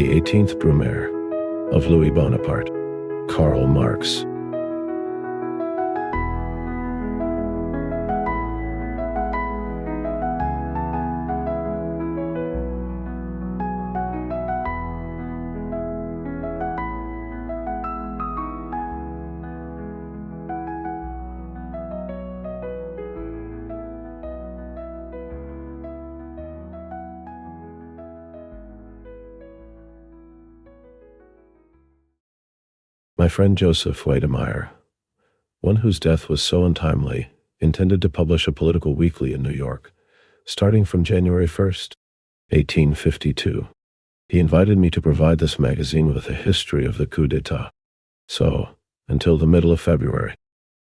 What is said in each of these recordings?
The 18th Brumaire of Louis Bonaparte, Karl Marx. My friend Joseph Louis-Napoleon, one whose death was so untimely, intended to publish a political weekly in New York, starting from January 1st, 1852. He invited me to provide this magazine with a history of the coup d'etat. So, until the middle of February,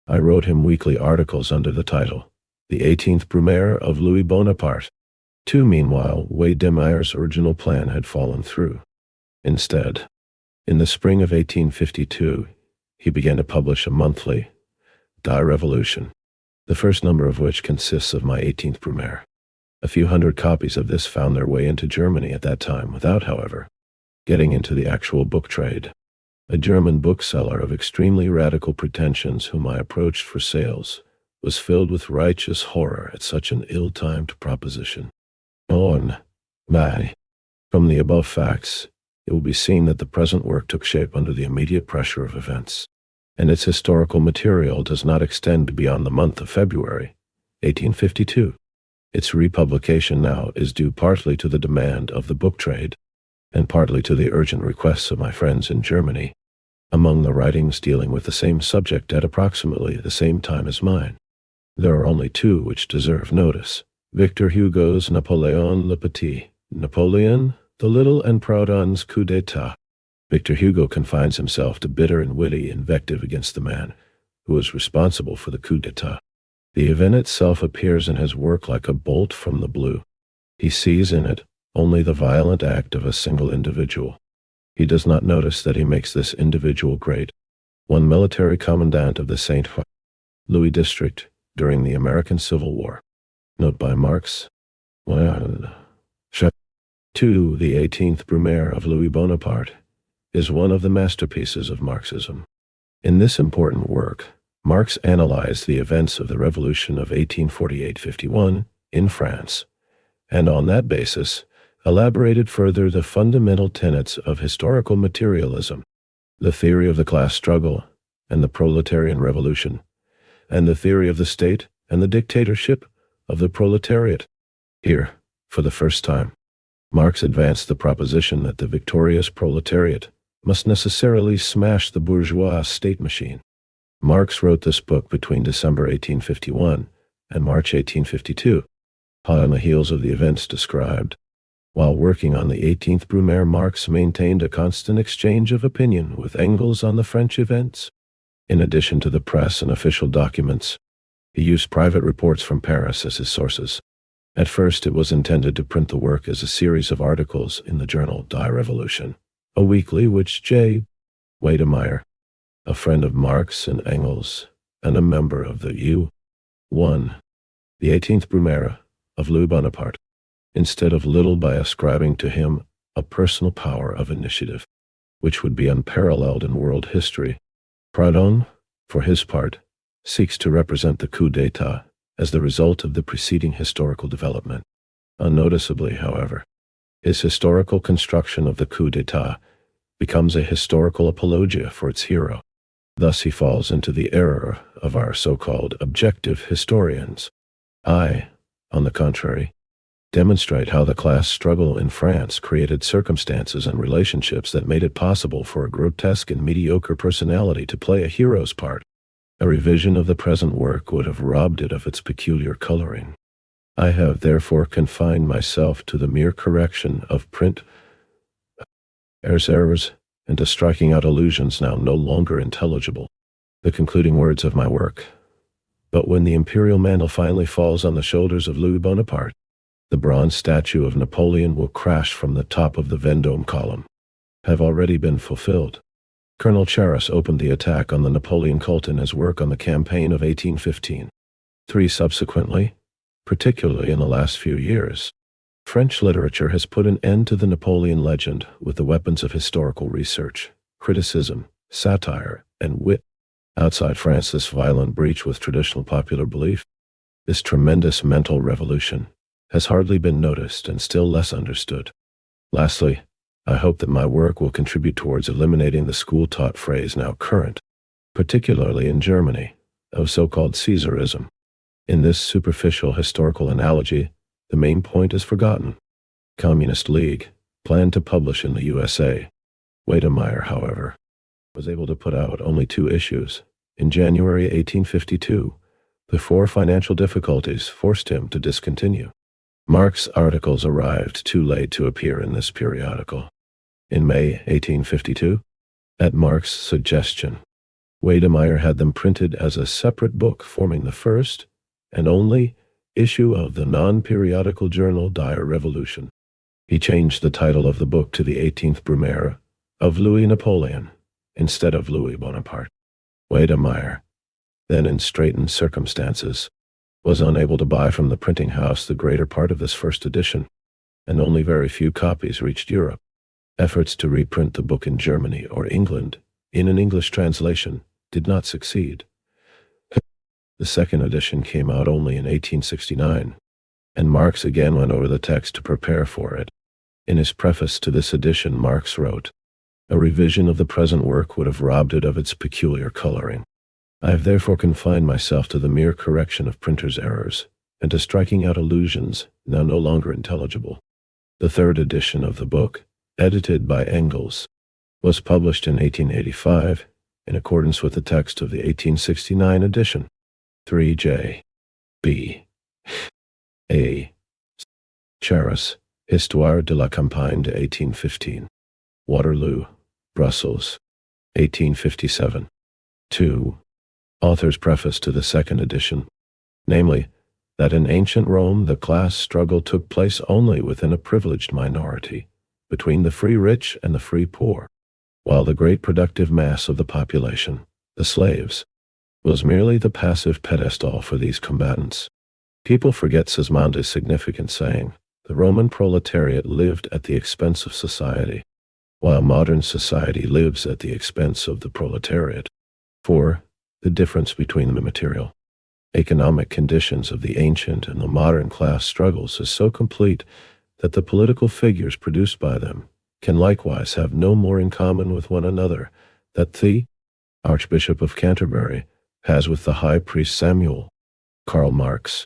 I wrote him weekly articles under the title, The 18th Brumaire of Louis Bonaparte. Meanwhile, Louis-Napolein's original plan had fallen through. Instead, in the spring of 1852, he began to publish a monthly, Die Revolution, the first number of which consists of my 18th Brumaire. A few hundred copies of this found their way into Germany at that time without, however, getting into the actual book trade. A German bookseller of extremely radical pretensions whom I approached for sales was filled with righteous horror at such an ill-timed proposition. From the above facts, it will be seen that the present work took shape under the immediate pressure of events, and its historical material does not extend beyond the month of February, 1852. Its republication now is due partly to the demand of the book trade, and partly to the urgent requests of my friends in Germany. Among the writings dealing with the same subject at approximately the same time as mine, there are only two which deserve notice: Victor Hugo's Napoleon le Petit, Napoleon the Little and Proudhon's coup d'etat. Victor Hugo confines himself to bitter and witty invective against the man who was responsible for the coup d'etat. The event itself appears in his work like a bolt from the blue. He sees in it only the violent act of a single individual. He does not notice that he makes this individual great, one military commandant of the St. Louis district during the American Civil War. Note by Marx. 2. The 18th Brumaire of Louis Bonaparte is one of the masterpieces of Marxism. In this important work, Marx analyzed the events of the Revolution of 1848-51 in France, and on that basis, elaborated further the fundamental tenets of historical materialism, the theory of the class struggle and the proletarian revolution, and the theory of the state and the dictatorship of the proletariat. Here, for the first time, Marx advanced the proposition that the victorious proletariat must necessarily smash the bourgeois state machine. Marx wrote this book between December 1851 and March 1852, hot on the heels of the events described. While working on the 18th Brumaire, Marx maintained a constant exchange of opinion with Engels on the French events. In addition to the press and official documents, he used private reports from Paris as his sources. At first, it was intended to print the work as a series of articles in the journal Die Revolution, a weekly which J. Louis-Napoleon, a friend of Marx and Engels, and a member of the U.1. The 18th Brumaire of Louis Bonaparte, instead of little by ascribing to him a personal power of initiative, which would be unparalleled in world history. Proudhon, for his part, seeks to represent the coup d'etat as the result of the preceding historical development. Unnoticeably, however, his historical construction of the coup d'etat becomes a historical apologia for its hero. Thus he falls into the error of our so-called objective historians. I, on the contrary, demonstrate how the class struggle in France created circumstances and relationships that made it possible for a grotesque and mediocre personality to play a hero's part. A revision of the present work would have robbed it of its peculiar coloring. I have therefore confined myself to the mere correction of print errors and to striking out allusions now no longer intelligible. The concluding words of my work. But when the imperial mantle finally falls on the shoulders of Louis Bonaparte, the bronze statue of Napoleon will crash from the top of the Vendôme column, have already been fulfilled. Colonel Charras opened the attack on the Napoleon cult in his work on the campaign of 1815. 3 subsequently, particularly in the last few years, French literature has put an end to the Napoleon legend with the weapons of historical research, criticism, satire, and wit. Outside France, this violent breach with traditional popular belief, this tremendous mental revolution, has hardly been noticed and still less understood. Lastly, I hope that my work will contribute towards eliminating the school-taught phrase now current, particularly in Germany, of so-called Caesarism. In this superficial historical analogy, the main point is forgotten. Communist League planned to publish in the USA. Wiedemeyer, however, was able to put out only 2 issues. In January 1852, before financial difficulties forced him to discontinue. Marx articles arrived too late to appear in this periodical. In May 1852, at Marx's suggestion, Wiedemeyer had them printed as a separate book forming the first and only issue of the non-periodical journal Dire Revolution. He changed the title of the book to the 18th Brumaire of Louis-Napoleon instead of Louis Bonaparte. Wiedemeyer, then in straitened circumstances, was unable to buy from the printing house the greater part of this first edition, and only very few copies reached Europe. Efforts to reprint the book in Germany or England, in an English translation, did not succeed. The second edition came out only in 1869, and Marx again went over the text to prepare for it. In his preface to this edition, Marx wrote, "A revision of the present work would have robbed it of its peculiar coloring. I have therefore confined myself to the mere correction of printer's errors, and to striking out allusions now no longer intelligible." The third edition of the book, edited by Engels, was published in 1885 in accordance with the text of the 1869 edition. 3J. B. A. Charras, Histoire de la campagne de 1815. Waterloo, Brussels, 1857. 2. Author's preface to the second edition, namely, that in ancient Rome the class struggle took place only within a privileged minority, between the free rich and the free poor, while the great productive mass of the population, the slaves, was merely the passive pedestal for these combatants. People forget Sismondi's significant saying, "The Roman proletariat lived at the expense of society, while modern society lives at the expense of the proletariat." 4. The difference between the material, economic conditions of the ancient and the modern class struggles is so complete that the political figures produced by them can likewise have no more in common with one another than the Archbishop of Canterbury has with the High Priest Samuel. Karl Marx,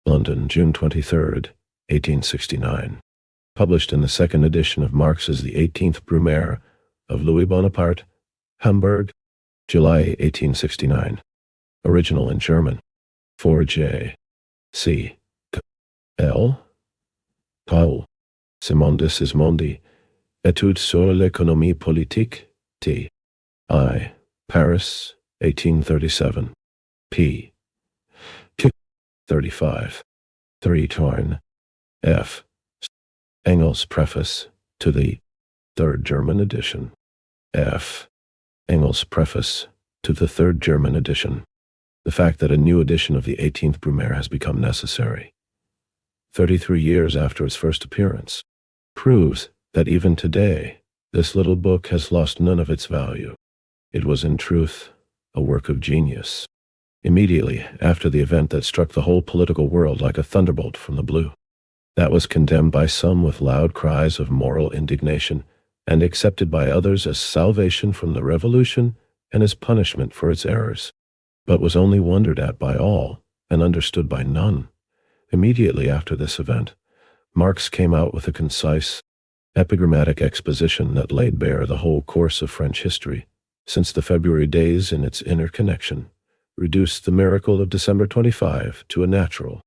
London, June 23, 1869. Published in the second edition of Marx's The 18th Brumaire of Louis Bonaparte, Hamburg, July 1869. Original in German. 4J. C. L. Paul. Simondi Sismondi. Études sur l'économie politique. T. I. Paris, 1837. P. 35. 3 Torn. F. Engels' preface to the third German edition. F. Engels' preface to the third German edition. The fact that a new edition of the 18th Brumaire has become necessary, 33 years after its first appearance, proves that even today, this little book has lost none of its value. It was in truth a work of genius. Immediately after the event that struck the whole political world like a thunderbolt from the blue, that was condemned by some with loud cries of moral indignation, and accepted by others as salvation from the revolution and as punishment for its errors, but was only wondered at by all and understood by none. Immediately after this event, Marx came out with a concise, epigrammatic exposition that laid bare the whole course of French history, since the February days in its inner connection, reduced the miracle of December 25 to a natural,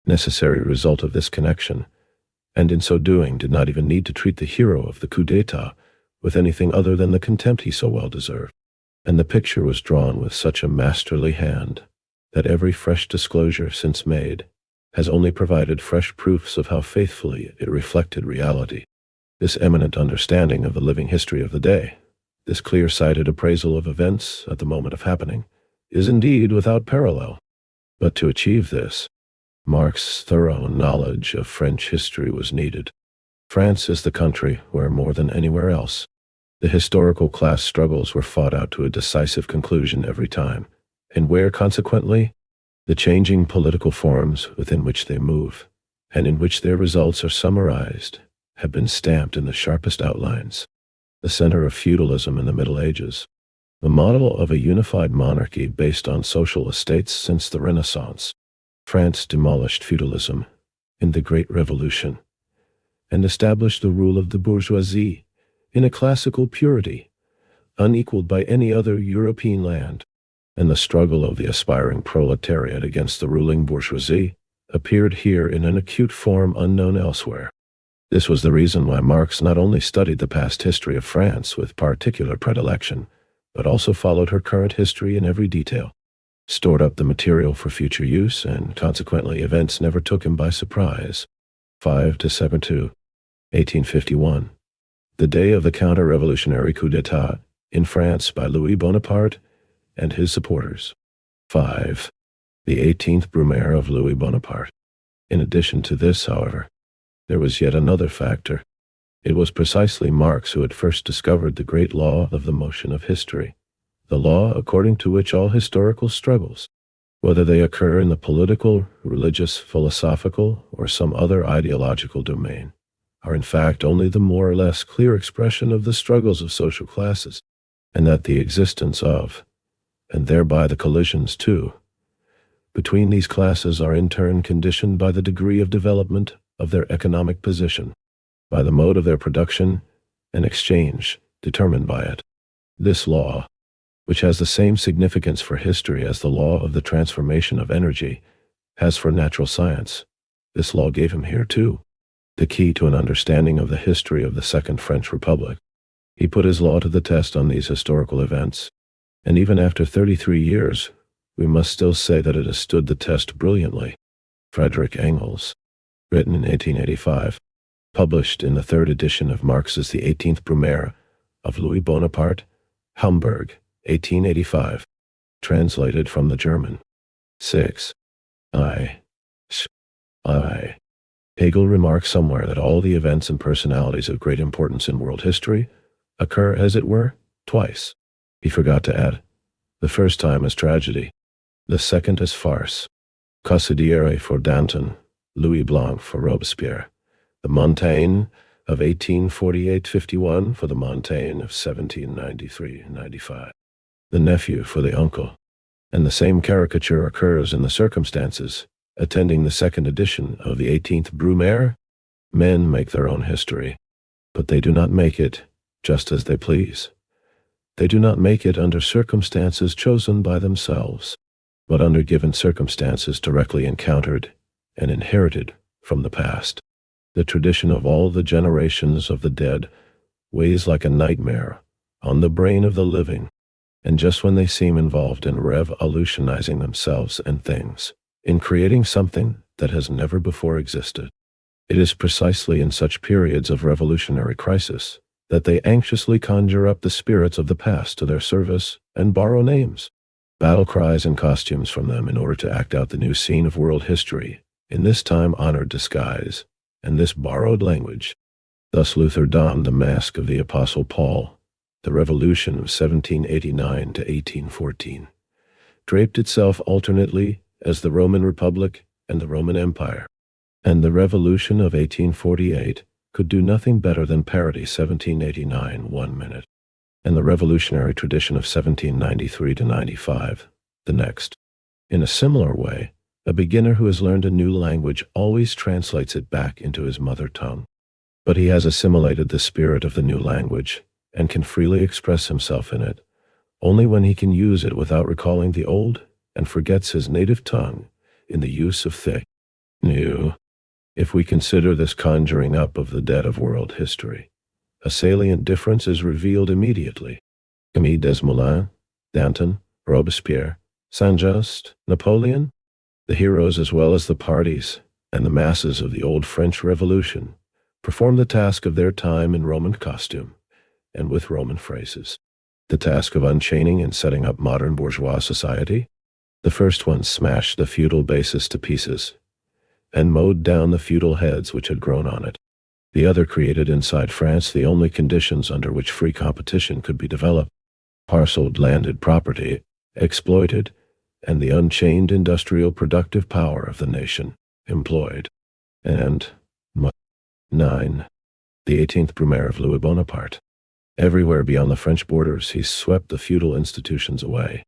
necessary result of this connection, and in so doing did not even need to treat the hero of the coup d'etat with anything other than the contempt he so well deserved. And the picture was drawn with such a masterly hand that every fresh disclosure since made has only provided fresh proofs of how faithfully it reflected reality. This eminent understanding of the living history of the day, this clear-sighted appraisal of events at the moment of happening, is indeed without parallel. But to achieve this, Marx's thorough knowledge of French history was needed. France is the country where, more than anywhere else, the historical class struggles were fought out to a decisive conclusion every time, and where, consequently, the changing political forms within which they move, and in which their results are summarized, have been stamped in the sharpest outlines. The center of feudalism in the Middle Ages, the model of a unified monarchy based on social estates since the Renaissance. France demolished feudalism in the Great Revolution and established the rule of the bourgeoisie in a classical purity, unequaled by any other European land. And the struggle of the aspiring proletariat against the ruling bourgeoisie appeared here in an acute form unknown elsewhere. This was the reason why Marx not only studied the past history of France with particular predilection, but also followed her current history in every detail, stored up the material for future use, and consequently events never took him by surprise. 5-7-2, 1851. The day of the counter-revolutionary coup d'etat in France by Louis Bonaparte and his supporters. 5. The 18th Brumaire of Louis Bonaparte. In addition to this, however, there was yet another factor. It was precisely Marx who had first discovered the great law of the motion of history, the law according to which all historical struggles, whether they occur in the political, religious, philosophical, or some other ideological domain, are in fact only the more or less clear expression of the struggles of social classes, and that the existence of, and thereby the collisions too, between these classes are in turn conditioned by the degree of development of their economic position, by the mode of their production and exchange determined by it. This law, which has the same significance for history as the law of the transformation of energy has for natural science, this law gave him here too the key to an understanding of the history of the Second French Republic. He put his law to the test on these historical events, and even after 33 years, we must still say that it has stood the test brilliantly. Frederick Engels, written in 1885, published in the third edition of Marx's The 18th Brumaire of Louis Bonaparte, Hamburg, 1885, translated from the German. 6. Hegel remarks somewhere that all the events and personalities of great importance in world history occur, as it were, twice. He forgot to add, the first time as tragedy, the second as farce. Consolidate for Danton, Louis Blanc for Robespierre, the Montaigne of 1848-51 for the Montaigne of 1793-95, the nephew for the uncle. And the same caricature occurs in the circumstances attending the second edition of the 18th Brumaire. Men make their own history, but they do not make it just as they please. They do not make it under circumstances chosen by themselves, but under given circumstances directly encountered and inherited from the past. The tradition of all the generations of the dead weighs like a nightmare on the brain of the living, and just when they seem involved in revolutionizing themselves and things, in creating something that has never before existed, it is precisely in such periods of revolutionary crisis that they anxiously conjure up the spirits of the past to their service and borrow names, battle cries, and costumes from them in order to act out the new scene of world history in this time-honored disguise and this borrowed language. Thus Luther donned the mask of the Apostle Paul. The Revolution of 1789 to 1814 draped itself alternately as the Roman Republic and the Roman Empire, and the Revolution of 1848 could do nothing better than parody 1789 one minute, and the revolutionary tradition of 1793 to 95 the next. In a similar way, a beginner who has learned a new language always translates it back into his mother tongue, but he has assimilated the spirit of the new language and can freely express himself in it only when he can use it without recalling the old and forgets his native tongue in the use of the new. If we consider this conjuring up of the dead of world history, a salient difference is revealed immediately. Camille Desmoulins, Danton, Robespierre, Saint-Just, Napoleon, the heroes as well as the parties and the masses of the old French Revolution, performed the task of their time in Roman costume and with Roman phrases. The task of unchaining and setting up modern bourgeois society. The first one smashed the feudal basis to pieces, and mowed down the feudal heads which had grown on it. The other created inside France the only conditions under which free competition could be developed: parceled landed property, exploited, and the unchained industrial productive power of the nation, employed. And 9. The 18th Brumaire of Louis Bonaparte. Everywhere beyond the French borders he swept the feudal institutions away,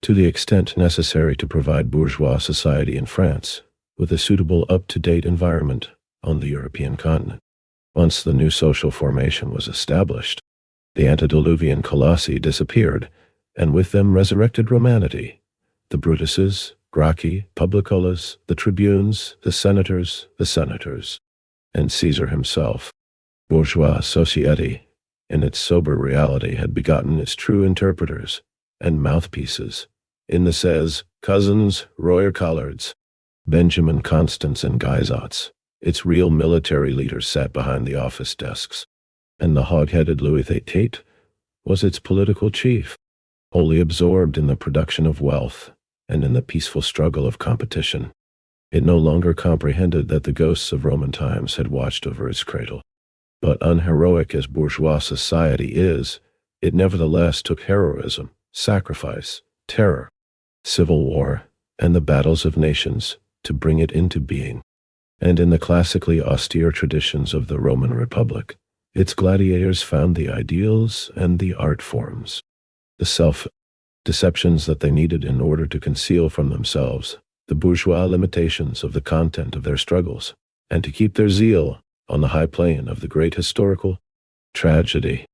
to the extent necessary to provide bourgeois society in France with a suitable up-to-date environment on the European continent. Once the new social formation was established, the antediluvian colossi disappeared, and with them resurrected Romanity. The Brutuses, Gracchi, Publicolas, the tribunes, the senators, and Caesar himself. Bourgeois society, in its sober reality, had begotten its true interpreters and mouthpieces in the Sez, Cousins, Royer Collards, Benjamin Constants, and Guizots. Its real military leaders sat behind the office desks, and the hog-headed Louis XVIII was its political chief, wholly absorbed in the production of wealth and in the peaceful struggle of competition. It no longer comprehended that the ghosts of Roman times had watched over its cradle. But unheroic as bourgeois society is, it nevertheless took heroism, sacrifice, terror, civil war, and the battles of nations to bring it into being. And in the classically austere traditions of the Roman Republic, its gladiators found the ideals and the art forms, the self-deceptions that they needed in order to conceal from themselves the bourgeois limitations of the content of their struggles, and to keep their zeal on the high plane of the great historical tragedy.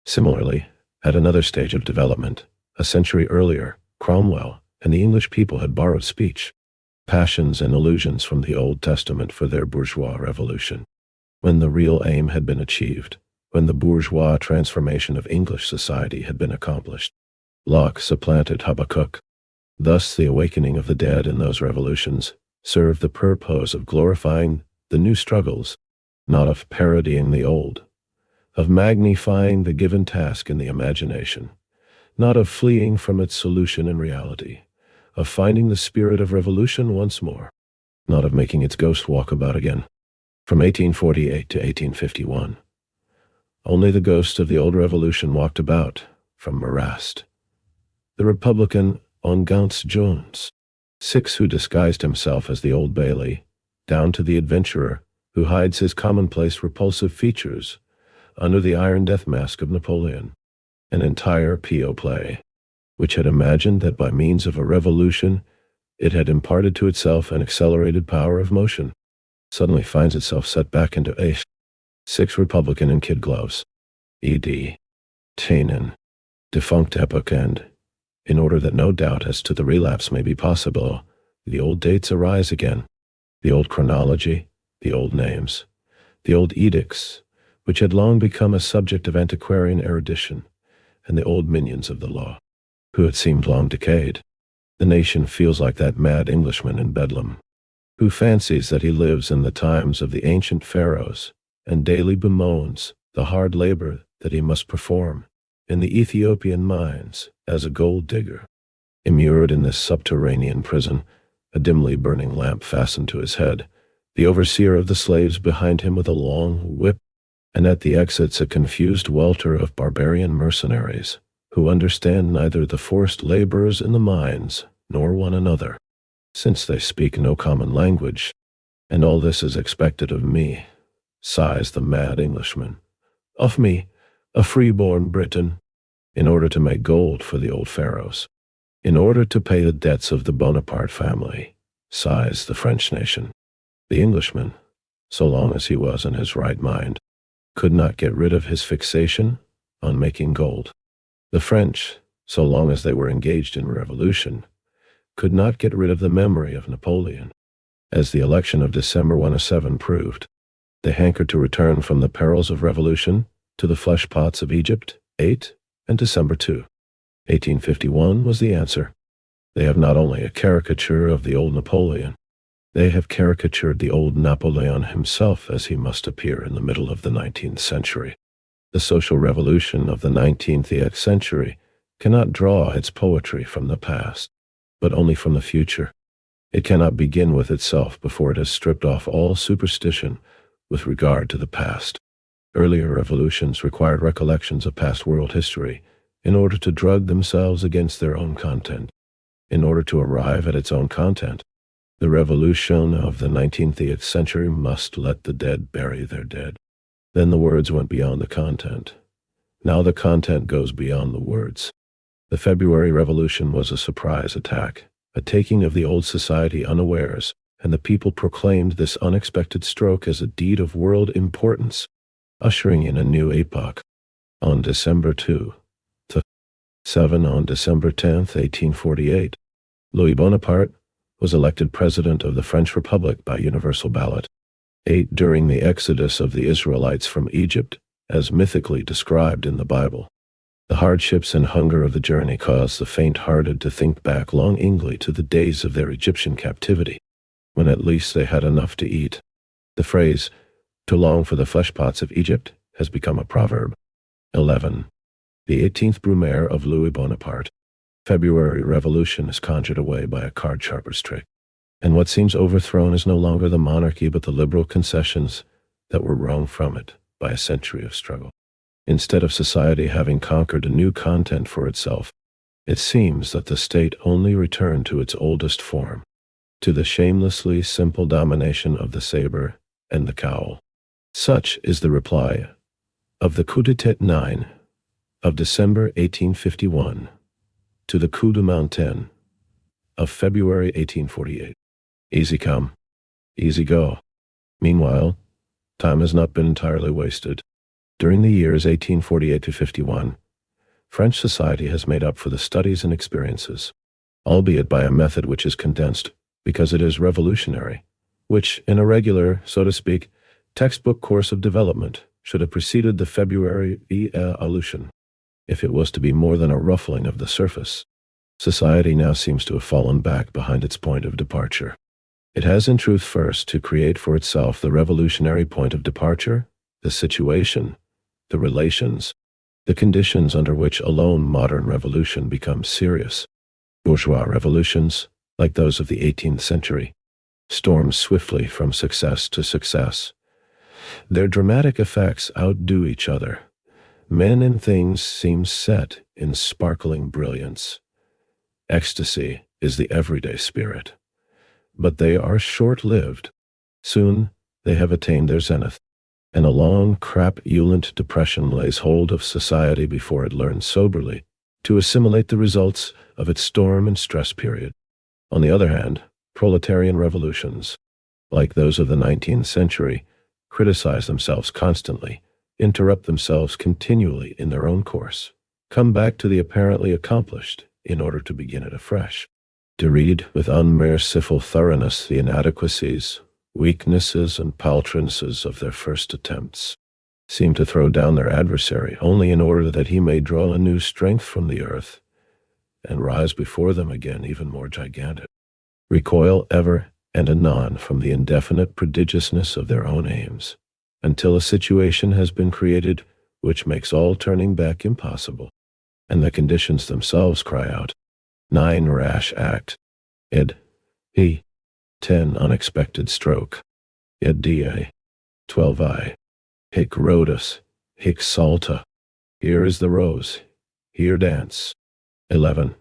Similarly, at another stage of development, a century earlier, Cromwell and the English people had borrowed speech, passions, and illusions from the Old Testament for their bourgeois revolution. When the real aim had been achieved, when the bourgeois transformation of English society had been accomplished, Locke supplanted Habakkuk. Thus the awakening of the dead in those revolutions served the purpose of glorifying the new struggles, not of parodying the old, of magnifying the given task in the imagination, not of fleeing from its solution in reality, of finding the spirit of revolution once more, not of making its ghost walk about again. From 1848 to 1851, only the ghost of the old revolution walked about from Marrast. The Republican Ongounce Jones, 6 who disguised himself as the Old Bailey, down to the adventurer who hides his commonplace repulsive features under the iron death mask of Napoleon, an entire P.O. play, which had imagined that by means of a revolution it had imparted to itself an accelerated power of motion, suddenly finds itself set back into a 6 Republican in kid gloves, E.D. Tainen, defunct epoch, and, in order that no doubt as to the relapse may be possible, the old dates arise again, the old chronology, the old names, the old edicts, which had long become a subject of antiquarian erudition, and the old minions of the law, who had seemed long decayed. The nation feels like that mad Englishman in Bedlam, who fancies that he lives in the times of the ancient pharaohs, and daily bemoans the hard labor that he must perform in the Ethiopian mines as a gold digger. Immured in this subterranean prison, a dimly burning lamp fastened to his head, the overseer of the slaves behind him with a long whip, and at the exits a confused welter of barbarian mercenaries, who understand neither the forced laborers in the mines nor one another, since they speak no common language. And all this is expected of me, sighs the mad Englishman, of me, a free-born Briton, in order to make gold for the old pharaohs, in order to pay the debts of the Bonaparte family, sighs the French nation. The Englishman, so long as he was in his right mind, could not get rid of his fixation on making gold. The French, so long as they were engaged in revolution, could not get rid of the memory of Napoleon. As the election of December 107 proved, they hankered to return from the perils of revolution to the flesh pots of Egypt 8 and December 2. 1851 was the answer. They have not only a caricature of the old Napoleon, they have caricatured the old Napoleon himself as he must appear in the middle of the 19th century. The social revolution of the 19th century cannot draw its poetry from the past, but only from the future. It cannot begin with itself before it has stripped off all superstition with regard to the past. Earlier revolutions required recollections of past world history in order to drug themselves against their own content. In order to arrive at its own content, the revolution of the 19th century must let the dead bury their dead. Then the words went beyond the content. Now the content goes beyond the words. The February Revolution was a surprise attack, a taking of the old society unawares, and the people proclaimed this unexpected stroke as a deed of world importance, ushering in a new epoch. On December 2 to 7 on December 10, 1848, Louis Bonaparte was elected president of the French Republic by universal ballot. 8 During the exodus of the Israelites from Egypt, as mythically described in the Bible, the hardships and hunger of the journey caused the faint-hearted to think back longingly to the days of their Egyptian captivity, when at least they had enough to eat. The phrase, "to long for the fleshpots of Egypt," has become a proverb. 11. The 18th Brumaire of Louis Bonaparte. February Revolution is conjured away by a card-sharper's trick, and what seems overthrown is no longer the monarchy but the liberal concessions that were wrung from it by a century of struggle. Instead of society having conquered a new content for itself, it seems that the state only returned to its oldest form, to the shamelessly simple domination of the saber and the cowl. Such is the reply of the coup d'etat 9 of December 1851 to the coup de main of February 1848. Easy come, easy go. Meanwhile, time has not been entirely wasted. During the years 1848 to 51, French society has made up for the studies and experiences, albeit by a method which is condensed because it is revolutionary, which, in a regular, so to speak, textbook course of development, should have preceded the February Revolution. If it was to be more than a ruffling of the surface, society now seems to have fallen back behind its point of departure. It has in truth first to create for itself the revolutionary point of departure, the situation, the relations, the conditions under which alone modern revolution becomes serious. Bourgeois revolutions, like those of the 18th century, storm swiftly from success to success. Their dramatic effects outdo each other. Men and things seem set in sparkling brilliance. Ecstasy is the everyday spirit. But they are short-lived. Soon they have attained their zenith, and a long, crapulent depression lays hold of society before it learns soberly to assimilate the results of its storm and stress period. On the other hand, proletarian revolutions, like those of the 19th century, criticize themselves constantly, interrupt themselves continually in their own course, come back to the apparently accomplished in order to begin it afresh, to read with unmerciful thoroughness the inadequacies, weaknesses, and paltrousnesses of their first attempts, seem to throw down their adversary only in order that he may draw a new strength from the earth and rise before them again even more gigantic, recoil ever and anon from the indefinite prodigiousness of their own aims, until a situation has been created which makes all turning back impossible, and the conditions themselves cry out, 9 rash act, id. He, 10 unexpected stroke, id. Da. 12 hic rodus, hic salta, here is the rose, here dance. 11.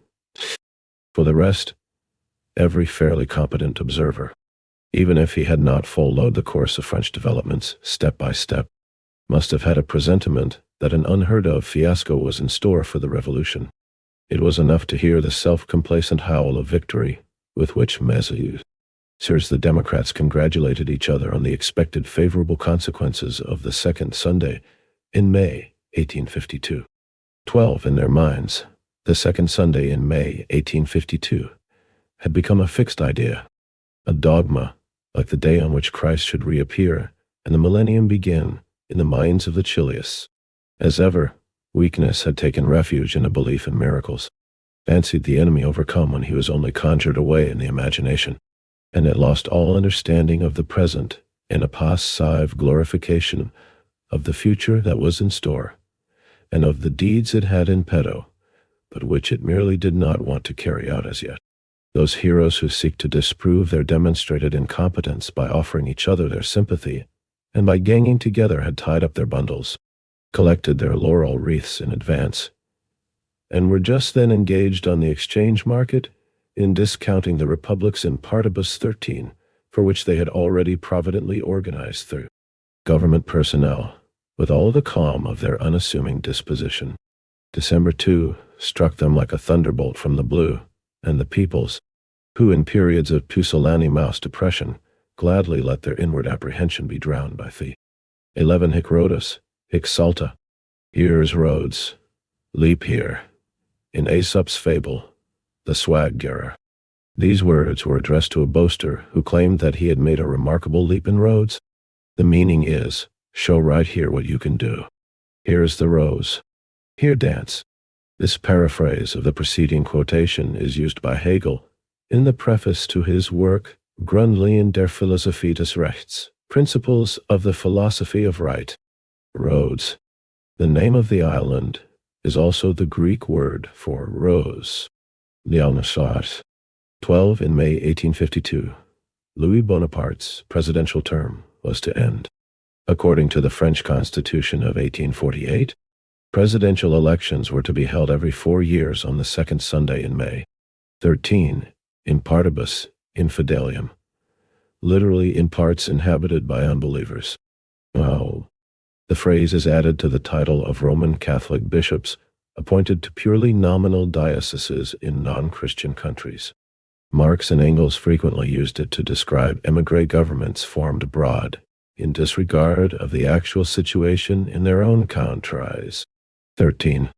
For the rest, every fairly competent observer, even if he had not followed the course of French developments step by step, must have had a presentiment that an unheard-of fiasco was in store for the revolution. It was enough to hear the self-complacent howl of victory with which Messieurs, the Democrats congratulated each other on the expected favorable consequences of the second Sunday in May 1852. 12 in their minds, the second Sunday in May 1852 had become a fixed idea, a dogma, like the day on which Christ should reappear and the millennium begin in the minds of the chilliest. As ever, weakness had taken refuge in a belief in miracles, fancied the enemy overcome when he was only conjured away in the imagination, and it lost all understanding of the present in a passive glorification of the future that was in store, and of the deeds it had in petto, but which it merely did not want to carry out as yet. Those heroes who seek to disprove their demonstrated incompetence by offering each other their sympathy, and by ganging together had tied up their bundles, collected their laurel wreaths in advance, and were just then engaged on the exchange market in discounting the Republic's Impartibus 13, for which they had already providently organized through government personnel, with all the calm of their unassuming disposition. December 2 struck them like a thunderbolt from the blue, and the peoples, who in periods of pusillanimous depression gladly let their inward apprehension be drowned by the 11 hic Rhodus, hic Salta, here's Rhodes, leap here, in Aesop's fable, the swag-getter. These words were addressed to a boaster who claimed that he had made a remarkable leap in Rhodes. The meaning is, show right here what you can do. Here's the rose. Here dance. This paraphrase of the preceding quotation is used by Hegel in the preface to his work Grundlagen der Philosophie des Rechts, Principles of the Philosophy of Right. Rhodes. The name of the island is also the Greek word for rose. Dionysos. 12 in May 1852. Louis Bonaparte's presidential term was to end. According to the French Constitution of 1848, presidential elections were to be held every 4 years on the second Sunday in May. 13. In partibus infidelium. Literally in parts inhabited by unbelievers. Oh. The phrase is added to the title of Roman Catholic bishops appointed to purely nominal dioceses in non-Christian countries. Marx and Engels frequently used it to describe émigré governments formed abroad, in disregard of the actual situation in their own countries. 13.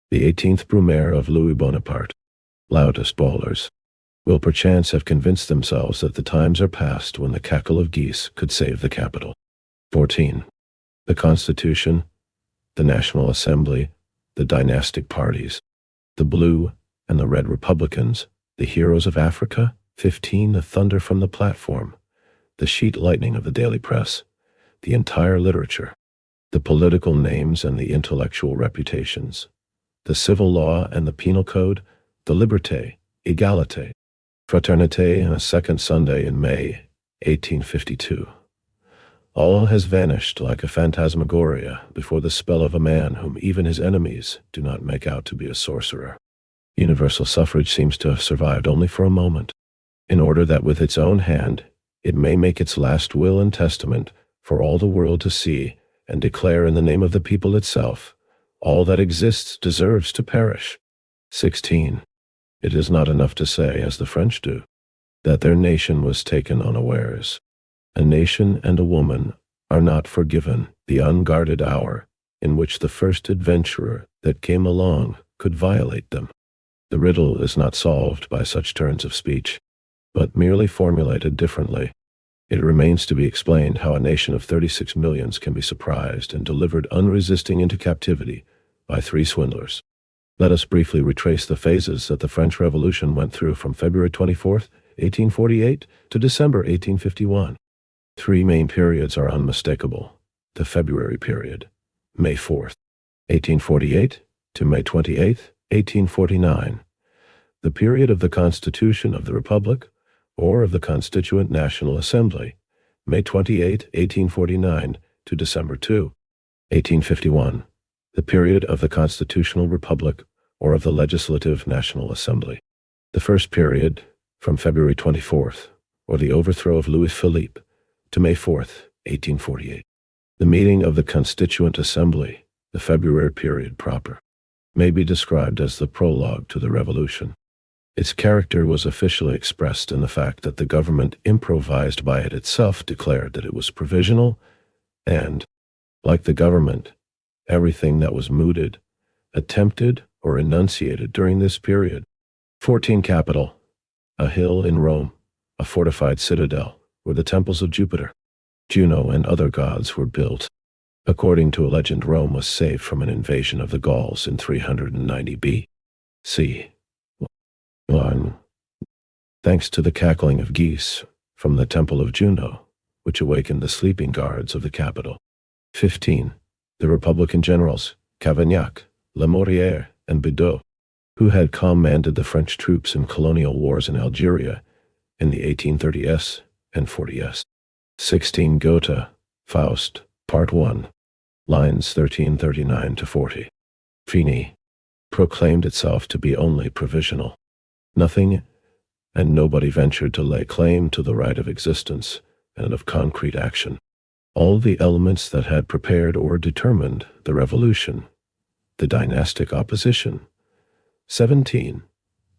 The 18th Brumaire of Louis Bonaparte, loudest bawlers, will perchance have convinced themselves that the times are past when the cackle of geese could save the capital. 14. The Constitution, the National Assembly, the dynastic parties, the Blue and the Red Republicans, the heroes of Africa. 15. The thunder from the platform, the sheet lightning of the daily press, the entire literature, the political names and the intellectual reputations, the civil law and the penal code, the liberté, égalité, fraternité, and a second Sunday in May 1852. All has vanished like a phantasmagoria before the spell of a man whom even his enemies do not make out to be a sorcerer. Universal suffrage seems to have survived only for a moment, in order that with its own hand it may make its last will and testament for all the world to see and declare in the name of the people itself, all that exists deserves to perish. 16. It is not enough to say, as the French do, that their nation was taken unawares. A nation and a woman are not forgiven the unguarded hour in which the first adventurer that came along could violate them. The riddle is not solved by such turns of speech, but merely formulated differently. It remains to be explained how a nation of 36 millions can be surprised and delivered unresisting into captivity by 3 swindlers. Let us briefly retrace the phases that the French Revolution went through from February 24, 1848 to December 1851. 3 main periods are unmistakable. The February period, May 4th, 1848 to May 28, 1849. The period of the Constitution of the Republic, or of the Constituent National Assembly, May 28, 1849 to December 2, 1851. The period of the Constitutional Republic, or of the Legislative National Assembly. The first period, from February 24th, or the overthrow of Louis Philippe, to May 4th, 1848. The meeting of the Constituent Assembly, the February period proper, may be described as the prologue to the Revolution. Its character was officially expressed in the fact that the government improvised by it itself declared that it was provisional, and, like the government, everything that was mooted, attempted, or enunciated during this period. 14. Capital, a hill in Rome, a fortified citadel, where the temples of Jupiter, Juno, and other gods were built. According to a legend, Rome was saved from an invasion of the Gauls in 390 B.C. 1. Thanks to the cackling of geese from the temple of Juno, which awakened the sleeping guards of the capital. 15. The Republican generals, Cavaignac, Lamoricière, and Bidault, who had commanded the French troops in colonial wars in Algeria in the 1830s and 40s. 16 Goethe, Faust, Part 1, lines 1339 to 40. Fini proclaimed itself to be only provisional. Nothing and nobody ventured to lay claim to the right of existence and of concrete action. All the elements that had prepared or determined the revolution, the dynastic opposition. 17.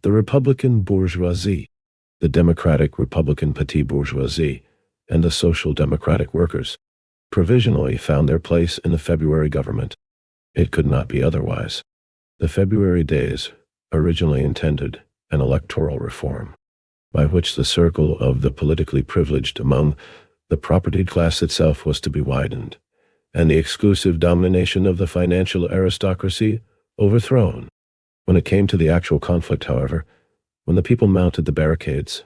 The Republican bourgeoisie, the democratic Republican petite bourgeoisie, and the social democratic workers, provisionally found their place in the February government. It could not be otherwise. The February days originally intended an electoral reform, by which the circle of the politically privileged among the propertied class itself was to be widened, and the exclusive domination of the financial aristocracy overthrown. When it came to the actual conflict, however, when the people mounted the barricades,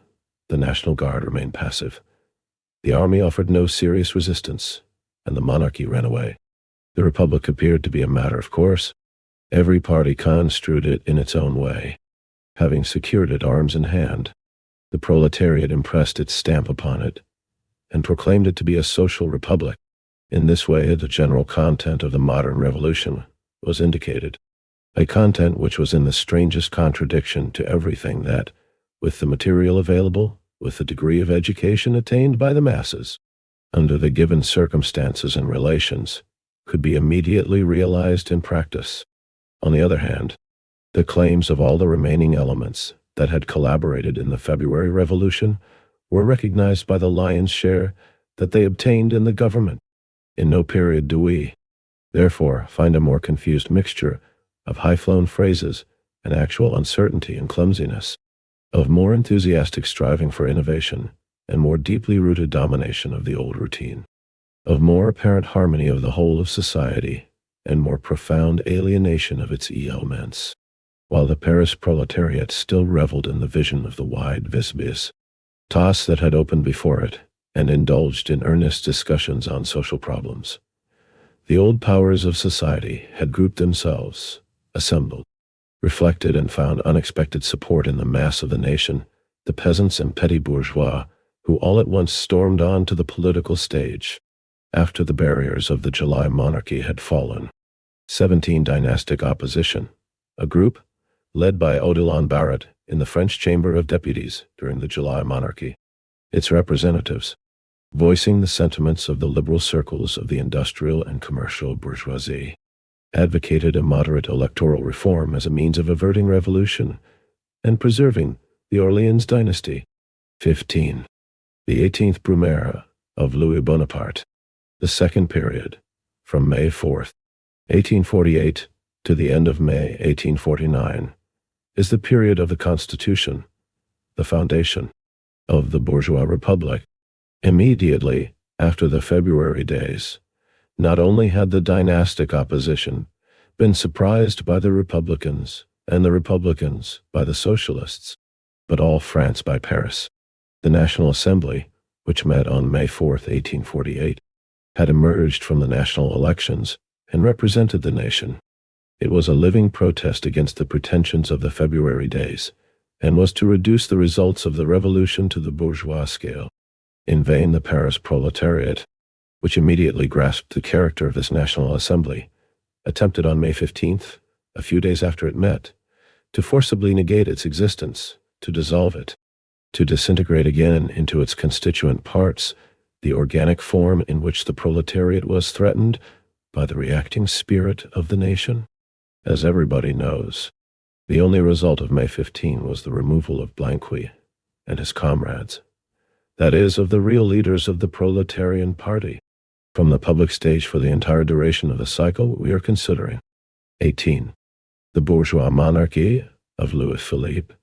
the National Guard remained passive. The army offered no serious resistance, and the monarchy ran away. The Republic appeared to be a matter of course. Every party construed it in its own way. Having secured it arms in hand, the proletariat impressed its stamp upon it, and proclaimed it to be a social republic. In this way, the general content of the modern revolution was indicated, a content which was in the strangest contradiction to everything that, with the material available, with the degree of education attained by the masses, under the given circumstances and relations, could be immediately realized in practice. On the other hand, the claims of all the remaining elements that had collaborated in the February Revolution were recognized by the lion's share that they obtained in the government. In no period do we, therefore, find a more confused mixture of high-flown phrases and actual uncertainty and clumsiness, of more enthusiastic striving for innovation and more deeply rooted domination of the old routine, of more apparent harmony of the whole of society and more profound alienation of its elements, while the Paris proletariat still reveled in the vision of the wide vis-a-vis toss that had opened before it and indulged in earnest discussions on social problems. The old powers of society had grouped themselves, assembled, reflected and found unexpected support in the mass of the nation, the peasants and petty bourgeois, who all at once stormed on to the political stage, after the barriers of the July monarchy had fallen. 17 Dynastic opposition, a group led by Odilon Barrett in the French Chamber of Deputies during the July monarchy. Its representatives, voicing the sentiments of the liberal circles of the industrial and commercial bourgeoisie, advocated a moderate electoral reform as a means of averting revolution and preserving the Orleans dynasty. 15. The 18th Brumaire of Louis Bonaparte, the second period, from May 4th, 1848 to the end of May 1849, is the period of the Constitution, the foundation of the bourgeois republic. Immediately after the February days, not only had the dynastic opposition been surprised by the Republicans and the Republicans by the Socialists, but all France by Paris. The National Assembly, which met on May 4th, 1848, had emerged from the national elections and represented the nation. It was a living protest against the pretensions of the February days, and was to reduce the results of the revolution to the bourgeois scale. In vain the Paris proletariat, which immediately grasped the character of this National Assembly, attempted on May 15th, a few days after it met, to forcibly negate its existence, to dissolve it, to disintegrate again into its constituent parts the organic form in which the proletariat was threatened by the reacting spirit of the nation. As everybody knows, the only result of May 15 was the removal of Blanqui and his comrades, that is, of the real leaders of the proletarian party, from the public stage for the entire duration of the cycle we are considering. 18. The bourgeois monarchy of Louis Philippe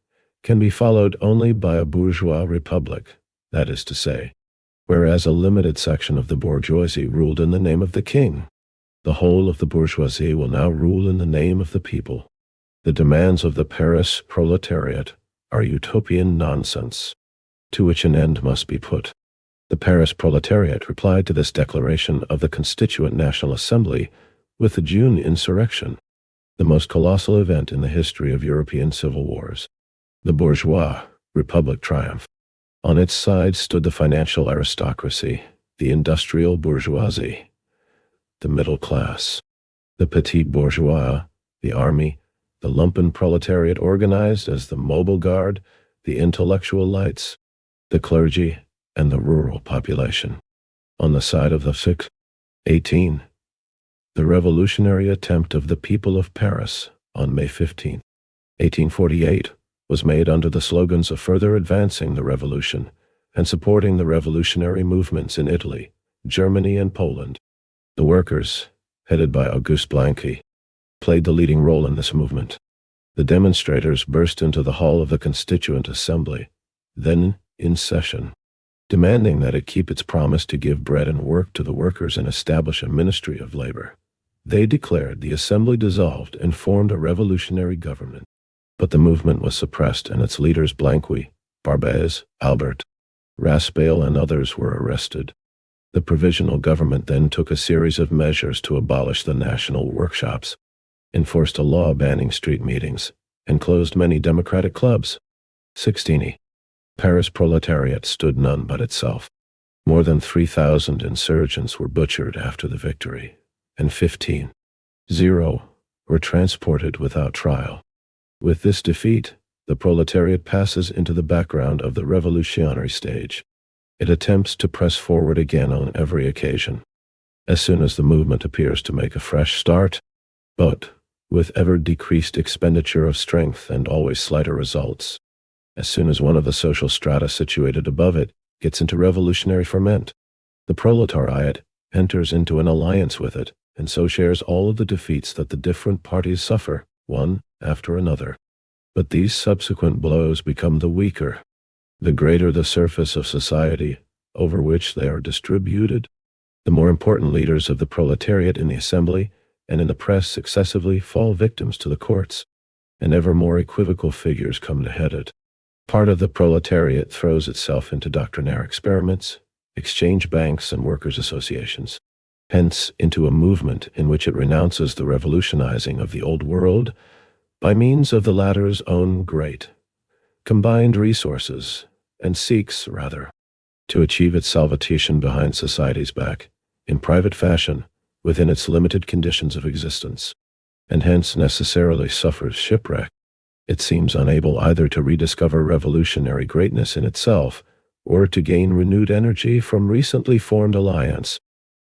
can be followed only by a bourgeois republic, that is to say, whereas a limited section of the bourgeoisie ruled in the name of the king, the whole of the bourgeoisie will now rule in the name of the people. The demands of the Paris proletariat are utopian nonsense, to which an end must be put. The Paris proletariat replied to this declaration of the Constituent National Assembly with the June insurrection. the most colossal event in the history of European civil wars. The bourgeois republic triumph. On its side stood the financial aristocracy, the industrial bourgeoisie, the middle class, the petit bourgeois, the army, the lumpen proletariat organized as the mobile guard, the intellectual lights, the clergy, and the rural population. On the side of the 18, the revolutionary attempt of the people of Paris on May 15, 1848, was made under the slogans of further advancing the revolution and supporting the revolutionary movements in Italy, Germany, and Poland. The workers, headed by Auguste Blanqui, played the leading role in this movement. The demonstrators burst into the hall of the Constituent Assembly, then in session, demanding that it keep its promise to give bread and work to the workers and establish a ministry of labor. They declared the assembly dissolved and formed a revolutionary government. But the movement was suppressed, and its leaders Blanqui, Barbès, Albert, Raspail, and others were arrested. The provisional government then took a series of measures to abolish the national workshops, enforced a law banning street meetings, and closed many democratic clubs. 16. Paris proletariat stood none but itself. More than 3,000 insurgents were butchered after the victory, and 15,000 were transported without trial. With this defeat, the proletariat passes into the background of the revolutionary stage. It attempts to press forward again on every occasion, as soon as the movement appears to make a fresh start, but with ever-decreased expenditure of strength and always slighter results. As soon as one of the social strata situated above it gets into revolutionary ferment, the proletariat enters into an alliance with it, and so shares all of the defeats that the different parties suffer, one after another. But these subsequent blows become the weaker, the greater the surface of society over which they are distributed. The more important leaders of the proletariat in the assembly and in the press successively fall victims to the courts, and ever more equivocal figures come to head it. Part of the proletariat throws itself into doctrinaire experiments, exchange banks, and workers' associations, hence into a movement in which it renounces the revolutionizing of the old world by means of the latter's own great, combined resources, and seeks, rather, to achieve its salvation behind society's back, in private fashion, within its limited conditions of existence, and hence necessarily suffers shipwreck. It seems unable either to rediscover revolutionary greatness in itself, or to gain renewed energy from recently formed alliance,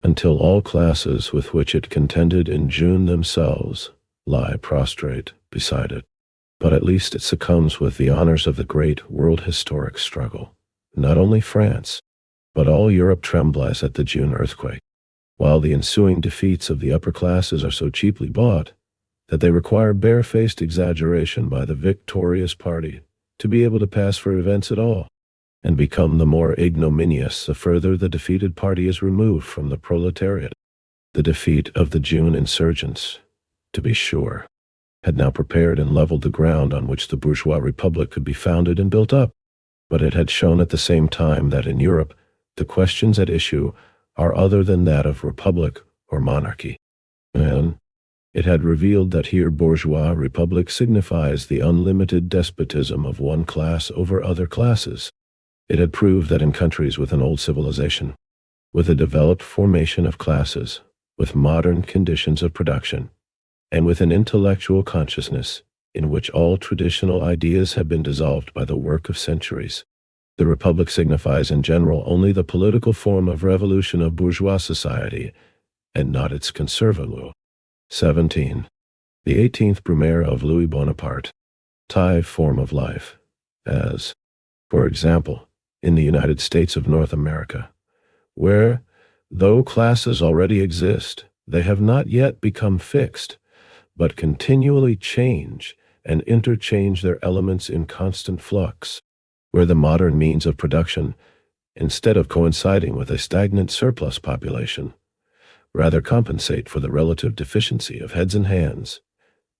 until all classes with which it contended in June themselves lie prostrate beside it. But at least it succumbs with the honors of the great world historic struggle. Not only France, but all Europe trembles at the June earthquake, while the ensuing defeats of the upper classes are so cheaply bought that they require barefaced exaggeration by the victorious party to be able to pass for events at all, and become the more ignominious the further the defeated party is removed from the proletariat. The defeat of the June insurgents, to be sure, had now prepared and leveled the ground on which the bourgeois republic could be founded and built up, but it had shown at the same time that in Europe the questions at issue are other than that of republic or monarchy, and it had revealed that here bourgeois republic signifies the unlimited despotism of one class over other classes. It had proved that in countries with an old civilization, with a developed formation of classes, with modern conditions of production, and with an intellectual consciousness in which all traditional ideas have been dissolved by the work of centuries, the republic signifies in general only the political form of revolution of bourgeois society, and not its conservative. 17. The 18th Brumaire of Louis Bonaparte, type form of life, as, for example, in the United States of North America, where, though classes already exist, they have not yet become fixed, but continually change and interchange their elements in constant flux, where the modern means of production, instead of coinciding with a stagnant surplus population, rather compensate for the relative deficiency of heads and hands,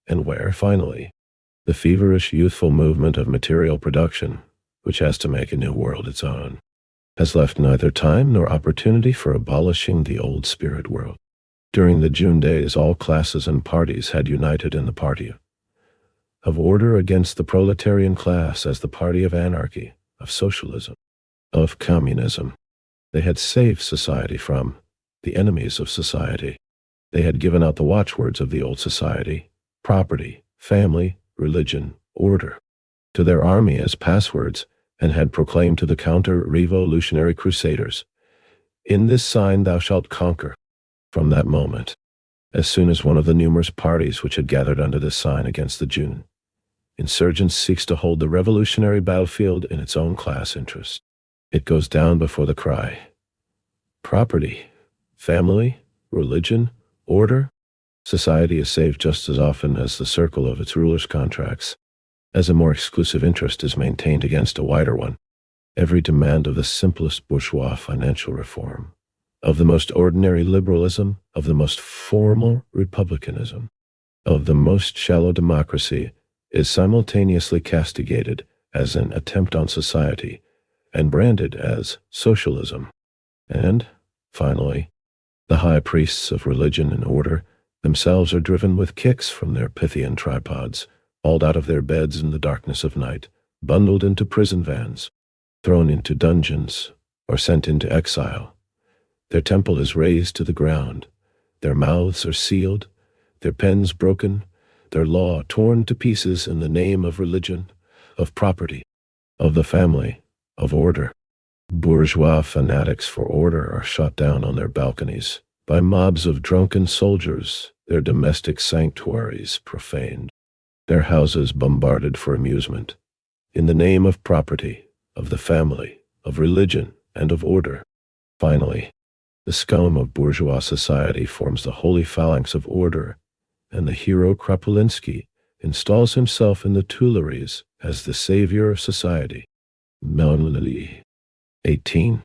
and where, finally, the feverish youthful movement of material production, which has to make a new world its own, has left neither time nor opportunity for abolishing the old spirit world. During the June days, all classes and parties had united in the party of order against the proletarian class as the party of anarchy, of socialism, of communism. They had saved society from the enemies of society. They had given out the watchwords of the old society: property, family, religion, order, to their army as passwords, and had proclaimed to the counter-revolutionary crusaders, "In this sign thou shalt conquer." From that moment, as soon as one of the numerous parties which had gathered under this sign against the June insurgents seeks to hold the revolutionary battlefield in its own class interest, it goes down before the cry: property, family, religion, order. Society is saved just as often as the circle of its rulers contracts, as a more exclusive interest is maintained against a wider one. Every demand of the simplest bourgeois financial reform, of the most ordinary liberalism, of the most formal republicanism, of the most shallow democracy, is simultaneously castigated as an attempt on society and branded as socialism. And, finally, the high priests of religion and order themselves are driven with kicks from their Pythian tripods, hauled out of their beds in the darkness of night, bundled into prison vans, thrown into dungeons, or sent into exile. Their temple is razed to the ground, their mouths are sealed, their pens broken, their law torn to pieces in the name of religion, of property, of the family, of order. Bourgeois fanatics for order are shot down on their balconies by mobs of drunken soldiers, their domestic sanctuaries profaned, their houses bombarded for amusement, in the name of property, of the family, of religion, and of order. Finally, the scum of bourgeois society forms the holy phalanx of order, and the hero Krapulinski installs himself in the Tuileries as the savior of society. Melnili. 18.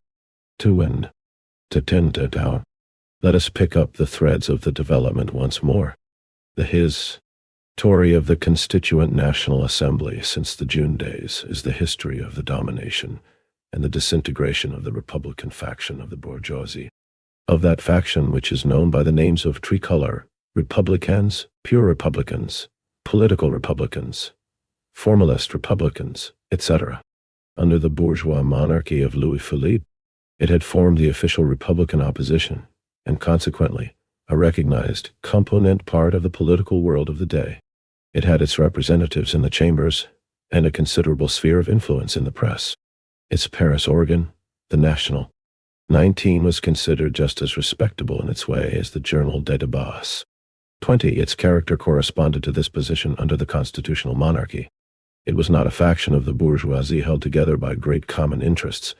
To end. To tend to down. Let us pick up the threads of the development once more. The history of the Constituent National Assembly since the June days is the history of the domination and the disintegration of the Republican faction of the bourgeoisie, of that faction which is known by the names of tricolor, Republicans, pure Republicans, political Republicans, formalist Republicans, etc. Under the bourgeois monarchy of Louis-Philippe, it had formed the official Republican opposition, and consequently, a recognized component part of the political world of the day. It had its representatives in the chambers, and a considerable sphere of influence in the press. Its Paris organ, the National, 19, was considered just as respectable in its way as the Journal des Débats. 20, its character corresponded to this position under the constitutional monarchy. It was not a faction of the bourgeoisie held together by great common interests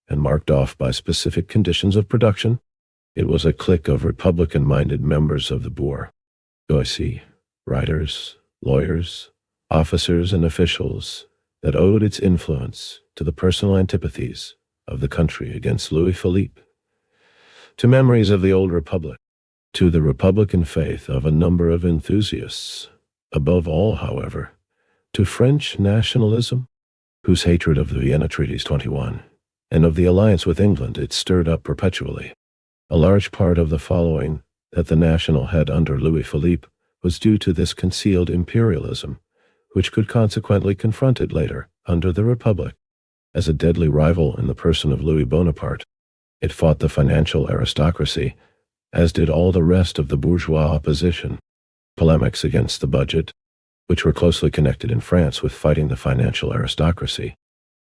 and marked off by specific conditions of production. It was a clique of Republican-minded members of the bourgeoisie, writers, lawyers, officers, and officials that owed its influence to the personal antipathies of the country against Louis-Philippe, to memories of the old republic, to the Republican faith of a number of enthusiasts, above all, however, to French nationalism, whose hatred of the Vienna Treaties 21, and of the alliance with England it stirred up perpetually. A large part of the following that the National had under Louis-Philippe was due to this concealed imperialism, which could consequently confront it later under the Republic. As a deadly rival in the person of Louis Bonaparte, it fought the financial aristocracy, as did all the rest of the bourgeois opposition. Polemics against the budget, which were closely connected in France with fighting the financial aristocracy,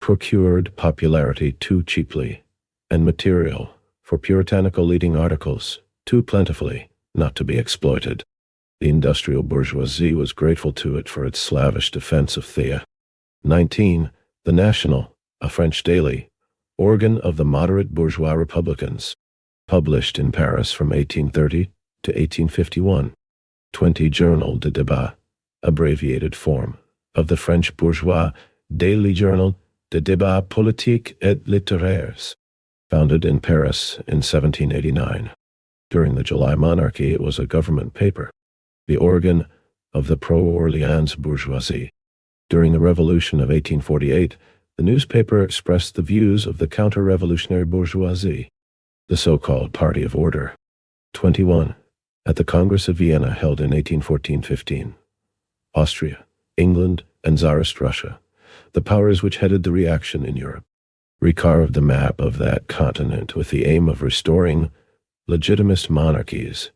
procured popularity too cheaply, and material for puritanical leading articles too plentifully not to be exploited. The industrial bourgeoisie was grateful to it for its slavish defense of Thea. 19. The National, a French daily, organ of the moderate bourgeois Republicans, published in Paris from 1830 to 1851. 20. Journal de Débat, abbreviated form of the French bourgeois daily journal de Débat politique et littéraires, founded in Paris in 1789. During the July monarchy, it was a government paper, the organ of the pro-Orléans bourgeoisie. During the Revolution of 1848, the newspaper expressed the views of the counter-revolutionary bourgeoisie, the so-called Party of Order. 21. At the Congress of Vienna held in 1814-15, Austria, England, and Tsarist Russia, the powers which headed the reaction in Europe, recarved the map of that continent with the aim of restoring legitimist monarchies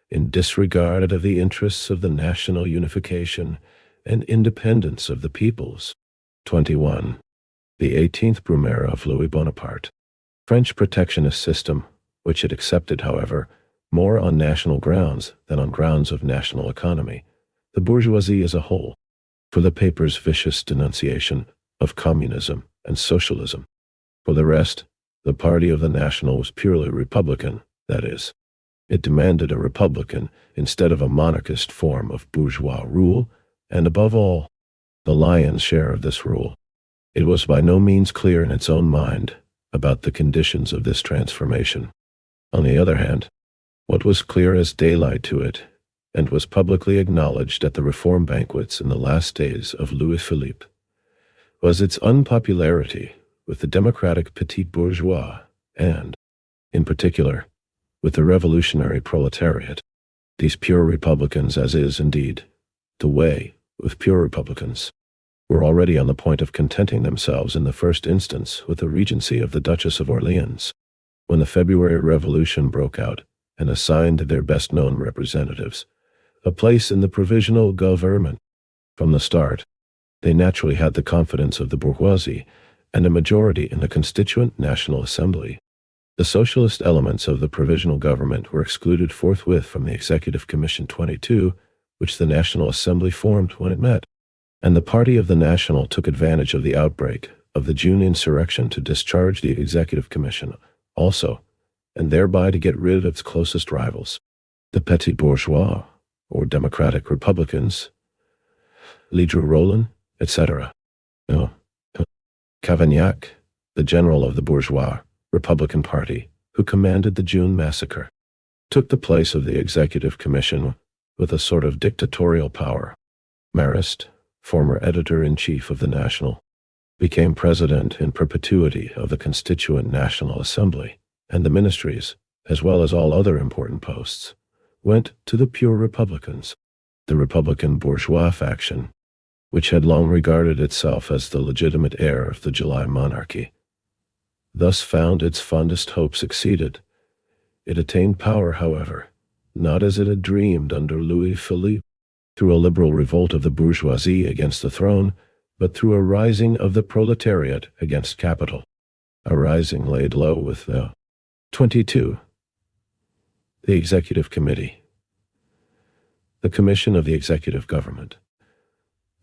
in disregard of the interests of the national unification and independence of the peoples. 21. The 18th Brumaire of Louis Bonaparte. French protectionist system, which it accepted, however, more on national grounds than on grounds of national economy, the bourgeoisie as a whole, for the paper's vicious denunciation of communism and socialism. For the rest, the party of the National was purely Republican, that is, it demanded a Republican instead of a monarchist form of bourgeois rule, and above all, the lion's share of this rule. It was by no means clear in its own mind about the conditions of this transformation. On the other hand, what was clear as daylight to it, and was publicly acknowledged at the reform banquets in the last days of Louis Philippe, was its unpopularity with the democratic petit bourgeois and, in particular, with the revolutionary proletariat. These pure republicans, as is, indeed, the way with pure republicans, were already on the point of contenting themselves in the first instance with the regency of the Duchess of Orleans, when the February Revolution broke out and assigned their best-known representatives a place in the provisional government. From the start, they naturally had the confidence of the bourgeoisie and a majority in the Constituent National Assembly. The socialist elements of the provisional government were excluded forthwith from the Executive Commission 22, which the National Assembly formed when it met, and the party of the National took advantage of the outbreak of the June insurrection to discharge the Executive Commission also, and thereby to get rid of its closest rivals, the petit bourgeois, or democratic republicans, Ledru Rollin, etc. Cavaignac, the general of the bourgeois Republican Party, who commanded the June massacre, took the place of the Executive Commission with a sort of dictatorial power. Marist, former editor-in-chief of the National, became president in perpetuity of the Constituent National Assembly, and the ministries, as well as all other important posts, went to the pure Republicans, the Republican bourgeois faction, which had long regarded itself as the legitimate heir of the July monarchy. Thus found its fondest hopes exceeded. It attained power, however, not as it had dreamed under Louis Philippe, through a liberal revolt of the bourgeoisie against the throne, but through a rising of the proletariat against capital, a rising laid low with the 22. The Executive Committee. The Commission of the Executive Government.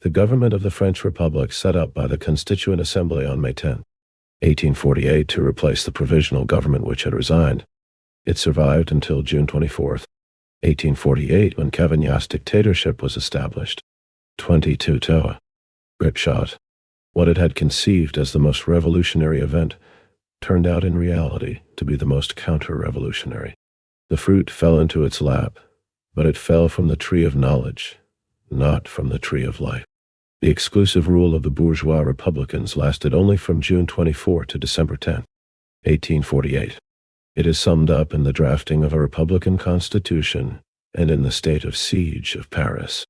The government of the French Republic set up by the Constituent Assembly on May 10, 1848 to replace the provisional government which had resigned. It survived until June 24, 1848, when Cavaignac's dictatorship was established. 22. Gripshot. What it had conceived as the most revolutionary event turned out in reality to be the most counter-revolutionary. The fruit fell into its lap, but it fell from the tree of knowledge, not from the tree of life. The exclusive rule of the bourgeois republicans lasted only from June 24 to December 10, 1848. It is summed up in the drafting of a republican constitution and in the state of siege of Paris.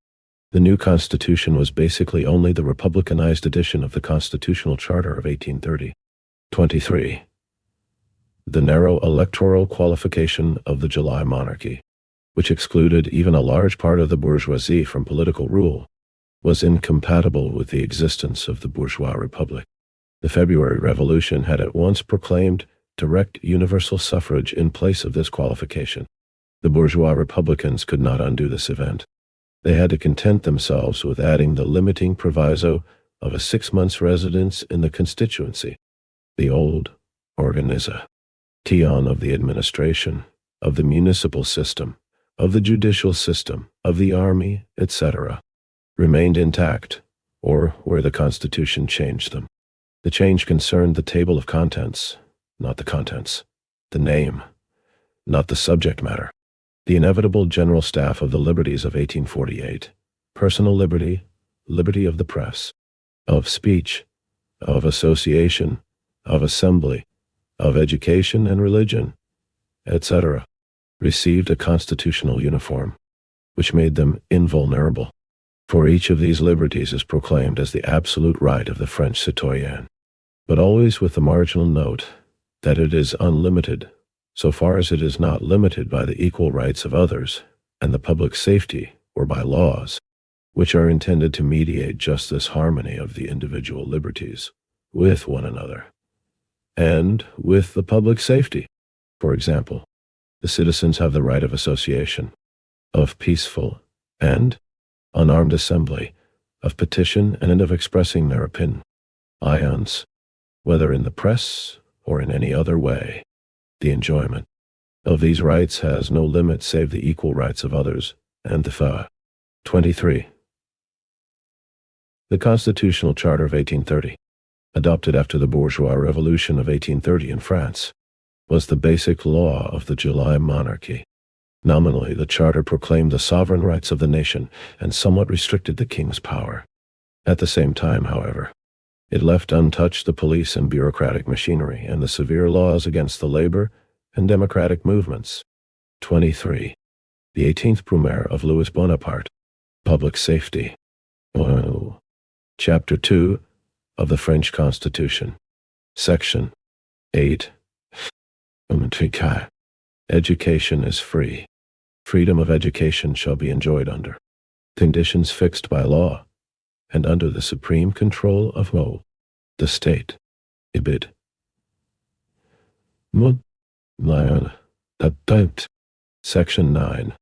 The new constitution was basically only the republicanized edition of the Constitutional Charter of 1830. 23. The narrow electoral qualification of the July monarchy, which excluded even a large part of the bourgeoisie from political rule, was incompatible with the existence of the bourgeois republic. The February Revolution had at once proclaimed direct universal suffrage in place of this qualification. The bourgeois republicans could not undo this event. They had to content themselves with adding the limiting proviso of a 6 months' residence in the constituency, the old organization of the administration, of the municipal system, of the judicial system, of the army, etc., remained intact, or where the Constitution changed them. The change concerned the table of contents, not the contents, the name, not the subject matter. The inevitable general staff of the liberties of 1848, personal liberty, liberty of the press, of speech, of association, of assembly, of education and religion, etc., received a constitutional uniform, which made them invulnerable. For each of these liberties is proclaimed as the absolute right of the French citoyen, but always with the marginal note that it is unlimited, so far as it is not limited by the equal rights of others and the public safety, or by laws, which are intended to mediate just this harmony of the individual liberties with one another and with the public safety. For example, the citizens have the right of association, of peaceful and unarmed assembly, of petition and of expressing their opinions, whether in the press or in any other way. The enjoyment of these rights has no limit save the equal rights of others and the 23. The Constitutional Charter of 1830, adopted after the bourgeois revolution of 1830 in France, was the basic law of the July monarchy. Nominally, the charter proclaimed the sovereign rights of the nation and somewhat restricted the king's power. At the same time, however, it left untouched the police and bureaucratic machinery and the severe laws against the labor and democratic movements. 23. The 18th Brumaire of Louis Bonaparte, Public Safety. Chapter 2 of the French Constitution. Section 8. Education is free. Freedom of education shall be enjoyed under conditions fixed by law and under the supreme control of the state. Ibid. Section 9.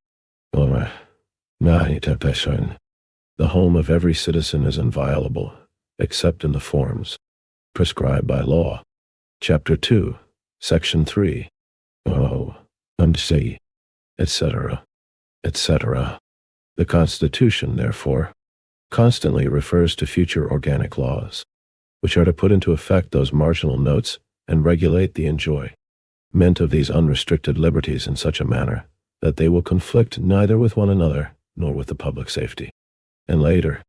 The home of every citizen is inviolable, except in the forms prescribed by law. Chapter 2, Section 3. Etc., etc. The Constitution, therefore, constantly refers to future organic laws, which are to put into effect those marginal notes and regulate the enjoyment of these unrestricted liberties in such a manner that they will conflict neither with one another nor with the public safety. And later,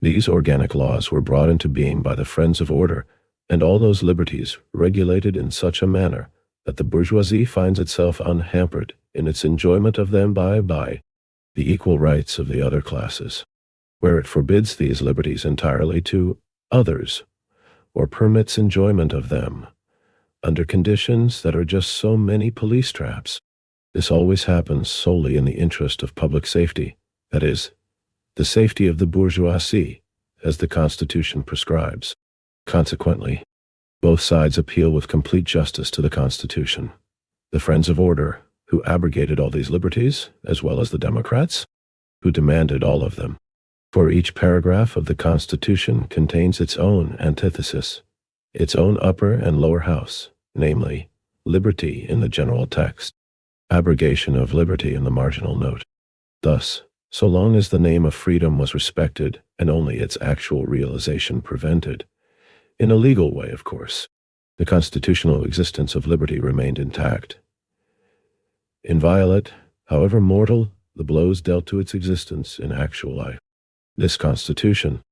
these organic laws were brought into being by the friends of order, and all those liberties regulated in such a manner that the bourgeoisie finds itself unhampered in its enjoyment of them by the equal rights of the other classes, where it forbids these liberties entirely to others, or permits enjoyment of them under conditions that are just so many police traps. This always happens solely in the interest of public safety, that is, the safety of the bourgeoisie, as the Constitution prescribes. Consequently, both sides appeal with complete justice to the Constitution. The friends of order, who abrogated all these liberties, as well as the Democrats, who demanded all of them. For each paragraph of the Constitution contains its own antithesis, its own upper and lower house, namely, liberty in the general text, abrogation of liberty in the marginal note. Thus, so long as the name of freedom was respected and only its actual realization prevented, in a legal way, of course, the constitutional existence of liberty remained intact. Inviolate, however mortal, the blows dealt to its existence in actual life. This Constitution,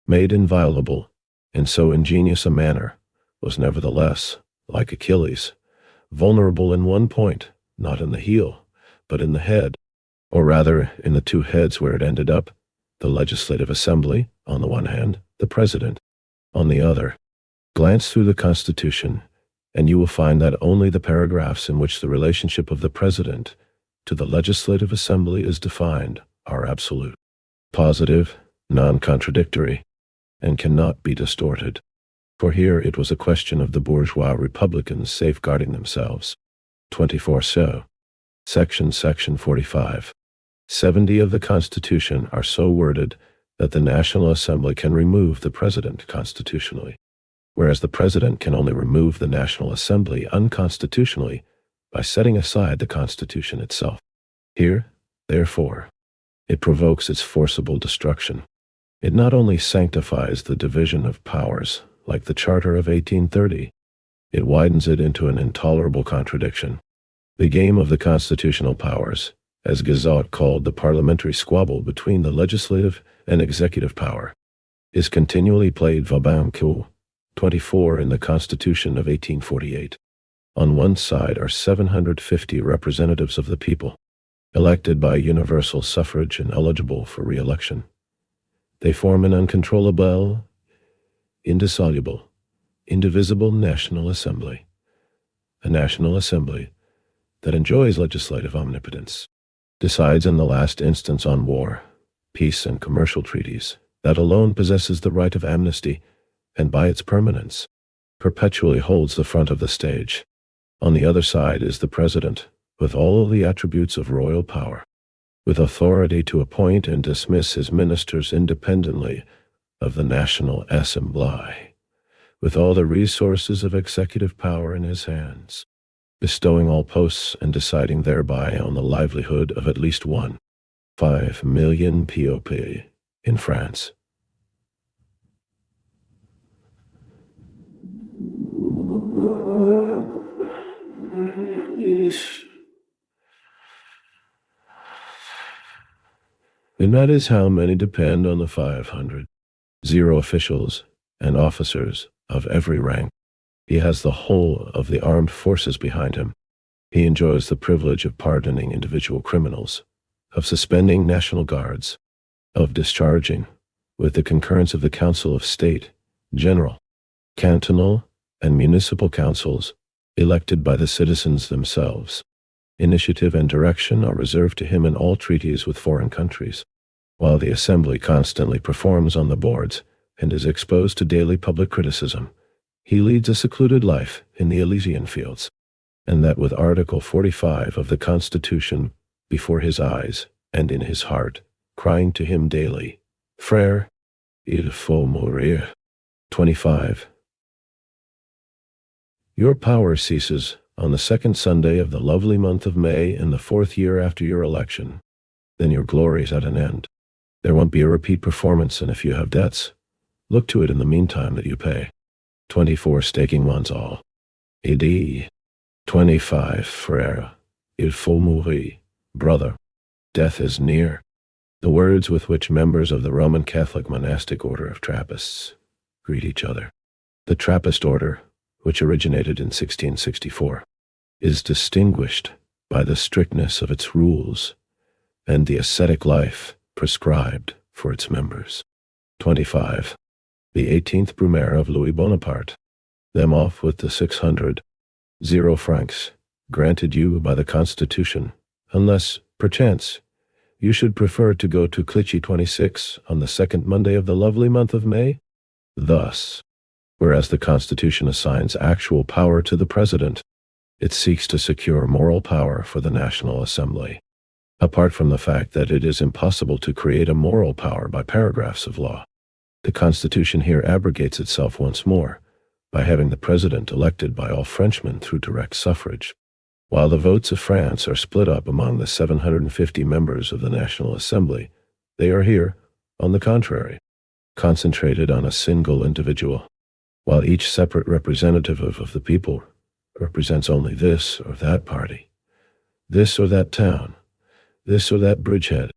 made inviolable in so ingenious a manner, was nevertheless, like Achilles, vulnerable in one point, not in the heel, but in the head, or rather in the two heads where it ended up, the Legislative Assembly, on the one hand, the President, on the other. Glance through the Constitution, and you will find that only the paragraphs in which the relationship of the President to the Legislative Assembly is defined are absolute, positive, non-contradictory, and cannot be distorted. For here it was a question of the bourgeois republicans safeguarding themselves. 24 so. Section 45. 70 of the Constitution are so worded that the National Assembly can remove the President constitutionally, whereas the President can only remove the National Assembly unconstitutionally by setting aside the Constitution itself. Here, therefore, it provokes its forcible destruction. It not only sanctifies the division of powers, like the Charter of 1830, it widens it into an intolerable contradiction. The game of the constitutional powers, as Guizot called the parliamentary squabble between the legislative and executive power, is continually played coup. 24 in the Constitution of 1848. On one side are 750 representatives of the people, elected by universal suffrage and eligible for re-election. They form an uncontrollable, indissoluble, indivisible National Assembly, a National Assembly that enjoys legislative omnipotence, decides in the last instance on war, peace, and commercial treaties, that alone possesses the right of amnesty, and by its permanence, perpetually holds the front of the stage. On the other side is the President, with all the attributes of royal power, with authority to appoint and dismiss his ministers independently of the National Assembly, with all the resources of executive power in his hands, bestowing all posts and deciding thereby on the livelihood of at least 1.5 million POP in France. And that is how many depend on the 500 officials and officers of every rank. He has the whole of the armed forces behind him. He enjoys the privilege of pardoning individual criminals, of suspending national guards, of discharging, with the concurrence of the Council of State, General, Cantonal, and Municipal Councils, elected by the citizens themselves. Initiative and direction are reserved to him in all treaties with foreign countries, while the Assembly constantly performs on the boards and is exposed to daily public criticism. He leads a secluded life in the Elysian fields, and that with Article 45 of the Constitution before his eyes and in his heart, crying to him daily, Frère, il faut mourir. 25. Your power ceases on the second Sunday of the lovely month of May in the 4th year after your election. Then your glory's at an end. There won't be a repeat performance, and if you have debts, look to it in the meantime that you pay. 24. Staking one's all. AD. 25. Frère, il faut mourir. Brother, death is near. The words with which members of the Roman Catholic monastic order of Trappists greet each other. The Trappist order, which originated in 1664, is distinguished by the strictness of its rules and the ascetic life prescribed for its members. 25. The 18th Brumaire of Louis Bonaparte, them off with the 600 francs granted you by the Constitution, unless, perchance, you should prefer to go to Clichy 26 on the second Monday of the lovely month of May. Thus, whereas the Constitution assigns actual power to the President, it seeks to secure moral power for the National Assembly. Apart from the fact that it is impossible to create a moral power by paragraphs of law, the Constitution here abrogates itself once more by having the President elected by all Frenchmen through direct suffrage. While the votes of France are split up among the 750 members of the National Assembly, they are here, on the contrary, concentrated on a single individual, while each separate representative of the people represents only this or that party, this or that town, this or that bridgehead,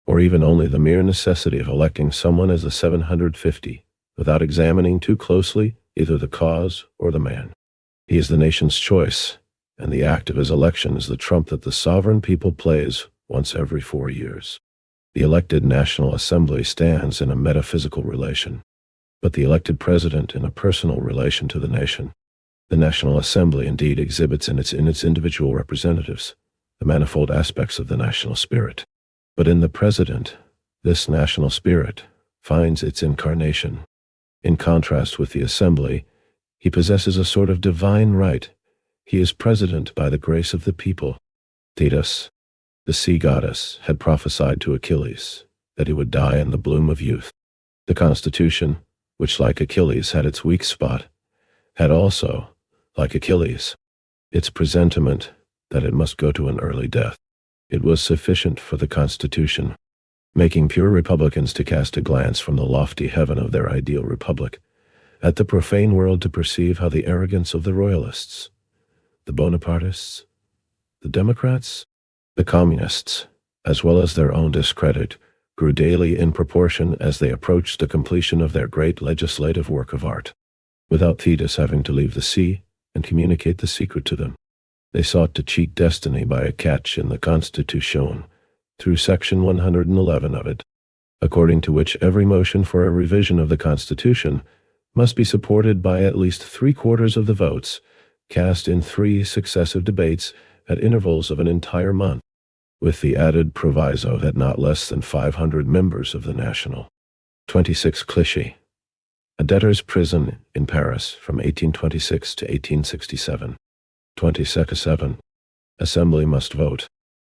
or even only the mere necessity of electing someone as the 750, without examining too closely either the cause or the man. He is the nation's choice, and the act of his election is the trump that the sovereign people plays once every 4 years. The elected National Assembly stands in a metaphysical relation, but the elected president in a personal relation to the nation. The National Assembly indeed exhibits in its individual representatives the manifold aspects of the national spirit, but in the president, this national spirit finds its incarnation. In contrast with the Assembly, he possesses a sort of divine right. He is president by the grace of the people. Thetis, the sea goddess, had prophesied to Achilles that he would die in the bloom of youth. The Constitution, which like Achilles had its weak spot, had also, like Achilles, its presentiment that it must go to an early death. It was sufficient for the Constitution, making pure republicans to cast a glance from the lofty heaven of their ideal republic at the profane world to perceive how the arrogance of the royalists, the Bonapartists, the Democrats, the Communists, as well as their own discredit, grew daily in proportion as they approached the completion of their great legislative work of art. Without Thetis having to leave the sea, and communicate the secret to them. They sought to cheat destiny by a catch in the Constitution, through Section 111 of it, according to which every motion for a revision of the Constitution must be supported by at least 3/4 of the votes, cast in 3 successive debates at intervals of an entire month, with the added proviso that not less than 500 members of the National. 26 Clichy, a debtor's prison in Paris from 1826 to 1867. 27. Assembly must vote.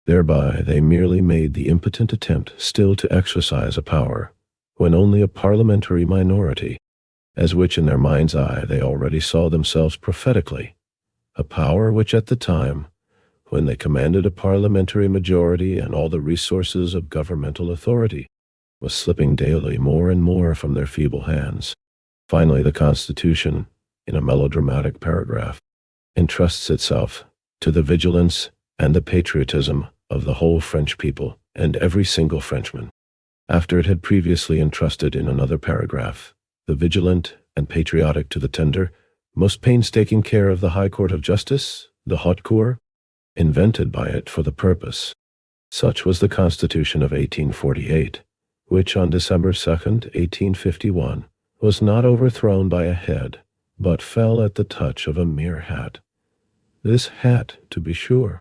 Thereby they merely made the impotent attempt still to exercise a power, when only a parliamentary minority, as which in their mind's eye they already saw themselves prophetically, a power which at the time, when they commanded a parliamentary majority and all the resources of governmental authority, was slipping daily more and more from their feeble hands. Finally, the Constitution, in a melodramatic paragraph, entrusts itself to the vigilance and the patriotism of the whole French people and every single Frenchman, after it had previously entrusted in another paragraph the vigilant and patriotic to the tender, most painstaking care of the High Court of Justice, the Haute Cour, invented by it for the purpose. Such was the Constitution of 1848, which on December 2nd, 1851, was not overthrown by a head, but fell at the touch of a mere hat. This hat, to be sure,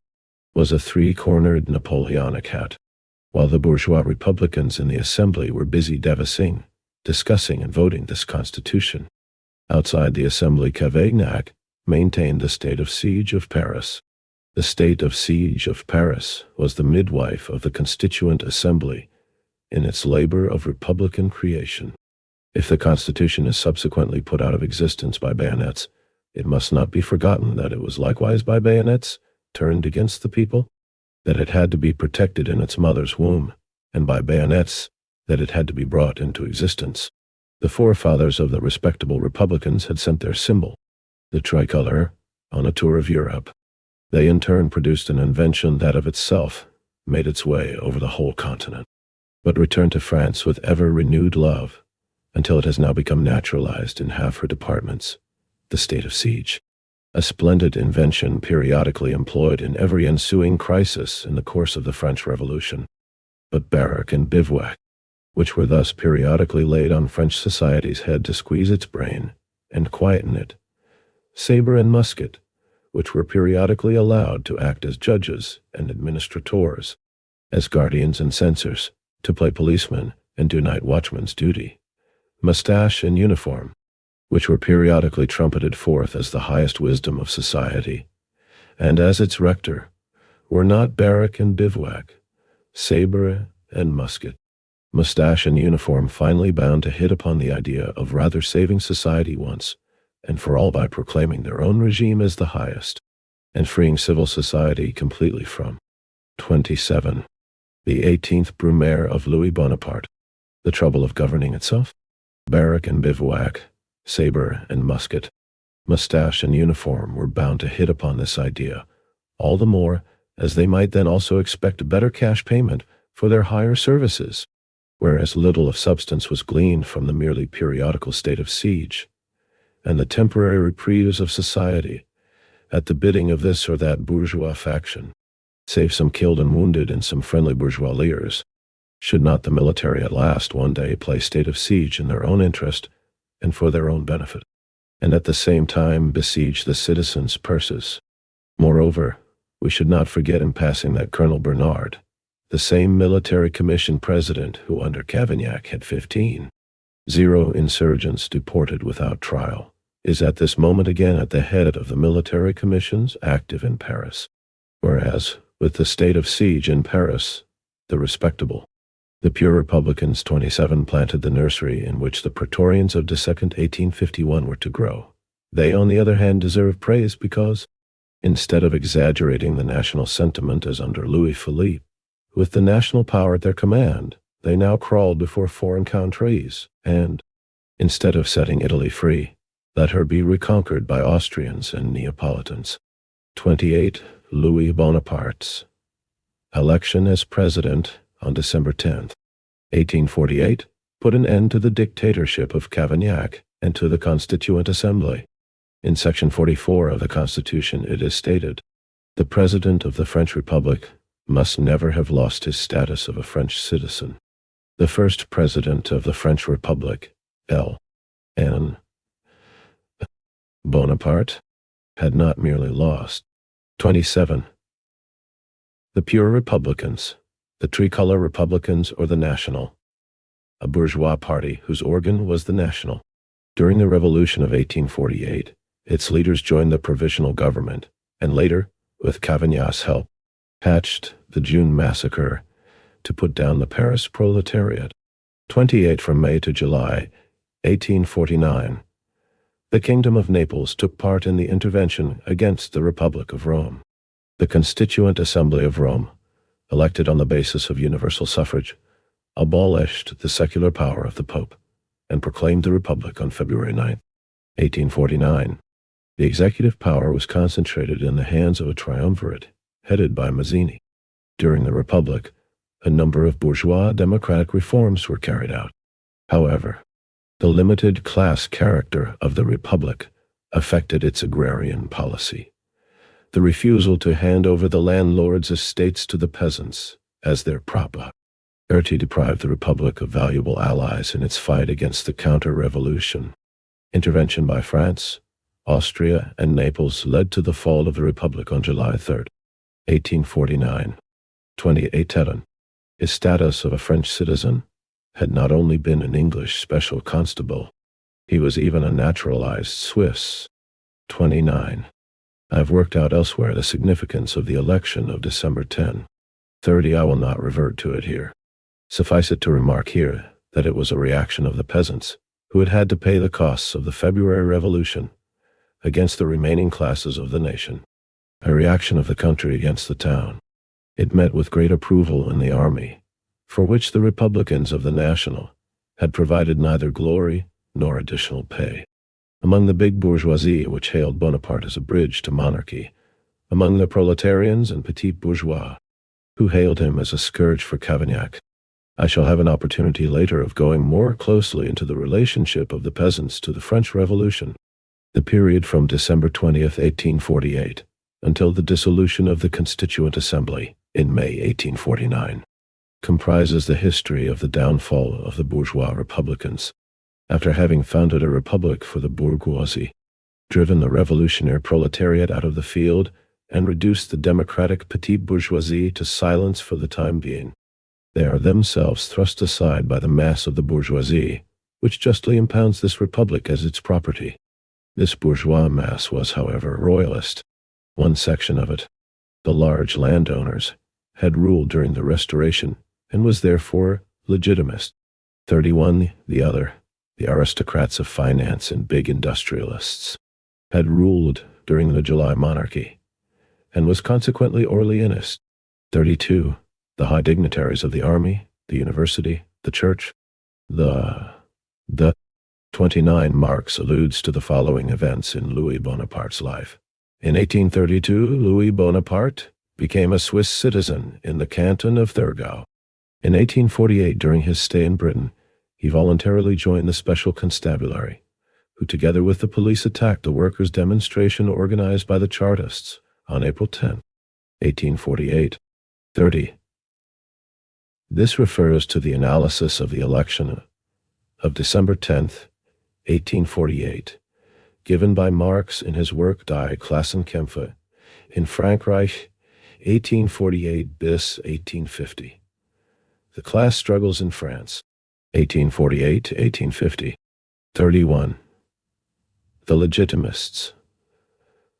was a 3-cornered Napoleonic hat, while the bourgeois Republicans in the Assembly were busy discussing and voting this Constitution. Outside the Assembly, Cavaignac maintained the state of siege of Paris. The state of siege of Paris was the midwife of the Constituent Assembly in its labor of republican creation. If the Constitution is subsequently put out of existence by bayonets, it must not be forgotten that it was likewise by bayonets turned against the people, that it had to be protected in its mother's womb, and by bayonets that it had to be brought into existence. The forefathers of the respectable Republicans had sent their symbol, the tricolor, on a tour of Europe. They in turn produced an invention that of itself made its way over the whole continent, but returned to France with ever-renewed love, until it has now become naturalized in half her departments, the state of siege, a splendid invention periodically employed in every ensuing crisis in the course of the French Revolution. But barrack and bivouac, which were thus periodically laid on French society's head to squeeze its brain and quieten it, sabre and musket, which were periodically allowed to act as judges and administrators, as guardians and censors, to play policemen and do night watchman's duty, mustache and uniform, which were periodically trumpeted forth as the highest wisdom of society, and as its rector, were not barrack and bivouac, sabre and musket, mustache and uniform finally bound to hit upon the idea of rather saving society once and for all by proclaiming their own regime as the highest, and freeing civil society completely from 27. The 18th Brumaire of Louis Bonaparte, the trouble of governing itself, barrack and bivouac, sabre and musket, mustache and uniform were bound to hit upon this idea, all the more as they might then also expect better cash payment for their higher services, whereas little of substance was gleaned from the merely periodical state of siege, and the temporary reprieves of society, at the bidding of this or that bourgeois faction, save some killed and wounded and some friendly bourgeois leaders. Should not the military at last one day play state of siege in their own interest and for their own benefit, and at the same time besiege the citizens' purses? Moreover, we should not forget in passing that Colonel Bernard, the same military commission president who under Cavaignac had 15 insurgents deported without trial, is at this moment again at the head of the military commissions active in Paris, whereas, with the state of siege in Paris, the pure Republicans 27 planted the nursery in which the Praetorians of December 1851 were to grow. They, on the other hand, deserve praise because, instead of exaggerating the national sentiment as under Louis Philippe, with the national power at their command, they now crawled before foreign countries, and, instead of setting Italy free, let her be reconquered by Austrians and Neapolitans. 28. Louis Bonaparte's election as president on December 10, 1848, put an end to the dictatorship of Cavaignac and to the Constituent Assembly. In Section 44 of the Constitution, it is stated, "The President of the French Republic must never have lost his status of a French citizen." The first President of the French Republic, L.N. Bonaparte, had not merely lost. 27. The pure Republicans, the tricolor Republicans or the National, a bourgeois party whose organ was the National. During the Revolution of 1848, its leaders joined the Provisional Government, and later, with Cavaignac's help, hatched the June Massacre to put down the Paris proletariat. 28. From May to July 1849, the Kingdom of Naples took part in the intervention against the Republic of Rome. The Constituent Assembly of Rome, elected on the basis of universal suffrage, abolished the secular power of the Pope and proclaimed the Republic on February 9, 1849. The executive power was concentrated in the hands of a triumvirate headed by Mazzini. During the Republic, a number of bourgeois democratic reforms were carried out. However, the limited class character of the Republic affected its agrarian policy. The refusal to hand over the landlords' estates to the peasants as their property deprived the Republic of valuable allies in its fight against the counter-revolution. Intervention by France, Austria, and Naples led to the fall of the Republic on July 3, 1849. 28. His status of a French citizen had not only been an English special constable, he was even a naturalized Swiss. 29. I have worked out elsewhere the significance of the election of December 10. 30. I will not revert to it here. Suffice it to remark here that it was a reaction of the peasants, who had had to pay the costs of the February Revolution, against the remaining classes of the nation. A reaction of the country against the town. It met with great approval in the army, for which the Republicans of the National had provided neither glory nor additional pay. Among the big bourgeoisie, which hailed Bonaparte as a bridge to monarchy, among the proletarians and petit bourgeois, who hailed him as a scourge for Cavaignac, I shall have an opportunity later of going more closely into the relationship of the peasants to the French Revolution. The period from December 20th, 1848, until the dissolution of the Constituent Assembly in May 1849, comprises the history of the downfall of the bourgeois republicans. After having founded a republic for the bourgeoisie, driven the revolutionary proletariat out of the field, and reduced the democratic petite bourgeoisie to silence for the time being, they are themselves thrust aside by the mass of the bourgeoisie, which justly impounds this republic as its property. This bourgeois mass was, however, royalist. One section of it, the large landowners, had ruled during the Restoration and was therefore legitimist. 31. The other, the aristocrats of finance and big industrialists, had ruled during the July monarchy and was consequently Orleanist. 32. The high dignitaries of the army, the university, the church, the 29. Marx alludes to the following events in Louis Bonaparte's life. In 1832, Louis Bonaparte became a Swiss citizen in the canton of Thurgau. In 1848, during his stay in Britain, he voluntarily joined the Special Constabulary, who together with the police attacked the workers' demonstration organized by the Chartists on April 10, 1848. 30. This refers to the analysis of the election of December 10, 1848, given by Marx in his work Die Klassenkämpfe in Frankreich, 1848 bis 1850. The Class Struggles in France, 1848 to 1850. 31. The Legitimists,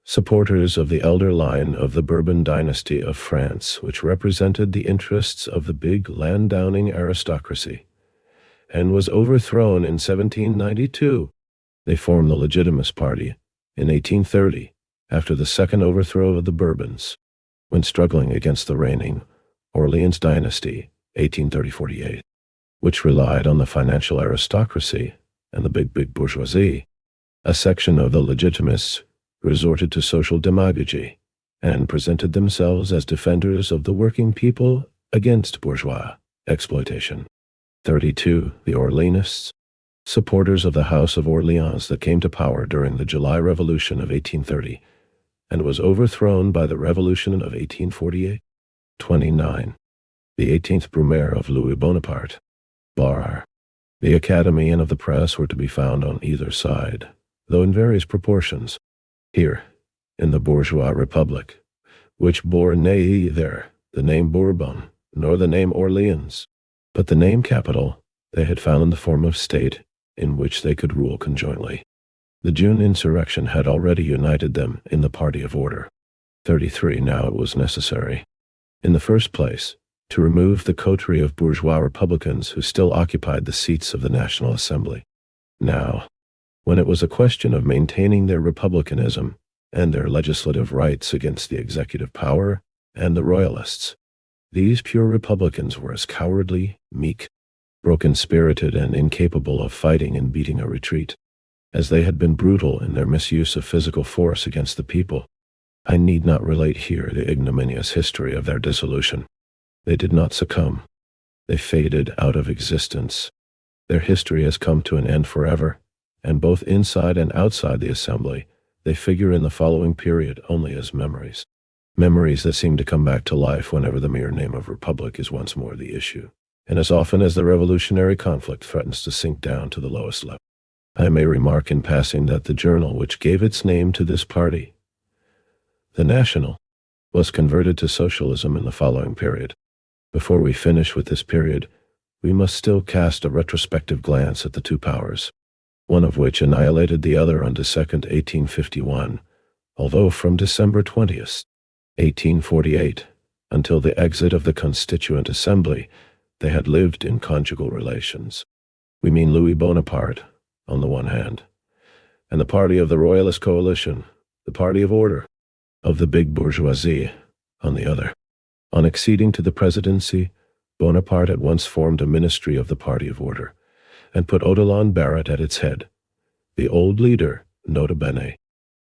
supporters of the elder line of the Bourbon dynasty of France, which represented the interests of the big landowning aristocracy, and was overthrown in 1792. They formed the Legitimist Party in 1830, after the second overthrow of the Bourbons, when struggling against the reigning Orleans dynasty, 1830-48, which relied on the financial aristocracy and the big bourgeoisie. A section of the Legitimists resorted to social demagogy and presented themselves as defenders of the working people against bourgeois exploitation. 32. The Orleanists, supporters of the House of Orleans that came to power during the July Revolution of 1830 and was overthrown by the Revolution of 1848. 29. The 18th Brumaire of Louis Bonaparte. Bar. The Academy and of the press were to be found on either side, though in various proportions. Here, in the bourgeois republic, which bore neither the name Bourbon nor the name Orleans, but the name capital, they had found the form of state in which they could rule conjointly. The June insurrection had already united them in the party of order. 33. Now it was necessary, in the first place, to remove the coterie of bourgeois republicans who still occupied the seats of the National Assembly. Now, when it was a question of maintaining their republicanism and their legislative rights against the executive power and the royalists, these pure republicans were as cowardly, meek, broken-spirited, and incapable of fighting and beating a retreat, as they had been brutal in their misuse of physical force against the people. I need not relate here the ignominious history of their dissolution. They did not succumb. They faded out of existence. Their history has come to an end forever, and both inside and outside the assembly, they figure in the following period only as memories. Memories that seem to come back to life whenever the mere name of republic is once more the issue, and as often as the revolutionary conflict threatens to sink down to the lowest level. I may remark in passing that the journal which gave its name to this party, the National, was converted to socialism in the following period. Before we finish with this period, we must still cast a retrospective glance at the two powers, one of which annihilated the other on December 2nd, 1851, although from December 20th, 1848, until the exit of the Constituent Assembly, they had lived in conjugal relations. We mean Louis Bonaparte, on the one hand, and the party of the Royalist coalition, the party of order, of the big bourgeoisie, on the other. On acceding to the presidency, Bonaparte at once formed a ministry of the party of order, and put Louis-Napoleon Bonaparte at its head, the old leader, nota bene,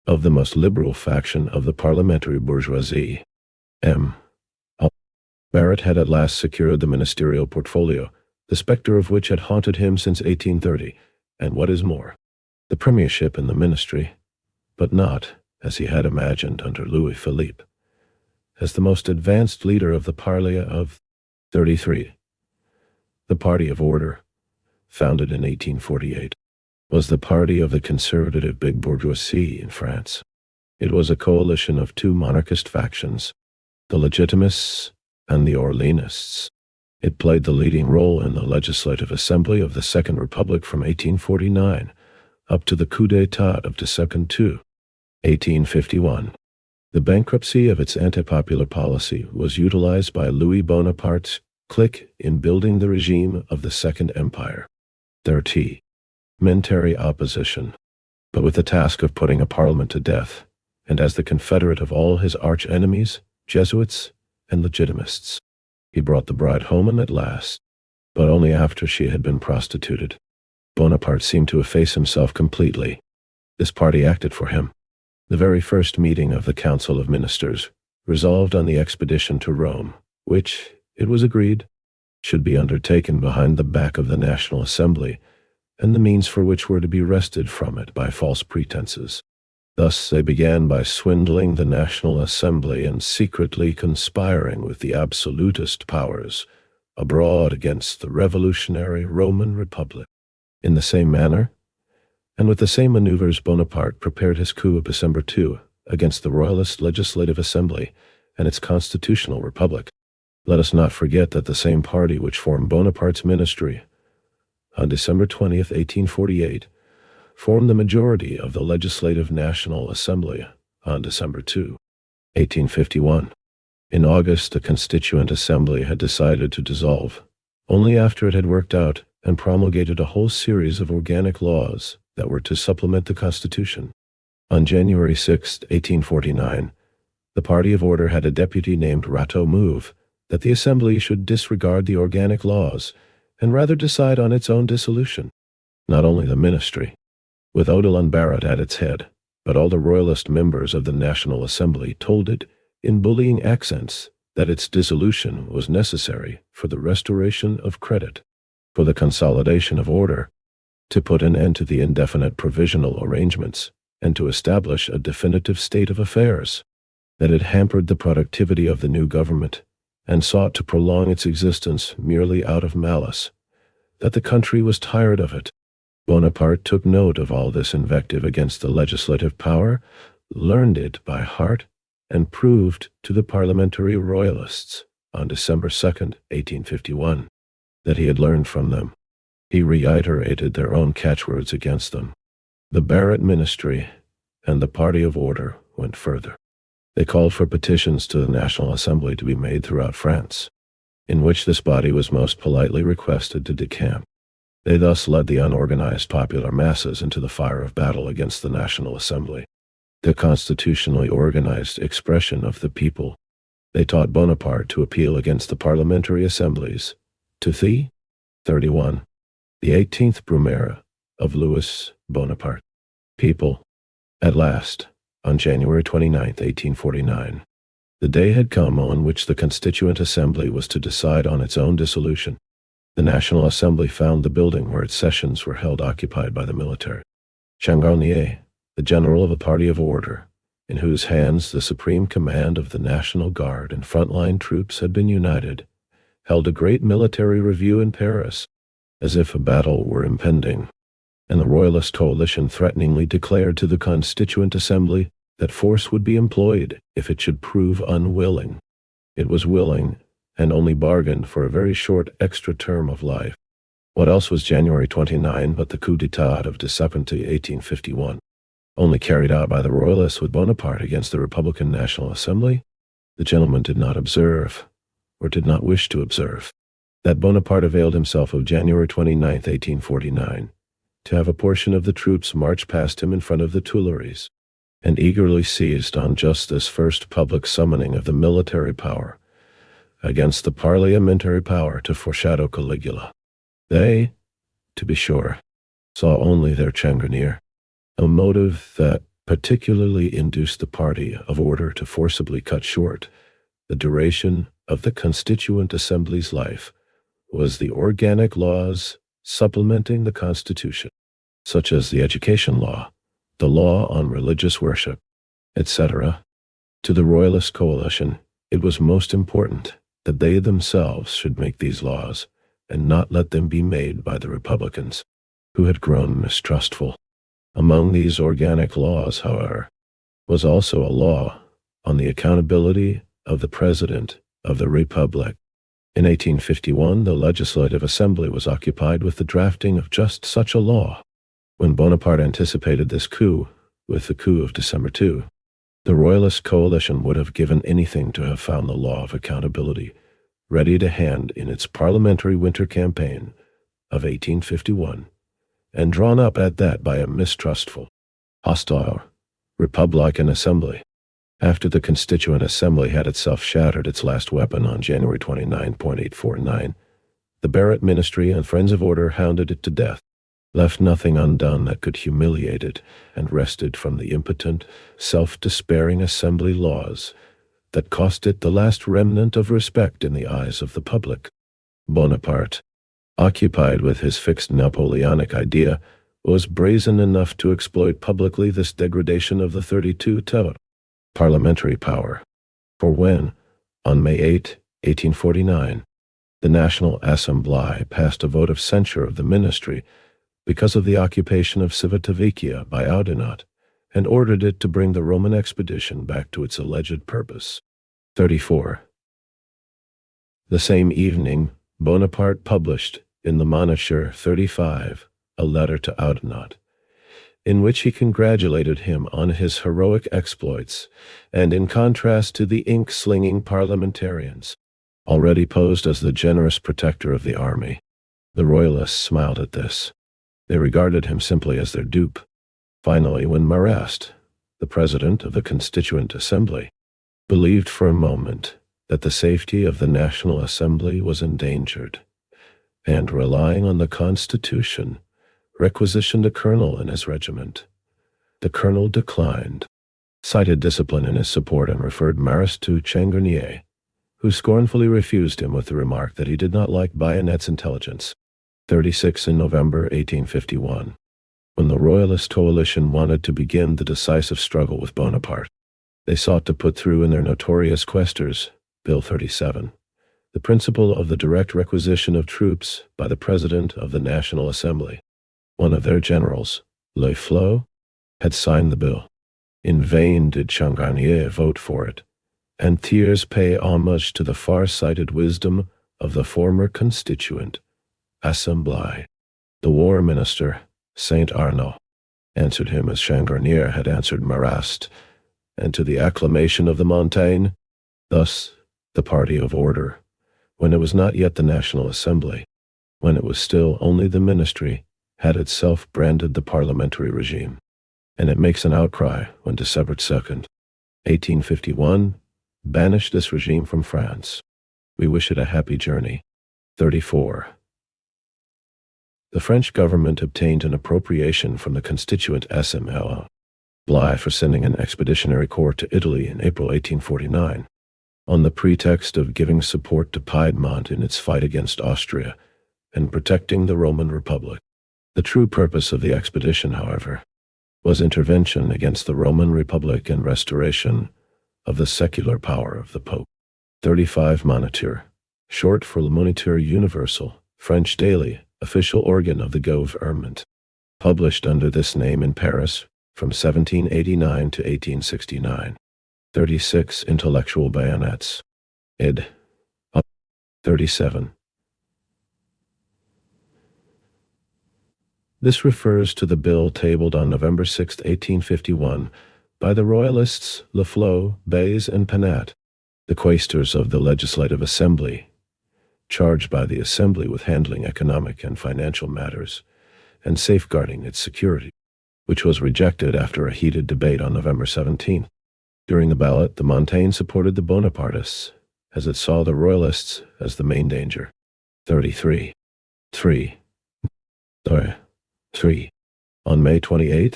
of the most liberal faction of the parliamentary bourgeoisie. Bonaparte had at last secured the ministerial portfolio, the spectre of which had haunted him since 1830, and what is more, the premiership in the ministry, but not, as he had imagined under Louis Philippe, as the most advanced leader of the Parlia of 33. The party of order, founded in 1848, was the party of the conservative big bourgeoisie in France. It was a coalition of two monarchist factions, the Legitimists and the Orleanists. It played the leading role in the Legislative Assembly of the Second Republic from 1849 up to the coup d'état of December 2, 1851. The bankruptcy of its anti-popular policy was utilized by Louis Bonaparte's clique in building the regime of the Second Empire. 30. Military opposition, but with the task of putting a parliament to death, and as the confederate of all his arch-enemies, Jesuits and Legitimists. He brought the bride home at last, but only after she had been prostituted. Bonaparte seemed to efface himself completely. This party acted for him. The very first meeting of the Council of Ministers resolved on the expedition to Rome, which, it was agreed, should be undertaken behind the back of the National Assembly, and the means for which were to be wrested from it by false pretenses. Thus they began by swindling the National Assembly and secretly conspiring with the absolutist powers abroad against the revolutionary Roman Republic. In the same manner, and with the same maneuvers, Bonaparte prepared his coup of December 2 against the Royalist Legislative Assembly and its constitutional republic. Let us not forget that the same party which formed Bonaparte's ministry on December 20th, 1848, formed the majority of the Legislative National Assembly on December 2, 1851. In August, the Constituent Assembly had decided to dissolve, only after it had worked out and promulgated a whole series of organic laws that were to supplement the Constitution. On January 6, 1849, the party of order had a deputy named Rateau move that the Assembly should disregard the organic laws and rather decide on its own dissolution. Not only the ministry, with Louis-Napoleon Bonaparte at its head, but all the Royalist members of the National Assembly told it, in bullying accents, that its dissolution was necessary for the restoration of credit, for the consolidation of order, to put an end to the indefinite provisional arrangements, and to establish a definitive state of affairs, that it hampered the productivity of the new government, and sought to prolong its existence merely out of malice, that the country was tired of it. Bonaparte took note of all this invective against the legislative power, learned it by heart, and proved to the parliamentary royalists on December 2nd, 1851, that he had learned from them. He reiterated their own catchwords against them. The Barrett ministry and the party of order went further. They called for petitions to the National Assembly to be made throughout France, in which this body was most politely requested to decamp. They thus led the unorganized popular masses into the fire of battle against the National Assembly, the constitutionally organized expression of the people. They taught Bonaparte to appeal against the parliamentary assemblies, to the 31. The 18th Brumaire of Louis Bonaparte. People. At last, on January 29, 1849, the day had come on which the Constituent Assembly was to decide on its own dissolution. The National Assembly found the building where its sessions were held occupied by the military. Changarnier, the general of a party of order, in whose hands the supreme command of the National Guard and frontline troops had been united, held a great military review in Paris, as if a battle were impending, and the Royalist coalition threateningly declared to the Constituent Assembly that force would be employed if it should prove unwilling. It was willing, and only bargained for a very short extra term of life. What else was January 29 but the coup d'etat of December 1851, only carried out by the Royalists with Bonaparte against the Republican National Assembly? The gentleman did not observe, or did not wish to observe, that Bonaparte availed himself of January 29, 1849, to have a portion of the troops march past him in front of the Tuileries, and eagerly seized on just this first public summoning of the military power against the parliamentary power to foreshadow Caligula. They, to be sure, saw only their Changarnier, a motive that particularly induced the party of order to forcibly cut short the duration of the Constituent Assembly's life, was the organic laws supplementing the Constitution, such as the education law, the law on religious worship, etc. To the Royalist coalition, it was most important that they themselves should make these laws, and not let them be made by the Republicans, who had grown mistrustful. Among these organic laws, however, was also a law on the accountability of the President of the Republic. In 1851, the Legislative Assembly was occupied with the drafting of just such a law. When Bonaparte anticipated this coup, with the coup of December 2, the Royalist coalition would have given anything to have found the law of accountability ready to hand in its parliamentary winter campaign of 1851, and drawn up at that by a mistrustful, hostile, Republican Assembly. After the Constituent Assembly had itself shattered its last weapon on January 29.849, the Barrett ministry and Friends of Order hounded it to death, left nothing undone that could humiliate it, and wrested from the impotent, self-despairing Assembly laws that cost it the last remnant of respect in the eyes of the public. Bonaparte, occupied with his fixed Napoleonic idea, was brazen enough to exploit publicly this degradation of the 32 terre parliamentary power. For when, on May 8, 1849, the National Assembly passed a vote of censure of the ministry because of the occupation of Civitavecchia by Oudinot, and ordered it to bring the Roman expedition back to its alleged purpose. 34. The same evening, Bonaparte published in the Moniteur 35 a letter to Oudinot, in which he congratulated him on his heroic exploits, and in contrast to the ink-slinging parliamentarians, already posed as the generous protector of the army. The Royalists smiled at this. They regarded him simply as their dupe. Finally, when Marrast, the president of the Constituent Assembly, believed for a moment that the safety of the National Assembly was endangered, and relying on the Constitution, requisitioned a colonel in his regiment. The colonel declined, cited discipline in his support, and referred Marrast to Changarnier, who scornfully refused him with the remark that he did not like Bayonet's intelligence. 36 in November 1851. When the Royalist coalition wanted to begin the decisive struggle with Bonaparte, they sought to put through in their notorious quaestors, Bill 37, the principle of the direct requisition of troops by the President of the National Assembly. One of their generals, Louis-Napoleon, had signed the bill. In vain did Changarnier vote for it, and Thiers pay homage to the far-sighted wisdom of the former constituent Assembly. The war minister, Saint Arnaud, answered him as Changarnier had answered Marrast, and to the acclamation of the Montaigne, thus the party of order, when it was not yet the National Assembly, when it was still only the ministry, had itself branded the parliamentary regime, and it makes an outcry when December 2nd, 1851, banished this regime from France. We wish it a happy journey. 34. The French government obtained an appropriation from the constituent SML for sending an expeditionary corps to Italy in April 1849, on the pretext of giving support to Piedmont in its fight against Austria and protecting the Roman Republic. The true purpose of the expedition, however, was intervention against the Roman Republic and restoration of the secular power of the Pope. 35 Moniteur, short for Le Moniteur Universal, French daily, official organ of the government, published under this name in Paris from 1789 to 1869. 36 Intellectual Bayonets. Ed. 37. This refers to the bill tabled on November 6, 1851, by the Royalists Lafleur, Bayes, and Panat, the quaestors of the Legislative Assembly, charged by the Assembly with handling economic and financial matters and safeguarding its security, which was rejected after a heated debate on November 17. During the ballot, the Montaigne supported the Bonapartists, as it saw the Royalists as the main danger. 33. 3. On May 28,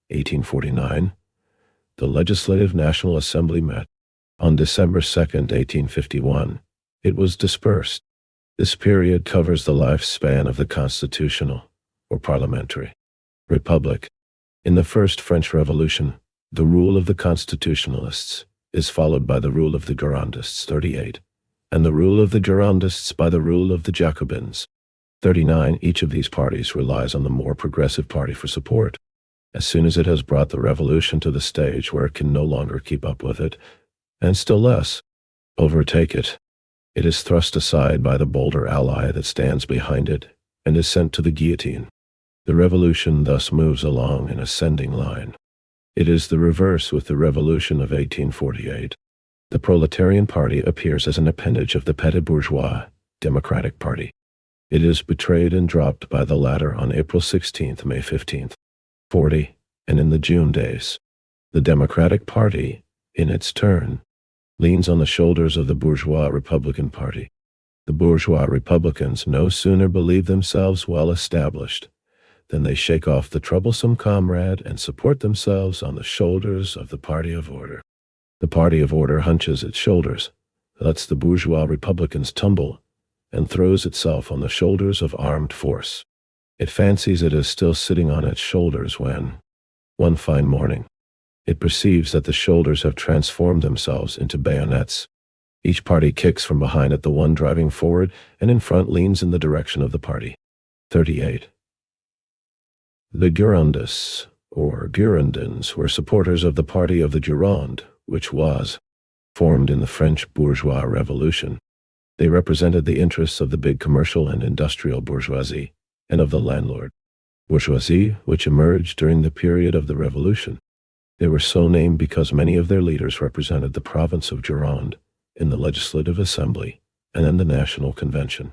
1849, the Legislative National Assembly met. On December 2, 1851, it was dispersed. This period covers the lifespan of the constitutional, or parliamentary, republic. In the First French Revolution, the rule of the constitutionalists is followed by the rule of the Girondists, 38, and the rule of the Girondists by the rule of the Jacobins, 39. Each of these parties relies on the more progressive party for support. As soon as it has brought the revolution to the stage where it can no longer keep up with it, and still less overtake it, it is thrust aside by the bolder ally that stands behind it and is sent to the guillotine. The revolution thus moves along an ascending line. It is the reverse with the revolution of 1848. The proletarian party appears as an appendage of the petit bourgeois democratic party. It is betrayed and dropped by the latter on April 16, May 15, 40, and in the June days. The Democratic Party, in its turn, leans on the shoulders of the bourgeois Republican Party. The bourgeois Republicans no sooner believe themselves well established than they shake off the troublesome comrade and support themselves on the shoulders of the party of order. The party of order hunches its shoulders, lets the bourgeois Republicans tumble, and throws itself on the shoulders of armed force. It fancies it is still sitting on its shoulders when, one fine morning, it perceives that the shoulders have transformed themselves into bayonets. Each party kicks from behind at the one driving forward, and in front leans in the direction of the party. 38. The Girondists, or Girondins, were supporters of the party of the Gironde, which was formed in the French bourgeois revolution. They represented the interests of the big commercial and industrial bourgeoisie, and of the landlord bourgeoisie, which emerged during the period of the revolution. They were so named because many of their leaders represented the province of Gironde in the Legislative Assembly and in the National Convention,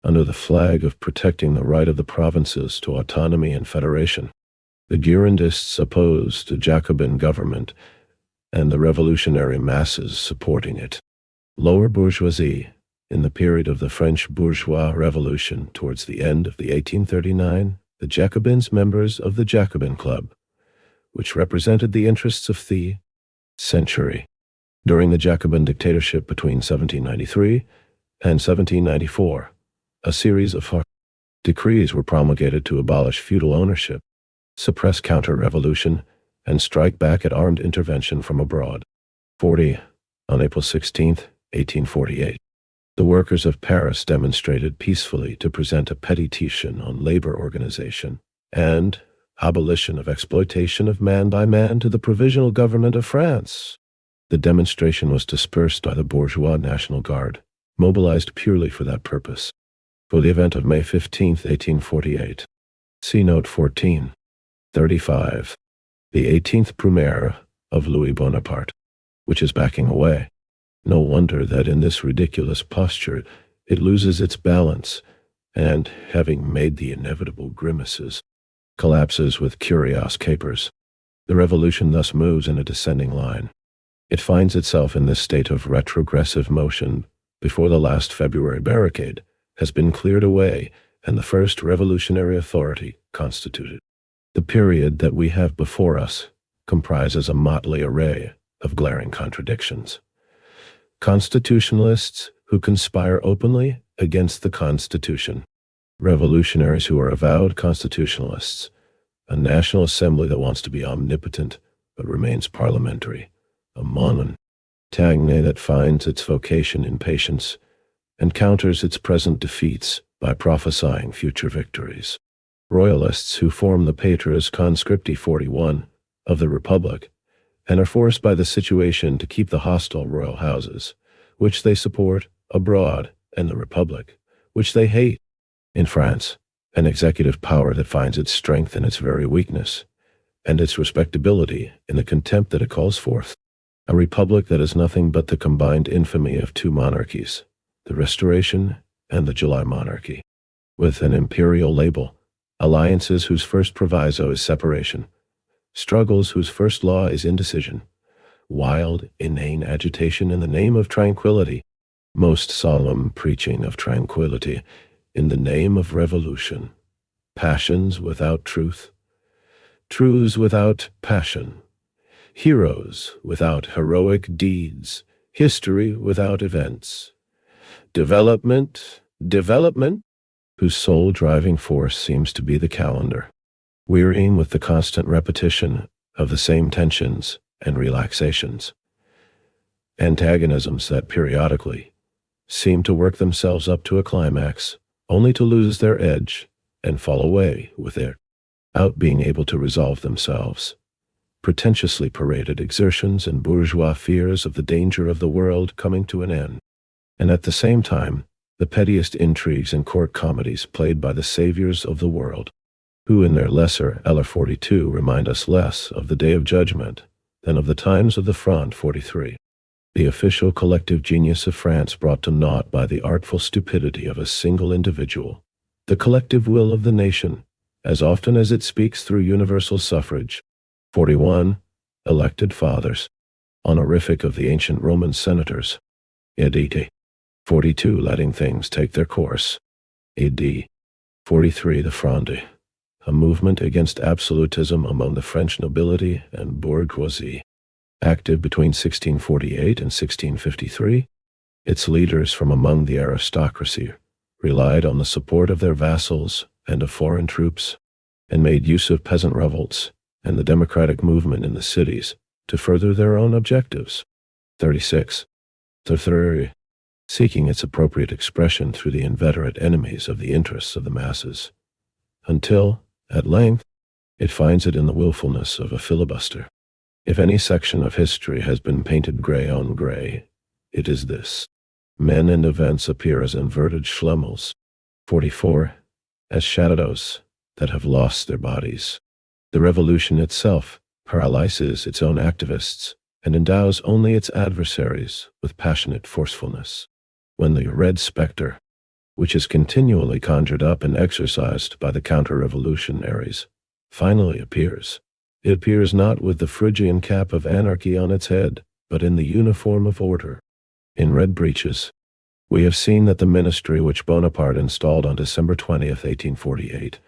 under the flag of protecting the right of the provinces to autonomy and federation. The Girondists opposed the Jacobin government and the revolutionary masses supporting it. Lower bourgeoisie, in the period of the French bourgeois revolution towards the end of the 1839, the Jacobins members of the Jacobin Club, which represented the interests of the century. During the Jacobin dictatorship between 1793 and 1794, a series of Decrees were promulgated to abolish feudal ownership, suppress counter-revolution, and strike back at armed intervention from abroad. 40. On April 16, 1848, the workers of Paris demonstrated peacefully to present a petition on labor organization and abolition of exploitation of man by man to the Provisional Government of France. The demonstration was dispersed by the bourgeois National Guard, mobilized purely for that purpose. For the event of May 15, 1848. See Note 14. 35. The 18th Brumaire of Louis Bonaparte, which is backing away. No wonder that in this ridiculous posture it loses its balance, and, having made the inevitable grimaces, collapses with curious capers. The revolution thus moves in a descending line. It finds itself in this state of retrogressive motion before the last February barricade has been cleared away and the first revolutionary authority constituted. The period that we have before us comprises a motley array of glaring contradictions. Constitutionalists who conspire openly against the Constitution, revolutionaries who are avowed constitutionalists, a National Assembly that wants to be omnipotent but remains parliamentary, a montagne that finds its vocation in patience and counters its present defeats by prophesying future victories. Royalists who form the Patris Conscripti 41 of the Republic and are forced by the situation to keep the hostile royal houses, which they support, abroad, and the Republic, which they hate. In France, an executive power that finds its strength in its very weakness, and its respectability in the contempt that it calls forth. A republic that is nothing but the combined infamy of two monarchies, the Restoration and the July monarchy, with an imperial label, alliances whose first proviso is separation, struggles whose first law is indecision, wild, inane agitation in the name of tranquility, most solemn preaching of tranquility in the name of revolution, passions without truth, truths without passion, heroes without heroic deeds, history without events, development, whose sole driving force seems to be the calendar, wearying with the constant repetition of the same tensions and relaxations, antagonisms that periodically seem to work themselves up to a climax, only to lose their edge and fall away with it, out being able to resolve themselves. Pretentiously paraded exertions and bourgeois fears of the danger of the world coming to an end, and at the same time, the pettiest intrigues and court comedies played by the saviors of the world, who in their lesser Eller 42 remind us less of the Day of Judgment than of the times of the Fronde 43. The official collective genius of France brought to naught by the artful stupidity of a single individual, the collective will of the nation, as often as it speaks through universal suffrage. 41. Elected fathers, honorific of the ancient Roman senators. AD. 42. Letting things take their course. AD. 43. The Fronde, a movement against absolutism among the French nobility and bourgeoisie. Active between 1648 and 1653, its leaders from among the aristocracy relied on the support of their vassals and of foreign troops, and made use of peasant revolts and the democratic movement in the cities to further their own objectives. 36. The third, seeking its appropriate expression through the inveterate enemies of the interests of the masses, until, at length, it finds it in the willfulness of a filibuster. If any section of history has been painted gray on gray, it is this. Men and events appear as inverted schlemmels. 44. As shadows that have lost their bodies. The revolution itself paralyzes its own activists and endows only its adversaries with passionate forcefulness. When the red specter, which is continually conjured up and exercised by the counter-revolutionaries, finally appears, it appears not with the Phrygian cap of anarchy on its head, but in the uniform of order. In red breeches, we have seen that the ministry which Bonaparte installed on December 20th, 1848,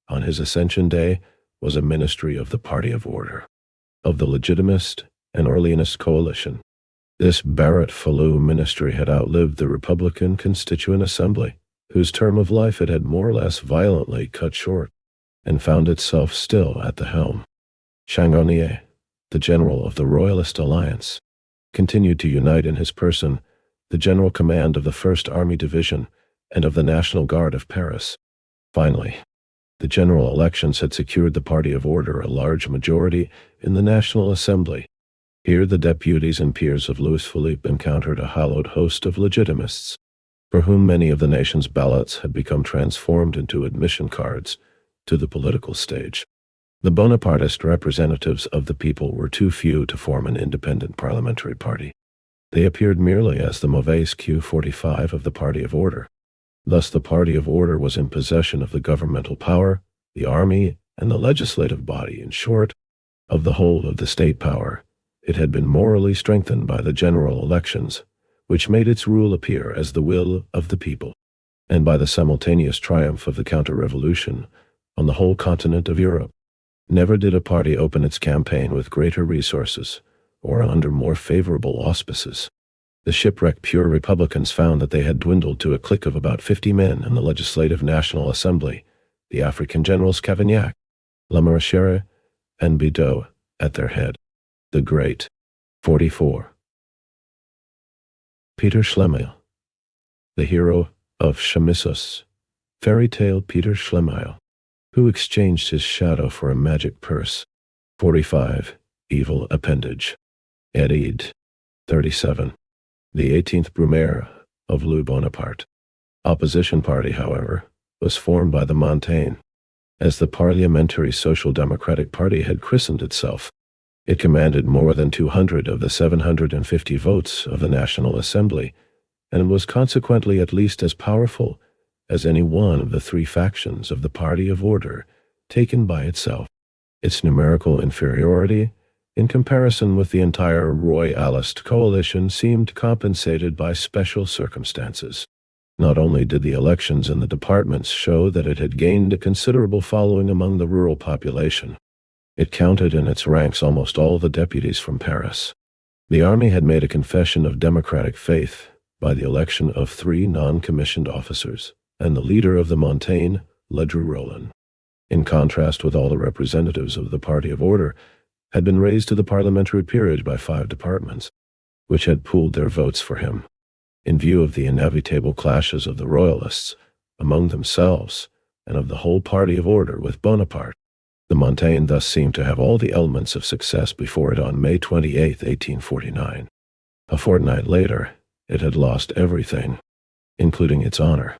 on his Ascension Day, was a ministry of the party of order, of the Legitimist and Orleanist coalition. This Barrett-Falloux ministry had outlived the Republican Constituent Assembly, whose term of life it had more or less violently cut short, and found itself still at the helm. Changarnier, the general of the Royalist alliance, continued to unite in his person the general command of the 1st Army Division and of the National Guard of Paris. Finally, the general elections had secured the party of order a large majority in the National Assembly. Here the deputies and peers of Louis-Philippe encountered a hallowed host of legitimists, for whom many of the nation's ballots had become transformed into admission cards to the political stage. The Bonapartist representatives of the people were too few to form an independent parliamentary party. They appeared merely as the mauvaise queue 45 of the party of order. Thus the party of order was in possession of the governmental power, the army, and the legislative body, in short, of the whole of the state power. It had been morally strengthened by the general elections, which made its rule appear as the will of the people, and by the simultaneous triumph of the counter-revolution on the whole continent of Europe. Never did a party open its campaign with greater resources, or under more favorable auspices. The shipwrecked pure republicans found that they had dwindled to a clique of about 50 men in the Legislative National Assembly, the African generals Cavaignac, Lamarchere, and Bidault at their head. The Great 44. Peter Schlemihl, the hero of Chamissos, fairy tale Peter Schlemihl, who exchanged his shadow for a magic purse. 45. Evil appendage. Edid. 37. The 18th Brumaire of Louis Bonaparte. Opposition party, however, was formed by the Montaigne. As the Parliamentary Social Democratic Party had christened itself, it commanded more than 200 of the 750 votes of the National Assembly, and was consequently at least as powerful as any one of the 3 factions of the party of order taken by itself. Its numerical inferiority, in comparison with the entire Royalist coalition, seemed compensated by special circumstances. Not only did the elections in the departments show that it had gained a considerable following among the rural population, it counted in its ranks almost all the deputies from Paris. The army had made a confession of democratic faith by the election of 3 non-commissioned officers, and the leader of the Montaigne, Ledru Rollin, in contrast with all the representatives of the party of order, had been raised to the parliamentary peerage by 5 departments, which had pooled their votes for him. In view of the inevitable clashes of the Royalists among themselves and of the whole party of order with Bonaparte, the Montaigne thus seemed to have all the elements of success before it on May 28, 1849. A fortnight later, it had lost everything, including its honor.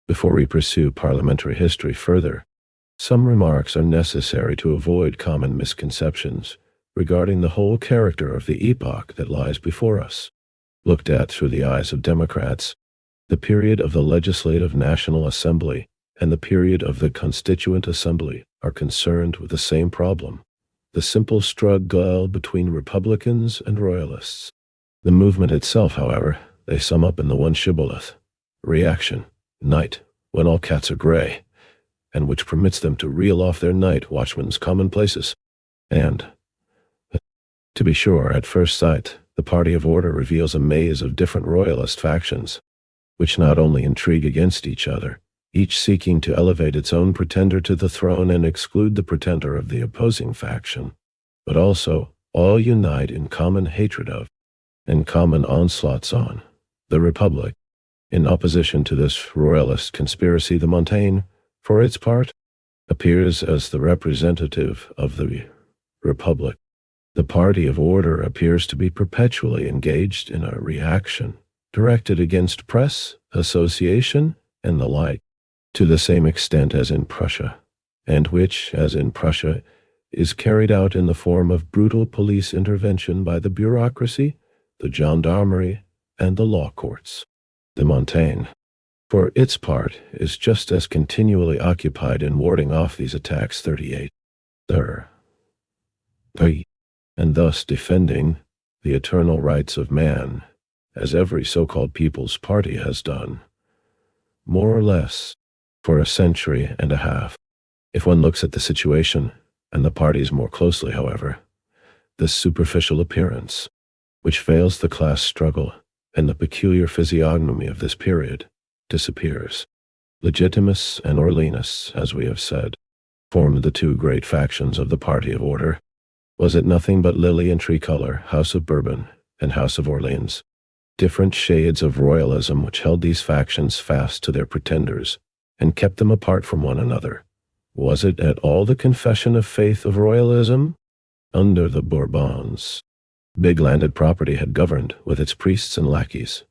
Before we pursue parliamentary history further, some remarks are necessary to avoid common misconceptions regarding the whole character of the epoch that lies before us. Looked at through the eyes of Democrats, the period of the Legislative National Assembly and the period of the Constituent Assembly are concerned with the same problem, the simple struggle between Republicans and Royalists. The movement itself, however, they sum up in the one shibboleth: reaction, night, when all cats are gray, and which permits them to reel off their night watchman's commonplaces. And, to be sure, at first sight, the party of order reveals a maze of different Royalist factions, which not only intrigue against each other, each seeking to elevate its own pretender to the throne and exclude the pretender of the opposing faction, but also all unite in common hatred of, and common onslaughts on, the Republic. In opposition to this Royalist conspiracy, the Montaigne, for its part, appears as the representative of the Republic. The party of order appears to be perpetually engaged in a reaction directed against press, association, and the like, to the same extent as in Prussia, and which, as in Prussia, is carried out in the form of brutal police intervention by the bureaucracy, the gendarmerie, and the law courts. The Montaigne, for its part, is just as continually occupied in warding off these attacks 38, and thus defending the eternal rights of man, as every so-called People's Party has done, more or less, for a century and a half. If one looks at the situation and the parties more closely, however, this superficial appearance, which veils the class struggle and the peculiar physiognomy of this period, disappears. Legitimists and Orleanists, as we have said, formed the two great factions of the party of order. Was it nothing but lily and tricolour, House of Bourbon and House of Orleans, different shades of royalism which held these factions fast to their pretenders and kept them apart from one another? Was it at all the confession of faith of royalism? Under the Bourbons, big landed property had governed with its priests and lackeys.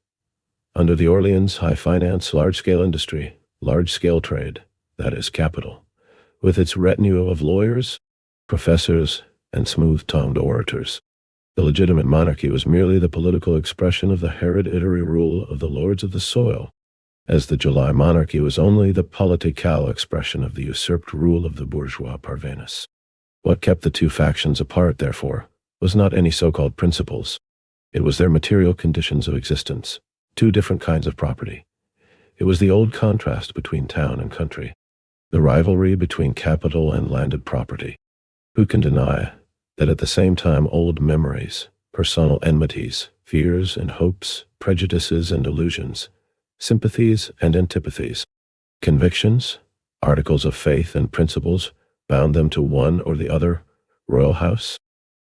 Under the Orleans, high finance, large-scale industry, large-scale trade, that is, capital, with its retinue of lawyers, professors, and smooth-tongued orators. The legitimate monarchy was merely the political expression of the hereditary rule of the lords of the soil, as the July monarchy was only the political expression of the usurped rule of the bourgeois parvenus. What kept the two factions apart, therefore, was not any so-called principles. It was their material conditions of existence, two different kinds of property. It was the old contrast between town and country, the rivalry between capital and landed property. Who can deny that at the same time old memories, personal enmities, fears and hopes, prejudices and illusions, sympathies and antipathies, convictions, articles of faith and principles bound them to one or the other royal house?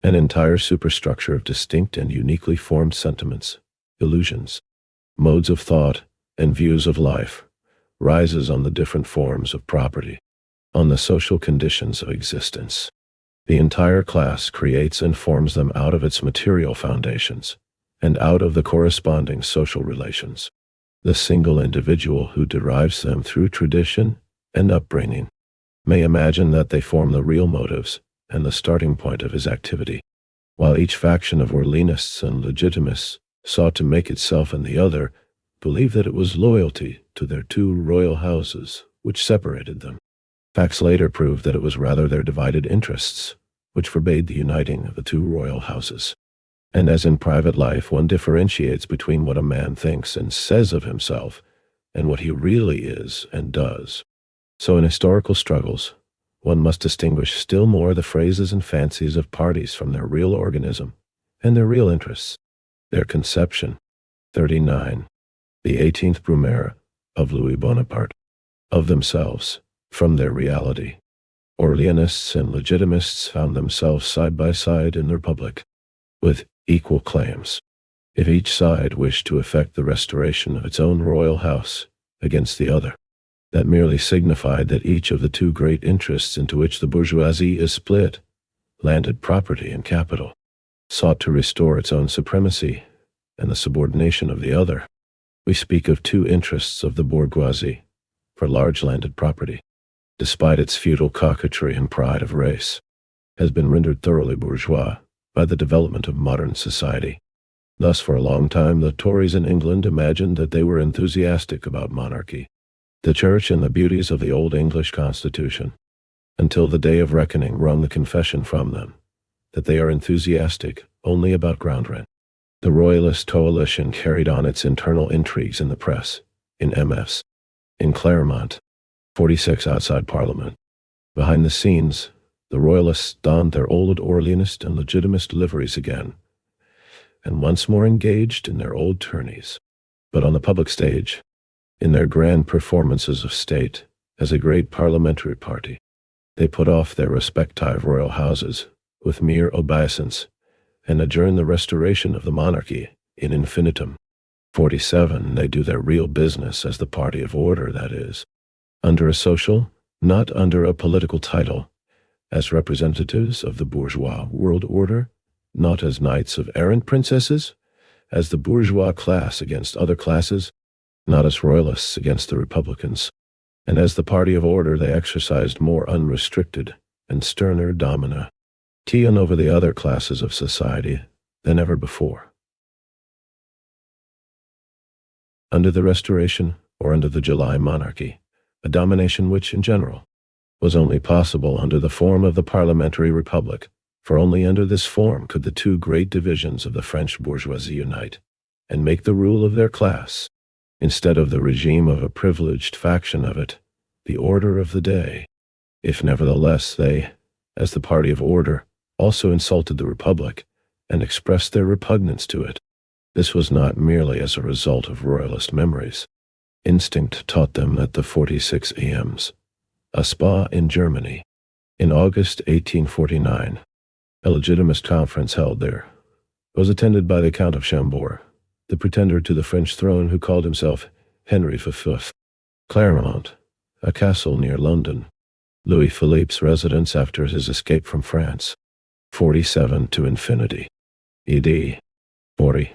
An entire superstructure of distinct and uniquely formed sentiments, illusions, modes of thought, and views of life rises on the different forms of property, on the social conditions of existence. The entire class creates and forms them out of its material foundations and out of the corresponding social relations. The single individual who derives them through tradition and upbringing may imagine that they form the real motives and the starting point of his activity, while each faction of Orleanists and Legitimists sought to make itself and the other believe that it was loyalty to their two royal houses which separated them. Facts later proved that it was rather their divided interests which forbade the uniting of the two royal houses. And as in private life one differentiates between what a man thinks and says of himself and what he really is and does, so in historical struggles one must distinguish still more the phrases and fancies of parties from their real organism and their real interests, their conception. 39. The 18th Brumaire of Louis Bonaparte, of themselves, from their reality. Orleanists and Legitimists found themselves side by side in the Republic, with equal claims. If each side wished to effect the restoration of its own royal house against the other, that merely signified that each of the two great interests into which the bourgeoisie is split, landed property and capital, sought to restore its own supremacy and the subordination of the other. We speak of two interests of the bourgeoisie for large landed property, despite its feudal coquetry and pride of race, has been rendered thoroughly bourgeois by the development of modern society. Thus, for a long time, the Tories in England imagined that they were enthusiastic about monarchy, the Church and the beauties of the old English Constitution, until the day of reckoning wrung the confession from them that they are enthusiastic only about ground rent. The Royalist coalition carried on its internal intrigues in the press, in MFs, in Claremont, 46 outside Parliament. Behind the scenes, the Royalists donned their old Orleanist and Legitimist liveries again, and once more engaged in their old tourneys. But on the public stage, in their grand performances of state, as a great parliamentary party, they put off their respective royal houses with mere obeisance and adjourn the restoration of the monarchy in infinitum. 47. They do their real business as the party of order, that is, under a social, not under a political title, as representatives of the bourgeois world order, not as knights of errant princesses, as the bourgeois class against other classes, not as royalists against the republicans, and as the party of order they exercised more unrestricted and sterner domina over the other classes of society than ever before. Under the Restoration, or under the July monarchy, a domination which, in general, was only possible under the form of the parliamentary republic, for only under this form could the two great divisions of the French bourgeoisie unite, and make the rule of their class, instead of the regime of a privileged faction of it, the order of the day. If nevertheless they, as the party of order, also insulted the Republic and expressed their repugnance to it, this was not merely as a result of royalist memories, Instinct taught them that the 46 AMs, a spa in Germany, in August 1849, a legitimist conference held there, was attended by the Count of Chambord, the pretender to the French throne who called himself Henry V. Clermont, a castle near London, Louis Philippe's residence after his escape from France, 47 to infinity, ED, 40.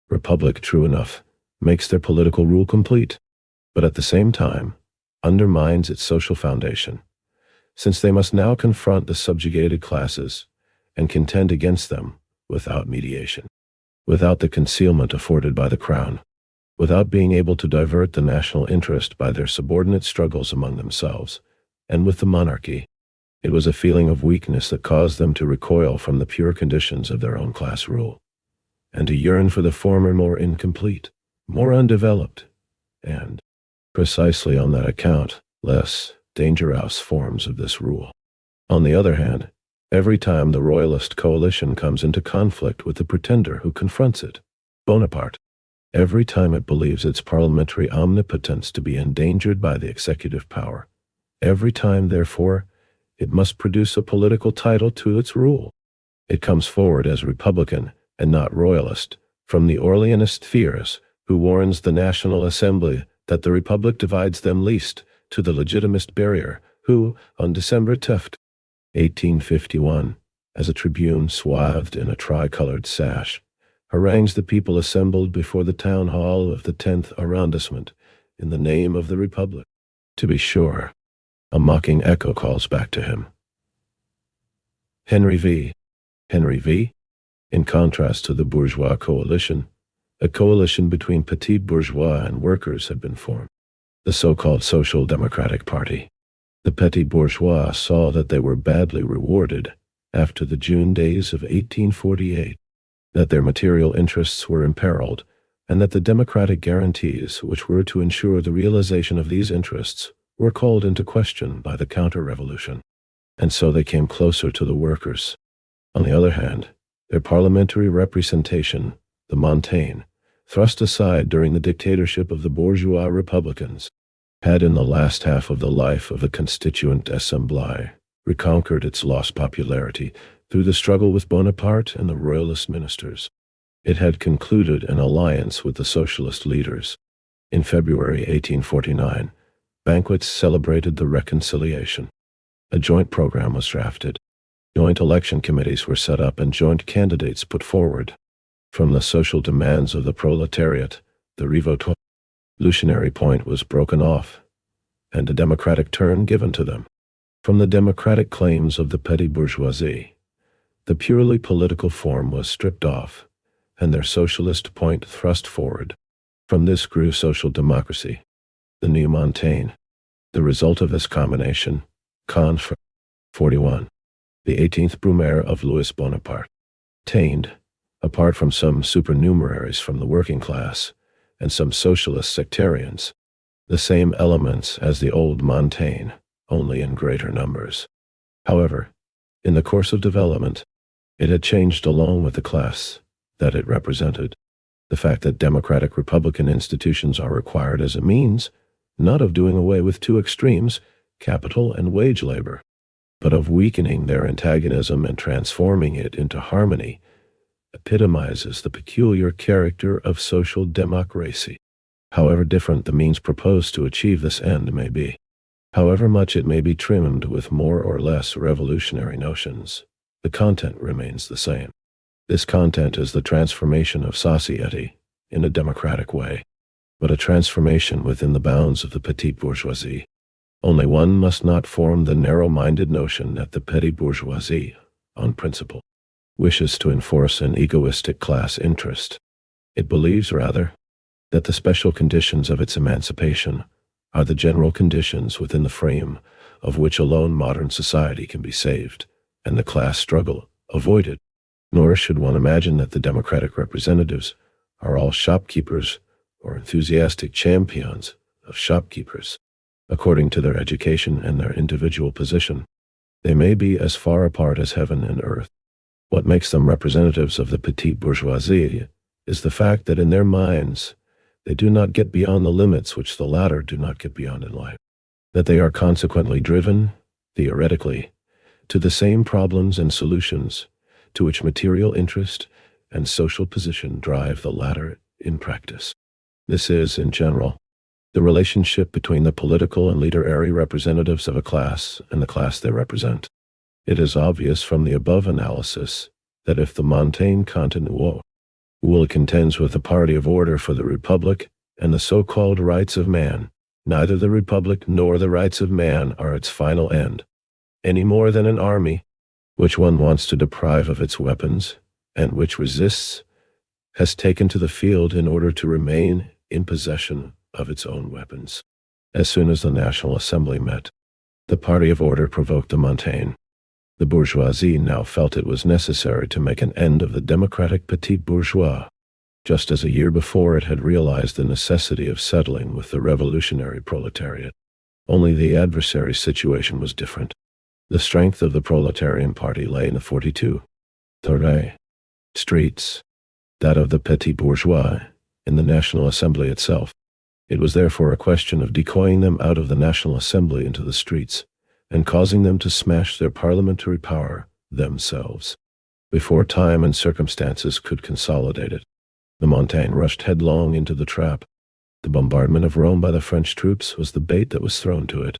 Republic, true enough, makes their political rule complete, but at the same time undermines its social foundation, since they must now confront the subjugated classes and contend against them without mediation, without the concealment afforded by the crown, without being able to divert the national interest by their subordinate struggles among themselves, and with the monarchy. It was a feeling of weakness that caused them to recoil from the pure conditions of their own class rule, and to yearn for the former more incomplete, more undeveloped, and, precisely on that account, less dangerous forms of this rule. On the other hand, every time the royalist coalition comes into conflict with the pretender who confronts it, Bonaparte, every time it believes its parliamentary omnipotence to be endangered by the executive power, every time, therefore, it must produce a political title to its rule. It comes forward as Republican and not Royalist, from the Orleanist Thiers, who warns the National Assembly that the Republic divides them least, to the Legitimist Barrier, who, on December 10th, 1851, as a tribune swathed in a tricolored sash, harangues the people assembled before the town hall of the 10th arrondissement in the name of the Republic. To be sure, a mocking echo calls back to him. Henry V. In contrast to the bourgeois coalition, a coalition between petit bourgeois and workers had been formed, the so-called Social Democratic Party. The petit bourgeois saw that they were badly rewarded after the June days of 1848, that their material interests were imperiled, and that the democratic guarantees which were to ensure the realization of these interests were called into question by the counter-revolution, and so they came closer to the workers. On the other hand, their parliamentary representation, the Montaigne, thrust aside during the dictatorship of the bourgeois republicans, had in the last half of the life of the Constituent Assembly reconquered its lost popularity through the struggle with Bonaparte and the royalist ministers. It had concluded an alliance with the socialist leaders. In February 1849, banquets celebrated the reconciliation. A joint program was drafted. Joint election committees were set up and joint candidates put forward. From the social demands of the proletariat, the revolutionary point was broken off, and a democratic turn given to them. From the democratic claims of the petty bourgeoisie, the purely political form was stripped off, and their socialist point thrust forward. From this grew social democracy, the new Montaigne. The result of this combination, 41, the 18th Brumaire of Louis Bonaparte, attained, apart from some supernumeraries from the working class and some socialist sectarians, the same elements as the old Montaigne, only in greater numbers. However, in the course of development, it had changed along with the class that it represented. The fact that democratic republican institutions are required as a means, not of doing away with two extremes, capital and wage labor, but of weakening their antagonism and transforming it into harmony, epitomizes the peculiar character of social democracy. However different the means proposed to achieve this end may be, however much it may be trimmed with more or less revolutionary notions, the content remains the same. This content is the transformation of society in a democratic way, but a transformation within the bounds of the petite bourgeoisie. Only one must not form the narrow-minded notion that the petty bourgeoisie, on principle, wishes to enforce an egoistic class interest. It believes, rather, that the special conditions of its emancipation are the general conditions within the frame of which alone modern society can be saved, and the class struggle avoided. Nor should one imagine that the democratic representatives are all shopkeepers or enthusiastic champions of shopkeepers. According to their education and their individual position, they may be as far apart as heaven and earth. What makes them representatives of the petite bourgeoisie is the fact that in their minds, they do not get beyond the limits which the latter do not get beyond in life, that they are consequently driven, theoretically, to the same problems and solutions to which material interest and social position drive the latter in practice. This is, in general, the relationship between the political and literary representatives of a class and the class they represent. It is obvious from the above analysis that if the Montaigne continuo will contends with the party of order for the Republic and the so-called rights of man, neither the Republic nor the rights of man are its final end, any more than an army, which one wants to deprive of its weapons, and which resists, has taken to the field in order to remain in possession of its own weapons. As soon as the National Assembly met, the party of order provoked the Montaigne. The bourgeoisie now felt it was necessary to make an end of the democratic petit bourgeois, just as a year before it had realized the necessity of settling with the revolutionary proletariat. Only the adversary's situation was different. The strength of the proletarian party lay in the 42 streets, that of the petit bourgeois in the National Assembly itself. It was therefore a question of decoying them out of the National Assembly into the streets, and causing them to smash their parliamentary power themselves, before time and circumstances could consolidate it. The Montaigne rushed headlong into the trap. The bombardment of Rome by the French troops was the bait that was thrown to it.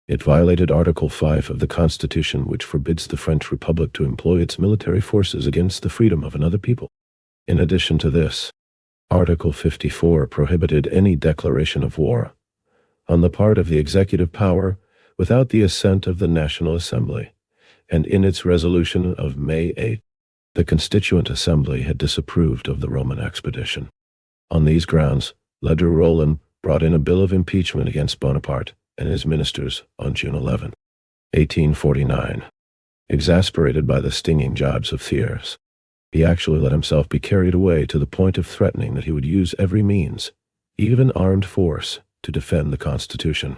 It violated Article 5 of the Constitution, which forbids the French Republic to employ its military forces against the freedom of another people. In addition to this, Article 54 prohibited any declaration of war on the part of the executive power without the assent of the National Assembly, and in its resolution of May 8, the Constituent Assembly had disapproved of the Roman expedition. On these grounds, Ledru Rollin brought in a bill of impeachment against Bonaparte and his ministers on June 11, 1849. Exasperated by the stinging jibes of Thiers, he actually let himself be carried away to the point of threatening that he would use every means, even armed force, to defend the Constitution.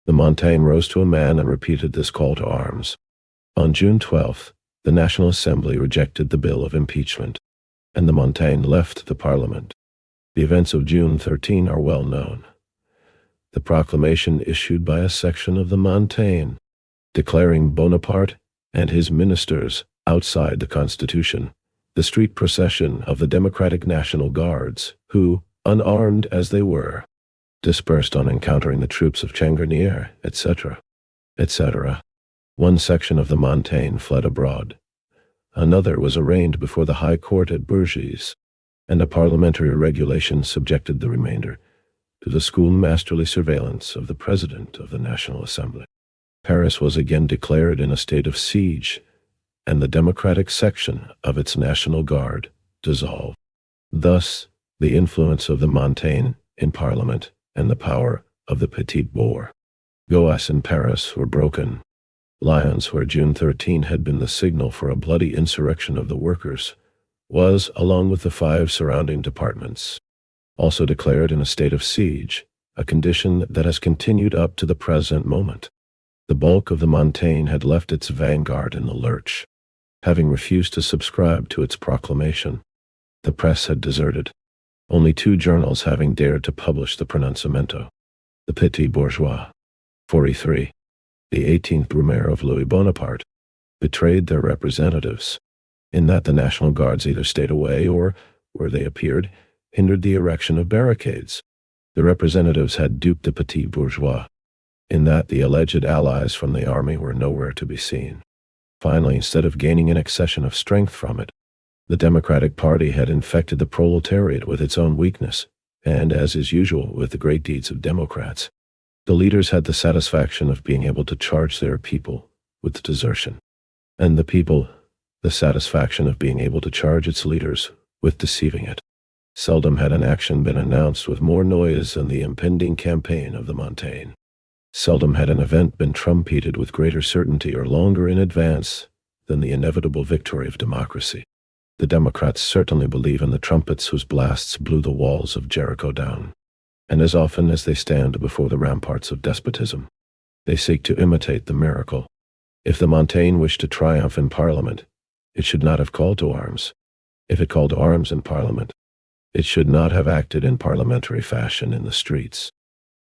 The Montaigne rose to a man and repeated this call to arms. On June 12th, the National Assembly rejected the bill of impeachment, and the Montaigne left the Parliament. The events of June 13 are well known. The proclamation issued by a section of the Montaigne, declaring Bonaparte and his ministers outside the Constitution, the street procession of the Democratic National Guards, who, unarmed as they were, dispersed on encountering the troops of Changarnier, etc., etc. One section of the Montaigne fled abroad. Another was arraigned before the High Court at Bourges, and a parliamentary regulation subjected the remainder to the schoolmasterly surveillance of the President of the National Assembly. Paris was again declared in a state of siege, and the democratic section of its National Guard dissolved. Thus, the influence of the Montaigne in Parliament and the power of the petit bourgeois in Paris were broken. Lyons, where June 13 had been the signal for a bloody insurrection of the workers, was, along with the 5 surrounding departments, also declared in a state of siege, a condition that has continued up to the present moment. The bulk of the Montaigne had left its vanguard in the lurch, having refused to subscribe to its proclamation. The press had deserted, only 2 journals having dared to publish the pronunciamento. The Petit Bourgeois, 43, the 18th Brumaire of Louis Bonaparte, betrayed their representatives, in that the National Guards either stayed away or, where they appeared, hindered the erection of barricades. The representatives had duped the Petit Bourgeois, in that the alleged allies from the army were nowhere to be seen. Finally, instead of gaining an accession of strength from it, the Democratic Party had infected the proletariat with its own weakness, and, as is usual with the great deeds of Democrats, the leaders had the satisfaction of being able to charge their people with desertion, and the people the satisfaction of being able to charge its leaders with deceiving it. Seldom had an action been announced with more noise than the impending campaign of the Montaigne. Seldom had an event been trumpeted with greater certainty or longer in advance than the inevitable victory of democracy. The Democrats certainly believe in the trumpets whose blasts blew the walls of Jericho down, and as often as they stand before the ramparts of despotism, they seek to imitate the miracle. If the Montaigne wished to triumph in Parliament, it should not have called to arms. If it called to arms in Parliament, It should not have acted in parliamentary fashion in the streets.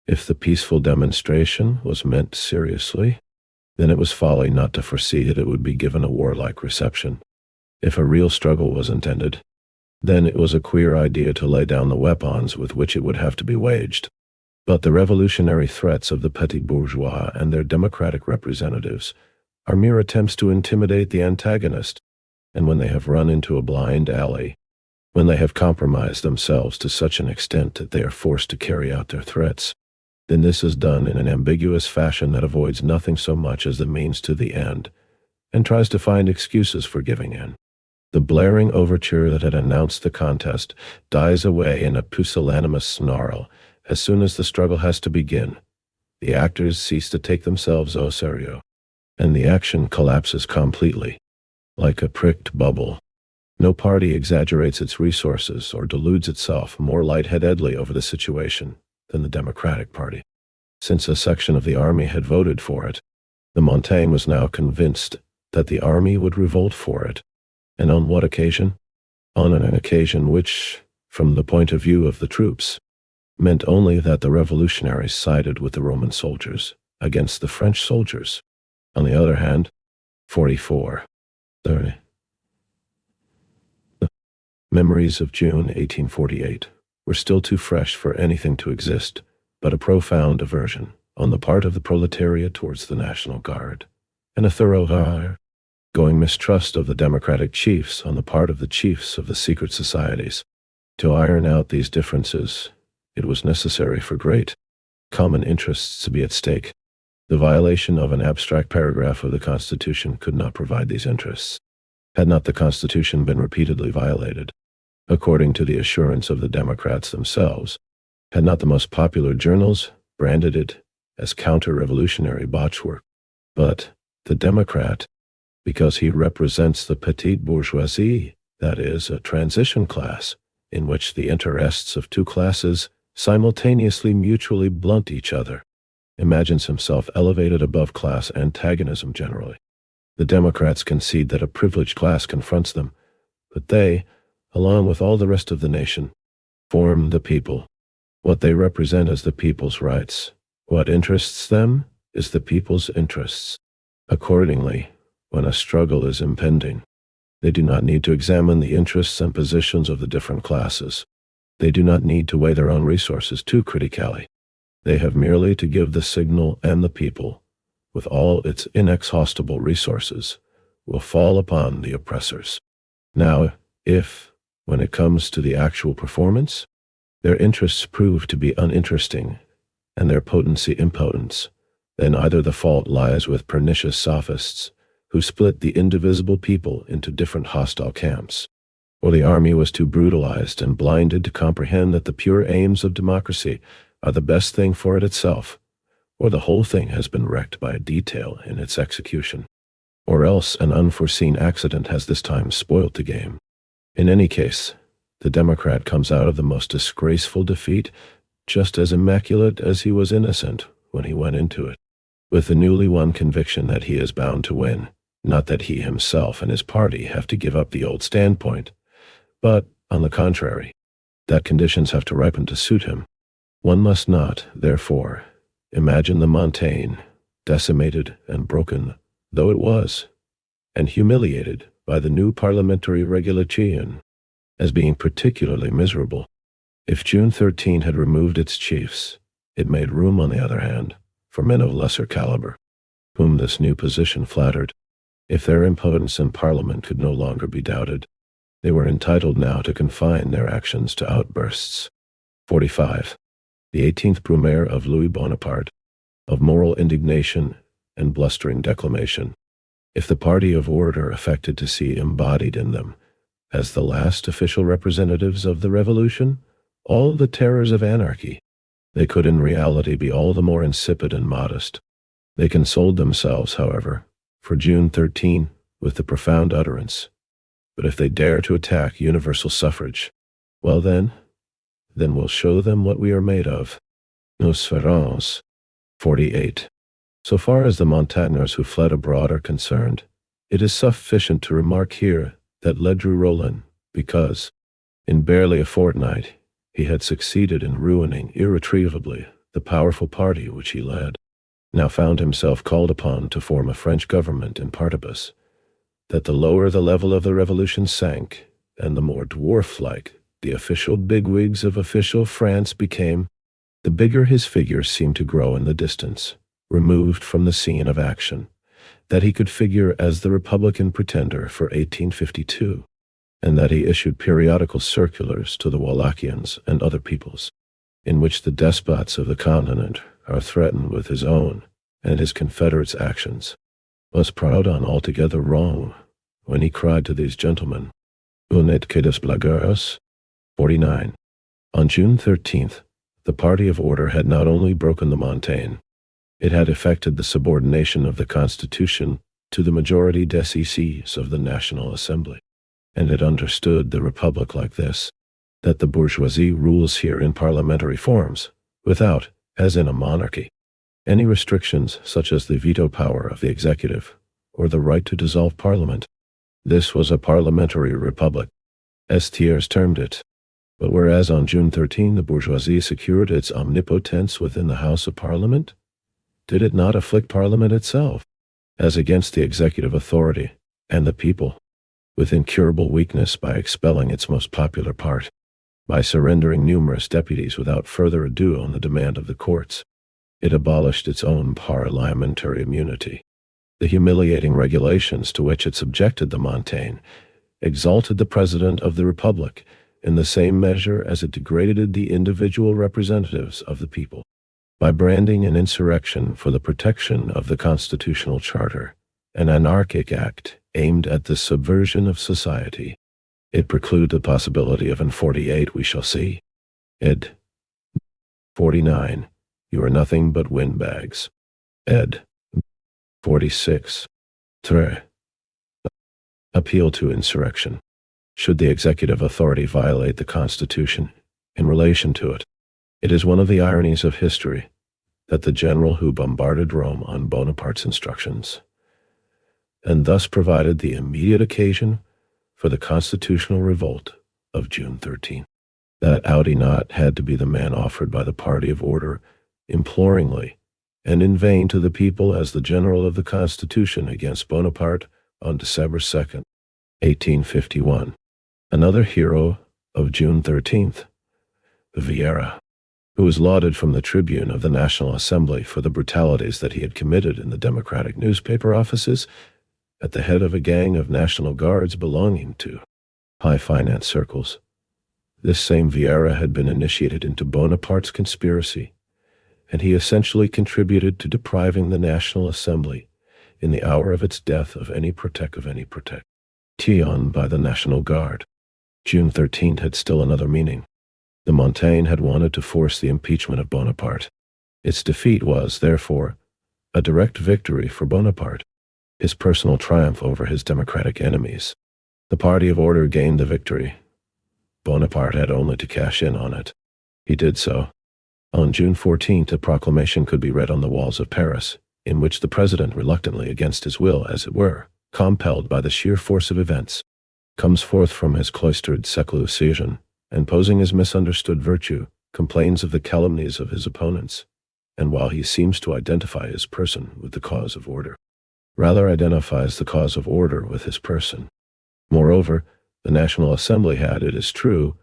If the peaceful demonstration was meant seriously, then it was folly not to foresee that it would be given a warlike reception. If a real struggle was intended, then it was a queer idea to lay down the weapons with which it would have to be waged. But the revolutionary threats of the petty bourgeois and their democratic representatives are mere attempts to intimidate the antagonist, and when they have run into a blind alley, when they have compromised themselves to such an extent that they are forced to carry out their threats, then this is done in an ambiguous fashion that avoids nothing so much as the means to the end, and tries to find excuses for giving in. The blaring overture that had announced the contest dies away in a pusillanimous snarl as soon as the struggle has to begin. The actors cease to take themselves au sérieux, and the action collapses completely, like a pricked bubble. No party exaggerates its resources or deludes itself more lightheadedly over the situation than the Democratic Party. Since a section of the army had voted for it, the Montaigne was now convinced that the army would revolt for it. And on what occasion? On an occasion which, from the point of view of the troops, meant only that the revolutionaries sided with the Roman soldiers against the French soldiers. On the other hand, 44. 30. The memories of June 1848 were still too fresh for anything to exist but a profound aversion on the part of the proletariat towards the National Guard, and a thorough going mistrust of the democratic chiefs on the part of the chiefs of the secret societies. To iron out these differences, it was necessary for great common interests to be at stake. The violation of an abstract paragraph of the Constitution could not provide these interests. Had not the Constitution been repeatedly violated, according to the assurance of the Democrats themselves, had not the most popular journals branded it as counter-revolutionary botchwork, but the Democrat, because he represents the petite bourgeoisie, that is, a transition class, in which the interests of two classes simultaneously mutually blunt each other, imagines himself elevated above class antagonism generally. The Democrats concede that a privileged class confronts them, but they, along with all the rest of the nation, form the people. What they represent is the people's rights. What interests them is the people's interests. Accordingly, when a struggle is impending, they do not need to examine the interests and positions of the different classes. They do not need to weigh their own resources too critically. They have merely to give the signal, and the people, with all its inexhaustible resources, will fall upon the oppressors. Now, if, when it comes to the actual performance, their interests prove to be uninteresting, and their potency impotence, then either the fault lies with pernicious sophists, who split the indivisible people into different hostile camps, or the army was too brutalized and blinded to comprehend that the pure aims of democracy are the best thing for it itself, or the whole thing has been wrecked by a detail in its execution, or else an unforeseen accident has this time spoilt the game. In any case, the Democrat comes out of the most disgraceful defeat just as immaculate as he was innocent when he went into it, with the newly won conviction that he is bound to win. Not that he himself and his party have to give up the old standpoint, but, on the contrary, that conditions have to ripen to suit him. One must not, therefore, imagine the Montaigne, decimated and broken though it was, and humiliated by the new parliamentary regulation, as being particularly miserable. If June 13 had removed its chiefs, it made room, on the other hand, for men of lesser caliber, whom this new position flattered. If their impotence in Parliament could no longer be doubted, they were entitled now to confine their actions to outbursts. 45. The 18th Brumaire of Louis Bonaparte, of moral indignation and blustering declamation. If the party of order affected to see embodied in them, as the last official representatives of the revolution, all the terrors of anarchy, they could in reality be all the more insipid and modest. They consoled themselves, however, for June 13 with the profound utterance, "But if they dare to attack universal suffrage, well then we'll show them what we are made of." Nous verrons. 48. So far as the Montagnards who fled abroad are concerned, it is sufficient to remark here that Ledru Rollin, because, In barely a fortnight, he had succeeded in ruining irretrievably the powerful party which he led, now found himself called upon to form a French government in partibus, that the lower the level of the revolution sank, and the more dwarf-like the official bigwigs of official France became, the bigger his figure seemed to grow in the distance, removed from the scene of action, that he could figure as the Republican pretender for 1852, and that he issued periodical circulars to the Wallachians and other peoples, in which the despots of the continent are threatened with his own and his confederates' actions, was proud on altogether wrong when he cried to these gentlemen, "Un et que des blagueurs?" 49. On June 13th, the party of order had not only broken the Montaigne, it had effected the subordination of the Constitution to the majority décisive of the National Assembly, and it understood the Republic like this, that the bourgeoisie rules here in parliamentary forms, without, as in a monarchy, any restrictions such as the veto power of the executive, or the right to dissolve parliament. This was a parliamentary republic, as Thiers termed it. But whereas on June 13 the bourgeoisie secured its omnipotence within the House of Parliament, did it not afflict Parliament itself, as against the executive authority, and the people, with incurable weakness by expelling its most popular part, by surrendering numerous deputies without further ado on the demand of the courts? It abolished its own parliamentary immunity. The humiliating regulations to which it subjected the Montaigne exalted the President of the Republic in the same measure as it degraded the individual representatives of the people. By branding an insurrection for the protection of the constitutional charter, an anarchic act aimed at the subversion of society, it precluded the possibility of in 48 we shall see. Ed. 49. You are nothing but windbags. Ed. 46. 3. Appeal to insurrection. Should the executive authority violate the Constitution in relation to it? It is one of the ironies of history that the general who bombarded Rome on Bonaparte's instructions, and thus provided the immediate occasion for the constitutional revolt of June 13, that Audi not had to be the man offered by the party of order imploringly and in vain to the people as the general of the Constitution against Bonaparte on December 2nd, 1851. Another hero of June 13th, Vieira, who was lauded from the tribune of the National Assembly for the brutalities that he had committed in the democratic newspaper offices, at the head of a gang of National Guards belonging to high finance circles. This same Vieira had been initiated into Bonaparte's conspiracy, and he essentially contributed to depriving the National Assembly, in the hour of its death, of any protection by the National Guard. June 13 had still another meaning. The Montaigne had wanted to force the impeachment of Bonaparte. Its defeat was, therefore, a direct victory for Bonaparte, his personal triumph over his democratic enemies. The party of order gained the victory. Bonaparte had only to cash in on it. He did so. On June 14th, a proclamation could be read on the walls of Paris, in which the president, reluctantly against his will, as it were, compelled by the sheer force of events, comes forth from his cloistered seclusion, and posing his misunderstood virtue, complains of the calumnies of his opponents, and while he seems to identify his person with the cause of order, rather identifies the cause of order with his person. Moreover, the National Assembly had, it is true,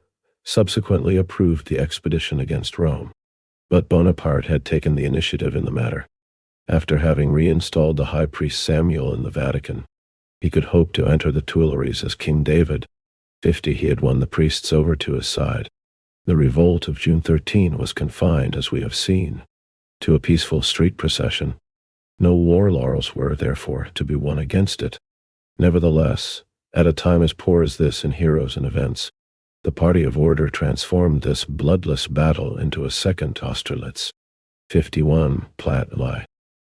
subsequently approved the expedition against Rome, but Bonaparte had taken the initiative in the matter. After having reinstalled the high priest Samuel in the Vatican, he could hope to enter the Tuileries as King David. 50. He had won the priests over to his side. The revolt of June 13 was confined, as we have seen, to a peaceful street procession. No war laurels were, therefore, to be won against it. Nevertheless, at a time as poor as this in heroes and events, the party of order transformed this bloodless battle into a second Austerlitz. 51. Plat lie.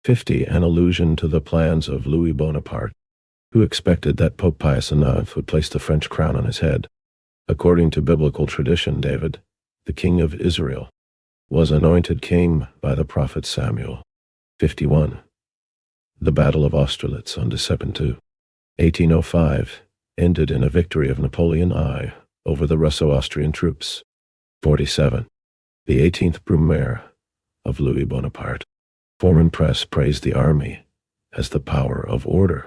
50. An allusion to the plans of Louis Bonaparte, who expected that Pope Pius IX would place the French crown on his head. According to biblical tradition, David, the king of Israel, was anointed king by the prophet Samuel. 51. The Battle of Austerlitz on December 2, 1805, ended in a victory of Napoleon I over the Russo-Austrian troops. 47. The 18th Brumaire of Louis Bonaparte. Foreign press praised the army as the power of order,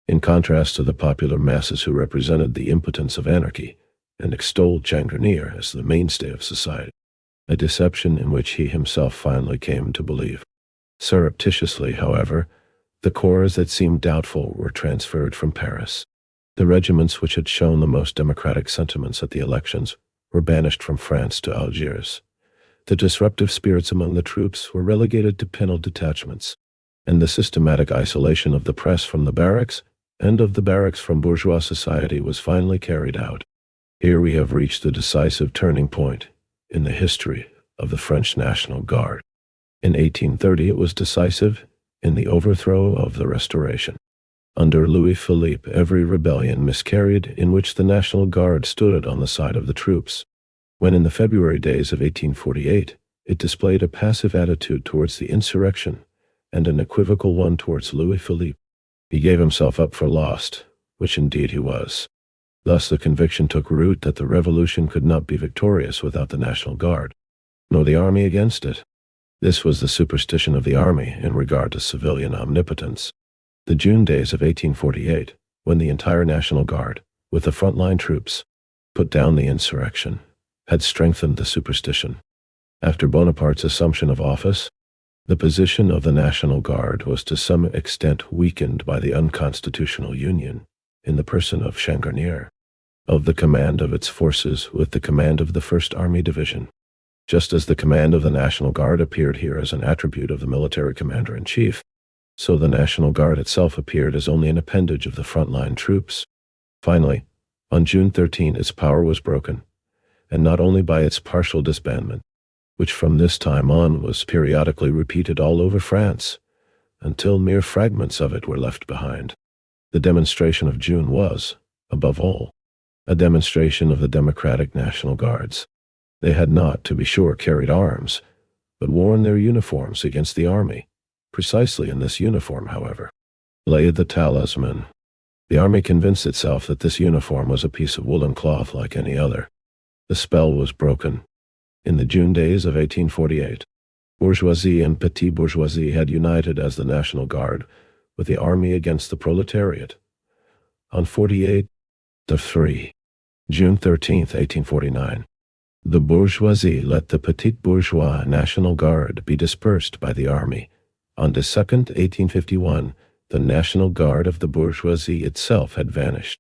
in contrast to the popular masses who represented the impotence of anarchy and extolled Changarnier as the mainstay of society, a deception in which he himself finally came to believe. Surreptitiously, however, the corps that seemed doubtful were transferred from Paris. The regiments which had shown the most democratic sentiments at the elections were banished from France to Algiers. The disruptive spirits among the troops were relegated to penal detachments, and the systematic isolation of the press from the barracks and of the barracks from bourgeois society was finally carried out. Here we have reached the decisive turning point in the history of the French National Guard. In 1830 it was decisive in the overthrow of the Restoration. Under Louis-Philippe, every rebellion miscarried in which the National Guard stood on the side of the troops. When in the February days of 1848 it displayed a passive attitude towards the insurrection and an equivocal one towards Louis-Philippe, he gave himself up for lost, which indeed he was. Thus the conviction took root that the revolution could not be victorious without the National Guard, nor the army against it. This was the superstition of the army in regard to civilian omnipotence. The June days of 1848, when the entire National Guard, with the frontline troops, put down the insurrection, had strengthened the superstition. After Bonaparte's assumption of office, the position of the National Guard was to some extent weakened by the unconstitutional union, in the person of Changarnier, of the command of its forces with the command of the 1st Army Division. Just as the command of the National Guard appeared here as an attribute of the military commander-in-chief, so the National Guard itself appeared as only an appendage of the frontline troops. Finally, on June 13, its power was broken, and not only by its partial disbandment, which from this time on was periodically repeated all over France, until mere fragments of it were left behind. The demonstration of June was, above all, a demonstration of the democratic National Guards. They had not, to be sure, carried arms, but worn their uniforms against the army. Precisely in this uniform, however, lay the talisman. The army convinced itself that this uniform was a piece of woolen cloth like any other. The spell was broken. In the June days of 1848, bourgeoisie and petite bourgeoisie had united as the National Guard with the army against the proletariat. On 48-3, June 13, 1849, the bourgeoisie let the petit bourgeois National Guard be dispersed by the army. On the 2nd, 1851, the National Guard of the bourgeoisie itself had vanished,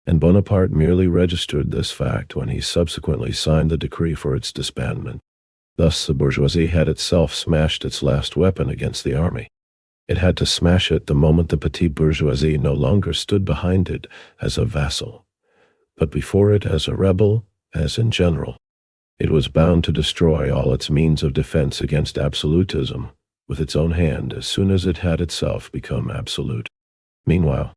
and Bonaparte merely registered this fact when he subsequently signed the decree for its disbandment. Thus the bourgeoisie had itself smashed its last weapon against the army. It had to smash it the moment the petite bourgeoisie no longer stood behind it as a vassal, but before it as a rebel, as in general. It was bound to destroy all its means of defense against absolutism with its own hand as soon as it had itself become absolute. Meanwhile,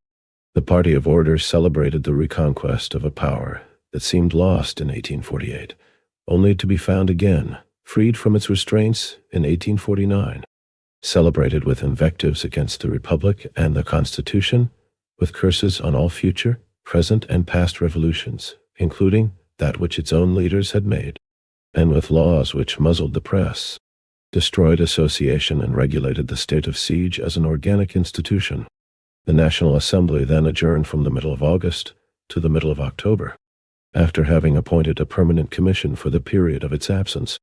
the party of order celebrated the reconquest of a power that seemed lost in 1848, only to be found again, freed from its restraints in 1849, celebrated with invectives against the Republic and the Constitution, with curses on all future, present, and past revolutions, including that which its own leaders had made, and with laws which muzzled the press, destroyed association, and regulated the state of siege as an organic institution. The National Assembly then adjourned from the middle of August to the middle of October, after having appointed a permanent commission for the period of its absence.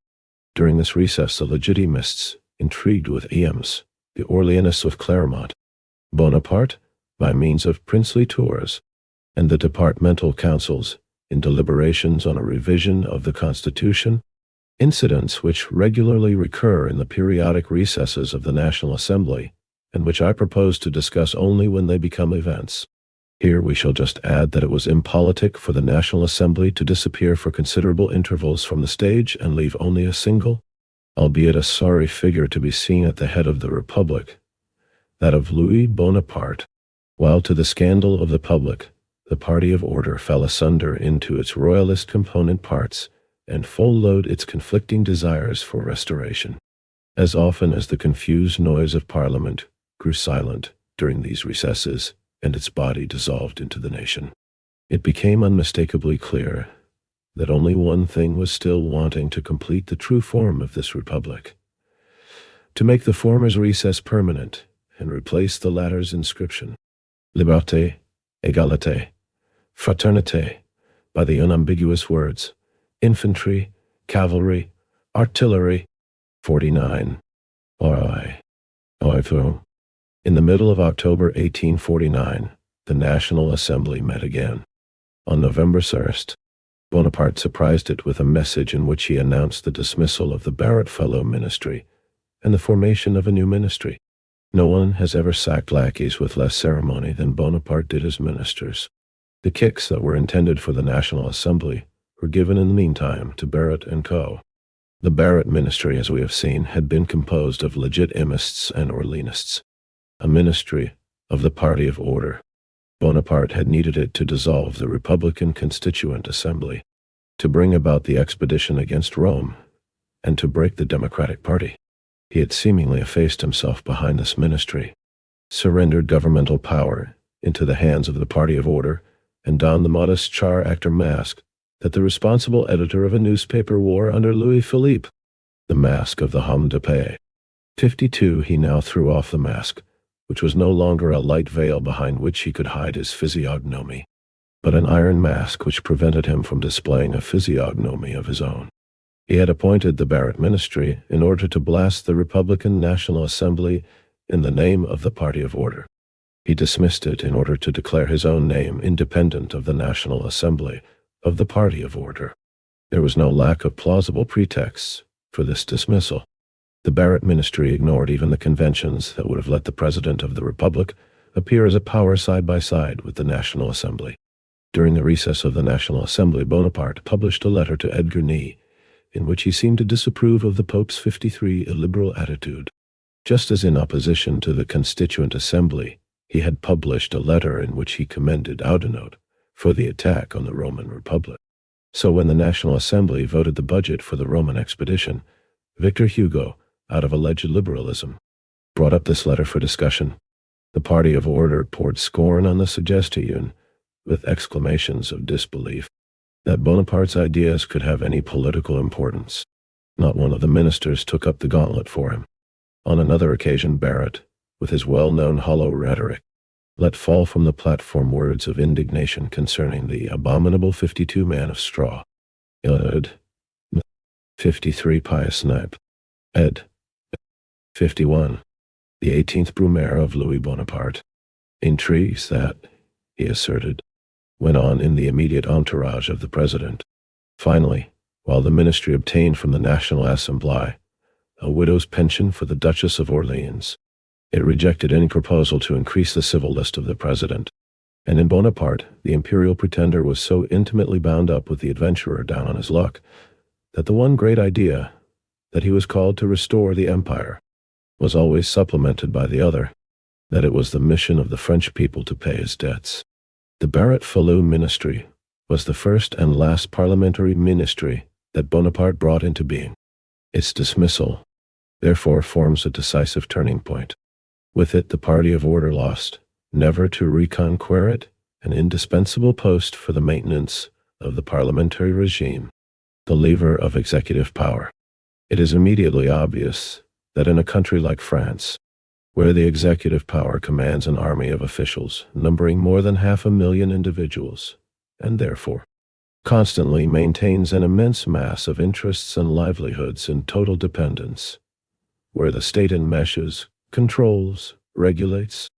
During this recess, the Legitimists intrigued with Eames, the Orleanists with Clermont, Bonaparte, by means of princely tours, and the departmental councils in deliberations on a revision of the Constitution, incidents which regularly recur in the periodic recesses of the National Assembly, and which I propose to discuss only when they become events. Here we shall just add that it was impolitic for the National Assembly to disappear for considerable intervals from the stage and leave only a single, albeit a sorry figure to be seen at the head of the Republic, that of Louis Bonaparte, while to the scandal of the public, the party of order fell asunder into its royalist component parts and followed its conflicting desires for restoration. As often as the confused noise of Parliament grew silent during these recesses, and its body dissolved into the nation, it became unmistakably clear that only one thing was still wanting to complete the true form of this republic: to make the former's recess permanent and replace the latter's inscription, liberté, égalité, fraternité, by the unambiguous words, infantry, cavalry, artillery, 49. In the middle of October 1849, the National Assembly met again. On November 1st, Bonaparte surprised it with a message in which he announced the dismissal of the Barrett-Fellow ministry and the formation of a new ministry. No one has ever sacked lackeys with less ceremony than Bonaparte did his ministers. The kicks that were intended for the National Assembly were given in the meantime to Barrett and Co. The Barrett ministry, as we have seen, had been composed of legitimists and Orleanists, a ministry of the party of order. Bonaparte had needed it to dissolve the Republican Constituent Assembly, to bring about the expedition against Rome, and to break the Democratic Party. He had seemingly effaced himself behind this ministry, surrendered governmental power into the hands of the party of order, and donned the modest char-actor mask that the responsible editor of a newspaper wore under Louis-Philippe, the mask of the homme de paix. 52, he now threw off the mask, which was no longer a light veil behind which he could hide his physiognomy, but an iron mask which prevented him from displaying a physiognomy of his own. He had appointed the Barrett ministry in order to blast the Republican National Assembly in the name of the party of order. He dismissed it in order to declare his own name independent of the National Assembly of the party of order. There was no lack of plausible pretexts for this dismissal. The Barrett ministry ignored even the conventions that would have let the President of the Republic appear as a power side by side with the National Assembly. During the recess of the National Assembly, Bonaparte published a letter to Edgar Nee, in which he seemed to disapprove of the Pope's 53 illiberal attitude. Just as in opposition to the Constituent Assembly, he had published a letter in which he commended Oudinot for the attack on the Roman Republic. So when the National Assembly voted the budget for the Roman expedition, Victor Hugo, out of alleged liberalism, brought up this letter for discussion. The party of order poured scorn on the suggestion, with exclamations of disbelief, that Bonaparte's ideas could have any political importance. Not one of the ministers took up the gauntlet for him. On another occasion, Barrett, with his well-known hollow rhetoric, let fall from the platform words of indignation concerning the abominable 52 man of straw. Ed. 53 pious snipe. Ed. 51. The 18th Brumaire of Louis Bonaparte. Intrigues that, he asserted, went on in the immediate entourage of the president. Finally, while the ministry obtained from the National Assembly a widow's pension for the Duchess of Orleans, it rejected any proposal to increase the civil list of the president. And in Bonaparte, the imperial pretender was so intimately bound up with the adventurer down on his luck that the one great idea, that he was called to restore the empire, was always supplemented by the other, that it was the mission of the French people to pay his debts. The Barrett-Fellow ministry was the first and last parliamentary ministry that Bonaparte brought into being. Its dismissal, therefore, forms a decisive turning point. With it, the party of order lost, never to reconquer it, an indispensable post for the maintenance of the parliamentary regime, the lever of executive power. It is immediately obvious that in a country like France, where the executive power commands an army of officials numbering more than 500,000 individuals, and therefore constantly maintains an immense mass of interests and livelihoods in total dependence, where the state enmeshes, controls, regulates,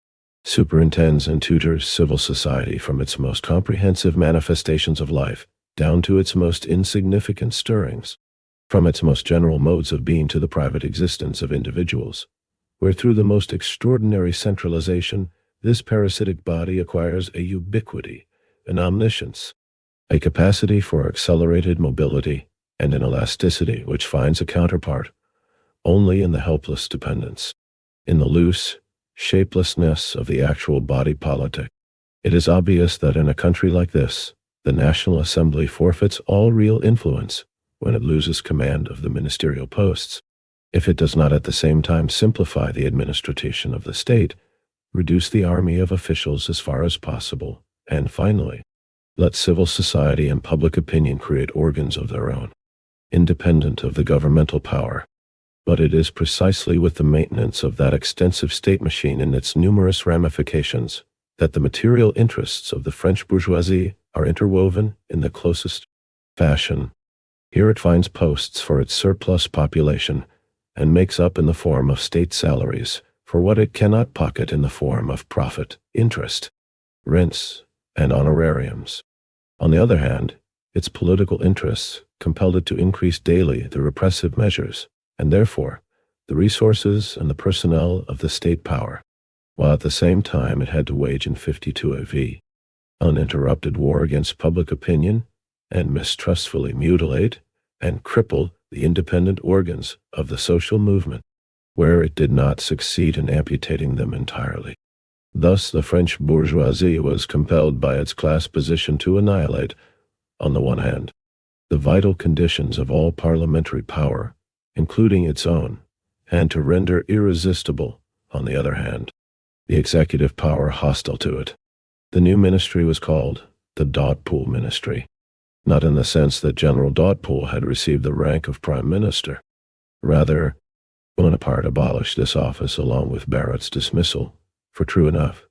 superintends and tutors civil society from its most comprehensive manifestations of life down to its most insignificant stirrings, from its most general modes of being to the private existence of individuals, where through the most extraordinary centralization this parasitic body acquires a ubiquity, an omniscience, a capacity for accelerated mobility, and an elasticity which finds a counterpart only in the helpless dependence, in the loose shapelessness of the actual body politic. It is obvious that in a country like this, the National Assembly forfeits all real influence when it loses command of the ministerial posts, if it does not at the same time simplify the administration of the state, reduce the army of officials as far as possible, and finally, Let civil society and public opinion create organs of their own, independent of the governmental power. But it is precisely with the maintenance of that extensive state machine and its numerous ramifications that the material interests of the French bourgeoisie are interwoven in the closest fashion. Here it finds posts for its surplus population and makes up in the form of state salaries for what it cannot pocket in the form of profit, interest, rents, and honorariums. On the other hand, its political interests compelled it to increase daily the repressive measures, and therefore the resources and the personnel of the state power, while at the same time it had to wage in 52 AV uninterrupted war against public opinion and mistrustfully mutilate and cripple the independent organs of the social movement, where it did not succeed in amputating them entirely. Thus the French bourgeoisie was compelled by its class position to annihilate, on the one hand, the vital conditions of all parliamentary power, including its own, and to render irresistible, on the other hand, the executive power hostile to it. The new ministry was called the Dot-Pool Ministry, not in the sense that General Dot-Pool had received the rank of Prime Minister. Rather, Bonaparte abolished this office along with Barrett's dismissal, for true enough,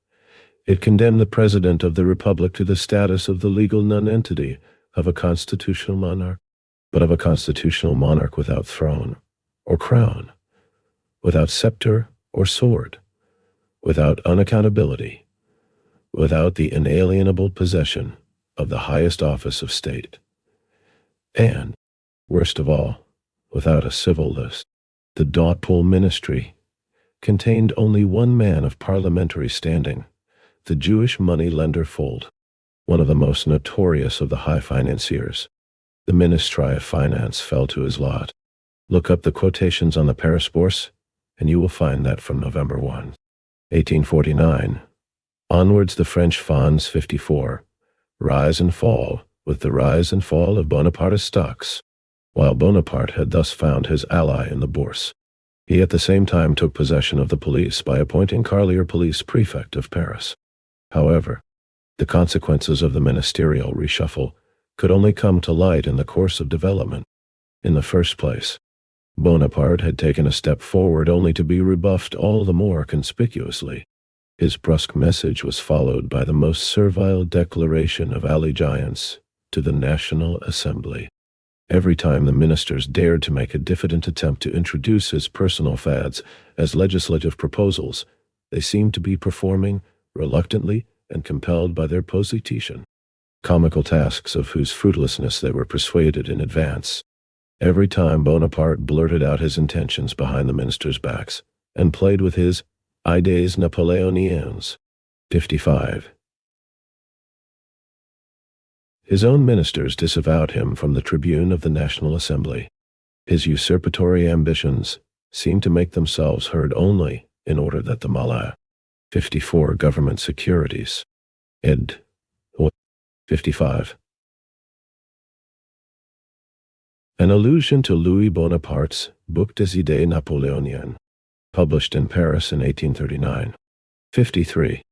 it condemned the President of the Republic to the status of the legal nonentity of a constitutional monarch, but of a constitutional monarch without throne or crown, without scepter or sword, without unaccountability, without the inalienable possession of the highest office of state, and, worst of all, without a civil list. The Dot-Pool Ministry contained only one man of parliamentary standing, the Jewish money-lender Fold, one of the most notorious of the high financiers. The Ministry of Finance fell to his lot. Look up the quotations on the Paris Bourse, and you will find that from November 1, 1849, onwards the French Fonds 54 rise and fall with the rise and fall of Bonaparte's stocks, while Bonaparte had thus found his ally in the Bourse. He at the same time took possession of the police by appointing Karl police prefect of Paris. However, the consequences of the ministerial reshuffle could only come to light in the course of development. In the first place, Bonaparte had taken a step forward only to be rebuffed all the more conspicuously. His brusque message was followed by the most servile declaration of allegiance to the National Assembly. Every time the ministers dared to make a diffident attempt to introduce his personal fads as legislative proposals, they seemed to be performing, reluctantly and compelled by their position, comical tasks of whose fruitlessness they were persuaded in advance. Every time Bonaparte blurted out his intentions behind the ministers' backs and played with his idées Napoleoniennes. 55. His own ministers disavowed him from the tribune of the National Assembly. His usurpatory ambitions seemed to make themselves heard only in order that the Mala 54 government securities, ed. 55. An allusion to Louis Bonaparte's Book des Idées Napoléoniennes, published in Paris in 1839. 53.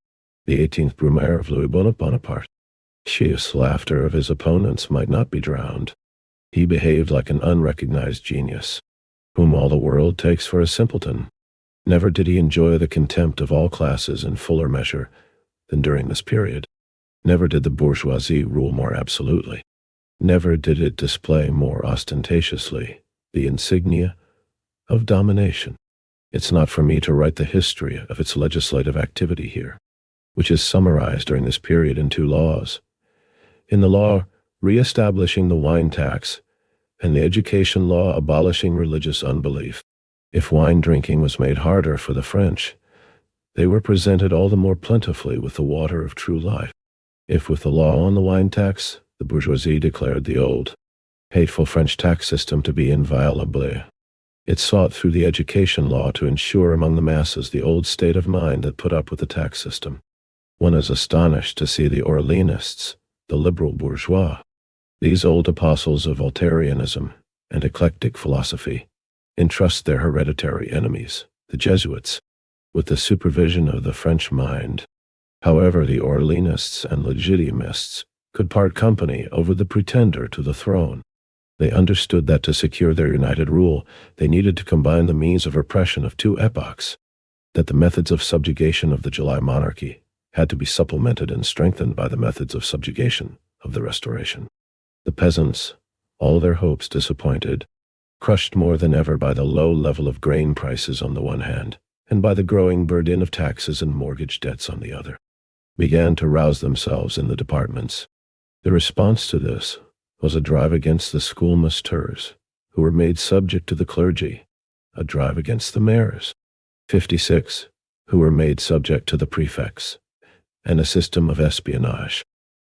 The 18th Brumaire of Louis Bonaparte. Chious laughter of his opponents might not be drowned. He behaved like an unrecognized genius, whom all the world takes for a simpleton. Never did he enjoy the contempt of all classes in fuller measure than during this period. Never did the bourgeoisie rule more absolutely. Never did it display more ostentatiously the insignia of domination. It's not for me to write the history of its legislative activity here, which is summarized during this period in 2 laws. In the law re-establishing the wine tax and the education law abolishing religious unbelief. If wine drinking was made harder for the French, they were presented all the more plentifully with the water of true life. If with the law on the wine tax, the bourgeoisie declared the old, hateful French tax system to be inviolable, it sought through the education law to ensure among the masses the old state of mind that put up with the tax system. One is astonished to see the Orleanists, the liberal bourgeois, these old apostles of authoritarianism and eclectic philosophy, entrust their hereditary enemies, the Jesuits, with the supervision of the French mind. However, the Orleanists and Legitimists could part company over the pretender to the throne. They understood that to secure their united rule, they needed to combine the means of repression of two epochs, that the methods of subjugation of the July monarchy had to be supplemented and strengthened by the methods of subjugation of the Restoration. The peasants, all their hopes disappointed, crushed more than ever by the low level of grain prices on the one hand, and by the growing burden of taxes and mortgage debts on the other, began to rouse themselves in the departments. The response to this was a drive against the schoolmasters, who were made subject to the clergy, a drive against the mayors, 56, who were made subject to the prefects, and a system of espionage,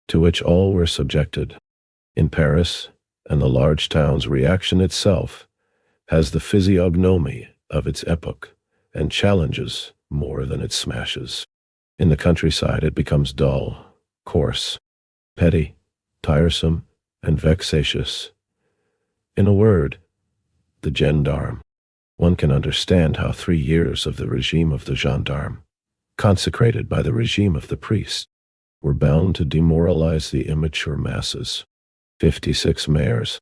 to which all were subjected. In Paris and the large towns, reaction itself has the physiognomy of its epoch and challenges more than it smashes. In the countryside it becomes dull, coarse, petty, tiresome, and vexatious. In a word, the gendarme. One can understand how 3 years of the regime of the gendarme, consecrated by the regime of the priest, were bound to demoralize the immature masses. 56 mayors,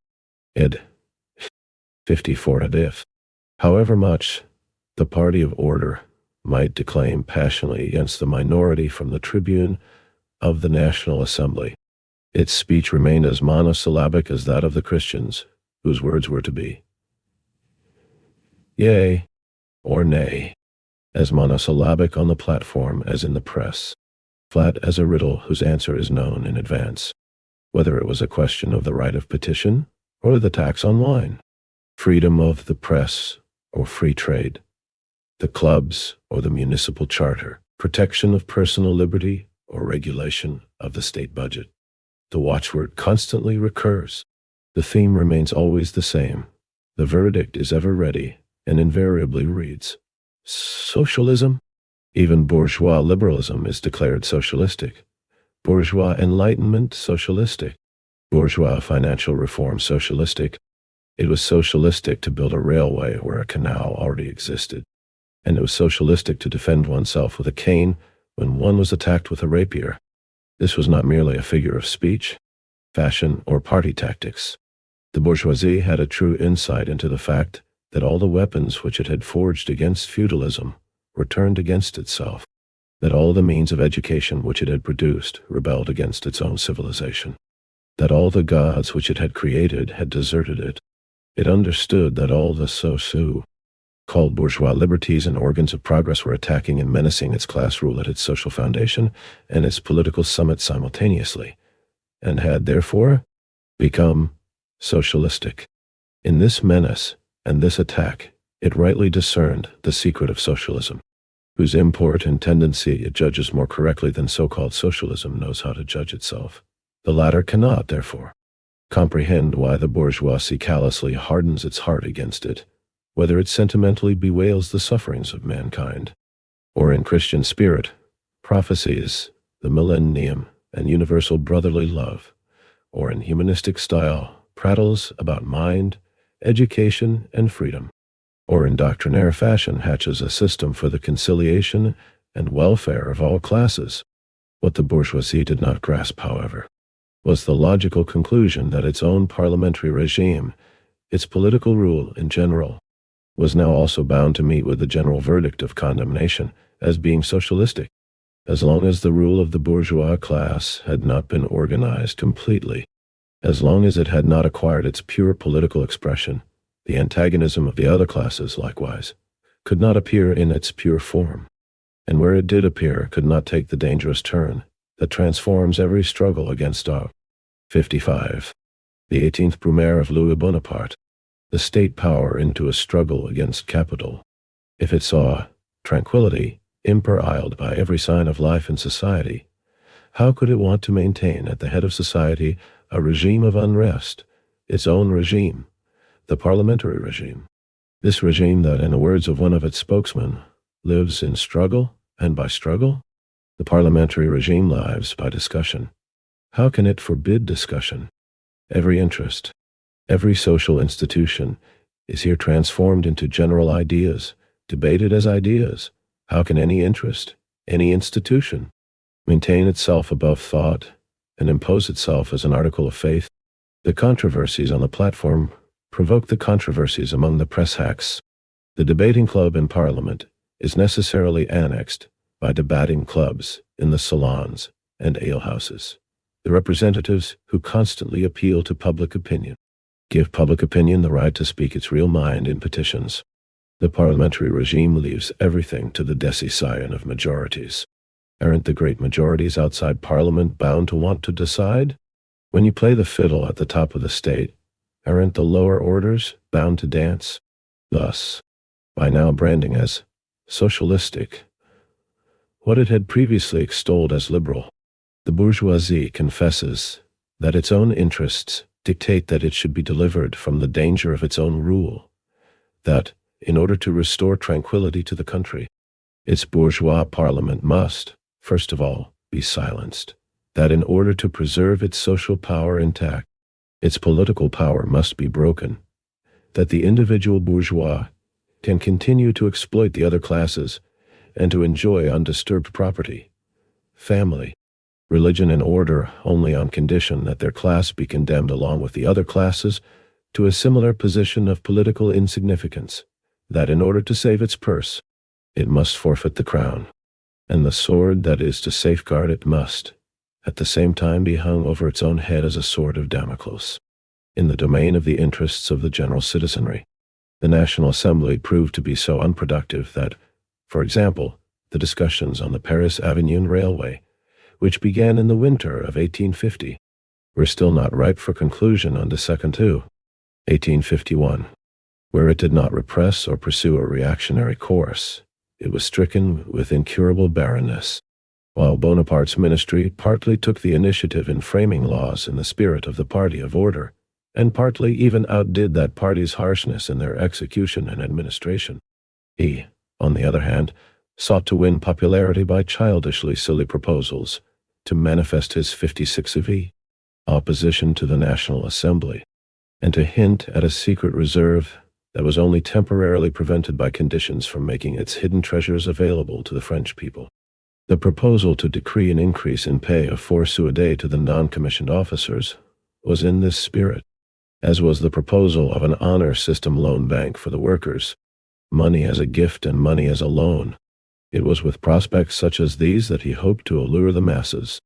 ed. 54 adif. However much the party of order might declaim passionately against the minority from the tribune of the National Assembly, its speech remained as monosyllabic as that of the Christians, whose words were to be yea or nay, as monosyllabic on the platform as in the press, flat as a riddle whose answer is known in advance, whether it was a question of the right of petition or the tax on wine, freedom of the press or free trade, the clubs or the municipal charter, protection of personal liberty or regulation of the state budget. The watchword constantly recurs. The theme remains always the same. The verdict is ever ready and invariably reads, socialism? Even bourgeois liberalism is declared socialistic. Bourgeois enlightenment socialistic. Bourgeois financial reform socialistic. It was socialistic to build a railway where a canal already existed. And it was socialistic to defend oneself with a cane when one was attacked with a rapier. This was not merely a figure of speech, fashion, or party tactics. The bourgeoisie had a true insight into the fact that all the weapons which it had forged against feudalism were turned against itself, that all the means of education which it had produced rebelled against its own civilization, that all the gods which it had created had deserted it. It understood that all the so-called bourgeois liberties and organs of progress were attacking and menacing its class rule at its social foundation and its political summit simultaneously, and had, therefore, become socialistic. In this menace and this attack, it rightly discerned the secret of socialism, whose import and tendency it judges more correctly than so-called socialism knows how to judge itself. The latter cannot, therefore, comprehend why the bourgeoisie callously hardens its heart against it, whether it sentimentally bewails the sufferings of mankind, or in Christian spirit prophesies the millennium and universal brotherly love, or in humanistic style prattles about mind, education, and freedom, or in doctrinaire fashion hatches a system for the conciliation and welfare of all classes. What the bourgeoisie did not grasp, however, was the logical conclusion that its own parliamentary regime, its political rule in general, was now also bound to meet with the general verdict of condemnation as being socialistic, as long as the rule of the bourgeois class had not been organized completely, as long as it had not acquired its pure political expression. The antagonism of the other classes, likewise, could not appear in its pure form, and where it did appear could not take the dangerous turn that transforms every struggle against our 55. The 18th Brumaire of Louis Bonaparte, the state power into a struggle against capital. If it saw tranquility imperiled by every sign of life in society, how could it want to maintain at the head of society a regime of unrest, its own regime, the parliamentary regime? This regime that, in the words of one of its spokesmen, lives in struggle, and by struggle, the parliamentary regime lives by discussion. How can it forbid discussion? Every interest, every social institution is here transformed into general ideas, debated as ideas. How can any interest, any institution, maintain itself above thought, and impose itself as an article of faith. The controversies on the platform provoke the controversies among the press hacks. The debating club in Parliament is necessarily annexed by debating clubs in the salons and alehouses. The representatives who constantly appeal to public opinion give public opinion the right to speak its real mind in petitions. The parliamentary regime leaves everything to the decision of majorities. Aren't the great majorities outside Parliament bound to want to decide? When you play the fiddle at the top of the state, aren't the lower orders bound to dance? Thus, by now branding as socialistic what it had previously extolled as liberal, the bourgeoisie confesses that its own interests dictate that it should be delivered from the danger of its own rule, that, in order to restore tranquility to the country, its bourgeois parliament must, first of all, be silenced, that in order to preserve its social power intact, its political power must be broken, that the individual bourgeois can continue to exploit the other classes and to enjoy undisturbed property, family, religion, and order only on condition that their class be condemned along with the other classes to a similar position of political insignificance, that in order to save its purse, it must forfeit the crown, and the sword that is to safeguard it must, at the same time, be hung over its own head as a sword of Damocles. In the domain of the interests of the general citizenry, the National Assembly proved to be so unproductive that, for example, the discussions on the Paris Avignon Railway, which began in the winter of 1850, were still not ripe for conclusion on December 2, 1851. Where it did not repress or pursue a reactionary course, it was stricken with incurable barrenness, while Bonaparte's ministry partly took the initiative in framing laws in the spirit of the party of order, and partly even outdid that party's harshness in their execution and administration. He, on the other hand, sought to win popularity by childishly silly proposals to manifest his 56 opposition to the National Assembly, and to hint at a secret reserve that was only temporarily prevented by conditions from making its hidden treasures available to the French people. The proposal to decree an increase in pay of 4 sous a day to the non-commissioned officers was in this spirit, as was the proposal of an honor system loan bank for the workers, money as a gift and money as a loan. It was with prospects such as these that he hoped to allure the masses.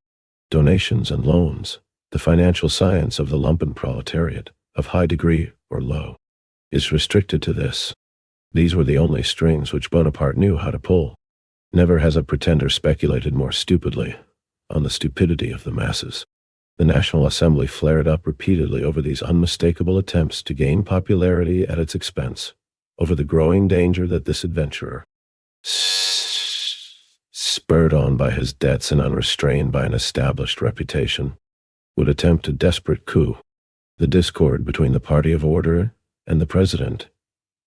Donations and loans, the financial science of the lumpen proletariat, of high degree or low, is restricted to this. These were the only strings which Bonaparte knew how to pull. Never has a pretender speculated more stupidly on the stupidity of the masses. The National Assembly flared up repeatedly over these unmistakable attempts to gain popularity at its expense, over the growing danger that this adventurer, spurred on by his debts and unrestrained by an established reputation, would attempt a desperate coup. The discord between the party of order and the president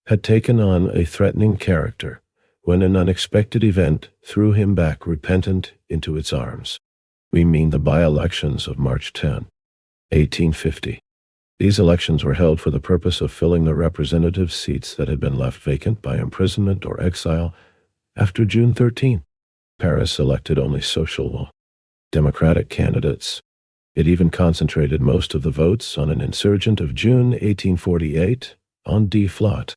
had taken on a threatening character when an unexpected event threw him back repentant into its arms. We mean the by-elections of March 10, 1850. These elections were held for the purpose of filling the representative seats that had been left vacant by imprisonment or exile after June 13. Paris elected only social, democratic candidates. It even concentrated most of the votes on an insurgent of June 1848, on D. Flot,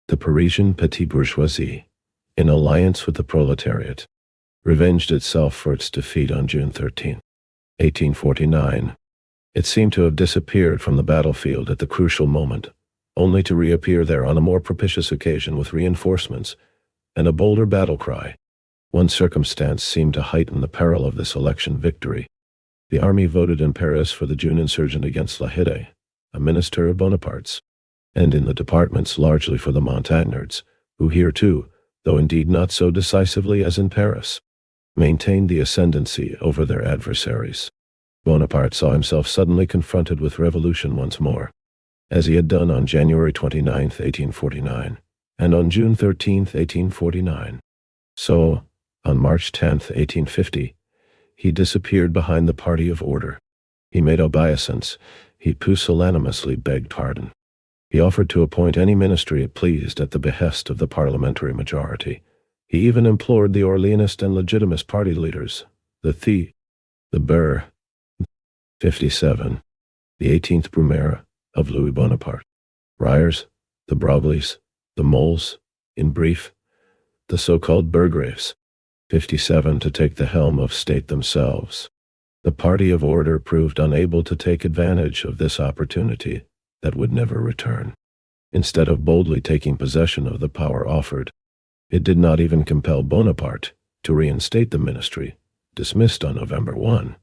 the Parisian petite bourgeoisie, in alliance with the proletariat, revenged itself for its defeat on June 13, 1849. It seemed to have disappeared from the battlefield at the crucial moment, only to reappear there on a more propitious occasion with reinforcements and a bolder battle cry. One circumstance seemed to heighten the peril of this election victory. The army voted in Paris for the June insurgent against Lahide, a minister of Bonaparte's, and in the departments largely for the Montagnards, who here too, though indeed not so decisively as in Paris, maintained the ascendancy over their adversaries. Bonaparte saw himself suddenly confronted with revolution once more, as he had done on January 29, 1849, and on June 13, 1849. So, on March 10, 1850, he disappeared behind the party of order. He made obeisance. He pusillanimously begged pardon. He offered to appoint any ministry it pleased at the behest of the parliamentary majority. He even implored the Orleanist and Legitimist party leaders, the Burr, 57. The 18th Brumaire of Louis Bonaparte. Ryers, the Broglys, the Moles, in brief, the so-called burgraves. 57. To take the helm of state themselves. The party of order proved unable to take advantage of this opportunity that would never return. Instead of boldly taking possession of the power offered, it did not even compel Bonaparte to reinstate the ministry, dismissed on November 1.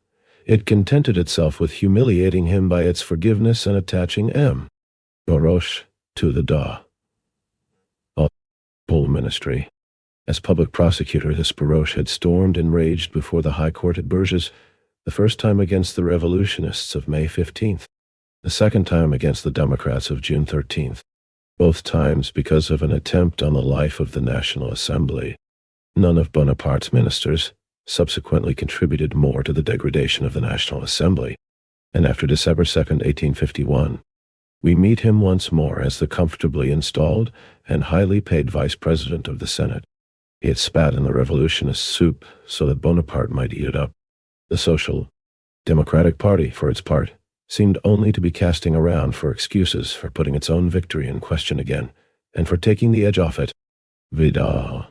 It contented itself with humiliating him by its forgiveness and attaching M. Goroche to the whole ministry. As public prosecutor, this Goroche had stormed and raged before the High Court at Bourges, the first time against the revolutionists of May 15th, the second time against the Democrats of June 13th, both times because of an attempt on the life of the National Assembly. None of Bonaparte's ministers subsequently contributed more to the degradation of the National Assembly, and after December 2, 1851, we meet him once more as the comfortably installed and highly paid vice president of the Senate. He had spat in the revolutionist soup so that Bonaparte might eat it up. The Social Democratic Party, for its part, seemed only to be casting around for excuses for putting its own victory in question again, and for taking the edge off it. Vidal,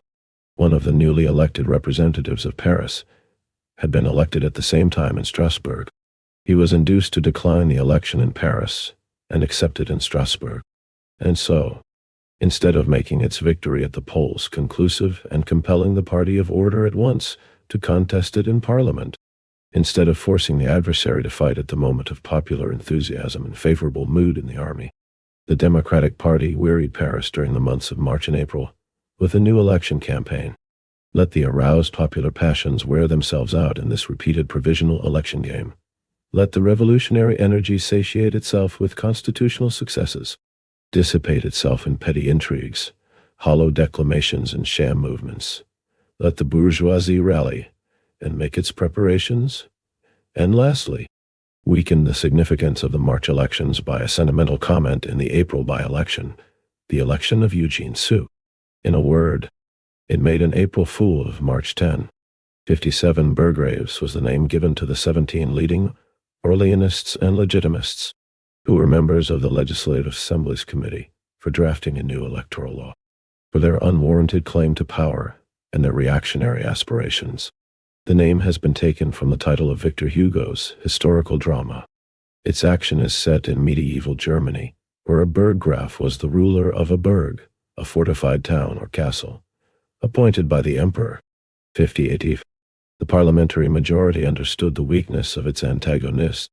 one of the newly elected representatives of Paris, had been elected at the same time in Strasbourg. He was induced to decline the election in Paris and accept it in Strasbourg. And so, instead of making its victory at the polls conclusive and compelling the party of order at once to contest it in Parliament, instead of forcing the adversary to fight at the moment of popular enthusiasm and favorable mood in the army, the Democratic Party wearied Paris during the months of March and April with a new election campaign. Let the aroused popular passions wear themselves out in this repeated provisional election game. Let the revolutionary energy satiate itself with constitutional successes, dissipate itself in petty intrigues, hollow declamations and sham movements. Let the bourgeoisie rally and make its preparations, and lastly, weaken the significance of the March elections by a sentimental comment in the April by-election, the election of Eugene Sue. In a word, it made an April fool of March 10. 57 Burgraves was the name given to the 17 leading Orleanists and Legitimists, who were members of the Legislative Assembly's committee for drafting a new electoral law, for their unwarranted claim to power and their reactionary aspirations. The name has been taken from the title of Victor Hugo's historical drama. Its action is set in medieval Germany, where a burggraf was the ruler of a burg, a fortified town or castle, appointed by the emperor. 58. The parliamentary majority understood the weakness of its antagonist.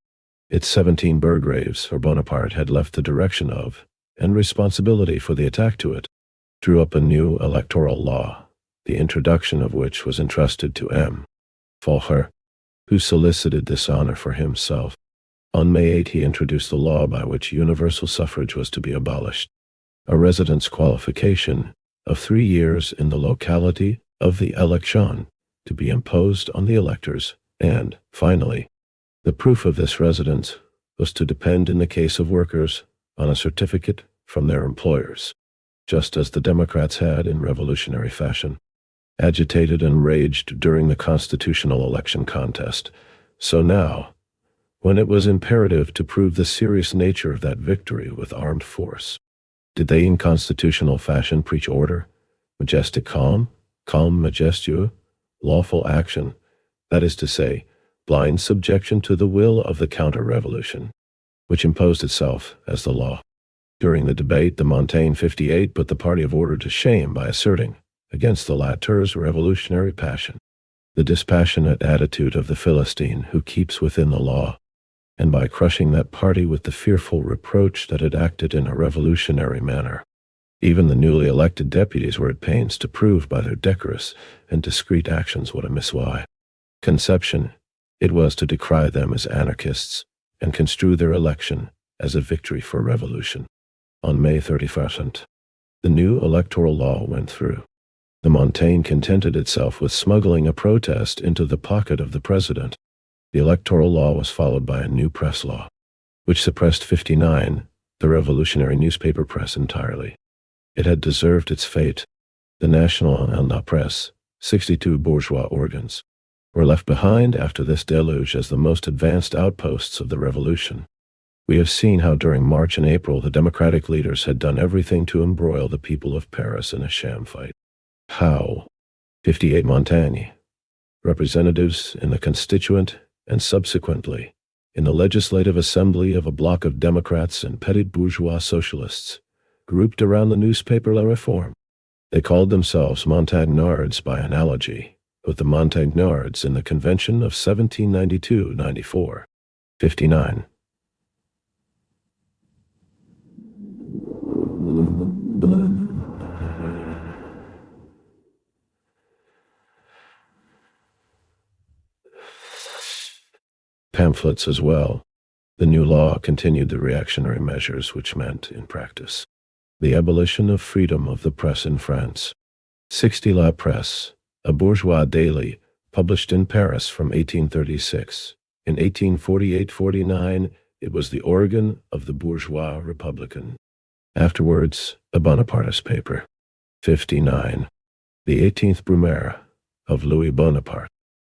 Its 17 burgraves, for Bonaparte had left the direction of, and responsibility for the attack to it, drew up a new electoral law, the introduction of which was entrusted to M. Folcher, who solicited this honor for himself. On May 8 he introduced the law by which universal suffrage was to be abolished, a residence qualification of 3 years in the locality of the election to be imposed on the electors, and, finally, the proof of this residence was to depend in the case of workers on a certificate from their employers, just as the Democrats had in revolutionary fashion agitated and raged during the constitutional election contest. So now, when it was imperative to prove the serious nature of that victory with armed force, did they in constitutional fashion preach order, majestic calm, calm majestueux, lawful action, that is to say, blind subjection to the will of the counter-revolution, which imposed itself as the law. During the debate, the Montaigne 58 put the party of order to shame by asserting, against the Latour's revolutionary passion, the dispassionate attitude of the Philistine who keeps within the law, and by crushing that party with the fearful reproach that it acted in a revolutionary manner. Even the newly elected deputies were at pains to prove by their decorous and discreet actions what a misway conception it was to decry them as anarchists and construe their election as a victory for revolution. On May 31st, the new electoral law went through. The Montaigne contented itself with smuggling a protest into the pocket of the president. The electoral law was followed by a new press law, which suppressed 59, the revolutionary newspaper press entirely. It had deserved its fate. The National and La Presse, 62 bourgeois organs, were left behind after this deluge as the most advanced outposts of the revolution. We have seen how during March and April the democratic leaders had done everything to embroil the people of Paris in a sham fight. How 58 Montaigne, representatives in the Constituent and subsequently in the Legislative Assembly of a bloc of Democrats and petit bourgeois socialists, grouped around the newspaper La Réforme. They called themselves Montagnards by analogy with the Montagnards in the Convention of 1792-94. 59. Pamphlets as well. The new law continued the reactionary measures which meant, in practice, the abolition of freedom of the press in France. 60 La Presse, a bourgeois daily, published in Paris from 1836. In 1848-49, it was the organ of the bourgeois Republican. Afterwards, a Bonapartist paper. 59. The 18th Brumaire of Louis Bonaparte.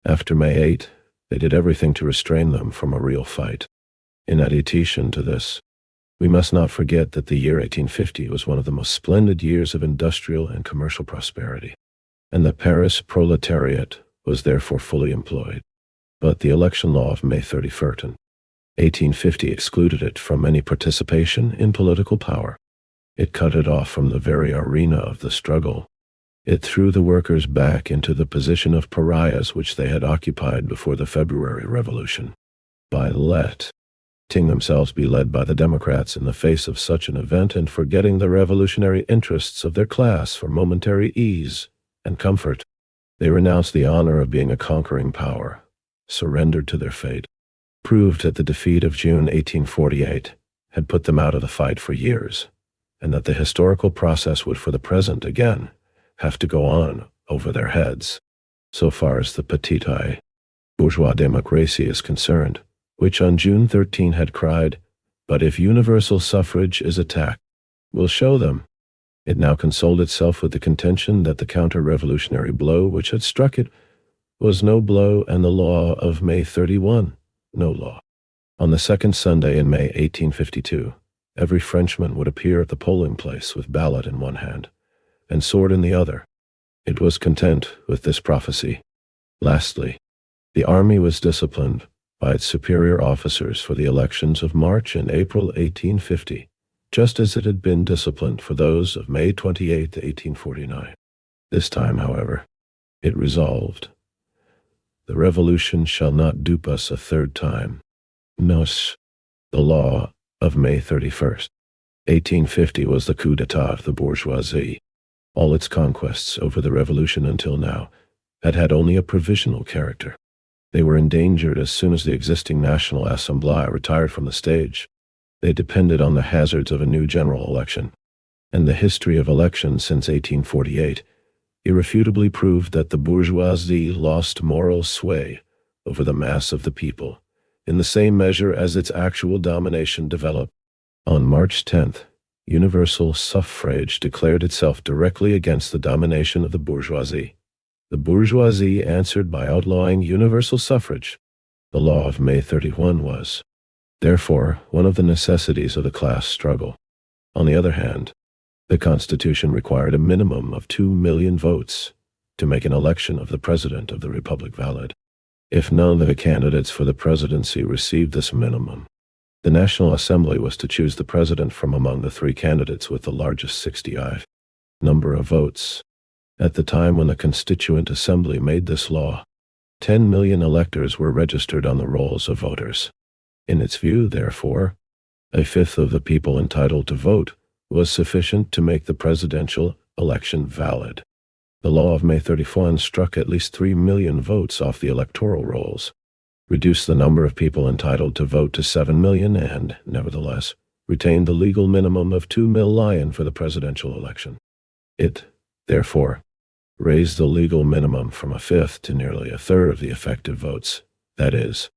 After May 8, they did everything to restrain them from a real fight. In addition to this, we must not forget that the year 1850 was one of the most splendid years of industrial and commercial prosperity, and the Paris proletariat was therefore fully employed. But the election law of May 31, 1850 excluded it from any participation in political power. It cut it off from the very arena of the struggle. It threw the workers back into the position of pariahs which they had occupied before the February Revolution. By letting themselves be led by the Democrats in the face of such an event and forgetting the revolutionary interests of their class for momentary ease and comfort, they renounced the honor of being a conquering power, surrendered to their fate, proved that the defeat of June 1848 had put them out of the fight for years, and that the historical process would for the present again have to go on over their heads, so far as the petite bourgeois democracy is concerned, which on June 13 had cried, "But if universal suffrage is attacked, we'll show them." It now consoled itself with the contention that the counter-revolutionary blow which had struck it was no blow, and the law of May 31, no law. On the second Sunday in May 1852, every Frenchman would appear at the polling place with ballot in one hand and sword in the other. It was content with this prophecy. Lastly, the army was disciplined by its superior officers for the elections of March and April 1850, just as it had been disciplined for those of May 28, 1849. This time, however, it resolved, "The revolution shall not dupe us a third time." Nos, the law of May 31st. 1850 was the coup d'état of the bourgeoisie. All its conquests over the revolution until now had had only a provisional character. They were endangered as soon as the existing National Assembly retired from the stage. They depended on the hazards of a new general election, and the history of elections since 1848 irrefutably proved that the bourgeoisie lost moral sway over the mass of the people, in the same measure as its actual domination developed. On March 10th, universal suffrage declared itself directly against the domination of the bourgeoisie. The bourgeoisie answered by outlawing universal suffrage. The law of May 31 was, therefore, one of the necessities of the class struggle. On the other hand, the Constitution required a minimum of 2 million votes to make an election of the President of the Republic valid. If none of the candidates for the presidency received this minimum, the National Assembly was to choose the president from among the 3 candidates with the largest 65 number of votes. At the time when the Constituent Assembly made this law, 10 million electors were registered on the rolls of voters. In its view, therefore, a fifth of the people entitled to vote was sufficient to make the presidential election valid. The law of May 31 struck at least 3 million votes off the electoral rolls, reduced the number of people entitled to vote to 7 million, and, nevertheless, retained the legal minimum of 2 million for the presidential election. It, therefore, raised the legal minimum from a fifth to nearly a third of the effective votes. That is,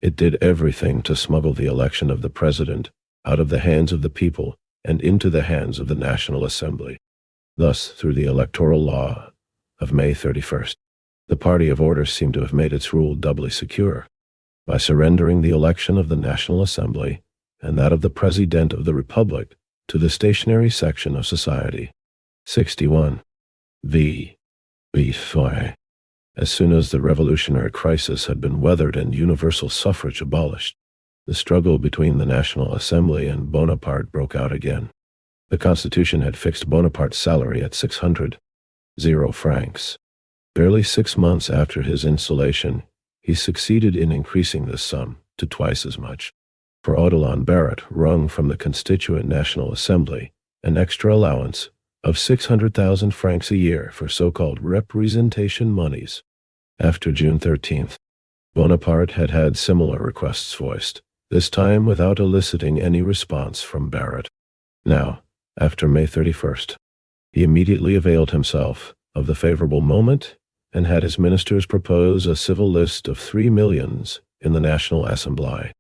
it did everything to smuggle the election of the president out of the hands of the people and into the hands of the National Assembly. Thus, through the electoral law of May 31st, The party of order seemed to have made its rule doubly secure by surrendering the election of the National Assembly and that of the President of the Republic to the stationary section of society. 61. V. As soon as the revolutionary crisis had been weathered and universal suffrage abolished, the struggle between the National Assembly and Bonaparte broke out again. The Constitution had fixed Bonaparte's salary at 600 francs. Barely 6 months after his installation, he succeeded in increasing this sum to twice as much. For Odilon Barrett wrung from the Constituent National Assembly an extra allowance of 600,000 francs a year for so-called representation monies. After June 13th, Bonaparte had had similar requests voiced, this time without eliciting any response from Barrett. Now, after May 31st, he immediately availed himself of the favorable moment and had his ministers propose a civil list of 3 millions in the National Assembly.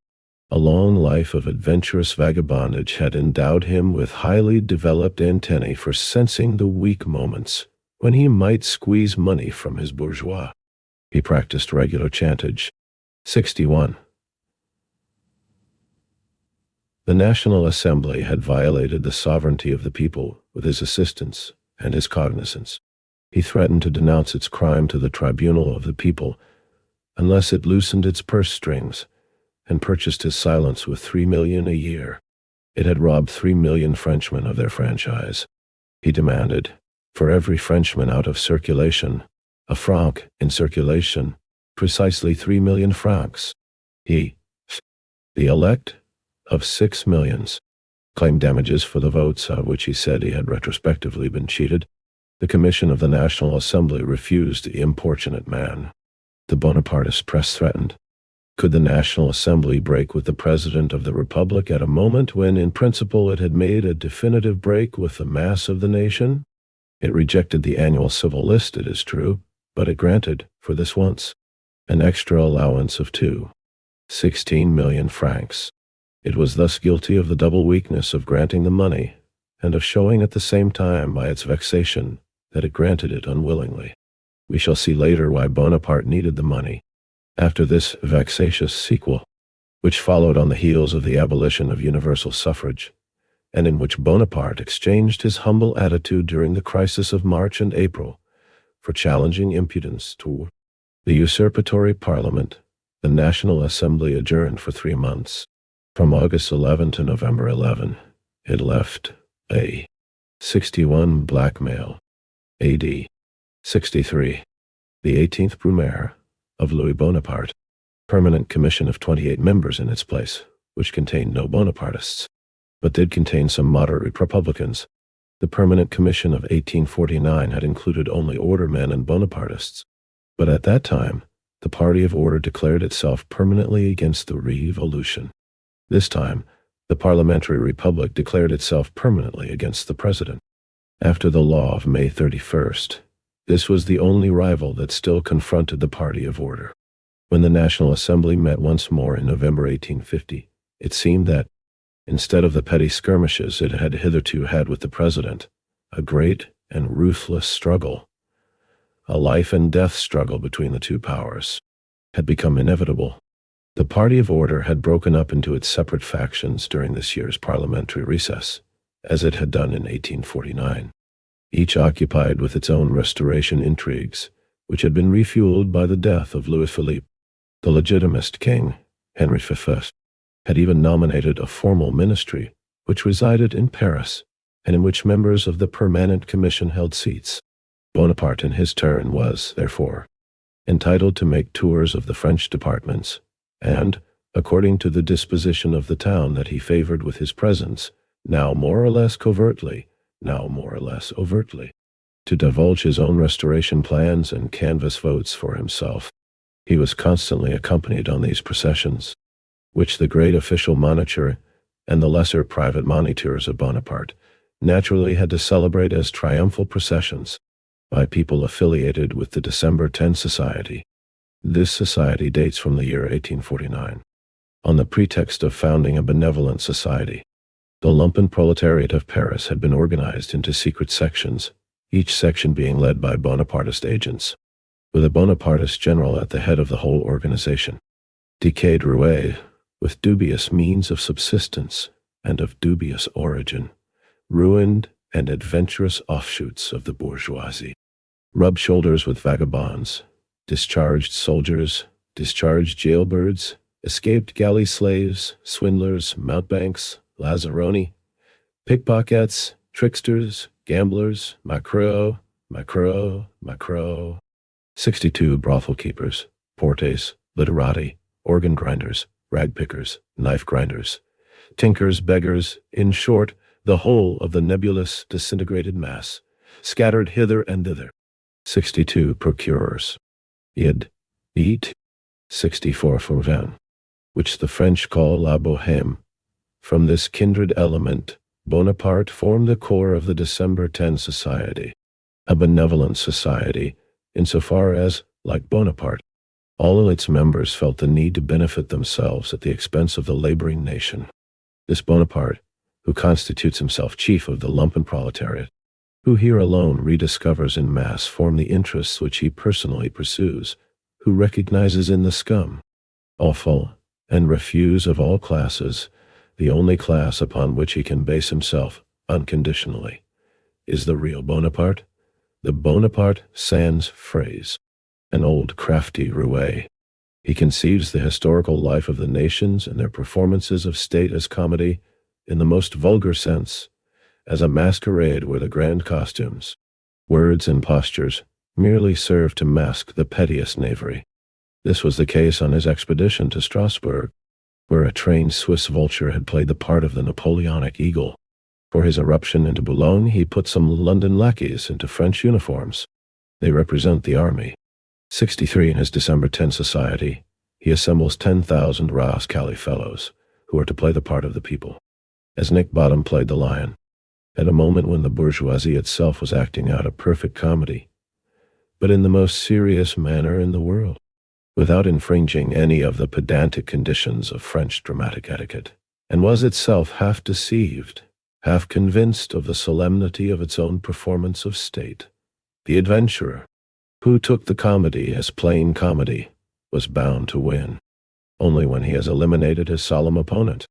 A long life of adventurous vagabondage had endowed him with highly developed antennae for sensing the weak moments when he might squeeze money from his bourgeois. He practiced regular chantage. 61. The National Assembly had violated the sovereignty of the people with his assistance and his cognizance. He threatened to denounce its crime to the tribunal of the people unless it loosened its purse strings and purchased his silence with 3 million a year. It had robbed 3 million Frenchmen of their franchise. He demanded, for every Frenchman out of circulation, a franc in circulation, precisely 3 million francs. He, the elect of 6 millions, claimed damages for the votes out of which he said he had retrospectively been cheated. The Commission of the National Assembly refused the importunate man. The Bonapartist press threatened. Could the National Assembly break with the President of the Republic at a moment when, in principle, it had made a definitive break with the mass of the nation? It rejected the annual civil list, it is true, but it granted, for this once, an extra allowance of 16 million francs. It was thus guilty of the double weakness of granting the money and of showing at the same time by its vexation that it granted it unwillingly. We shall see later why Bonaparte needed the money. After this vexatious sequel, which followed on the heels of the abolition of universal suffrage, and in which Bonaparte exchanged his humble attitude during the crisis of March and April for challenging impudence to the usurpatory Parliament, the National Assembly adjourned for 3 months. From August 11 to November 11, it left a 61 blackmail. A.D. 63. The 18th Brumaire of Louis Bonaparte, permanent commission of 28 members in its place, which contained no Bonapartists, but did contain some moderate Republicans. The permanent commission of 1849 had included only ordermen and Bonapartists, but at that time, the party of order declared itself permanently against the revolution. This time, the parliamentary republic declared itself permanently against the president. After the law of May 31st, this was the only rival that still confronted the party of order. When the National Assembly met once more in November 1850, it seemed that, instead of the petty skirmishes it had hitherto had with the president, a great and ruthless struggle, a life-and-death struggle between the two powers, had become inevitable. The party of order had broken up into its separate factions during this year's parliamentary recess, as it had done in 1849. Each occupied with its own restoration intrigues, which had been refueled by the death of Louis Philippe. The legitimist king, Henry V, had even nominated a formal ministry, which resided in Paris, and in which members of the Permanent Commission held seats. Bonaparte, in his turn, was, therefore, entitled to make tours of the French departments, and, according to the disposition of the town that he favored with his presence, now more or less covertly, now more or less overtly, to divulge his own restoration plans and canvass votes for himself. He was constantly accompanied on these processions, which the great official moniteur and the lesser private moniteurs of Bonaparte naturally had to celebrate as triumphal processions, by people affiliated with the December 10 Society. This society dates from the year 1849. On the pretext of founding a benevolent society, the lumpen proletariat of Paris had been organized into secret sections, each section being led by Bonapartist agents. with a Bonapartist general at the head of the whole organization. Decayed roué, with dubious means of subsistence and of dubious origin, ruined and adventurous offshoots of the bourgeoisie, rub shoulders with vagabonds, discharged soldiers, discharged jailbirds, escaped galley slaves, swindlers, mountebanks, lazzaroni, pickpockets, tricksters, gamblers, macro, 62 brothel keepers, portes, literati, organ grinders, rag pickers, knife grinders, tinkers, beggars, in short, the whole of the nebulous, disintegrated mass, scattered hither and thither. 62 procurers, id, eat, 64 fauvins, which the French call la bohème. From this kindred element, Bonaparte formed the core of the December 10 Society, a benevolent society, insofar as, like Bonaparte, all its members felt the need to benefit themselves at the expense of the laboring nation. This Bonaparte, who constitutes himself chief of the lumpen proletariat, who here alone rediscovers in mass form the interests which he personally pursues, who recognizes in the scum, offal, and refuse of all classes, the only class upon which he can base himself unconditionally, is the real Bonaparte, the Bonaparte sans phrase, an old crafty roué. He conceives the historical life of the nations and their performances of state as comedy, in the most vulgar sense, as a masquerade where the grand costumes, words and postures merely serve to mask the pettiest knavery. This was the case on his expedition to Strasbourg, where a trained Swiss vulture had played the part of the Napoleonic eagle. For his eruption into Boulogne, he put some London lackeys into French uniforms. They represent the army. 63 in his December 10 Society, he assembles 10,000 rascally fellows, who are to play the part of the people, as Nick Bottom played the lion, at a moment when the bourgeoisie itself was acting out a perfect comedy, but in the most serious manner in the world, without infringing any of the pedantic conditions of French dramatic etiquette, and was itself half deceived, half convinced of the solemnity of its own performance of state. The adventurer, who took the comedy as plain comedy, was bound to win, only when he has eliminated his solemn opponent.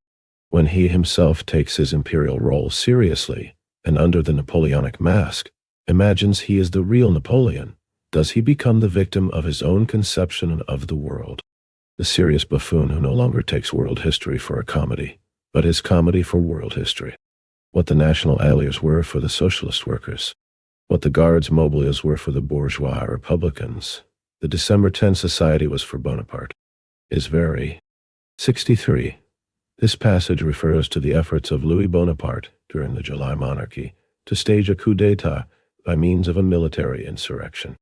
When he himself takes his imperial role seriously, and under the Napoleonic mask, imagines he is the real Napoleon, does he become the victim of his own conception of the world, the serious buffoon who no longer takes world history for a comedy, but his comedy for world history. What the national allies were for the socialist workers, what the Guards Mobiliers were for the bourgeois republicans, the December 10 Society was for Bonaparte, is very. 63. This passage refers to the efforts of Louis Bonaparte during the July monarchy to stage a coup d'etat by means of a military insurrection.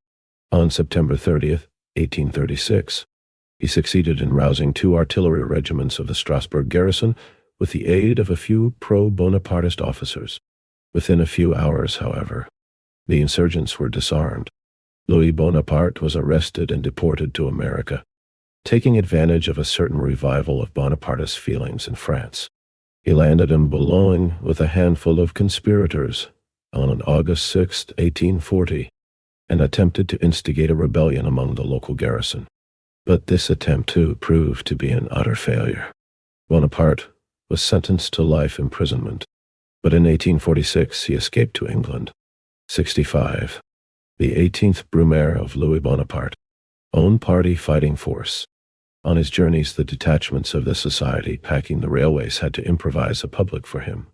On September 30th, 1836, he succeeded in rousing 2 artillery regiments of the Strasbourg garrison with the aid of a few pro-Bonapartist officers. Within a few hours, however, the insurgents were disarmed. Louis Bonaparte was arrested and deported to America, taking advantage of a certain revival of Bonapartist feelings in France. He landed in Boulogne with a handful of conspirators on August 6, 1840, and attempted to instigate a rebellion among the local garrison. But this attempt, too, proved to be an utter failure. Bonaparte was sentenced to life imprisonment, but in 1846 he escaped to England. 65. The 18th Brumaire of Louis Bonaparte, own party fighting force. On his journeys, the detachments of the society packing the railways had to improvise a public for him,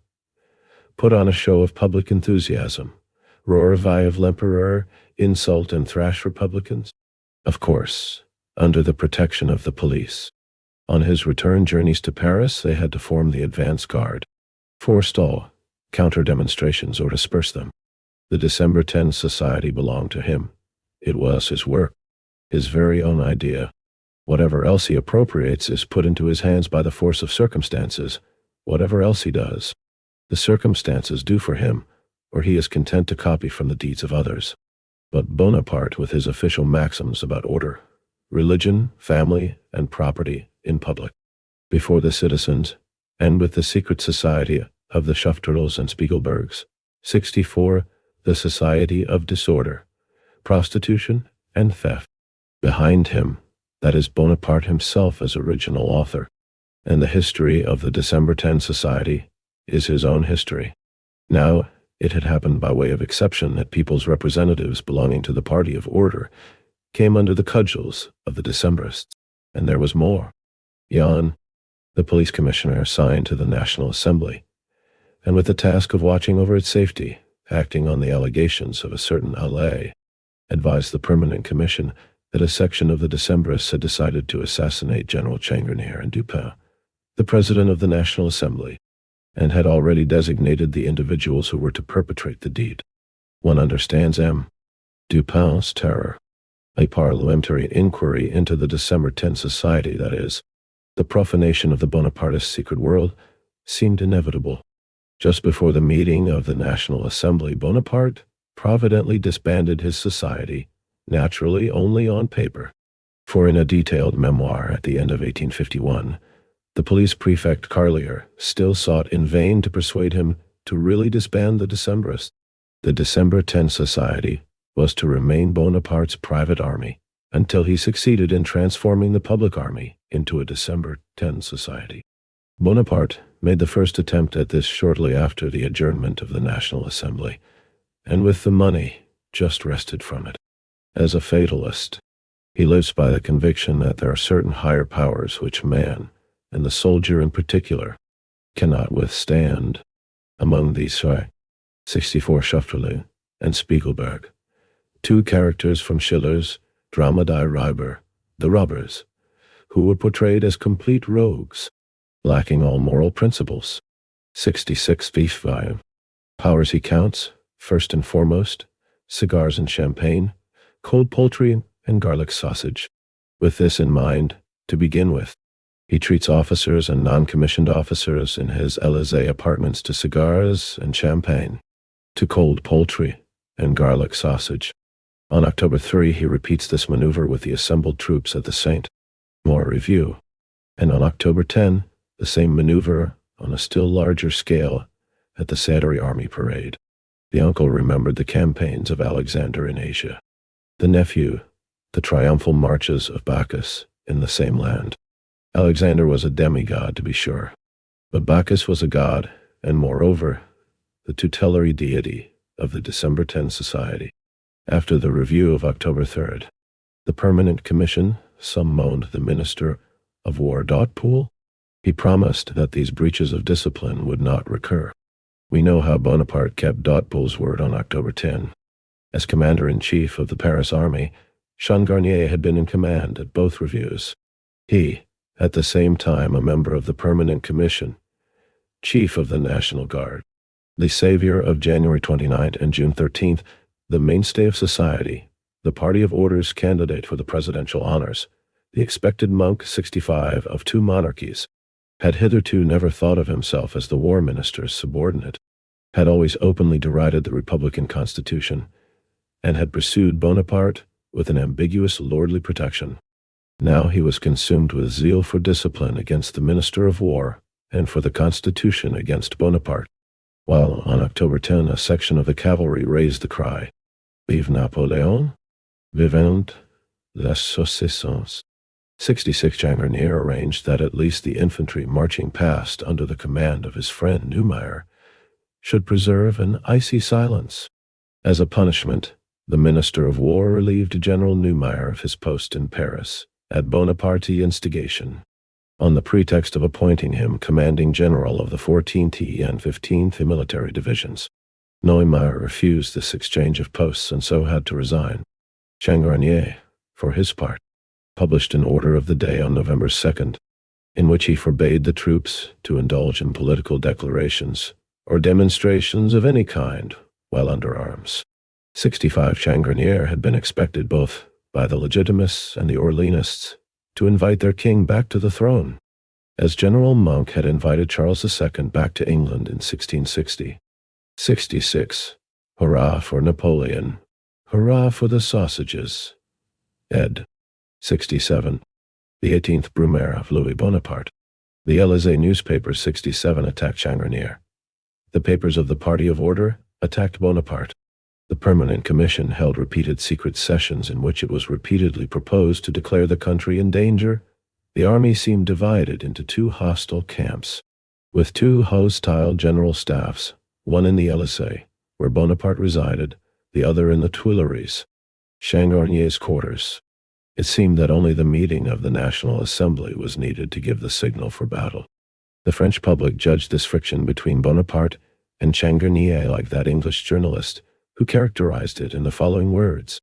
put on a show of public enthusiasm, roar vive l'empereur, insult and thrash republicans, of course, under the protection of the police. On his return journeys to Paris, they had to form the advance guard, forestall counter-demonstrations or disperse them. The December 10 Society belonged to him. It was his work, his very own idea. Whatever else he appropriates is put into his hands by the force of circumstances. Whatever else he does, the circumstances do for him, or he is content to copy from the deeds of others. But Bonaparte, with his official maxims about order, religion, family, and property in public, before the citizens, and with the secret society of the Schafturls and Spiegelbergs. 64. The Society of Disorder, Prostitution, and Theft. Behind him, that is Bonaparte himself as original author, and the history of the December 10 Society is his own history. Now, it had happened by way of exception that people's representatives belonging to the party of order came under the cudgels of the Decembrists, and there was more. Jan, the police commissioner assigned to the National Assembly, and with the task of watching over its safety, acting on the allegations of a certain Allais, advised the Permanent Commission that a section of the Decembrists had decided to assassinate General Changarnier and Dupin, the president of the National Assembly, and had already designated the individuals who were to perpetrate the deed. One understands M. Dupin's terror. A parliamentary inquiry into the December 10 Society, that is, the profanation of the Bonapartist secret world, seemed inevitable. Just before the meeting of the National Assembly, Bonaparte providently disbanded his society, naturally only on paper. For in a detailed memoir at the end of 1851, the police prefect Karl still sought in vain to persuade him to really disband the Decembrists. The December 10 Society was to remain Bonaparte's private army until he succeeded in transforming the public army into a December 10 Society. Bonaparte made the first attempt at this shortly after the adjournment of the National Assembly, and with the money just wrested from it. As a fatalist, he lives by the conviction that there are certain higher powers which man, and the soldier in particular, cannot withstand. Among these are 64 Schafterle and Spiegelberg, two characters from Schiller's Drama die Räuber, The Robbers, who were portrayed as complete rogues, lacking all moral principles. 66 Vivre, powers he counts, first and foremost, cigars and champagne, cold poultry and garlic sausage. With this in mind, to begin with, he treats officers and non-commissioned officers in his Élysée apartments to cigars and champagne, to cold poultry and garlic sausage. On October 3, he repeats this maneuver with the assembled troops at the St. Maur Review, and on October 10, the same maneuver on a still larger scale at the Satary Army Parade. The uncle remembered the campaigns of Alexander in Asia. The nephew, the triumphal marches of Bacchus in the same land. Alexander was a demigod, to be sure, but Bacchus was a god, and moreover, the tutelary deity of the December 10 Society. After the review of October 3rd, the Permanent Commission summoned the Minister of War Dotpool. He promised that these breaches of discipline would not recur. We know how Bonaparte kept Dotpool's word on October 10. As commander-in-chief of the Paris army, Changarnier had been in command at both reviews. He, at the same time, a member of the Permanent Commission, chief of the National Guard, the savior of January 29th and June 13th, the mainstay of society, the party of order's candidate for the presidential honors, the expected monk 65 of two monarchies, had hitherto never thought of himself as the war minister's subordinate, had always openly derided the Republican Constitution, and had pursued Bonaparte with an ambiguous lordly protection. Now he was consumed with zeal for discipline against the Minister of War and for the Constitution against Bonaparte, while on October 10 a section of the cavalry raised the cry, Vive Napoleon, vivent les saucissons. 66 Changarnier arranged that at least the infantry marching past under the command of his friend Neumayer should preserve an icy silence. As a punishment, the Minister of War relieved General Neumayer of his post in Paris, at Bonaparte instigation, on the pretext of appointing him commanding general of the 14th and 15th military divisions. Neumayer refused this exchange of posts and so had to resign. Changarnier, for his part, published an order of the day on November 2nd, in which he forbade the troops to indulge in political declarations or demonstrations of any kind while under arms. 65 Changarnier had been expected both by the Legitimists and the Orleanists to invite their king back to the throne, as General Monk had invited Charles II back to England in 1660. 66. Hurrah for Napoleon! Hurrah for the sausages! Ed. 67. The 18th Brumaire of Louis Bonaparte. The Élysée newspaper 67 attacked Changarnier. The papers of the Party of Order attacked Bonaparte. The Permanent Commission held repeated secret sessions in which it was repeatedly proposed to declare the country in danger. The army seemed divided into two hostile camps, with two hostile general staffs, one in the Élysée, where Bonaparte resided, the other in the Tuileries, Changarnier's quarters. It seemed that only the meeting of the National Assembly was needed to give the signal for battle. The French public judged this friction between Bonaparte and Changarnier like that English journalist who characterized it in the following words: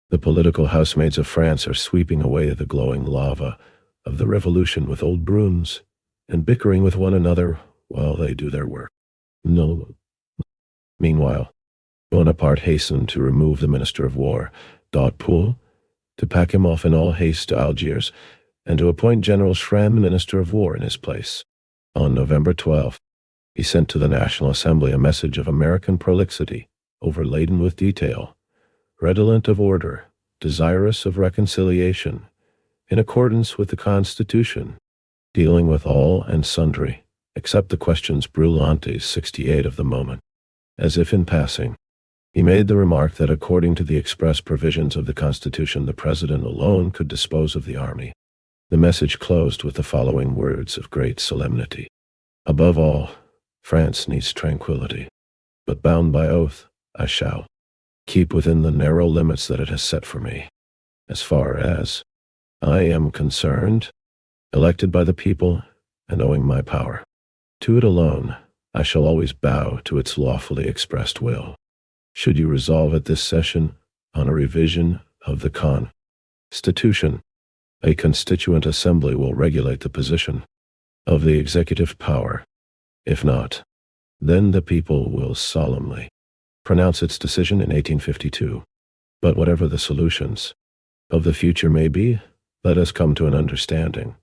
"The political housemaids of France are sweeping away the glowing lava of the revolution with old brooms, and bickering with one another while they do their work." No. Meanwhile, Bonaparte hastened to remove the Minister of War, d'Hautpoul, to pack him off in all haste to Algiers, and to appoint General Schramm Minister of War in his place. On November 12th, he sent to the National Assembly a message of American prolixity, overladen with detail, redolent of order, desirous of reconciliation, in accordance with the Constitution, dealing with all and sundry, except the questions brûlantes 68 of the moment. As if in passing, he made the remark that according to the express provisions of the Constitution, the President alone could dispose of the army. The message closed with the following words of great solemnity: "Above all, France needs tranquility, but bound by oath, I shall keep within the narrow limits that it has set for me. As far as I am concerned, elected by the people and owing my power to it alone, I shall always bow to its lawfully expressed will. Should you resolve at this session on a revision of the Constitution, a constituent assembly will regulate the position of the executive power. If not, then the people will solemnly pronounce its decision in 1852. But whatever the solutions of the future may be, let us come to an understanding,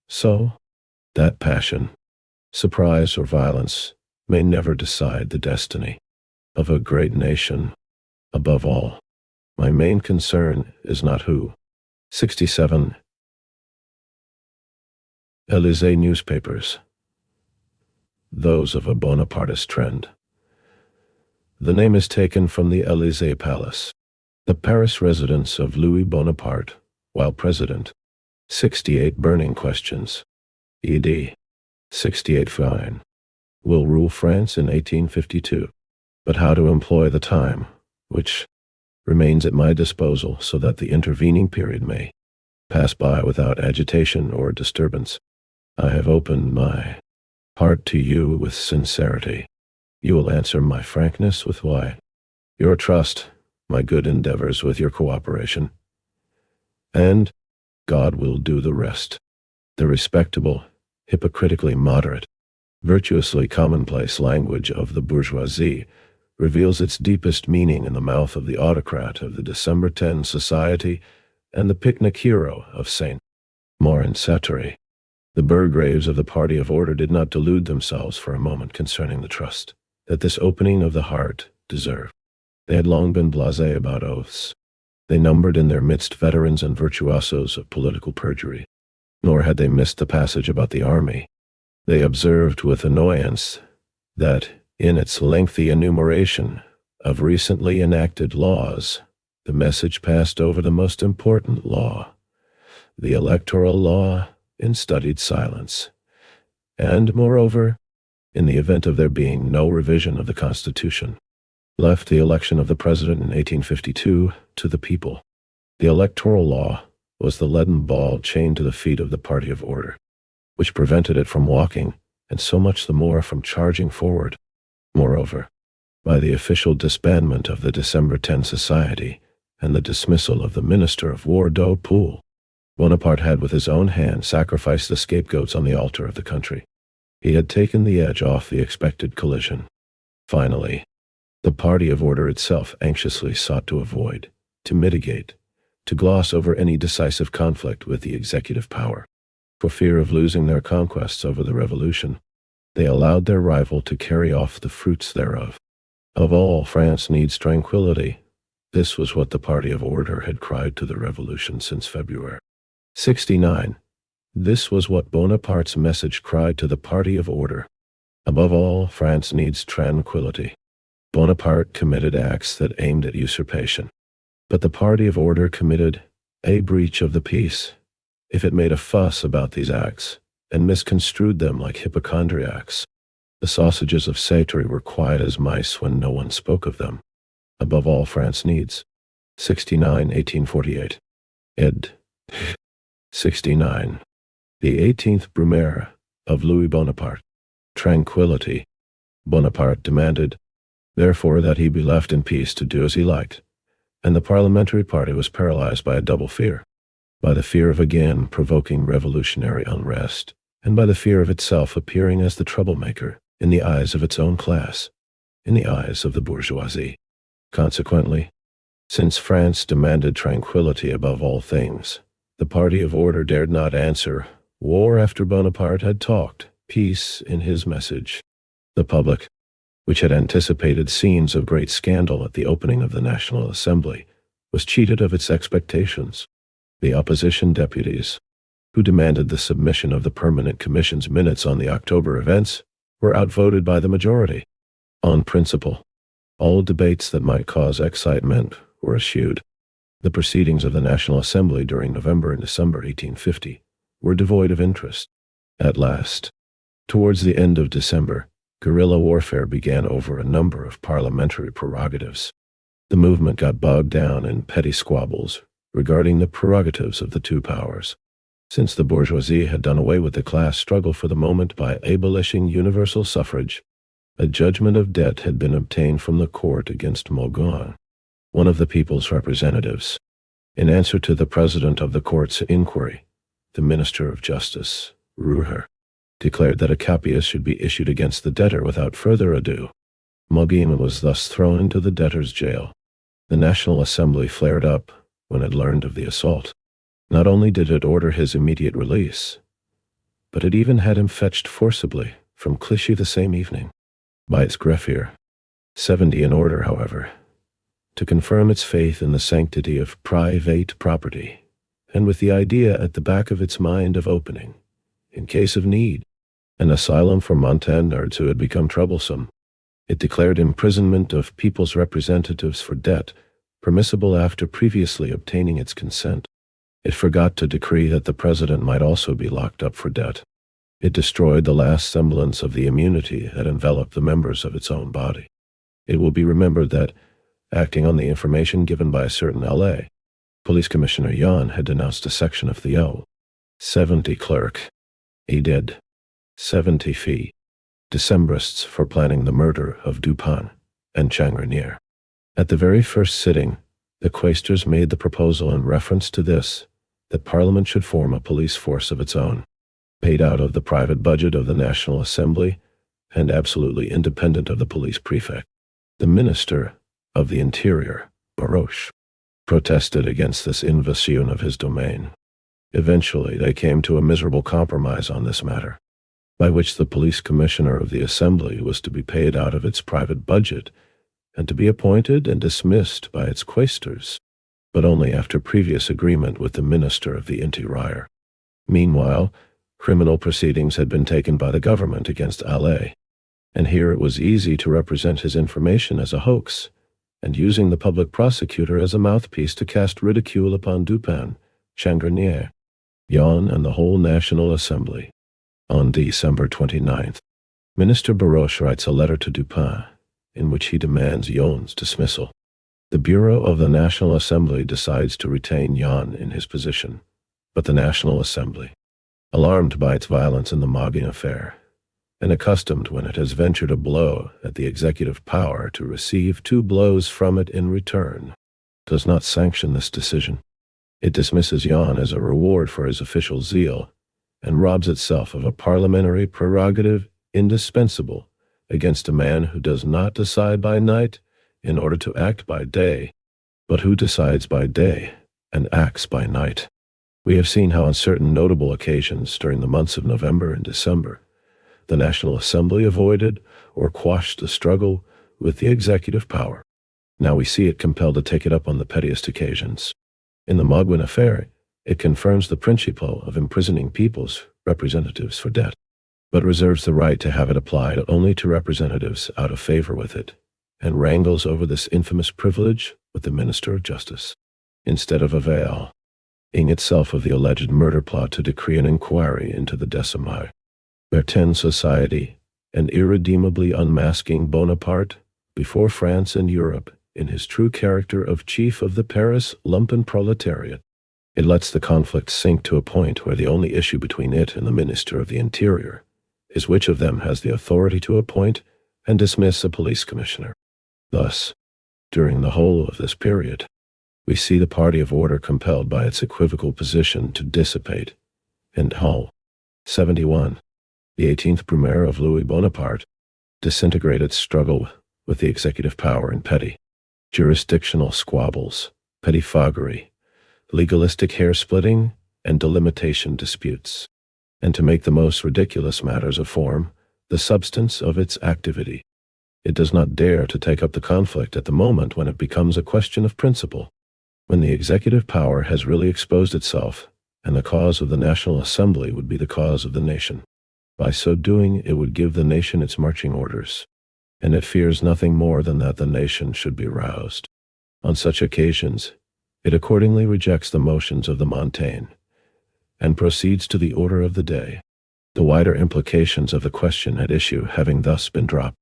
so that passion, surprise, or violence may never decide the destiny of a great nation. Above all, my main concern is not who." 67. Élysée newspapers. Those of a Bonapartist trend. The name is taken from the Élysée Palace, the Paris residence of Louis Bonaparte, while president. 68 burning questions. ED. 68 fine. Will rule France in 1852. But how to employ the time, which remains at my disposal, so that the intervening period may pass by without agitation or disturbance. I have opened my heart to you with sincerity. You will answer my frankness with your trust, my good endeavors with your cooperation, and God will do the rest. The respectable, hypocritically moderate, virtuously commonplace language of the bourgeoisie reveals its deepest meaning in the mouth of the autocrat of the December 10 Society and the picnic hero of St. Maurent-Satory. The Burgraves of the Party of Order did not delude themselves for a moment concerning the trust that this opening of the heart deserved. They had long been blasé about oaths. They numbered in their midst veterans and virtuosos of political perjury. Nor had they missed the passage about the army. They observed with annoyance that, in its lengthy enumeration of recently enacted laws, the message passed over the most important law, the electoral law, in studied silence. And, moreover, in the event of there being no revision of the Constitution, left the election of the President in 1852 to the people. The electoral law was the leaden ball chained to the feet of the Party of Order, which prevented it from walking, and so much the more from charging forward. Moreover, by the official disbandment of the December 10 Society and the dismissal of the Minister of War d'Hautpoul, Bonaparte had with his own hand sacrificed the scapegoats on the altar of the country. He had taken the edge off the expected collision. Finally, the Party of Order itself anxiously sought to avoid, to mitigate, to gloss over any decisive conflict with the executive power. For fear of losing their conquests over the revolution, they allowed their rival to carry off the fruits thereof. Of all, France needs tranquility. This was what the Party of Order had cried to the revolution since February. 69. This was what Bonaparte's message cried to the Party of Order. Above all, France needs tranquility, Bonaparte committed acts that aimed at usurpation. But the party of order committed a breach of the peace if it made a fuss about these acts and misconstrued them like hypochondriacs. The sausages of Sartre were quiet as mice when no one spoke of them. Above all, France needs. 69, 1848. Ed. 69. The 18th Brumaire of Louis Bonaparte. Tranquility. Bonaparte demanded, therefore, that he be left in peace to do as he liked, and the parliamentary party was paralyzed by a double fear, by the fear of again provoking revolutionary unrest, and by the fear of itself appearing as the troublemaker in the eyes of its own class, in the eyes of the bourgeoisie. Consequently, since France demanded tranquility above all things, the party of order dared not answer war after Bonaparte had talked peace in his message. The public, which had anticipated scenes of great scandal at the opening of the National Assembly, was cheated of its expectations. The opposition deputies, who demanded the submission of the Permanent Commission's minutes on the October events, were outvoted by the majority. On principle, all debates that might cause excitement were eschewed. The proceedings of the National Assembly during November and December 1850 were devoid of interest. At last, towards the end of December, guerrilla warfare began over a number of parliamentary prerogatives. The movement got bogged down in petty squabbles regarding the prerogatives of the two powers. Since the bourgeoisie had done away with the class struggle for the moment by abolishing universal suffrage, a judgment of debt had been obtained from the court against Mauguin, one of the people's representatives. In answer to the president of the court's inquiry, the Minister of Justice, Rouher, declared that a capias should be issued against the debtor without further ado. Mauguin was thus thrown into the debtor's jail. The National Assembly flared up when it learned of the assault. Not only did it order his immediate release, but it even had him fetched forcibly from Clichy the same evening by its greffier. 70 in order, however, to confirm its faith in the sanctity of private property, and with the idea at the back of its mind of opening, in case of need, an asylum for montagnards who had become troublesome. It declared imprisonment of people's representatives for debt permissible after previously obtaining its consent. It forgot to decree that the president might also be locked up for debt. It destroyed the last semblance of the immunity that enveloped the members of its own body. It will be remembered that, acting on the information given by a certain L.A., Police Commissioner Jan had denounced a section of the L. 70 clerk. He did. 70 fee. Decembrists for planning the murder of Dupin and Changrenier. At the very first sitting, the quaestors made the proposal in reference to this, that Parliament should form a police force of its own, paid out of the private budget of the National Assembly and absolutely independent of the police prefect. The Minister of the Interior, Baroche, protested against this invasion of his domain. Eventually, they came to a miserable compromise on this matter, by which the police commissioner of the Assembly was to be paid out of its private budget and to be appointed and dismissed by its quaestors, but only after previous agreement with the Minister of the Interior. Meanwhile, criminal proceedings had been taken by the government against Allais, and here it was easy to represent his information as a hoax, and using the public prosecutor as a mouthpiece to cast ridicule upon Dupin, Changrenier, Jan, and the whole National Assembly. On December 29th, Minister Baroche writes a letter to Dupin, in which he demands Jan's dismissal. The Bureau of the National Assembly decides to retain Jan in his position, but the National Assembly, alarmed by its violence in the Mauguin affair, and accustomed when it has ventured a blow at the executive power to receive 2 blows from it in return, does not sanction this decision. It dismisses Jan as a reward for his official zeal, and robs itself of a parliamentary prerogative indispensable against a man who does not decide by night in order to act by day, but who decides by day and acts by night. We have seen how on certain notable occasions during the months of November and December, the National Assembly avoided or quashed the struggle with the executive power. Now we see it compelled to take it up on the pettiest occasions. In the Mauguin affair, it confirms the principle of imprisoning people's representatives for debt, but reserves the right to have it applied only to representatives out of favor with it, and wrangles over this infamous privilege with the Minister of Justice, instead of availing itself of the alleged murder plot to decree an inquiry into the décimale. Bertin society, and irredeemably unmasking Bonaparte before France and Europe in his true character of chief of the Paris lumpen proletariat. It lets the conflict sink to a point where the only issue between it and the Minister of the Interior is which of them has the authority to appoint and dismiss a police commissioner. Thus, during the whole of this period, we see the party of order compelled by its equivocal position to dissipate. And Hull, 71, the 18th Brumaire of Louis Bonaparte, disintegrate its struggle with the executive power in petty, jurisdictional squabbles, pettifoggery, legalistic hair-splitting, and delimitation disputes, and to make the most ridiculous matters of form the substance of its activity. It does not dare to take up the conflict at the moment when it becomes a question of principle, when the executive power has really exposed itself, and the cause of the National Assembly would be the cause of the nation. By so doing, it would give the nation its marching orders, and it fears nothing more than that the nation should be roused. On such occasions, it accordingly rejects the motions of the Montaigne, and proceeds to the order of the day, the wider implications of the question at issue having thus been dropped.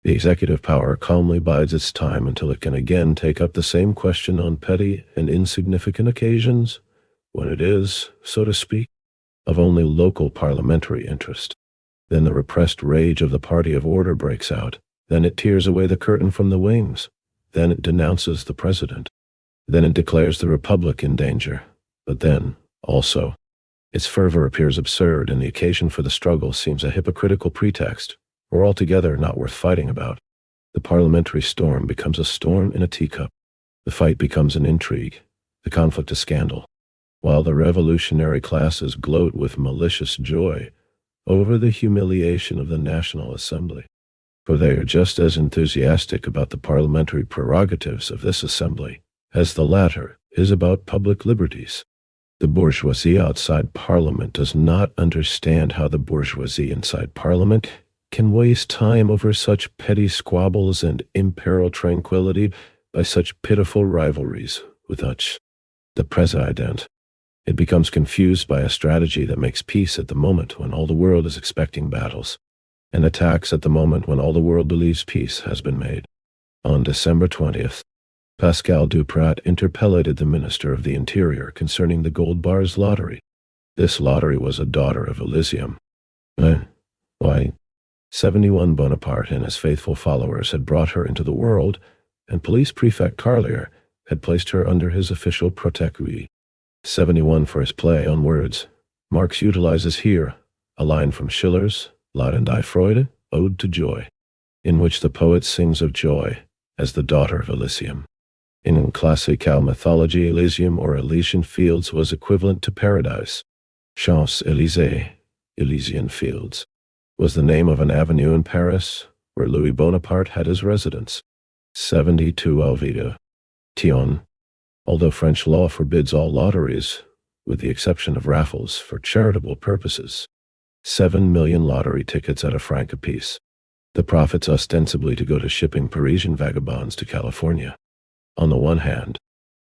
The executive power calmly bides its time until it can again take up the same question on petty and insignificant occasions, when it is, so to speak, of only local parliamentary interest. Then the repressed rage of the party of order breaks out. Then it tears away the curtain from the wings. Then it denounces the president. Then it declares the republic in danger. But then, also, its fervor appears absurd, and the occasion for the struggle seems a hypocritical pretext, or altogether not worth fighting about. The parliamentary storm becomes a storm in a teacup. The fight becomes an intrigue, the conflict a scandal, while the revolutionary classes gloat with malicious joy over the humiliation of the National Assembly. For they are just as enthusiastic about the parliamentary prerogatives of this assembly as the latter is about public liberties. The bourgeoisie outside Parliament does not understand how the bourgeoisie inside Parliament can waste time over such petty squabbles and imperil tranquility by such pitiful rivalries with the president. It becomes confused by a strategy that makes peace at the moment when all the world is expecting battles, and attacks at the moment when all the world believes peace has been made. On December 20th, Pascal Duprat interpellated the Minister of the Interior concerning the gold bars lottery. This lottery was a daughter of Elysium. Why, 71 Bonaparte and his faithful followers had brought her into the world, and Police Prefect Karl had placed her under his official protectorate. 71 for his play on words. Marx utilizes here a line from Schiller's Laut und die Freude, Ode to Joy, in which the poet sings of joy as the daughter of Elysium. In classical mythology, Elysium or Elysian fields was equivalent to paradise. Champs-Élysées, Elysian fields, was the name of an avenue in Paris where Louis Bonaparte had his residence. 72 Alvida. Tion. Although French law forbids all lotteries, with the exception of raffles for charitable purposes, 7 million lottery tickets at a franc apiece. The profits ostensibly to go to shipping Parisian vagabonds to California. On the one hand,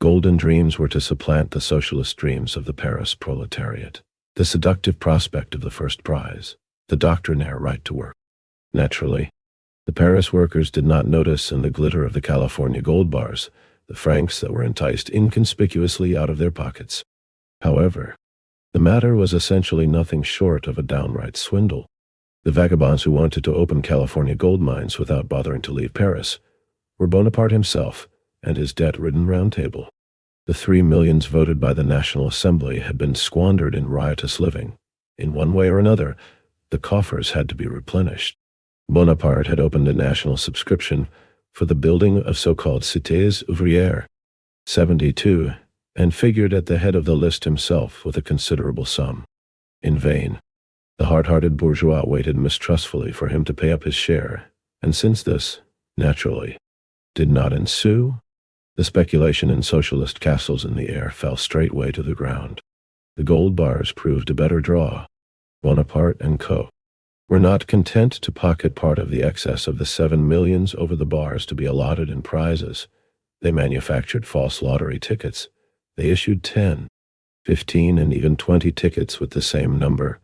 golden dreams were to supplant the socialist dreams of the Paris proletariat, the seductive prospect of the first prize, the doctrinaire right to work. Naturally, the Paris workers did not notice in the glitter of the California gold bars the francs that were enticed inconspicuously out of their pockets. However, the matter was essentially nothing short of a downright swindle. The vagabonds who wanted to open California gold mines without bothering to leave Paris were Bonaparte himself and his debt-ridden Round Table. The 3 millions voted by the National Assembly had been squandered in riotous living. In one way or another, the coffers had to be replenished. Bonaparte had opened a national subscription for the building of so-called cités ouvrières, 72, and figured at the head of the list himself with a considerable sum. In vain. The hard-hearted bourgeois waited mistrustfully for him to pay up his share, and since this, naturally, did not ensue, the speculation in socialist castles in the air fell straightway to the ground. The gold bars proved a better draw. Bonaparte and Co. were not content to pocket part of the excess of the 7 millions over the bars to be allotted in prizes. They manufactured false lottery tickets. They issued 10, 15, and even 20 tickets with the same number,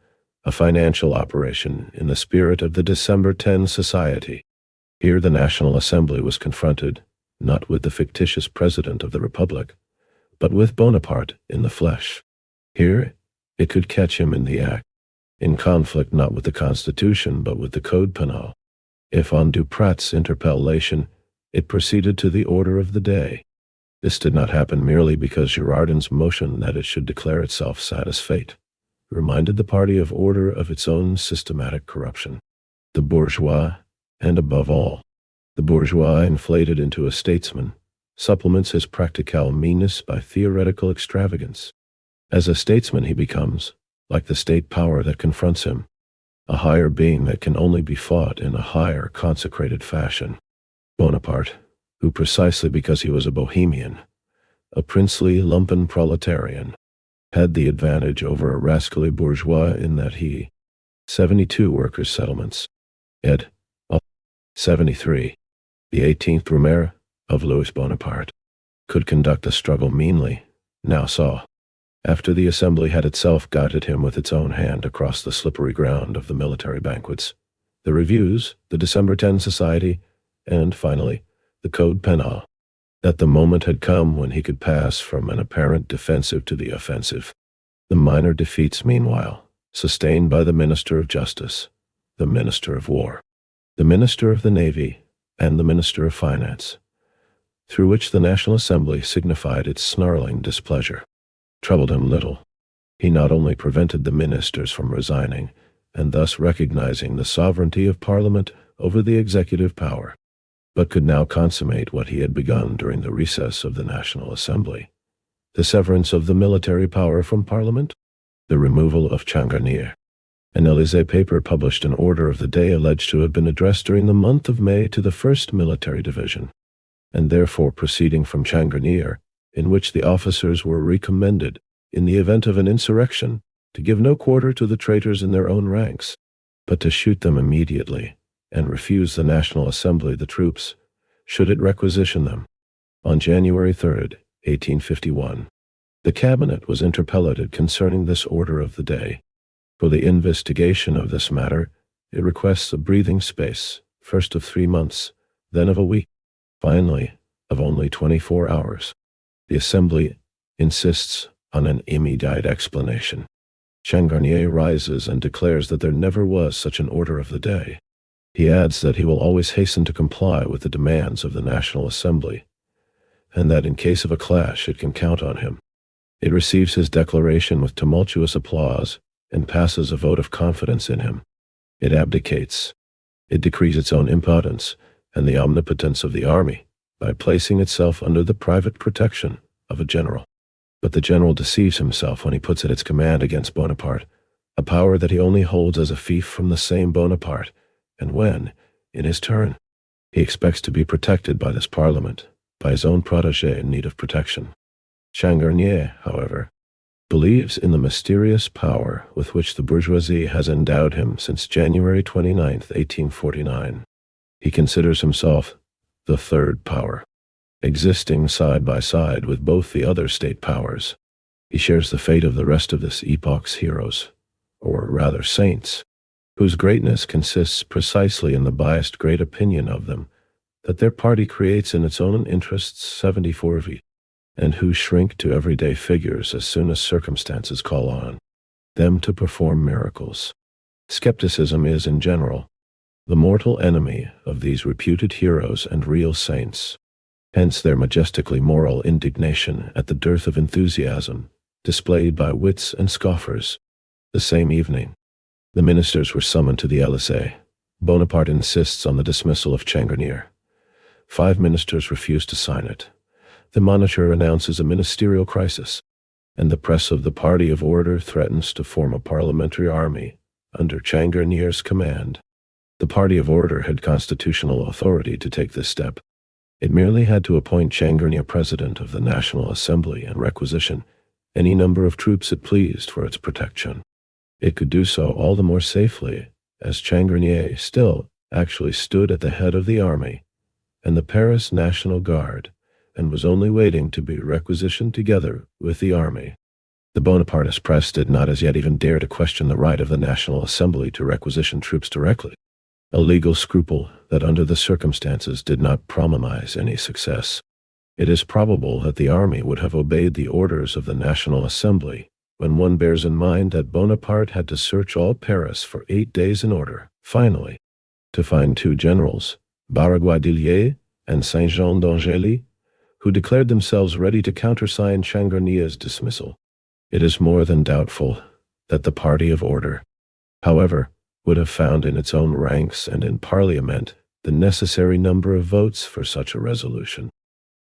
a financial operation in the spirit of the December 10 Society. Here the National Assembly was confronted, not with the fictitious President of the Republic, but with Bonaparte in the flesh. Here it could catch him in the act, in conflict not with the Constitution but with the Code Penal. If on Duprat's interpellation it proceeded to the order of the day, this did not happen merely because Girardin's motion that it should declare itself satisfait reminded the party of order of its own systematic corruption. The bourgeois, and above all, the bourgeois inflated into a statesman, supplements his practical meanness by theoretical extravagance. As a statesman he becomes, like the state power that confronts him, a higher being that can only be fought in a higher consecrated fashion. Bonaparte, who precisely because he was a bohemian, a princely lumpen proletarian, had the advantage over a rascally bourgeois in that he, 72 workers' settlements, ed. 73, the 18th Brumaire of Louis Bonaparte, could conduct a struggle meanly, now saw, after the Assembly had itself guided him with its own hand across the slippery ground of the military banquets, the reviews, the December 10 Society, and, finally, the Code Penal, that the moment had come when he could pass from an apparent defensive to the offensive. The minor defeats, meanwhile, sustained by the Minister of Justice, the Minister of War, the Minister of the Navy, and the Minister of Finance, through which the National Assembly signified its snarling displeasure, troubled him little. He not only prevented the ministers from resigning, and thus recognizing the sovereignty of Parliament over the executive power, but could now consummate what he had begun during the recess of the National Assembly, the severance of the military power from Parliament, the removal of Changarnier. An Élysée paper published an order of the day alleged to have been addressed during the month of May to the 1st Military Division, and therefore proceeding from Changarnier, in which the officers were recommended, in the event of an insurrection, to give no quarter to the traitors in their own ranks, but to shoot them immediately, and refuse the National Assembly the troops, should it requisition them. On January 3rd, 1851, the Cabinet was interpellated concerning this order of the day. For the investigation of this matter, it requests a breathing space, first of 3 months, then of a week, finally of only 24 hours. The Assembly insists on an immediate explanation. Changarnier rises and declares that there never was such an order of the day. He adds that he will always hasten to comply with the demands of the National Assembly, and that in case of a clash it can count on him. It receives his declaration with tumultuous applause, and passes a vote of confidence in him. It abdicates. It decrees its own impotence and the omnipotence of the army by placing itself under the private protection of a general. But the general deceives himself when he puts at its command against Bonaparte, a power that he only holds as a fief from the same Bonaparte, and when, in his turn, he expects to be protected by this Parliament, by his own protégé in need of protection. Changarnier, however, believes in the mysterious power with which the bourgeoisie has endowed him since January 29, 1849. He considers himself the third power, existing side by side with both the other state powers. He shares the fate of the rest of this epoch's heroes, or rather saints, whose greatness consists precisely in the biased great opinion of them that their party creates in its own interests 74 vies, and who shrink to everyday figures as soon as circumstances call on them to perform miracles. Skepticism is, in general, the mortal enemy of these reputed heroes and real saints. Hence their majestically moral indignation at the dearth of enthusiasm displayed by wits and scoffers. The same evening, the ministers were summoned to the Élysée. Bonaparte insists on the dismissal of Changarnier. 5 ministers refuse to sign it. The Monitor announces a ministerial crisis, and the press of the Party of Order threatens to form a parliamentary army under Changarnier's command. The Party of Order had constitutional authority to take this step. It merely had to appoint Changarnier president of the National Assembly and requisition any number of troops it pleased for its protection. It could do so all the more safely as Changarnier still actually stood at the head of the army and the Paris National Guard, and was only waiting to be requisitioned together with the army. The Bonapartist press did not as yet even dare to question the right of the National Assembly to requisition troops directly, a legal scruple that under the circumstances did not promise any success. It is probable that the army would have obeyed the orders of the National Assembly when one bears in mind that Bonaparte had to search all Paris for 8 days in order, finally, to find 2 generals, Barraguis-Dillier and Saint-Jean d'Angely, who declared themselves ready to countersign Changarnier's dismissal. It is more than doubtful that the party of order, however, would have found in its own ranks and in Parliament the necessary number of votes for such a resolution.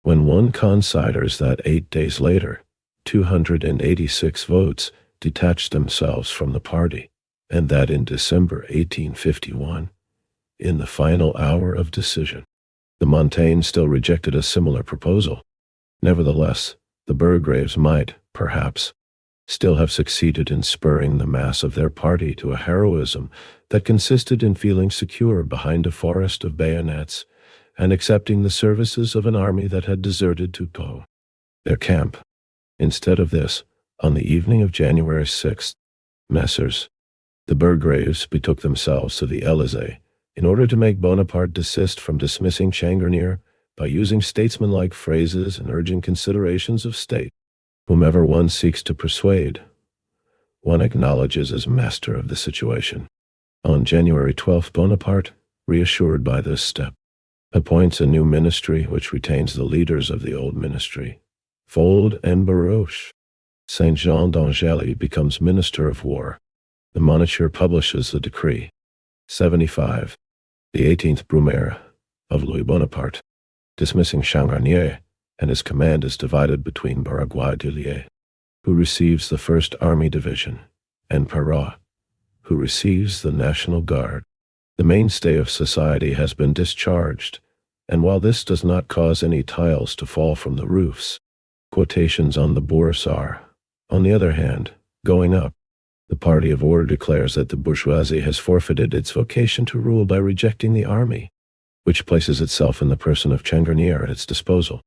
When one considers that 8 days later, 286 votes detached themselves from the party, and that in December 1851, in the final hour of decision, the Montaigne still rejected a similar proposal. Nevertheless, the Burgraves might, perhaps, still have succeeded in spurring the mass of their party to a heroism that consisted in feeling secure behind a forest of bayonets and accepting the services of an army that had deserted to Pau, their camp. Instead of this, on the evening of January 6th, Messrs. the Burgraves betook themselves to the Élysée in order to make Bonaparte desist from dismissing Changarnier by using statesmanlike phrases and urgent considerations of state. Whomever one seeks to persuade, one acknowledges as master of the situation. On January 12th, Bonaparte, reassured by this step, appoints a new ministry which retains the leaders of the old ministry, Fold and Baroche. Saint-Jean d'Angely becomes Minister of War. The Moniteur publishes the decree. 75. The 18th Brumaire of Louis Bonaparte, dismissing Changarnier, and his command is divided between Barraguis-Dillier, who receives the 1st Army Division, and Perrault, who receives the National Guard. The mainstay of society has been discharged, and while this does not cause any tiles to fall from the roofs, quotations on the bourse are, on the other hand, going up. The party of order declares that the bourgeoisie has forfeited its vocation to rule by rejecting the army, which places itself in the person of Changarnier at its disposal,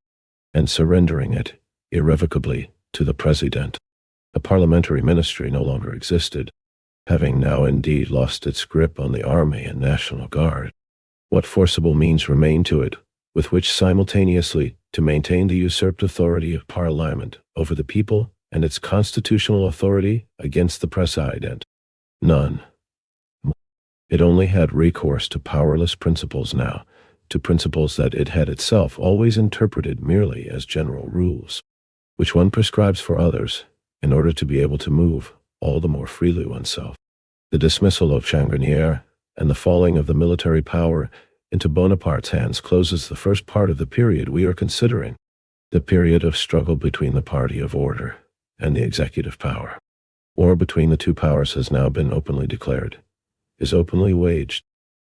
and surrendering it, irrevocably, to the president. A parliamentary ministry no longer existed, having now indeed lost its grip on the army and National Guard. What forcible means remain to it, with which simultaneously to maintain the usurped authority of Parliament over the people and its constitutional authority against the president? None. It only had recourse to powerless principles now, to principles that it had itself always interpreted merely as general rules, which one prescribes for others, in order to be able to move all the more freely oneself. The dismissal of Changarnier and the falling of the military power into Bonaparte's hands closes the first part of the period we are considering, the period of struggle between the party of order and the executive power. War between the two powers has now been openly declared, is openly waged,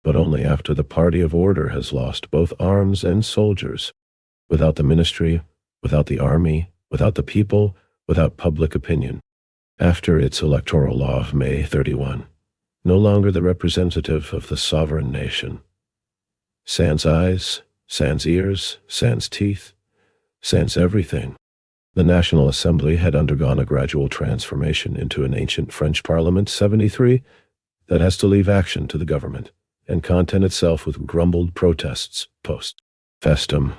but only after the party of order has lost both arms and soldiers. Without the ministry, without the army, without the people, without public opinion. After its electoral law of May 31, no longer the representative of the sovereign nation. Sans eyes, sans ears, sans teeth, sans everything. The National Assembly had undergone a gradual transformation into an ancient French Parliament 73 that has to leave action to the government and content itself with grumbled protests post festum.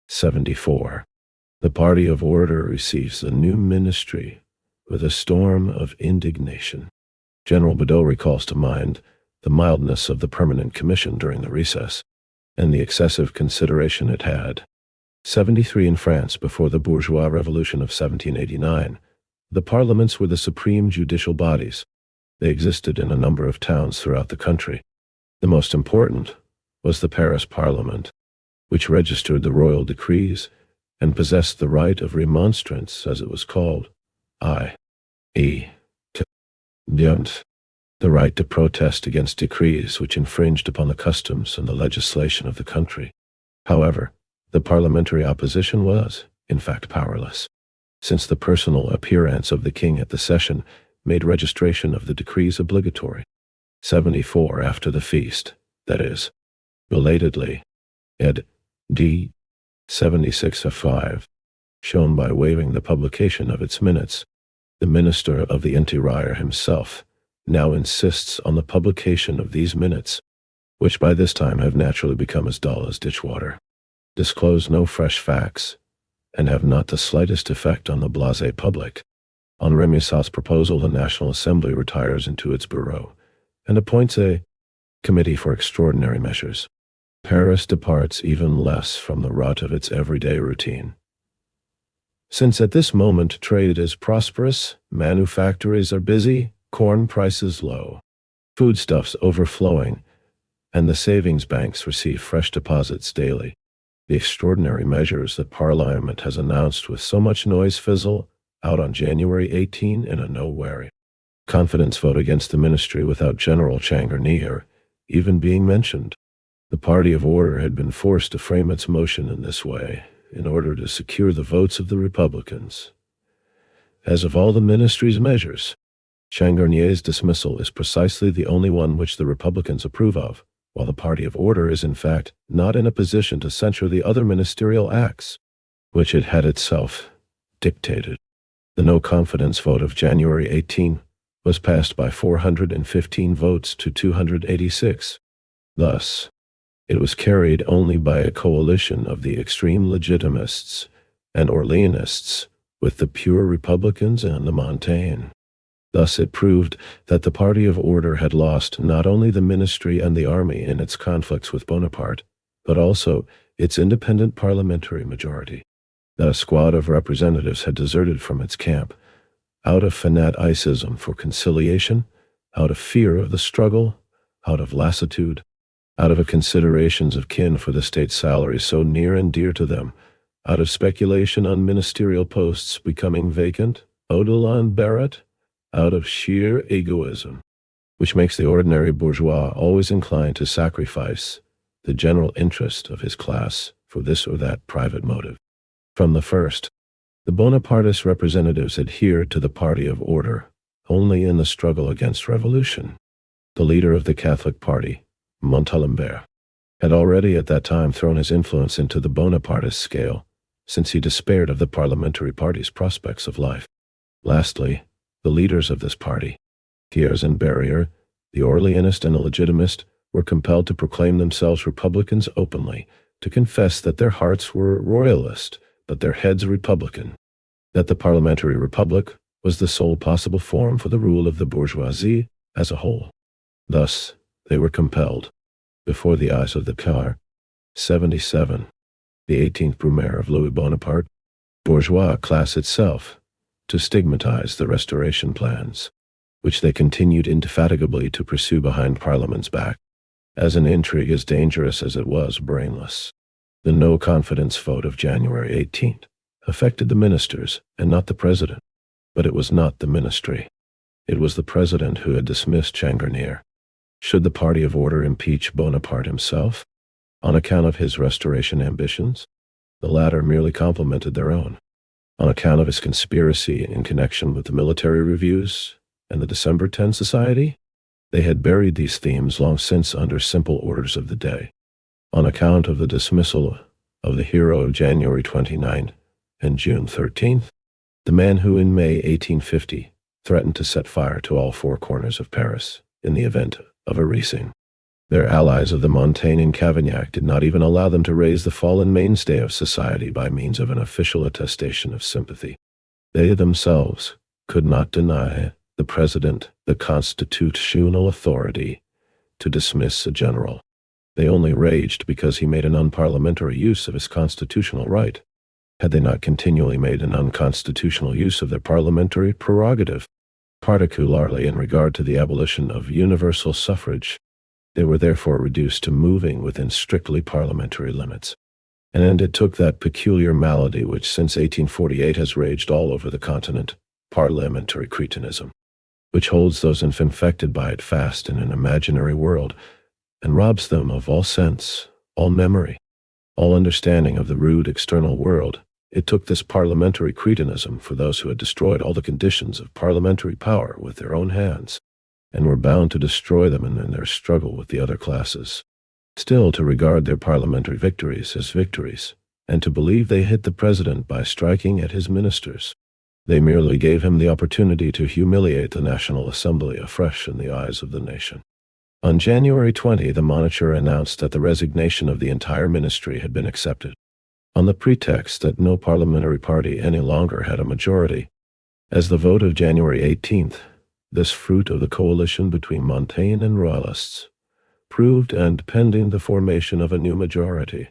74. The party of order receives a new ministry with a storm of indignation. General Badeau recalls to mind the mildness of the Permanent Commission during the recess, and the excessive consideration it had. 73. In France, before the bourgeois revolution of 1789, the parliaments were the supreme judicial bodies. They existed in a number of towns throughout the country. The most important was the Paris Parliament, which registered the royal decrees and possessed the right of remonstrance, as it was called, i.e., the right to protest against decrees which infringed upon the customs and the legislation of the country. However, the parliamentary opposition was, in fact, powerless, since the personal appearance of the king at the session made registration of the decrees obligatory. 74 after the feast, that is, belatedly, ed. D. 76 of 5, shown by waiving the publication of its minutes. The minister of the interrire himself now insists on the publication of these minutes, which by this time have naturally become as dull as ditch water, disclose no fresh facts, and have not the slightest effect on the blasé public. On Rémusat's proposal, the National Assembly retires into its bureau and appoints a committee for extraordinary measures. Paris departs even less from the rut of its everyday routine. Since at this moment trade is prosperous, manufactories are busy, corn prices low, foodstuffs overflowing, and the savings banks receive fresh deposits daily, the extraordinary measures that Parliament has announced with so much noise fizzle out on January 18 in a no-wary confidence vote against the ministry without General Changarnier even being mentioned. The party of order had been forced to frame its motion in this way in order to secure the votes of the Republicans. As of all the ministry's measures, Changarnier's dismissal is precisely the only one which the Republicans approve of, while the party of order is in fact not in a position to censure the other ministerial acts, which it had itself dictated. The no-confidence vote of January 18 was passed by 415 votes to 286. Thus, it was carried only by a coalition of the extreme Legitimists and Orleanists with the pure Republicans and the Montaigne. Thus it proved that the party of order had lost not only the ministry and the army in its conflicts with Bonaparte, but also its independent parliamentary majority. That a squad of representatives had deserted from its camp, out of fanaticism for conciliation, out of fear of the struggle, out of lassitude, out of a considerations of kin for the state salary so near and dear to them, out of speculation on ministerial posts becoming vacant, au-delà Barrett, out of sheer egoism, which makes the ordinary bourgeois always inclined to sacrifice the general interest of his class for this or that private motive. From the first, the Bonapartist representatives adhered to the party of order only in the struggle against revolution. The leader of the Catholic party, Montalembert, had already at that time thrown his influence into the Bonapartist scale, since he despaired of the parliamentary party's prospects of life. Lastly, the leaders of this party, Thiers and Barrier, the Orleanist and the Legitimist, were compelled to proclaim themselves Republicans openly, to confess that their hearts were Royalist, but their heads Republican, that the parliamentary republic was the sole possible form for the rule of the bourgeoisie as a whole. Thus, they were compelled, before the eyes of the car, 77, the 18th Brumaire of Louis Bonaparte, bourgeois class itself, to stigmatize the restoration plans, which they continued indefatigably to pursue behind Parliament's back, as an intrigue as dangerous as it was brainless. The no-confidence vote of January 18th affected the ministers and not the president, but it was not the ministry. It was the president who had dismissed Changarnier. Should the party of order impeach Bonaparte himself on account of his restoration ambitions? The latter merely complimented their own. On account of his conspiracy in connection with the military reviews and the December 10 Society? They had buried these themes long since under simple orders of the day. On account of the dismissal of the hero of January 29 and June 13th, the man who in May 1850 threatened to set fire to all four corners of Paris in the event of a rising. Their allies of the Montaigne and Cavaignac did not even allow them to raise the fallen mainstay of society by means of an official attestation of sympathy. They themselves could not deny the president the constitutional authority to dismiss a general. They only raged because he made an unparliamentary use of his constitutional right. Had they not continually made an unconstitutional use of their parliamentary prerogative, particularly in regard to the abolition of universal suffrage, they were therefore reduced to moving within strictly parliamentary limits. And it took that peculiar malady which since 1848 has raged all over the continent, parliamentary cretinism, which holds those infected by it fast in an imaginary world, and robs them of all sense, all memory, all understanding of the rude external world. It took this parliamentary cretinism for those who had destroyed all the conditions of parliamentary power with their own hands, and were bound to destroy them in their struggle with the other classes. Still, to regard their parliamentary victories as victories, and to believe they hit the president by striking at his ministers. They merely gave him the opportunity to humiliate the National Assembly afresh in the eyes of the nation. On January 20, the Monitor announced that the resignation of the entire ministry had been accepted, on the pretext that no parliamentary party any longer had a majority. As the vote of January 18th, this fruit of the coalition between Montaigne and Royalists, proved, and pending the formation of a new majority,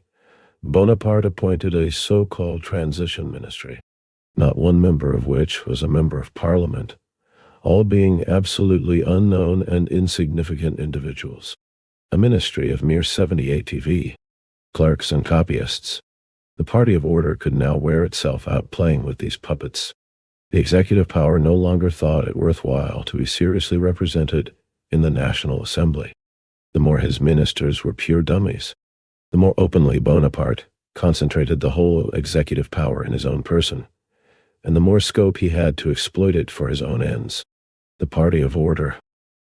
Bonaparte appointed a so-called transition ministry, not one member of which was a member of Parliament, all being absolutely unknown and insignificant individuals. A ministry of mere 70 ATV, clerks and copyists. The party of order could now wear itself out playing with these puppets. The executive power no longer thought it worthwhile to be seriously represented in the National Assembly. The more his ministers were pure dummies, the more openly Bonaparte concentrated the whole executive power in his own person, and the more scope he had to exploit it for his own ends. The party of order,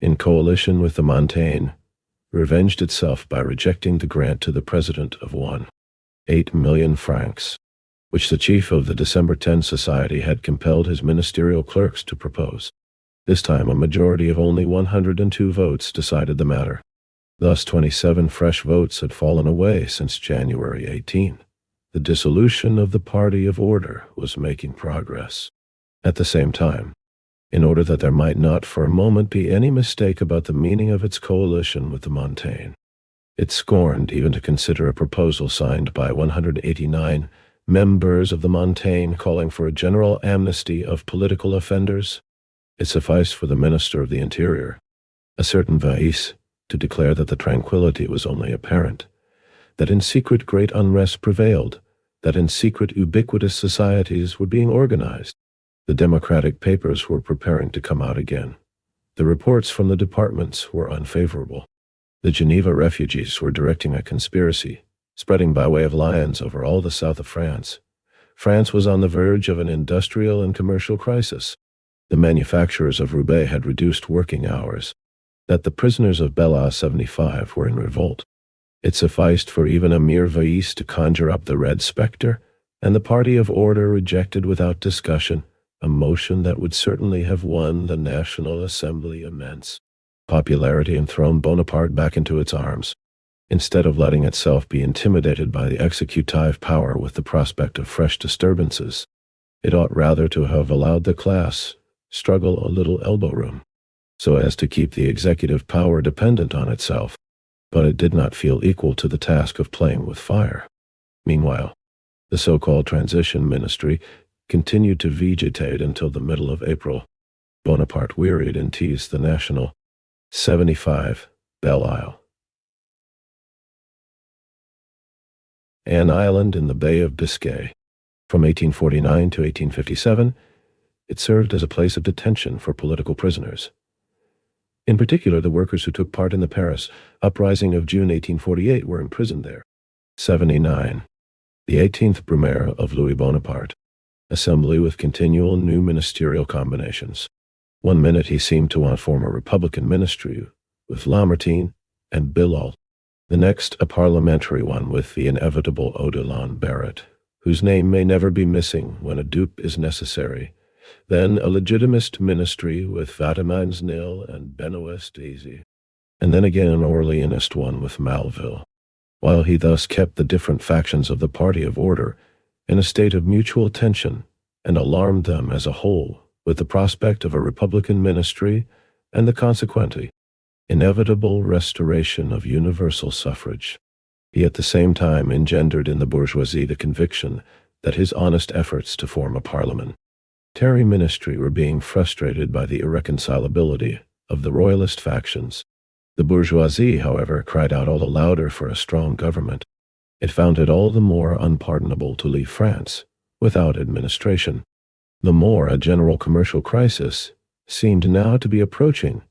in coalition with the Montaigne, revenged itself by rejecting the grant to the president of 1.8 million francs, which the chief of the December 10 Society had compelled his ministerial clerks to propose. This time a majority of only 102 votes decided the matter. Thus 27 fresh votes had fallen away since January 18. The dissolution of the party of order was making progress. At the same time, in order that there might not for a moment be any mistake about the meaning of its coalition with the Montaigne, it scorned even to consider a proposal signed by 189 members of the Montaigne calling for a general amnesty of political offenders. It sufficed for the Minister of the Interior, a certain Vice, to declare that the tranquility was only apparent, that in secret great unrest prevailed, that in secret ubiquitous societies were being organized. The democratic papers were preparing to come out again. The reports from the departments were unfavorable. The Geneva refugees were directing a conspiracy, spreading by way of lions over all the south of France. France was on the verge of an industrial and commercial crisis. The manufacturers of Roubaix had reduced working hours. That the prisoners of Bella 75 were in revolt. It sufficed for even a mere Vice to conjure up the red spectre, and the party of order rejected without discussion a motion that would certainly have won the National Assembly immense popularity and thrown Bonaparte back into its arms. Instead of letting itself be intimidated by the executive power with the prospect of fresh disturbances, it ought rather to have allowed the class struggle a little elbow room, so as to keep the executive power dependent on itself, but it did not feel equal to the task of playing with fire. Meanwhile, the so-called transition ministry continued to vegetate until the middle of April. Bonaparte wearied and teased the National 75, Belle Isle, an island in the Bay of Biscay. From 1849 to 1857, it served as a place of detention for political prisoners. In particular, the workers who took part in the Paris uprising of June 1848 were imprisoned there. 79. The 18th Brumaire of Louis Bonaparte. Assembly with continual new ministerial combinations. One minute he seemed to want to form a Republican ministry with Lamartine and Bilal. The next a parliamentary one with the inevitable Odilon Barrett, whose name may never be missing when a dupe is necessary. Then a legitimist ministry with Vatimines Nil and Benoist Daisy, and then again an Orleanist one with Malville. While he thus kept the different factions of the party of order in a state of mutual tension and alarmed them as a whole with the prospect of a Republican ministry and the consequently inevitable restoration of universal suffrage, he at the same time engendered in the bourgeoisie the conviction that his honest efforts to form a parliament ministry were being frustrated by the irreconcilability of the royalist factions. The bourgeoisie, however, cried out all the louder for a strong government. It found it all the more unpardonable to leave France without administration. The more a general commercial crisis seemed now to be approaching,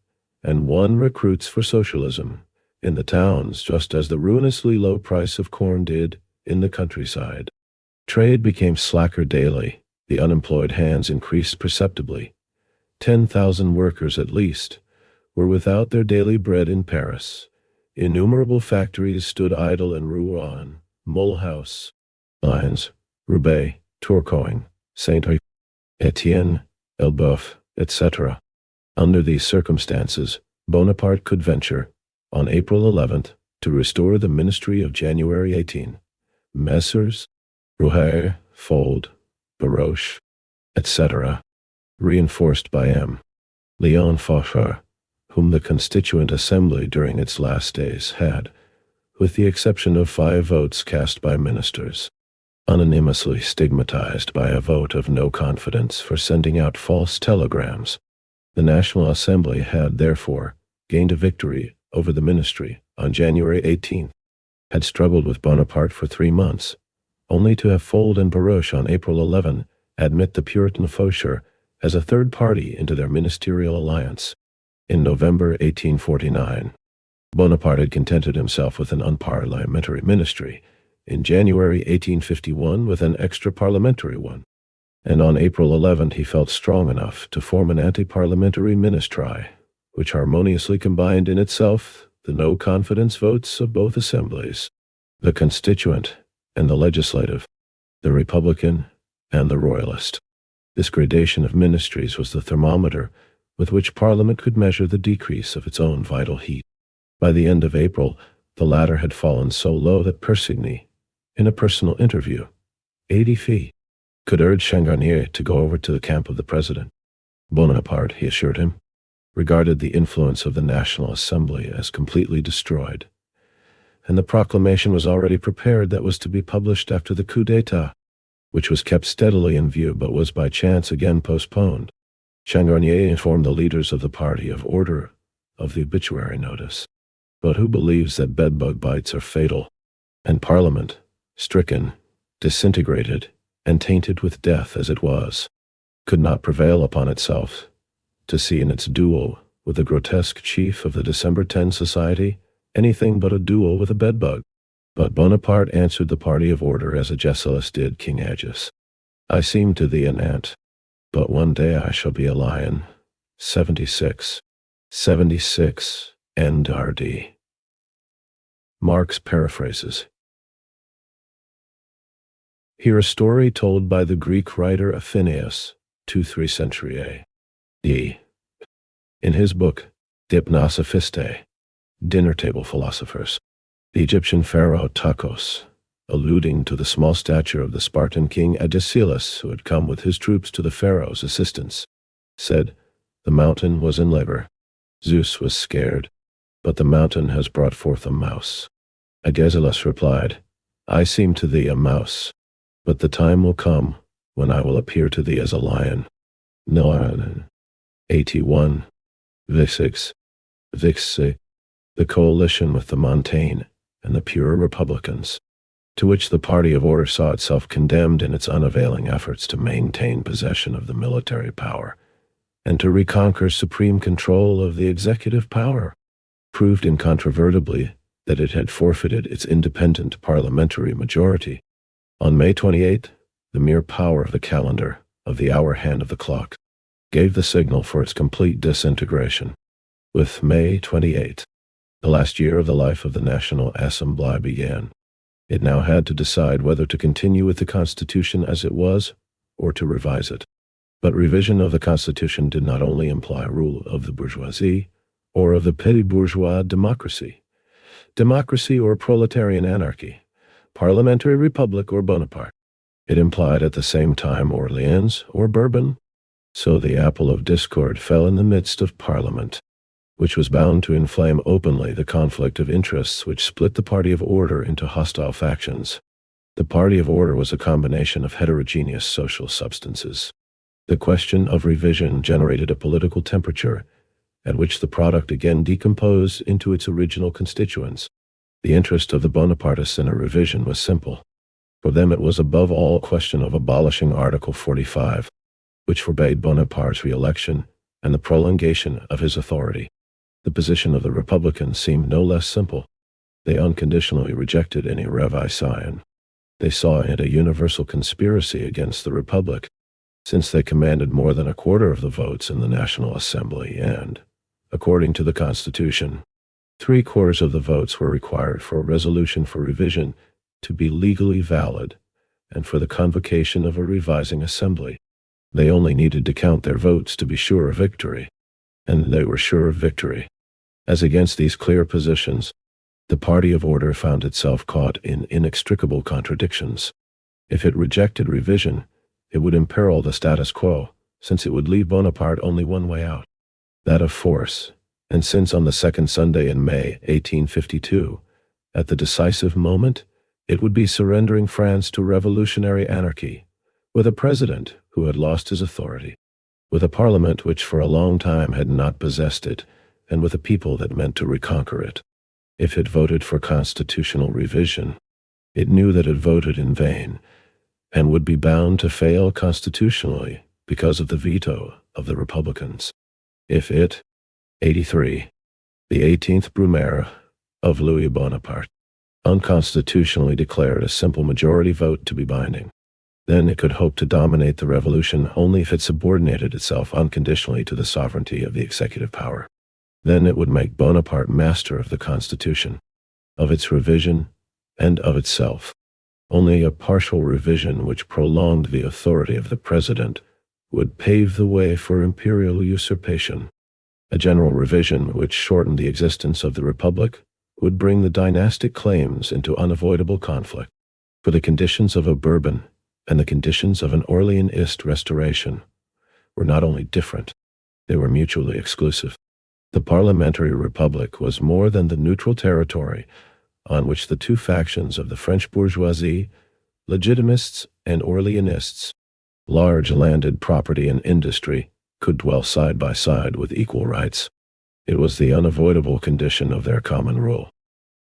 and one recruits for socialism in the towns just as the ruinously low price of corn did in the countryside. Trade became slacker daily. The unemployed hands increased perceptibly. 10,000 workers at least were without their daily bread in Paris. Innumerable factories stood idle in Rouen, Mulhouse, Lyons, Roubaix, Tourcoing, Saint-Étienne, Elbeuf, etc. Under these circumstances, Bonaparte could venture, on April 11th, to restore the ministry of January 18. Messrs. Rouher, Fold, Baroche, etc., reinforced by M. Léon Fauchard, whom the Constituent Assembly during its last days had, with the exception of 5 votes cast by ministers, unanimously stigmatized by a vote of no confidence for sending out false telegrams. The National Assembly had, therefore, gained a victory over the ministry on January 18, had struggled with Bonaparte for 3 months, only to have Fold and Baroche on April 11 admit the Puritan Fauchard as a third party into their ministerial alliance. In November 1849, Bonaparte had contented himself with an unparliamentary ministry, in January 1851 with an extra-parliamentary one, and on April 11 he felt strong enough to form an anti-parliamentary ministry, which harmoniously combined in itself the no-confidence votes of both assemblies, the Constituent and the Legislative, the Republican and the Royalist. This gradation of ministries was the thermometer with which Parliament could measure the decrease of its own vital heat. By the end of April, the latter had fallen so low that Persigny, in a personal interview, 80 feet, could urge Changarnier to go over to the camp of the president. Bonaparte, he assured him, regarded the influence of the National Assembly as completely destroyed, and the proclamation was already prepared that was to be published after the coup d'etat, which was kept steadily in view but was by chance again postponed. Changarnier informed the leaders of the party of order of the obituary notice. But who believes that bedbug bites are fatal, and Parliament, stricken, disintegrated, and tainted with death as it was, could not prevail upon itself to see in its duel with the grotesque chief of the December 10 Society anything but a duel with a bedbug? But Bonaparte answered the party of order as Agesilaus did King Agis. I seem to thee an ant, but one day I shall be a lion. 76. 76. N.R.D. Marx paraphrases. Here a story told by the Greek writer Athenaeus, 2-3 century A.D. In his book, Dipnosophistae, Dinner Table Philosophers, the Egyptian pharaoh Takos, alluding to the small stature of the Spartan king Agesilaus, who had come with his troops to the pharaoh's assistance, said, "The mountain was in labor. Zeus was scared, but the mountain has brought forth a mouse." Agesilaus replied, "I seem to thee a mouse, but the time will come when I will appear to thee as a lion." No. 81. Vixix. Vixe. The coalition with the Montaigne and the pure Republicans, to which the party of order saw itself condemned in its unavailing efforts to maintain possession of the military power and to reconquer supreme control of the executive power, proved incontrovertibly that it had forfeited its independent parliamentary majority. On May 28, the mere power of the calendar, of the hour hand of the clock, gave the signal for its complete disintegration. With May 28, the last year of the life of the National Assembly began. It now had to decide whether to continue with the Constitution as it was, or to revise it. But revision of the Constitution did not only imply rule of the bourgeoisie, or of the petty bourgeois democracy or proletarian anarchy, parliamentary republic or Bonaparte. It implied at the same time Orleans or Bourbon. So the apple of discord fell in the midst of Parliament, which was bound to inflame openly the conflict of interests which split the party of order into hostile factions. The party of order was a combination of heterogeneous social substances. The question of revision generated a political temperature at which the product again decomposed into its original constituents. The interest of the Bonapartists in a revision was simple. For them it was above all a question of abolishing Article 45, which forbade Bonaparte's re-election and the prolongation of his authority. The position of the Republicans seemed no less simple. They unconditionally rejected any revision. They saw in it a universal conspiracy against the Republic, since they commanded more than a quarter of the votes in the National Assembly and, according to the Constitution. 3/4 of the votes were required for a resolution for revision to be legally valid and for the convocation of a revising assembly. They only needed to count their votes to be sure of victory, and they were sure of victory. As against these clear positions, the party of order found itself caught in inextricable contradictions. If it rejected revision, it would imperil the status quo, since it would leave Bonaparte only one way out, that of force. And since on the second Sunday in May 1852, at the decisive moment, it would be surrendering France to revolutionary anarchy, with a president who had lost his authority, with a parliament which for a long time had not possessed it, and with a people that meant to reconquer it. If it voted for constitutional revision, it knew that it voted in vain, and would be bound to fail constitutionally because of the veto of the Republicans. If it, 83, the 18th Brumaire of Louis Bonaparte, unconstitutionally declared a simple majority vote to be binding, then it could hope to dominate the revolution only if it subordinated itself unconditionally to the sovereignty of the executive power. Then it would make Bonaparte master of the Constitution, of its revision, and of itself. Only a partial revision which prolonged the authority of the president would pave the way for imperial usurpation. A general revision which shortened the existence of the republic would bring the dynastic claims into unavoidable conflict. For the conditions of a Bourbon and the conditions of an Orleanist restoration were not only different, they were mutually exclusive. The parliamentary republic was more than the neutral territory on which the two factions of the French bourgeoisie, Legitimists and Orleanists, large landed property and industry, could dwell side by side with equal rights. It was the unavoidable condition of their common rule,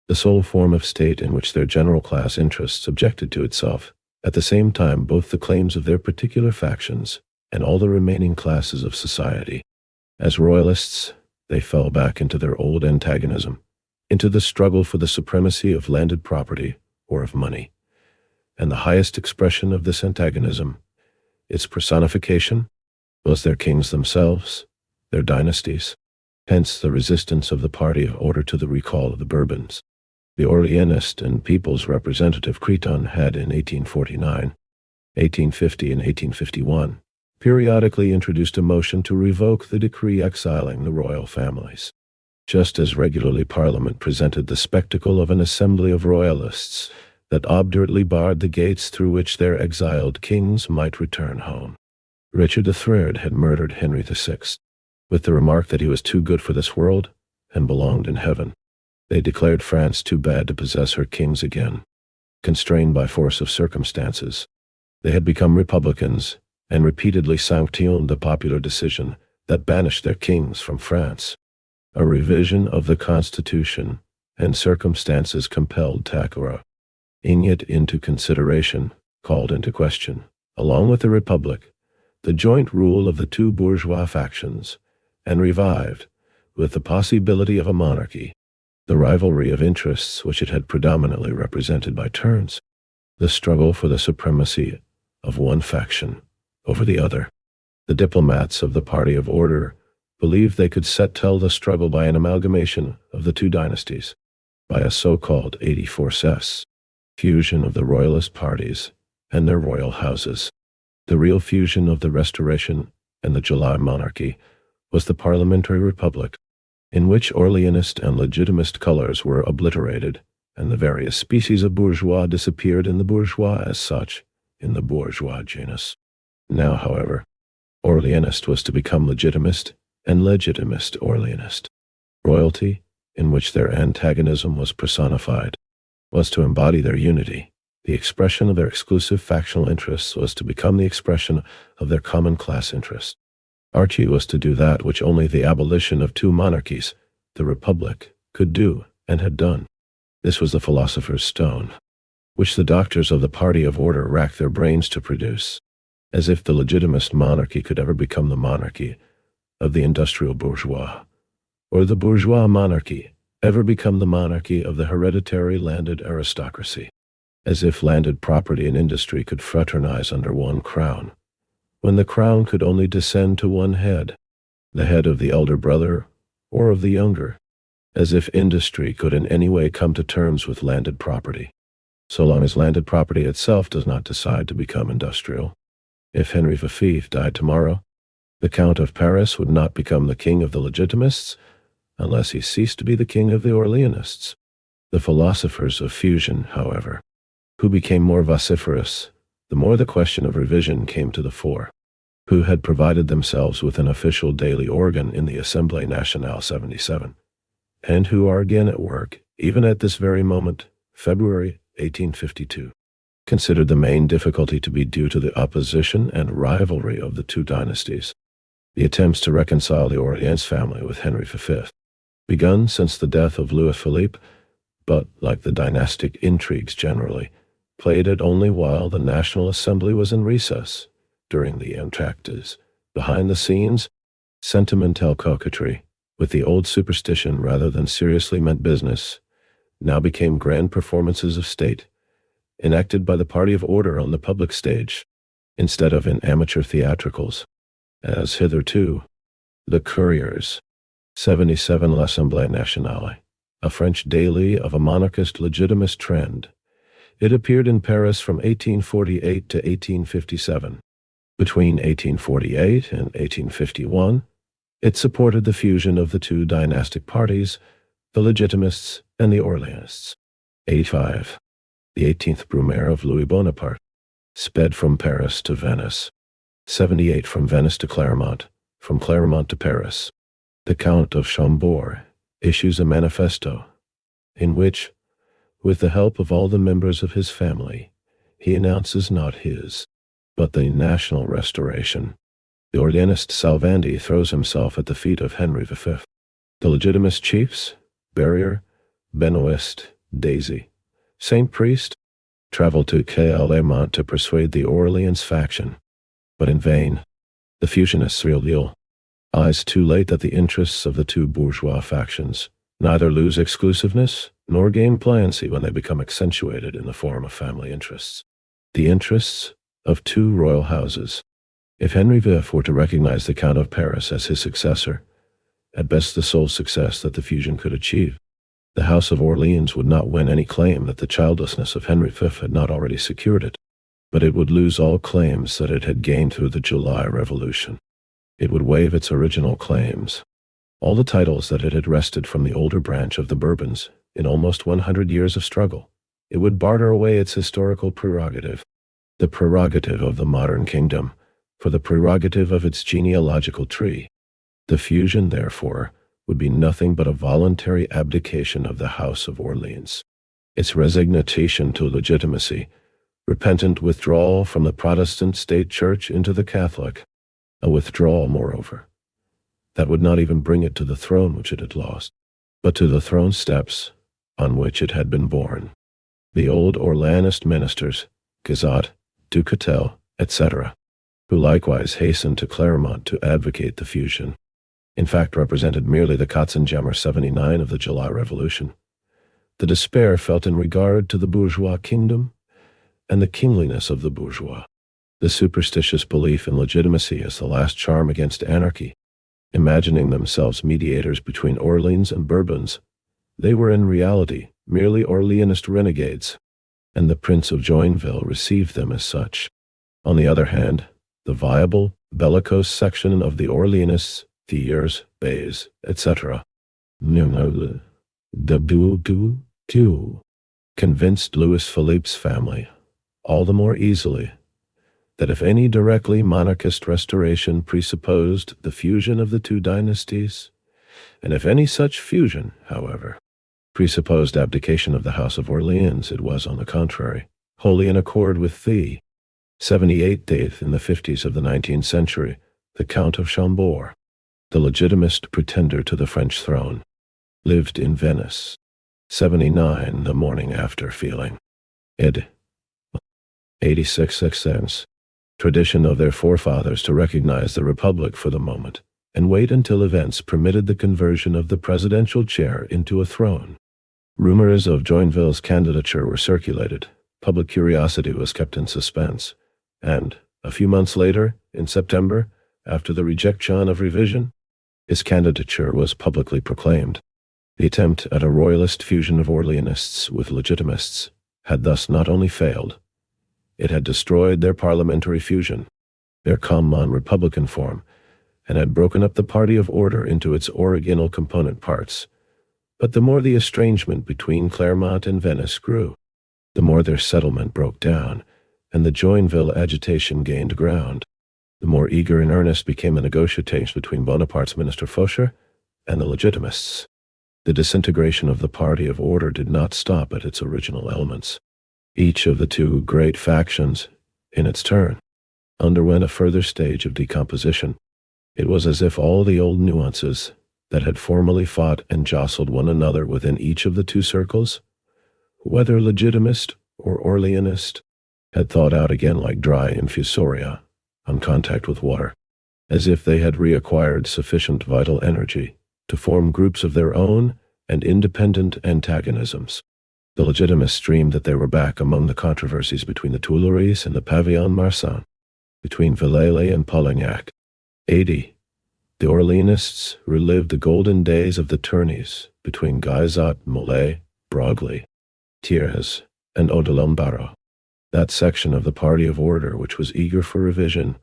the sole form of state in which their general class interest subjected to itself, at the same time, both the claims of their particular factions and all the remaining classes of society. As royalists, they fell back into their old antagonism, into the struggle for the supremacy of landed property or of money. And the highest expression of this antagonism, its personification, was their kings themselves, their dynasties. Hence the resistance of the party of order to the recall of the Bourbons. The Orleanist and People's Representative Creton had in 1849, 1850, and 1851 periodically introduced a motion to revoke the decree exiling the royal families. Just as regularly Parliament presented the spectacle of an assembly of royalists that obdurately barred the gates through which their exiled kings might return home. Richard III had murdered Henry VI, with the remark that he was too good for this world and belonged in heaven. They declared France too bad to possess her kings again. Constrained by force of circumstances, they had become republicans and repeatedly sanctioned the popular decision that banished their kings from France. A revision of the Constitution and circumstances compelled taking it into consideration, called into question, along with the Republic, the joint rule of the two bourgeois factions, and revived, with the possibility of a monarchy, the rivalry of interests which it had predominantly represented by turns, the struggle for the supremacy of one faction over the other. The diplomats of the party of order believed they could settle the struggle by an amalgamation of the two dynasties, by a so-called 84-cess fusion of the royalist parties and their royal houses. The real fusion of the Restoration and the July monarchy was the parliamentary republic, in which Orleanist and Legitimist colors were obliterated, and the various species of bourgeois disappeared in the bourgeois as such, in the bourgeois genus. Now, however, Orleanist was to become Legitimist, and Legitimist Orleanist. Royalty, in which their antagonism was personified, was to embody their unity. The expression of their exclusive factional interests was to become the expression of their common class interests. Archie was to do that which only the abolition of two monarchies, the Republic, could do and had done. This was the philosopher's stone, which the doctors of the party of order racked their brains to produce, as if the legitimist monarchy could ever become the monarchy of the industrial bourgeois, or the bourgeois monarchy ever become the monarchy of the hereditary landed aristocracy, as if landed property and industry could fraternize under one crown, when the crown could only descend to one head, the head of the elder brother or of the younger, as if industry could in any way come to terms with landed property, so long as landed property itself does not decide to become industrial. If Henry V died tomorrow, the Count of Paris would not become the king of the Legitimists unless he ceased to be the king of the Orleanists. The philosophers of fusion, however, who became more vociferous the more the question of revision came to the fore, who had provided themselves with an official daily organ in the Assemblée Nationale 77, and who are again at work, even at this very moment, February 1852, considered the main difficulty to be due to the opposition and rivalry of the two dynasties. The attempts to reconcile the Orleans family with Henry V, begun since the death of Louis Philippe, but, like the dynastic intrigues generally, played it only while the National Assembly was in recess. During the entr'actes, behind the scenes, sentimental coquetry, with the old superstition rather than seriously meant business, now became grand performances of state, enacted by the party of order on the public stage, instead of in amateur theatricals, as hitherto. The Courriers, 77 L'Assemblée Nationale, a French daily of a monarchist legitimist trend. It appeared in Paris from 1848 to 1857. Between 1848 and 1851, it supported the fusion of the two dynastic parties, the Legitimists and the Orleanists. 85. The 18th Brumaire of Louis Bonaparte, sped from Paris to Venice. 78 from Venice to Clermont, from Clermont to Paris. The Count of Chambord issues a manifesto, in which, with the help of all the members of his family, he announces not his, but the national restoration. The Orleanist Salvandi throws himself at the feet of Henry V. The Legitimist chiefs, Barrier, Benoist, Daisy, Saint Priest, travel to Quai-les-Monts to persuade the Orleans faction, but in vain. The fusionists realize too late that the interests of the two bourgeois factions neither lose exclusiveness nor gain pliancy when they become accentuated in the form of family interests, the interests of two royal houses. If Henry V were to recognize the Count of Paris as his successor, at best the sole success that the fusion could achieve, the House of Orleans would not win any claim that the childlessness of Henry V had not already secured it, but it would lose all claims that it had gained through the July Revolution. It would waive its original claims, all the titles that it had wrested from the older branch of the Bourbons in almost 100 years of struggle. It would barter away its historical prerogative, the prerogative of the modern kingdom, for the prerogative of its genealogical tree. The fusion, therefore, would be nothing but a voluntary abdication of the House of Orleans, its resignation to legitimacy, repentant withdrawal from the Protestant state church into the Catholic, a withdrawal, moreover, that would not even bring it to the throne which it had lost, but to the throne steps on which it had been born. The old Orleanist ministers, Gazat, Ducatel, etc., who likewise hastened to Clermont to advocate the fusion, in fact represented merely the Katzenjammer 79 of the July Revolution. The despair felt in regard to the bourgeois kingdom and the kingliness of the bourgeois, the superstitious belief in legitimacy as the last charm against anarchy, imagining themselves mediators between Orleans and Bourbons. They were in reality merely Orleanist renegades, and the Prince of Joinville received them as such. On the other hand, the viable, bellicose section of the Orleanists, Thiers, Bays, etc., convinced Louis Philippe's family, all the more easily, that if any directly monarchist restoration presupposed the fusion of the two dynasties, and if any such fusion, however, presupposed abdication of the House of Orleans, it was, on the contrary, wholly in accord with the 78th date in the 50s of the 19th century, the Count of Chambord, the legitimist pretender to the French throne, lived in Venice. 79 the morning after feeling. Ed. 86 cents. Tradition of their forefathers to recognize the Republic for the moment, and wait until events permitted the conversion of the presidential chair into a throne. Rumors of Joinville's candidature were circulated, public curiosity was kept in suspense, and, a few months later, in September, after the rejection of revision, His candidature was publicly proclaimed. The attempt at a royalist fusion of Orleanists with Legitimists had thus not only failed, it had destroyed their parliamentary fusion, their common republican form, and had broken up the party of order into its original component parts. But the more the estrangement between Clermont and Venice grew, the more their settlement broke down, and the Joinville agitation gained ground, the more eager and earnest became the negotiations between Bonaparte's minister Faucher and the Legitimists. The disintegration of the party of order did not stop at its original elements. Each of the two great factions, in its turn, underwent a further stage of decomposition. It was as if all the old nuances that had formerly fought and jostled one another within each of the two circles, whether Legitimist or Orleanist, had thawed out again like dry infusoria on contact with water, as if they had reacquired sufficient vital energy to form groups of their own and independent antagonisms. The Legitimists dreamed that they were back among the controversies between the Tuileries and the Pavillon Marsan, between Villèle and Polignac. 80. The Orleanists relived the golden days of the tourneys between Guizot, Molay, Broglie, Thiers, and Odilon-Barrot, that section of the party of order which was eager for revision,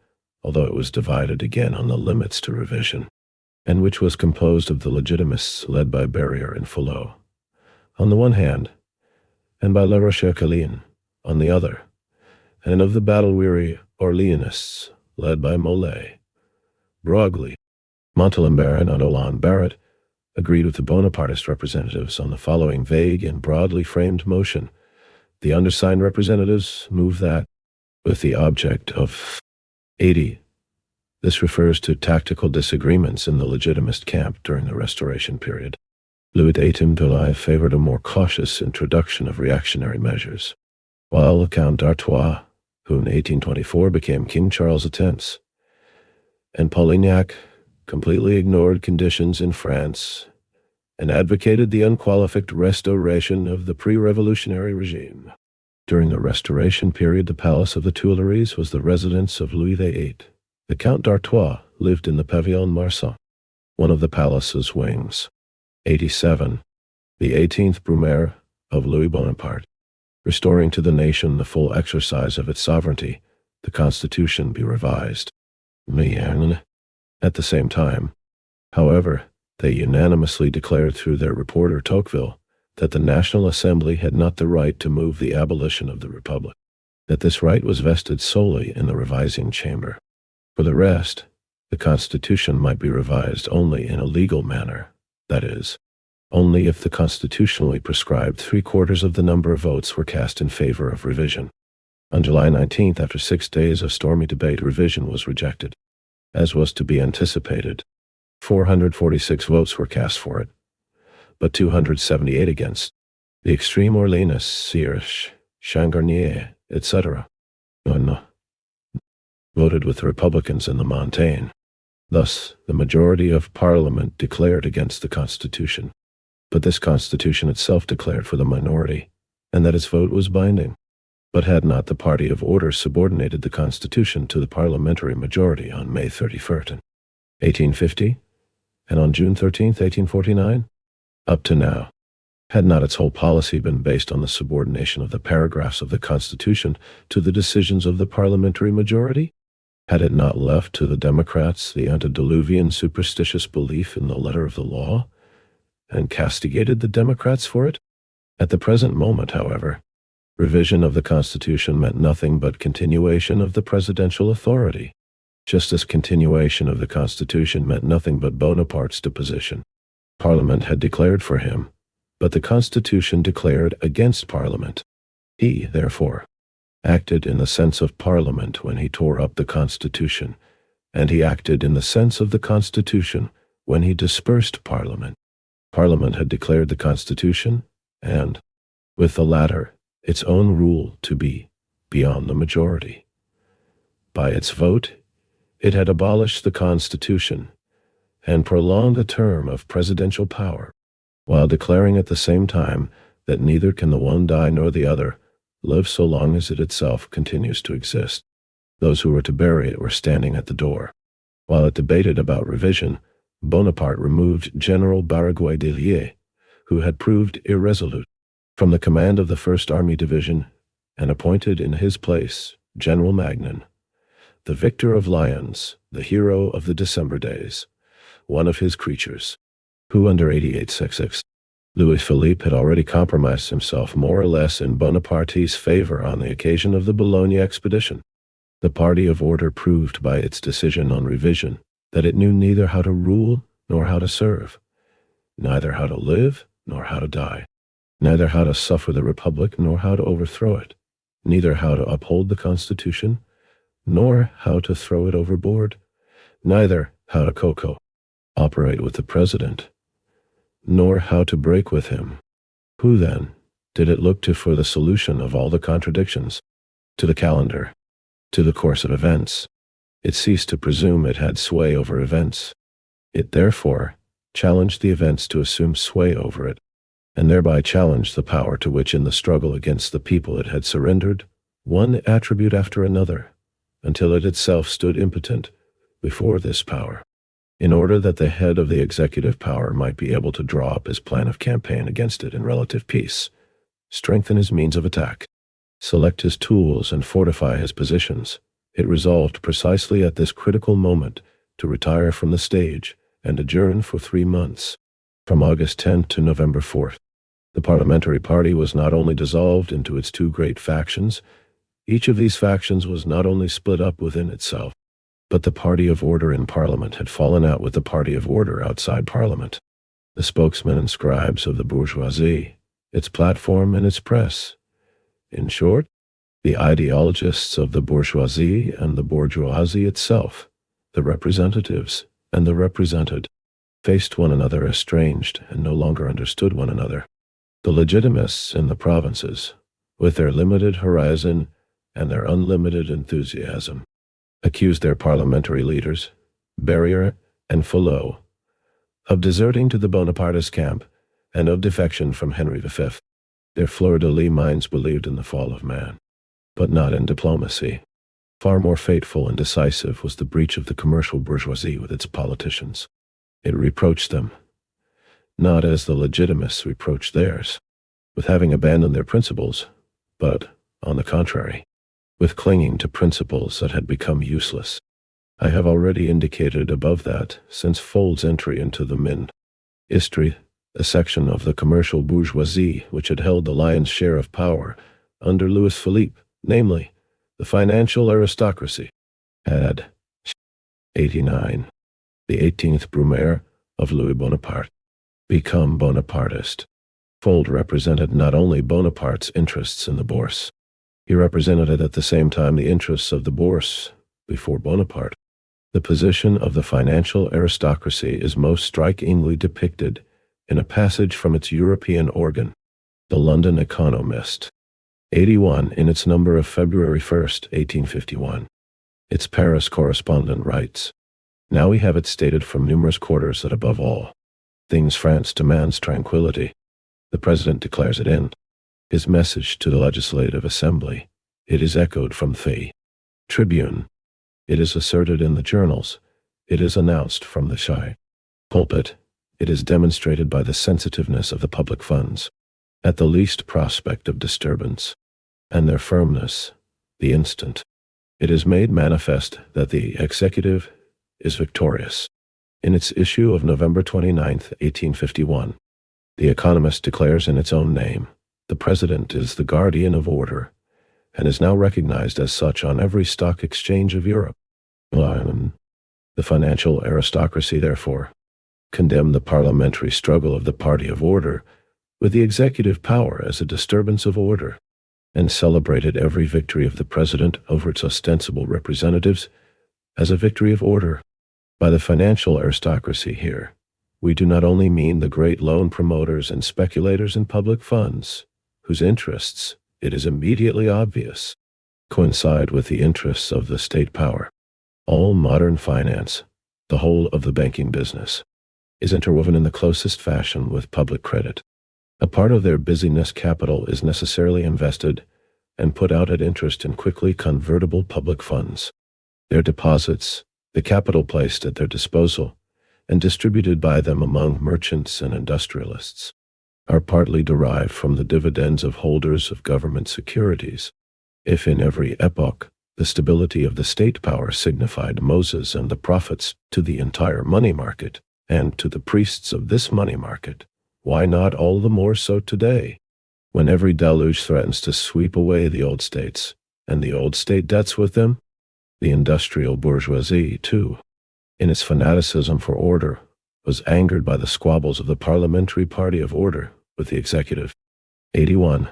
although it was divided again on the limits to revision, and which was composed of the Legitimists led by Barrière and Follot, on the one hand, and by La Roche-Caline, on the other, and of the battle-weary Orleanists led by Molay. Broglie, Montalembert, and Odilon-Barrot agreed with the Bonapartist representatives on the following vague and broadly framed motion. The undersigned representatives move that, with the object of 80. This refers to tactical disagreements in the Legitimist camp during the Restoration period. Louis XVIII favored a more cautious introduction of reactionary measures, while Count d'Artois, who in 1824 became King Charles X, and Polignac completely ignored conditions in France and advocated the unqualified restoration of the pre-revolutionary regime. During the Restoration period, the Palace of the Tuileries was the residence of Louis VIII. The Count d'Artois lived in the Pavillon Marsan, one of the palace's wings. 87. The 18th Brumaire of Louis Bonaparte, restoring to the nation the full exercise of its sovereignty, the Constitution be revised. At the same time, however, they unanimously declared through their reporter Tocqueville that the National Assembly had not the right to move the abolition of the Republic, that this right was vested solely in the revising chamber. For the rest, the Constitution might be revised only in a legal manner, that is, only if the constitutionally prescribed 3/4 of the number of votes were cast in favor of revision. On July 19th, after 6 days of stormy debate, revision was rejected. As was to be anticipated, 446 votes were cast for it, but 278 against. The extreme Orleanists, Sires, Changarnier, etc., voted with the Republicans and the Montaigne. Thus, the majority of Parliament declared against the Constitution, but this Constitution itself declared for the minority, and that its vote was binding. But had not the party of order subordinated the Constitution to the parliamentary majority on May 31st, 1850, and on June 13th, 1849? Up to now, had not its whole policy been based on the subordination of the paragraphs of the Constitution to the decisions of the parliamentary majority? Had it not left to the Democrats the antediluvian superstitious belief in the letter of the law, and castigated the Democrats for it? At the present moment, however, revision of the Constitution meant nothing but continuation of the presidential authority, just as continuation of the Constitution meant nothing but Bonaparte's deposition. Parliament had declared for him, but the Constitution declared against Parliament. He, therefore, acted in the sense of Parliament when he tore up the Constitution, and he acted in the sense of the Constitution when he dispersed Parliament. Parliament had declared the Constitution, and, with the latter, its own rule to be beyond the majority. By its vote, it had abolished the Constitution and prolonged a term of presidential power, while declaring at the same time that neither can the one die nor the other live so long as it itself continues to exist. Those who were to bury it were standing at the door. While it debated about revision, Bonaparte removed General Barraguet-Delier, who had proved irresolute, from the command of the First Army Division, and appointed in his place General Magnan, the victor of Lyons, the hero of the December days, one of his creatures, who under 8866, Louis-Philippe had already compromised himself more or less in Bonaparte's favor on the occasion of the Boulogne expedition. The party of order proved by its decision on revision that it knew neither how to rule nor how to serve, neither how to live nor how to die, neither how to suffer the republic nor how to overthrow it, neither how to uphold the Constitution nor how to throw it overboard, neither how to operate with the president, nor how to break with him. Who, then, did it look to for the solution of all the contradictions? To the calendar, to the course of events. It ceased to presume it had sway over events. It, therefore, challenged the events to assume sway over it, and thereby challenged the power to which in the struggle against the people it had surrendered one attribute after another, until it itself stood impotent before this power, in order that the head of the executive power might be able to draw up his plan of campaign against it in relative peace, strengthen his means of attack, select his tools, and fortify his positions. It resolved precisely at this critical moment to retire from the stage and adjourn for 3 months, from August 10th to November 4th. The parliamentary party was not only dissolved into its 2 great factions, each of these factions was not only split up within itself, but the party of order in Parliament had fallen out with the party of order outside Parliament, the spokesmen and scribes of the bourgeoisie, its platform and its press. In short, the ideologists of the bourgeoisie and the bourgeoisie itself, the representatives and the represented, faced one another estranged and no longer understood one another. The legitimists in the provinces, with their limited horizon and their unlimited enthusiasm, accused their parliamentary leaders, Barrière and Follot, of deserting to the Bonapartist camp and of defection from Henry V. Their fleur-de-lis minds believed in the fall of man, but not in diplomacy. Far more fateful and decisive was the breach of the commercial bourgeoisie with its politicians. It reproached them, not as the legitimists reproached theirs, with having abandoned their principles, but, on the contrary, with clinging to principles that had become useless. I have already indicated above that, since Fold's entry into the Ministry, a section of the commercial bourgeoisie which had held the lion's share of power under Louis-Philippe, namely, the financial aristocracy, had 89, the 18th Brumaire of Louis Bonaparte, become Bonapartist. Fold represented not only Bonaparte's interests in the Bourse, he represented at the same time the interests of the Bourse before Bonaparte. The position of the financial aristocracy is most strikingly depicted in a passage from its European organ, the London Economist, 81, in its number of February 1st, 1851. Its Paris correspondent writes, "Now we have it stated from numerous quarters that above all things France demands tranquility. The President declares it in his message to the Legislative Assembly. It is echoed from the Tribune. It is asserted in the journals. It is announced from the shy pulpit. It is demonstrated by the sensitiveness of the public funds, at the least prospect of disturbance, and their firmness, the instant. It is made manifest that the executive is victorious." In its issue of November 29th, 1851, The Economist declares in its own name, "The President is the guardian of order, and is now recognized as such on every stock exchange of Europe." The financial aristocracy, therefore, condemned the parliamentary struggle of the party of order with the executive power as a disturbance of order, and celebrated every victory of the President over its ostensible representatives as a victory of order. By the financial aristocracy here, we do not only mean the great loan promoters and speculators in public funds, whose interests, it is immediately obvious, coincide with the interests of the state power. All modern finance, the whole of the banking business, is interwoven in the closest fashion with public credit. A part of their business capital is necessarily invested and put out at interest in quickly convertible public funds. Their deposits, the capital placed at their disposal, and distributed by them among merchants and industrialists, are partly derived from the dividends of holders of government securities. If in every epoch the stability of the state power signified Moses and the prophets to the entire money market and to the priests of this money market, why not all the more so today, when every deluge threatens to sweep away the old states, and the old state debts with them? The industrial bourgeoisie, too, in its fanaticism for order, was angered by the squabbles of the parliamentary party of order with the executive. 81.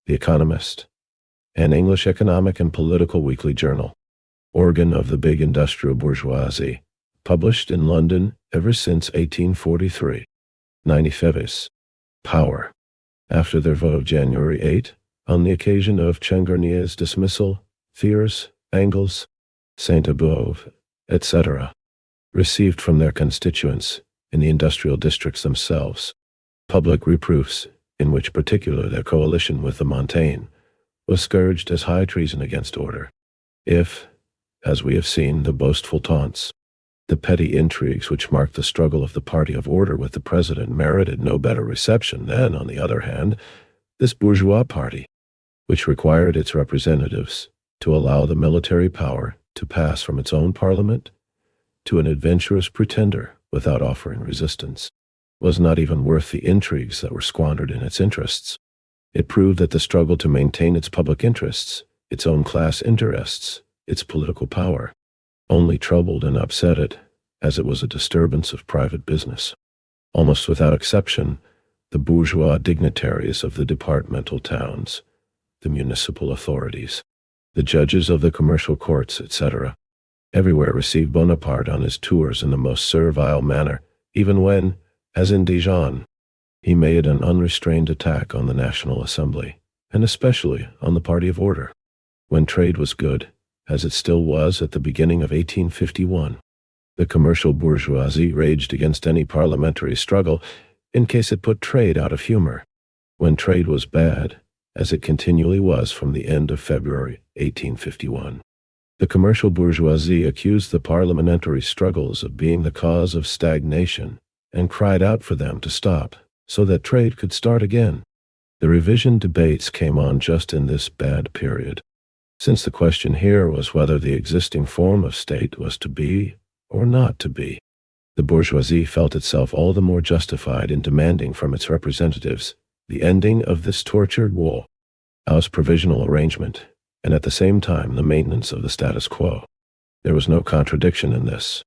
The Economist, an English economic and political weekly journal, organ of the big industrial bourgeoisie, published in London ever since 1843. 95. Power. After their vote of January 8, on the occasion of Changarnier's dismissal, Thiers, Engels, Sainte-Beuve, etc., received from their constituents, in the industrial districts themselves, public reproofs, in which particular their coalition with the Montaigne was scourged as high treason against order. If, as we have seen, the boastful taunts, the petty intrigues which marked the struggle of the party of order with the president merited no better reception than, on the other hand, this bourgeois party, which required its representatives to allow the military power to pass from its own parliament to an adventurous pretender without offering resistance, was not even worth the intrigues that were squandered in its interests. It proved that the struggle to maintain its public interests, its own class interests, its political power, only troubled and upset it, as it was a disturbance of private business. Almost without exception, the bourgeois dignitaries of the departmental towns, the municipal authorities, the judges of the commercial courts, etc., everywhere received Bonaparte on his tours in the most servile manner, even when, as in Dijon, he made an unrestrained attack on the National Assembly, and especially on the party of order. When trade was good, as it still was at the beginning of 1851, the commercial bourgeoisie raged against any parliamentary struggle in case it put trade out of humor. When trade was bad, as it continually was from the end of February 1851, the commercial bourgeoisie accused the parliamentary struggles of being the cause of stagnation and cried out for them to stop so that trade could start again. The revision debates came on just in this bad period, since the question here was whether the existing form of state was to be or not to be. The bourgeoisie felt itself all the more justified in demanding from its representatives the ending of this tortured war, as provisional arrangement, and at the same time the maintenance of the status quo. There was no contradiction in this.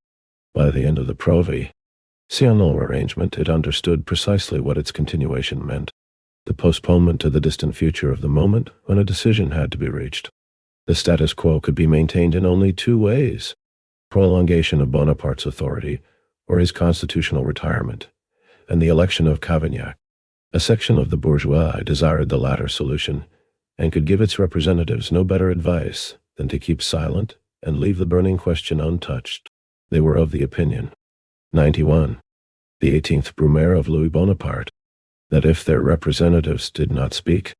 By the end of the provisional arrangement, it understood precisely what its continuation meant: the postponement to the distant future of the moment when a decision had to be reached. The status quo could be maintained in only two ways: prolongation of Bonaparte's authority or his constitutional retirement, and the election of Cavaignac. A section of the bourgeois desired the latter solution, and could give its representatives no better advice than to keep silent and leave the burning question untouched. They were of the opinion, 91, the 18th Brumaire of Louis Bonaparte, that if their representatives did not speak,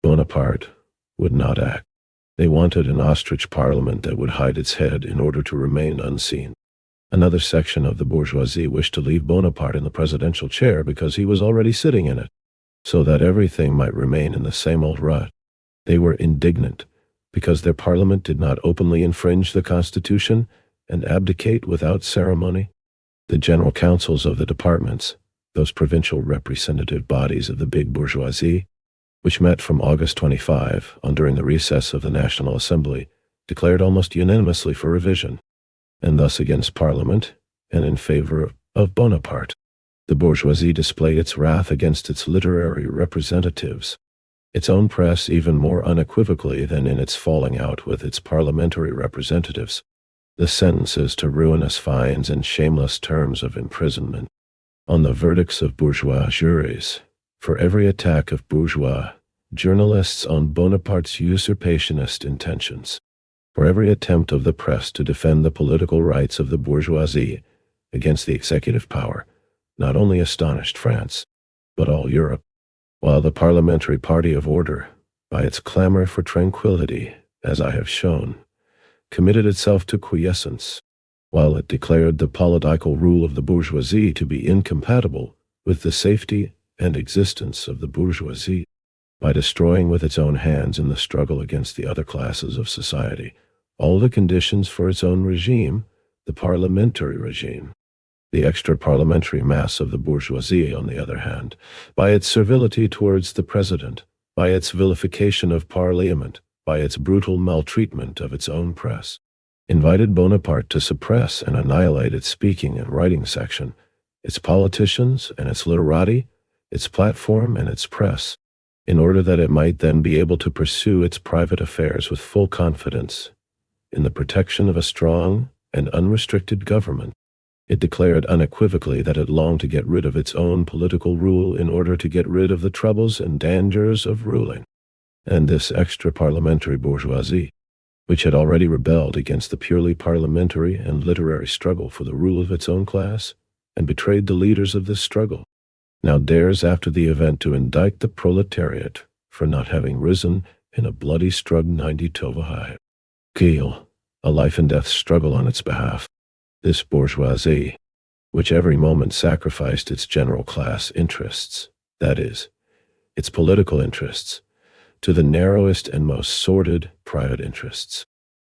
Bonaparte would not act. They wanted an ostrich parliament that would hide its head in order to remain unseen. Another section of the bourgeoisie wished to leave Bonaparte in the presidential chair because he was already sitting in it, so that everything might remain in the same old rut. They were indignant because their parliament did not openly infringe the Constitution and abdicate without ceremony. The general councils of the departments, those provincial representative bodies of the big bourgeoisie, which met from August 25 on during the recess of the National Assembly, declared almost unanimously for revision, and thus against Parliament and in favor of Bonaparte. The bourgeoisie displayed its wrath against its literary representatives, its own press even more unequivocally than in its falling out with its parliamentary representatives. The sentences to ruinous fines and shameless terms of imprisonment on the verdicts of bourgeois juries, for every attack of bourgeois journalists on Bonaparte's usurpationist intentions, for every attempt of the press to defend the political rights of the bourgeoisie against the executive power, not only astonished France, but all Europe, while the parliamentary party of order, by its clamor for tranquility, as I have shown, committed itself to quiescence. while it declared the political rule of the bourgeoisie to be incompatible with the safety and existence of the bourgeoisie, by destroying with its own hands in the struggle against the other classes of society all the conditions for its own regime, the parliamentary regime. The extra-parliamentary mass of the bourgeoisie, on the other hand, by its servility towards the president, by its vilification of parliament, by its brutal maltreatment of its own press, invited Bonaparte to suppress and annihilate its speaking and writing section, its politicians and its literati, its platform and its press, in order that it might then be able to pursue its private affairs with full confidence in the protection of a strong and unrestricted government. It declared unequivocally that it longed to get rid of its own political rule in order to get rid of the troubles and dangers of ruling. And this extra-parliamentary bourgeoisie, which had already rebelled against the purely parliamentary and literary struggle for the rule of its own class, and betrayed the leaders of this struggle, now dares after the event to indict the proletariat for not having risen in a bloody struggle 90 Tovahai. Kiel, a life-and-death struggle on its behalf. This bourgeoisie, which every moment sacrificed its general class interests, that is, its political interests, to the narrowest and most sordid private interests,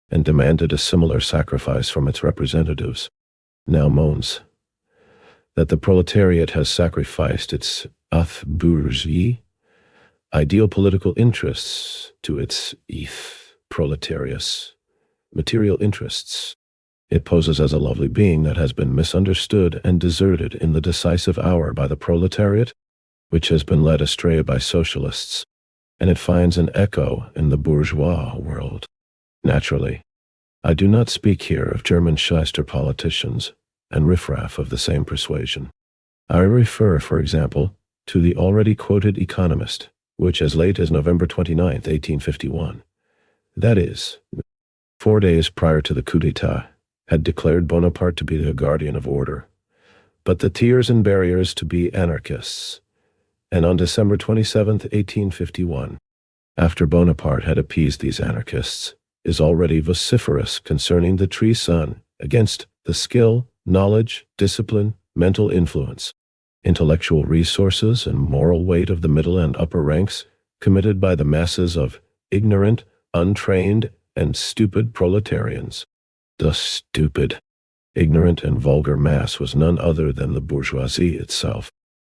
and demanded a similar sacrifice from its representatives, now moans that the proletariat has sacrificed its bourgeois, ideal political interests to its proletarius, material interests. It poses as a lovely being that has been misunderstood and deserted in the decisive hour by the proletariat, which has been led astray by socialists, and it finds an echo in the bourgeois world. Naturally, I do not speak here of German shyster politicians and riffraff of the same persuasion. I refer, for example, to the already quoted Economist, which as late as November 29, 1851, that is, 4 days prior to the coup d'etat, had declared Bonaparte to be the guardian of order, but the tiers and barriers to be anarchists, and on December 27, 1851, after Bonaparte had appeased these anarchists, is already vociferous concerning the treason against the skill, knowledge, discipline, mental influence, intellectual resources, and moral weight of the middle and upper ranks committed by the masses of ignorant, untrained, and stupid proletarians. The stupid, ignorant, and vulgar mass was none other than the bourgeoisie itself.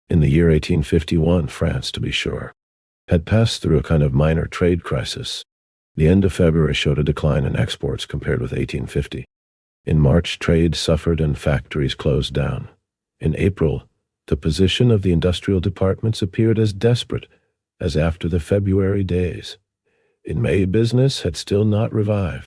In the year 1851, France, to be sure, had passed through a kind of minor trade crisis. The end of February showed a decline in exports compared with 1850. In March, trade suffered and factories closed down. In April, the position of the industrial departments appeared as desperate as after the February days. In May, business had still not revived.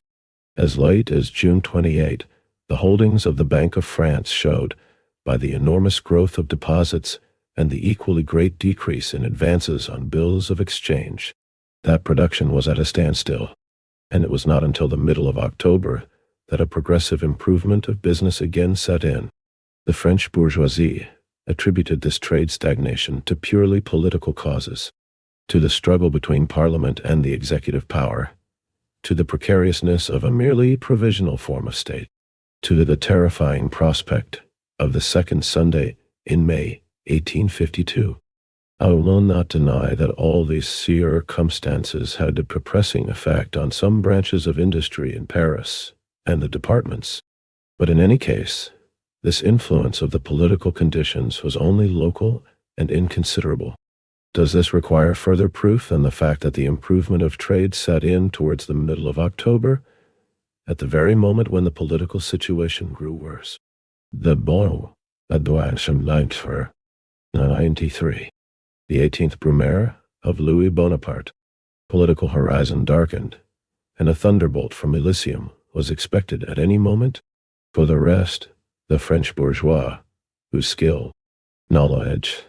As late as June 28, the holdings of the Bank of France showed, by the enormous growth of deposits and the equally great decrease in advances on bills of exchange, that production was at a standstill, and it was not until the middle of October that a progressive improvement of business again set in. The French bourgeoisie attributed this trade stagnation to purely political causes, to the struggle between Parliament and the executive power, to the precariousness of a merely provisional form of state, to the terrifying prospect of the second Sunday in May 1852. I will not deny that all these circumstances had a depressing effect on some branches of industry in Paris and the departments, but in any case, this influence of the political conditions was only local and inconsiderable. Does this require further proof than the fact that the improvement of trade set in towards the middle of October, at the very moment when the political situation grew worse? The bon adouachement for 93. The 18th Brumaire of Louis Bonaparte. Political horizon darkened, and a thunderbolt from Elysium was expected at any moment. For the rest, the French bourgeois, whose skill, knowledge,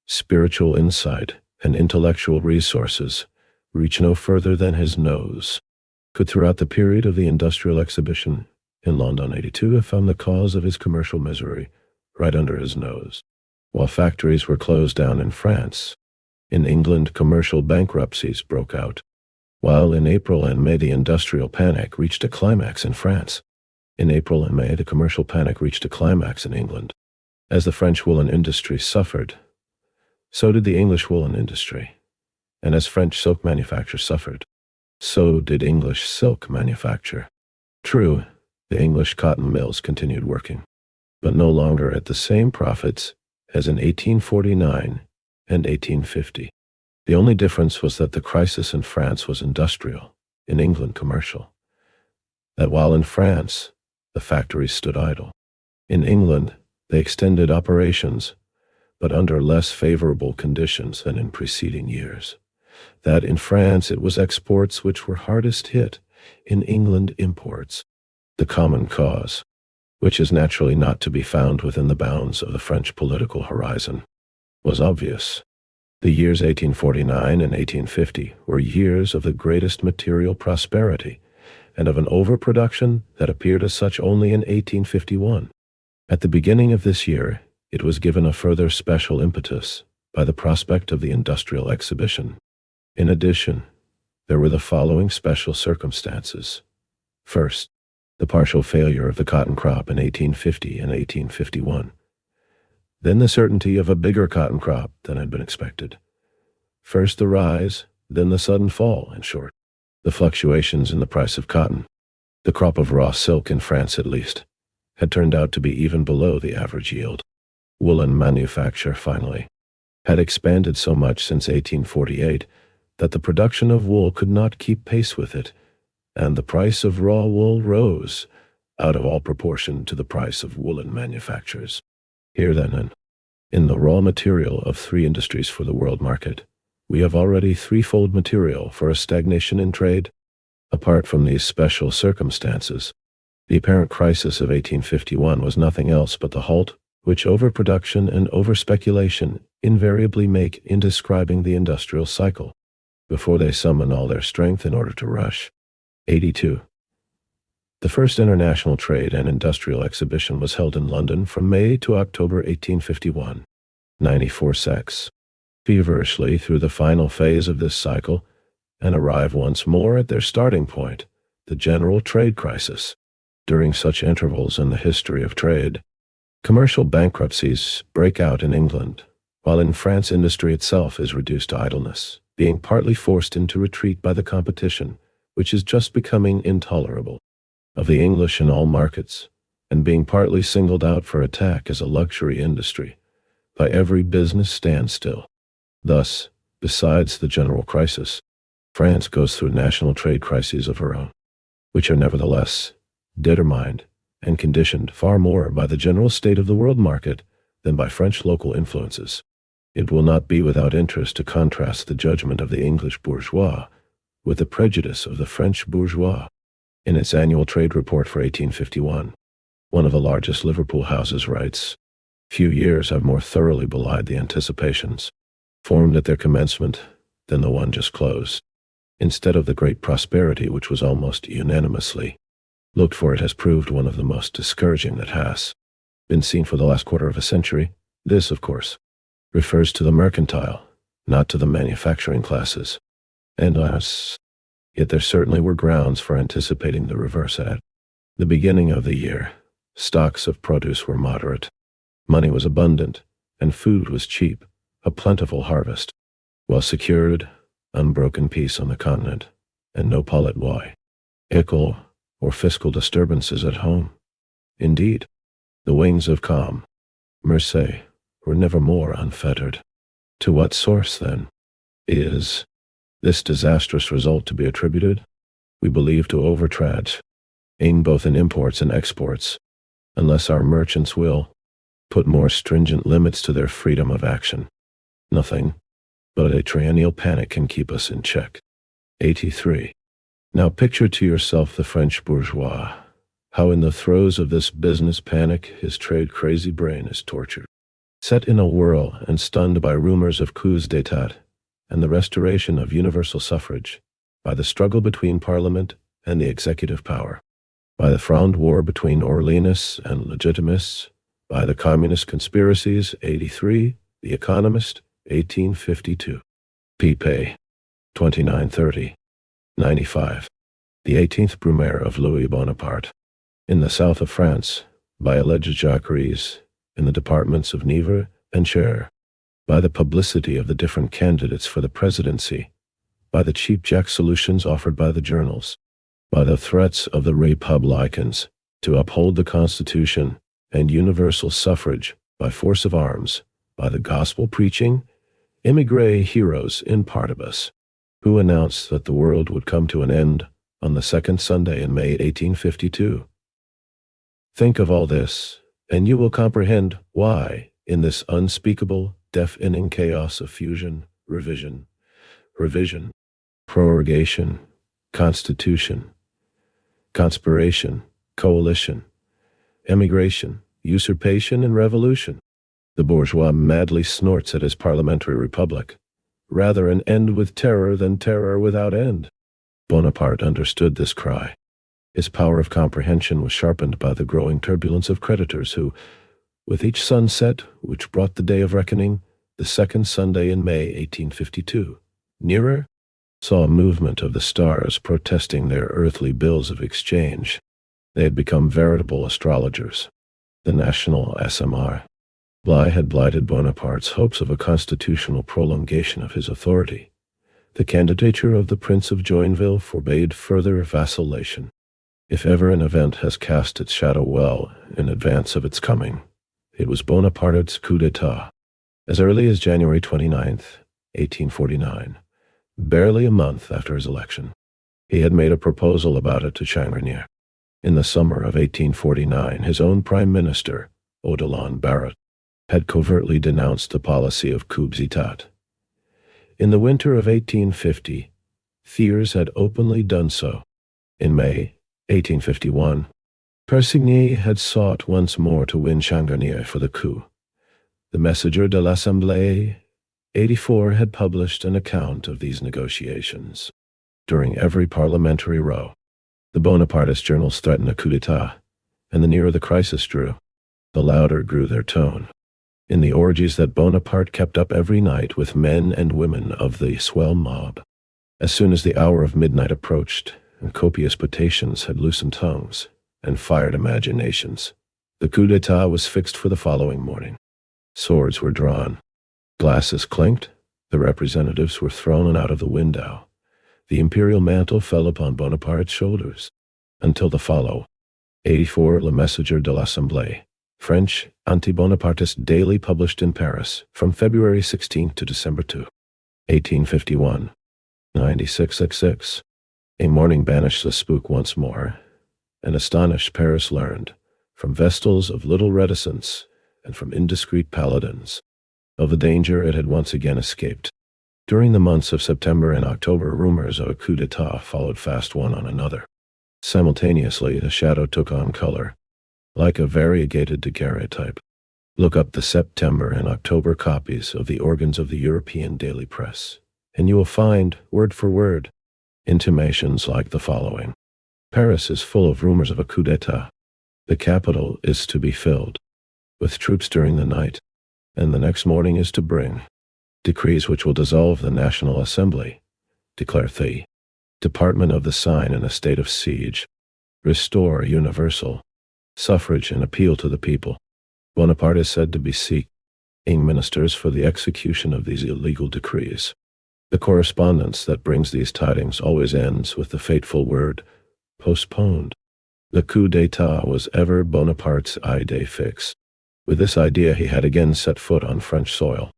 spiritual insight, and intellectual resources reach no further than his nose, could throughout the period of the industrial exhibition in London 82 have found the cause of his commercial misery right under his nose. While factories were closed down in France, in England commercial bankruptcies broke out, while in April and May the industrial panic reached a climax in France. In April and May, the commercial panic reached a climax in England. As the French woolen industry suffered, so did the English woolen industry. And as French silk manufacture suffered, so did English silk manufacture. True, the English cotton mills continued working, but no longer at the same profits as in 1849 and 1850. The only difference was that the crisis in France was industrial, in England commercial. That while in France, the factories stood idle. In England, they extended operations, but under less favorable conditions than in preceding years. That in France it was exports which were hardest hit, in England imports. The common cause, which is naturally not to be found within the bounds of the French political horizon, was obvious. The years 1849 and 1850 were years of the greatest material prosperity, and of an overproduction that appeared as such only in 1851. At the beginning of this year, it was given a further special impetus by the prospect of the industrial exhibition. In addition, there were the following special circumstances. First, the partial failure of the cotton crop in 1850 and 1851. Then the certainty of a bigger cotton crop than had been expected. First the rise, then the sudden fall, in short. The fluctuations in the price of cotton, the crop of raw silk in France at least, had turned out to be even below the average yield. Woolen manufacture, finally, had expanded so much since 1848 that the production of wool could not keep pace with it, and the price of raw wool rose, out of all proportion to the price of woolen manufactures. Here then, in the raw material of three industries for the world market, we have already threefold material for a stagnation in trade. Apart from these special circumstances, the apparent crisis of 1851 was nothing else but the halt which overproduction and overspeculation invariably make in describing the industrial cycle, before they summon all their strength in order to rush. 82. The first international trade and industrial exhibition was held in London from May to October 1851. 94 sects feverishly through the final phase of this cycle, and arrive once more at their starting point, the general trade crisis. During such intervals in the history of trade, commercial bankruptcies break out in England, while in France industry itself is reduced to idleness, being partly forced into retreat by the competition, which is just becoming intolerable, of the English in all markets, and being partly singled out for attack as a luxury industry, by every business standstill. Thus, besides the general crisis, France goes through national trade crises of her own, which are nevertheless determined and conditioned far more by the general state of the world market than by French local influences. It will not be without interest to contrast the judgment of the English bourgeois with the prejudice of the French bourgeois. In its annual trade report for 1851, one of the largest Liverpool houses writes, "Few years have more thoroughly belied the anticipations formed at their commencement than the one just closed. Instead of the great prosperity which was almost unanimously looked for, it has proved one of the most discouraging that has been seen for the last quarter of a century." This, of course, refers to the mercantile, not to the manufacturing classes. And yet there certainly were grounds for anticipating the reverse. At the beginning of the year, stocks of produce were moderate, money was abundant, and food was cheap, a plentiful harvest, well secured, unbroken peace on the continent, and no political or fiscal disturbances at home. Indeed, the wings of calm, mercy, were never more unfettered. To what source, then, is this disastrous result to be attributed? We believe to overtrade, both in imports and exports, unless our merchants will put more stringent limits to their freedom of action. Nothing but a triennial panic can keep us in check. 83. Now picture to yourself the French bourgeois, how in the throes of this business panic his trade-crazy brain is tortured. Set in a whirl and stunned by rumors of coups d'état and the restoration of universal suffrage, by the struggle between Parliament and the executive power, by the Fronde war between Orleanists and Legitimists, by the communist conspiracies, 83, The Economist, 1852, pp. 29-30, 95, the 18th Brumaire of Louis Bonaparte, In the south of France, by alleged jacqueries in the departments of Nievre and Cher, by the publicity of the different candidates for the presidency, by the cheap-jack solutions offered by the journals, by the threats of the Republicans to uphold the Constitution and universal suffrage by force of arms, by the gospel-preaching, émigré heroes in partibus, who announced that the world would come to an end on the second Sunday in May 1852. Think of all this, and you will comprehend why, in this unspeakable, deafening chaos of fusion, revision, prorogation, constitution, conspiration, coalition, emigration, usurpation, and revolution, the bourgeois madly snorts at his parliamentary republic. Rather an end with terror than terror without end. Bonaparte understood this cry. His power of comprehension was sharpened by the growing turbulence of creditors who, with each sunset which brought the day of reckoning, the second Sunday in May 1852, nearer, saw a movement of the stars protesting their earthly bills of exchange. They had become veritable astrologers. The National SMR. Bligh had blighted Bonaparte's hopes of a constitutional prolongation of his authority. The candidature of the Prince of Joinville forbade further vacillation. If ever an event has cast its shadow well in advance of its coming, it was Bonaparte's coup d'etat. As early as January 29th, 1849, barely a month after his election, he had made a proposal about it to Changarnier. In the summer of 1849, his own prime minister, Odilon Barrett, had covertly denounced the policy of coups d'état. In the winter of 1850, Thiers had openly done so. In May 1851, Persigny had sought once more to win Changarnier for the coup. The Messenger de l'Assemblée 84 had published an account of these negotiations. During every parliamentary row, the Bonapartist journals threatened a coup d'état, and the nearer the crisis drew, the louder grew their tone. In the orgies that Bonaparte kept up every night with men and women of the swell mob, as soon as the hour of midnight approached, and copious potations had loosened tongues and fired imaginations, the coup d'état was fixed for the following morning. Swords were drawn, glasses clinked, the representatives were thrown out of the window. The imperial mantle fell upon Bonaparte's shoulders, until the follow. 84 Le Messager de l'Assemblée, French anti-Bonapartist daily published in Paris from February 16 to December 2, 1851. 9666. A morning banished the spook once more, and astonished Paris learned, from vestals of little reticence and from indiscreet paladins, of the danger it had once again escaped. During the months of September and October, rumors of a coup d'état followed fast one on another. Simultaneously, the shadow took on color, like a variegated daguerreotype. Look up the September and October copies of the organs of the European daily press, and you will find, word for word, intimations like the following. Paris is full of rumors of a coup d'état. The capital is to be filled with troops during the night, and the next morning is to bring decrees which will dissolve the National Assembly, declare the Department of the Sign in a state of siege, restore universal suffrage and appeal to the people. Bonaparte is said to be seeking ministers for the execution of these illegal decrees. The correspondence that brings these tidings always ends with the fateful word, postponed. The coup d'état was ever Bonaparte's idée fixe. With this idea he had again set foot on French soil.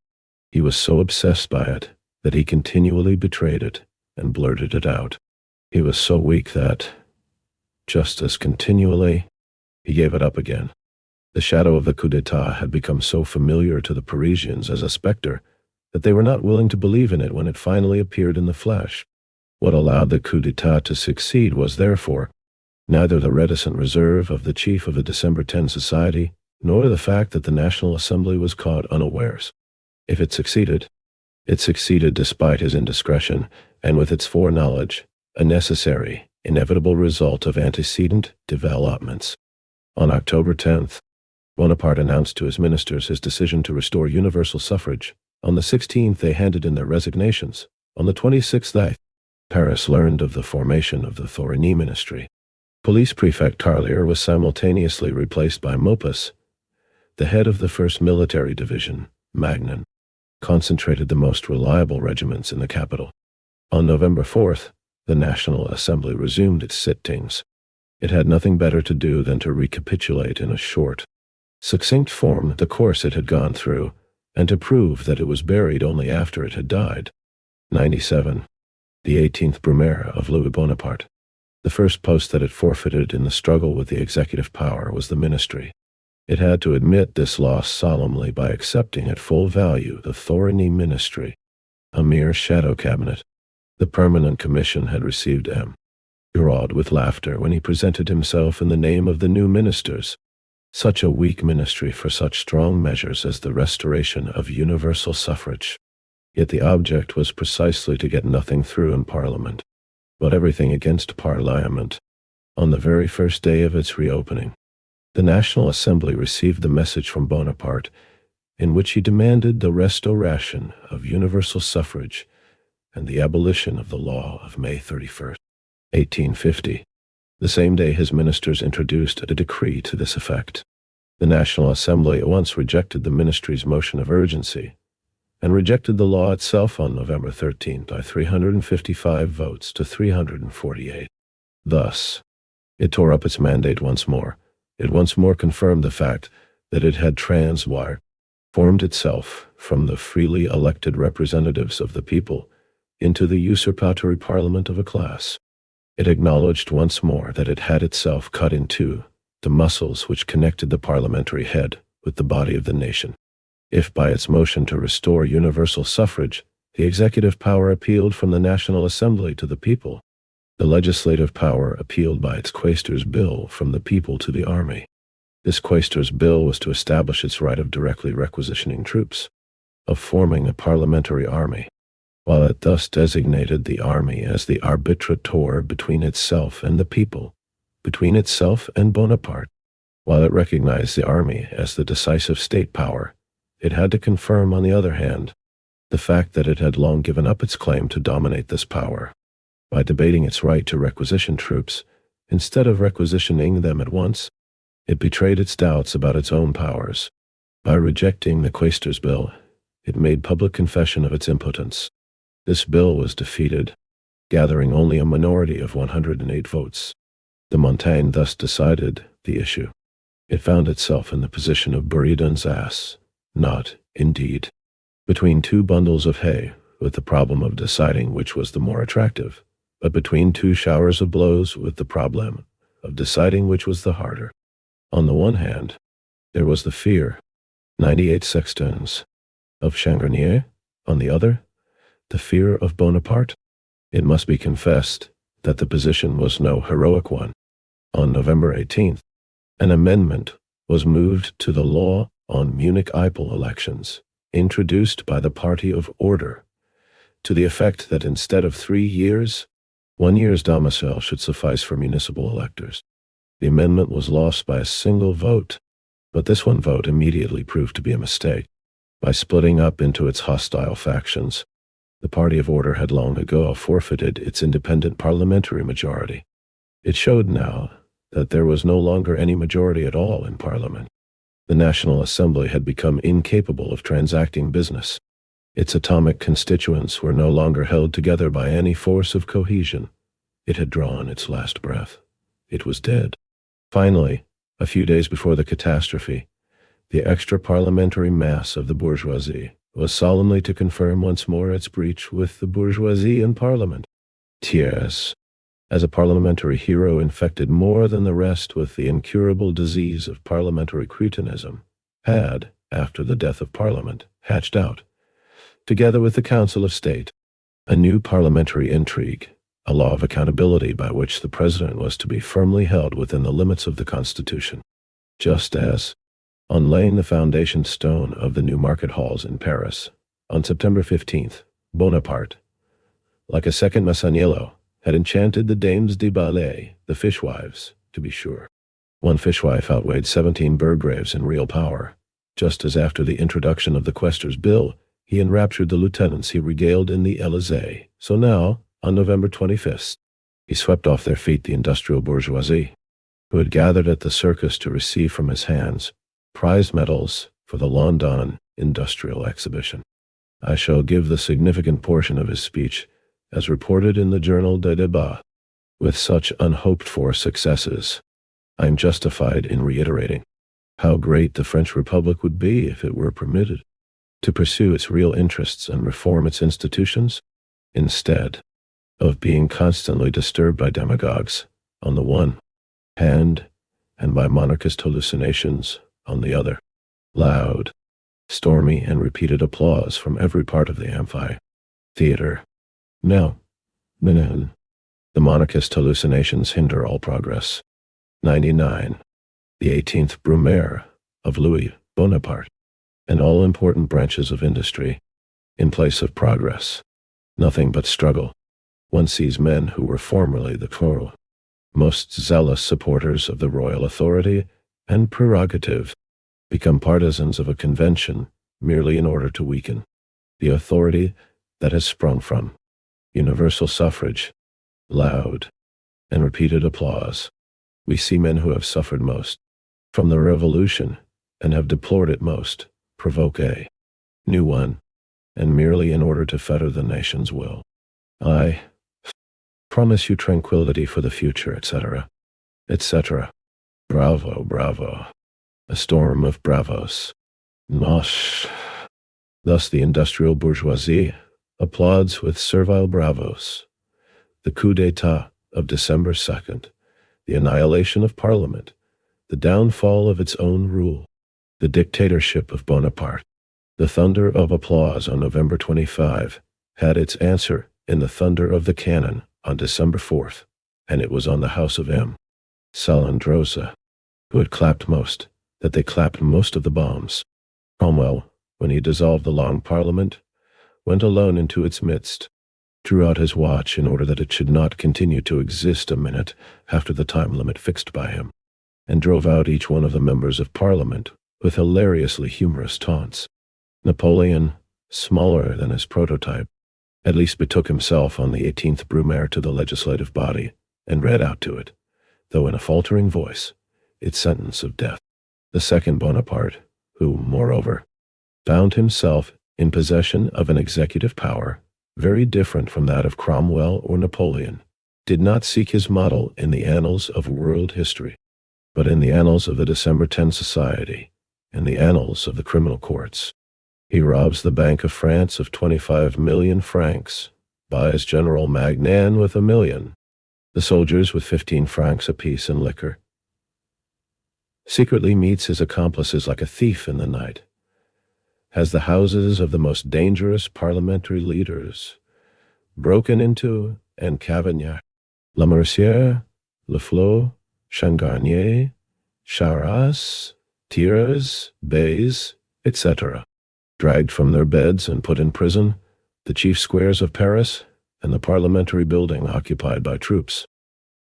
He was so obsessed by it that he continually betrayed it and blurted it out. He was so weak that, just as continually, he gave it up again. The shadow of the coup d'état had become so familiar to the Parisians as a specter that they were not willing to believe in it when it finally appeared in the flesh. What allowed the coup d'état to succeed was, therefore, neither the reticent reserve of the chief of the December 10 Society, nor the fact that the National Assembly was caught unawares. If it succeeded despite his indiscretion, and with its foreknowledge, a necessary, inevitable result of antecedent developments. On October 10th, Bonaparte announced to his ministers his decision to restore universal suffrage. On the 16th, they handed in their resignations. On the 26th, Paris learned of the formation of the Thorigny ministry. Police Prefect Karl was simultaneously replaced by Mopus. The head of the 1st Military Division, Magnan, concentrated the most reliable regiments in the capital. On November 4th, the National Assembly resumed its sittings. It had nothing better to do than to recapitulate in a short, succinct form the course it had gone through, and to prove that it was buried only after it had died. 97. The 18th Brumaire of Louis Bonaparte. The first post that it forfeited in the struggle with the executive power was the ministry. It had to admit this loss solemnly by accepting at full value the Thorny ministry, a mere shadow cabinet. The permanent commission had received M. Giraud with laughter when he presented himself in the name of the new ministers. Such a weak ministry for such strong measures as the restoration of universal suffrage. Yet the object was precisely to get nothing through in Parliament, but everything against Parliament. On the very first day of its reopening, the National Assembly received the message from Bonaparte, in which he demanded the restoration of universal suffrage and the abolition of the law of May 31st, 1850. The same day his ministers introduced a decree to this effect. The National Assembly at once rejected the ministry's motion of urgency, and rejected the law itself on November 13th by 355 votes to 348. Thus, it tore up its mandate once more. It once more confirmed the fact that it had transformed itself from the freely elected representatives of the people into the usurpatory parliament of a class. It acknowledged once more that it had itself cut in two the muscles which connected the parliamentary head with the body of the nation. If by its motion to restore universal suffrage, the executive power appealed from the National Assembly to the people, the legislative power appealed by its quaestor's bill from the people to the army. This quaestor's bill was to establish its right of directly requisitioning troops, of forming a parliamentary army, while it thus designated the army as the arbitrator between itself and the people, between itself and Bonaparte. While it recognized the army as the decisive state power, it had to confirm, on the other hand, the fact that it had long given up its claim to dominate this power. By debating its right to requisition troops, instead of requisitioning them at once, it betrayed its doubts about its own powers. By rejecting the quaestor's bill, it made public confession of its impotence. This bill was defeated, gathering only a minority of 108 votes. The Montagne thus decided the issue. It found itself in the position of Buridan's ass, not, indeed, between two bundles of hay, with the problem of deciding which was the more attractive, but between two showers of blows with the problem of deciding which was the harder. On the one hand, there was the fear, 98 sextons, of Changarnier; on the other, the fear of Bonaparte. It must be confessed that the position was no heroic one. On November 18th, an amendment was moved to the law on municipal elections, introduced by the Party of Order, to the effect that instead of 3 years, 1 year's domicile should suffice for municipal electors. The amendment was lost by a single vote, but this one vote immediately proved to be a mistake. By splitting up into its hostile factions, the Party of Order had long ago forfeited its independent parliamentary majority. It showed now that there was no longer any majority at all in Parliament. The National Assembly had become incapable of transacting business. Its atomic constituents were no longer held together by any force of cohesion. It had drawn its last breath. It was dead. Finally, a few days before the catastrophe, the extra-parliamentary mass of the bourgeoisie was solemnly to confirm once more its breach with the bourgeoisie in Parliament. Thiers, as a parliamentary hero infected more than the rest with the incurable disease of parliamentary cretinism, had, after the death of Parliament, hatched out, together with the Council of State, a new parliamentary intrigue, a law of accountability by which the president was to be firmly held within the limits of the Constitution, just as, on laying the foundation stone of the new market halls in Paris, on September 15th, Bonaparte, like a second Masaniello, had enchanted the dames de ballet, the fishwives, to be sure. One fishwife outweighed 17 burgraves in real power, just as after the introduction of the quaestor's bill, he enraptured the lieutenants he regaled in the Élysée. So now, on November 25th, He swept off their feet the industrial bourgeoisie, who had gathered at the circus to receive from his hands prize medals for the London Industrial Exhibition. I shall give the significant portion of his speech as reported in the Journal des Débats. With such unhoped-for successes, I am justified in reiterating how great the French Republic would be if it were permitted to pursue its real interests and reform its institutions, instead of being constantly disturbed by demagogues on the one hand and by monarchist hallucinations on the other. Loud, stormy, and repeated applause from every part of the amphitheater. No, the monarchist hallucinations hinder all progress. 99. The 18th Brumaire of Louis Bonaparte, and all important branches of industry. In place of progress, nothing but struggle. One sees men who were formerly the most zealous supporters of the royal authority and prerogative become partisans of a convention merely in order to weaken the authority that has sprung from universal suffrage. Loud and repeated applause. We see men who have suffered most from the revolution and have deplored it most provoke a new one, and merely in order to fetter the nation's will. I promise you tranquility for the future, etc., etc. Bravo, bravo. A storm of bravos. Nosh. Thus the industrial bourgeoisie applauds with servile bravos the coup d'etat of December 2nd, the annihilation of Parliament, the downfall of its own rule, the dictatorship of Bonaparte. The thunder of applause on November 25 had its answer in the thunder of the cannon on December 4th, and it was on the house of M. Salandrosa, who had clapped most, that they clapped most of the bombs. Cromwell, when he dissolved the Long Parliament, went alone into its midst, drew out his watch in order that it should not continue to exist a minute after the time limit fixed by him, and drove out each one of the members of Parliament with hilariously humorous taunts. Napoleon, smaller than his prototype, at least betook himself on the 18th Brumaire to the legislative body and read out to it, though in a faltering voice, its sentence of death. The second Bonaparte, who, moreover, found himself in possession of an executive power very different from that of Cromwell or Napoleon, did not seek his model in the annals of world history, but in the annals of the December 10 Society, in the annals of the criminal courts. He robs the Bank of France of 25 million francs, buys General Magnan with 1 million, the soldiers with 15 francs apiece in liquor, secretly meets his accomplices like a thief in the night, has the houses of the most dangerous parliamentary leaders broken into, and Cavaignac, Lamercière, Leflot, Changarnier, Charras, Thiers, Bays, etc., dragged from their beds and put in prison, the chief squares of Paris, and the parliamentary building occupied by troops,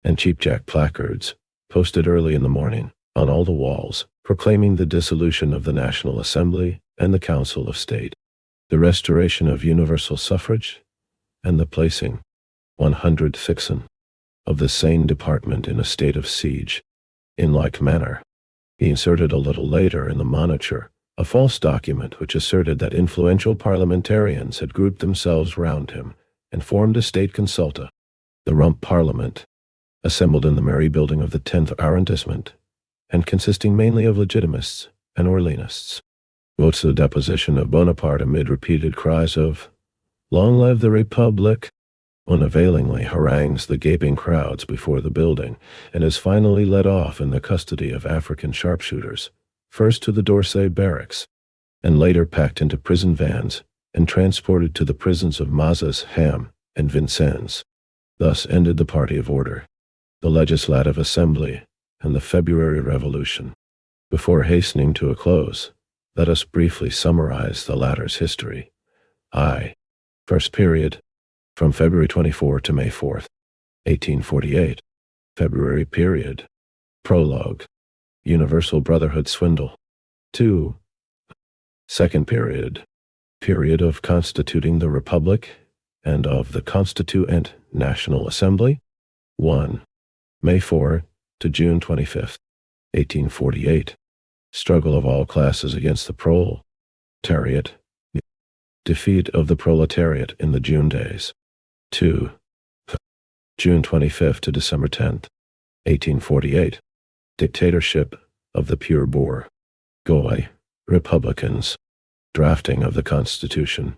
and cheapjack placards, posted early in the morning, on all the walls, proclaiming the dissolution of the National Assembly and the Council of State, the restoration of universal suffrage, and the placing 100 fixen of the sane department in a state of siege. In like manner, he inserted a little later in the Moniteur a false document which asserted that influential parliamentarians had grouped themselves round him and formed a state consulta, the Rump Parliament, assembled in the merry building of the 10th arrondissement, and consisting mainly of Legitimists and Orleanists. Votes the deposition of Bonaparte amid repeated cries of "Long live the Republic," unavailingly harangues the gaping crowds before the building, and is finally led off in the custody of African sharpshooters, first to the d'Orsay barracks, and later packed into prison vans and transported to the prisons of Mazas, Ham, and Vincennes. Thus ended the party of order, the Legislative Assembly, and the February Revolution. Before hastening to a close, let us briefly summarize the latter's history. First period, from February 24 to May 4, 1848. February period. Prologue. Universal Brotherhood swindle. 2. Second period. Period of constituting the Republic and of the Constituent National Assembly. 1. May 4 to June 25, 1848. Struggle of all classes against the proletariat. Defeat of the proletariat in the June days. 2. June 25 to December 10, 1848. Dictatorship of the pure bourgeois. Republicans. Drafting of the Constitution.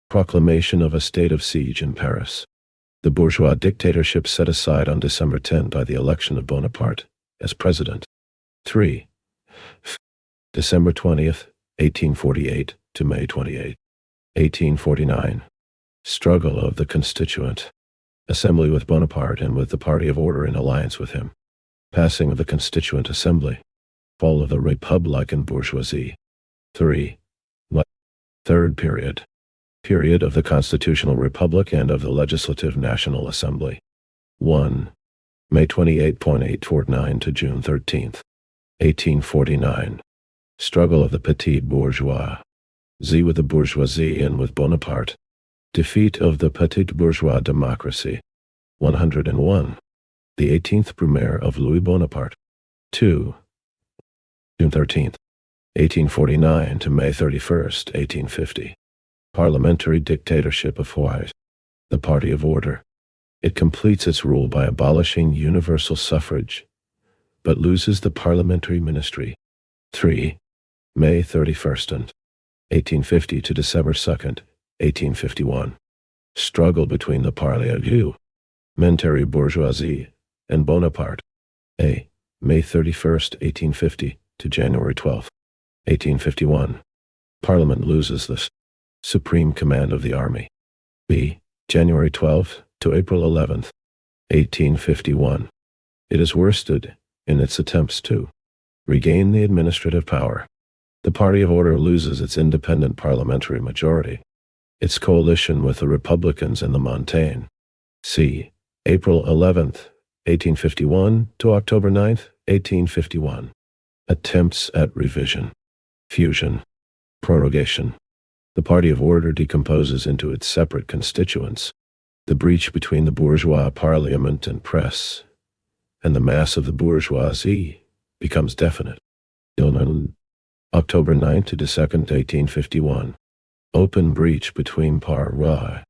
Proclamation of a state of siege in Paris. The bourgeois dictatorship set aside on December 10 by the election of Bonaparte as president. 3. December 20th, 1848 to May 28, 1849. Struggle of the Constituent Assembly with Bonaparte and with the Party of Order in alliance with him. Passing of the Constituent Assembly. Fall of the Republican bourgeoisie. 3. Third period. Period of the Constitutional Republic and of the Legislative National Assembly. 1. May 28.849 to June 13, 1849. Struggle of the petit bourgeois. With the bourgeoisie and with Bonaparte. Defeat of the petit bourgeois democracy. 101. The 18th Brumaire of Louis Bonaparte. 2. June 13, 1849 to May 31st, 1850. Parliamentary dictatorship of White. The Party of Order. It completes its rule by abolishing universal suffrage, but loses the parliamentary ministry. 3. May 31st, 1850 to December 2nd, 1851. Struggle between the parliamentary bourgeoisie and Bonaparte. A. May 31st, 1850 to January 12th, 1851. Parliament loses the supreme command of the army. B. January 12th to April 11th, 1851. It is worsted in its attempts to regain the administrative power. The Party of Order loses its independent parliamentary majority. Its coalition with the Republicans and the Montaigne. C. April 11th, 1851 to October 9th, 1851. Attempts at revision. Fusion. Prorogation. The Party of Order decomposes into its separate constituents. The breach between the bourgeois parliament and press, and the mass of the bourgeoisie, becomes definite. October 9 to 2nd, 1851. Open breach between parliament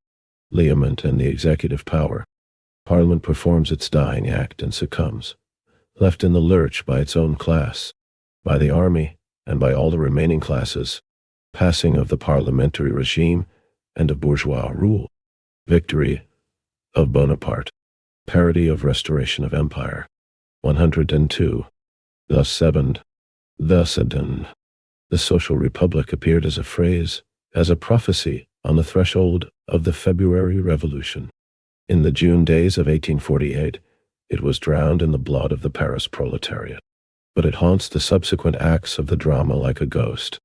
and the executive power. Parliament performs its dying act and succumbs, left in the lurch by its own class, by the army, and by all the remaining classes. Passing of the parliamentary regime and of bourgeois rule. Victory of Bonaparte. Parody of restoration of empire. 102. Thus sudden. The social republic appeared as a phrase, as a prophecy, on the threshold of the February Revolution. In the June days of 1848, it was drowned in the blood of the Paris proletariat. But it haunts the subsequent acts of the drama like a ghost.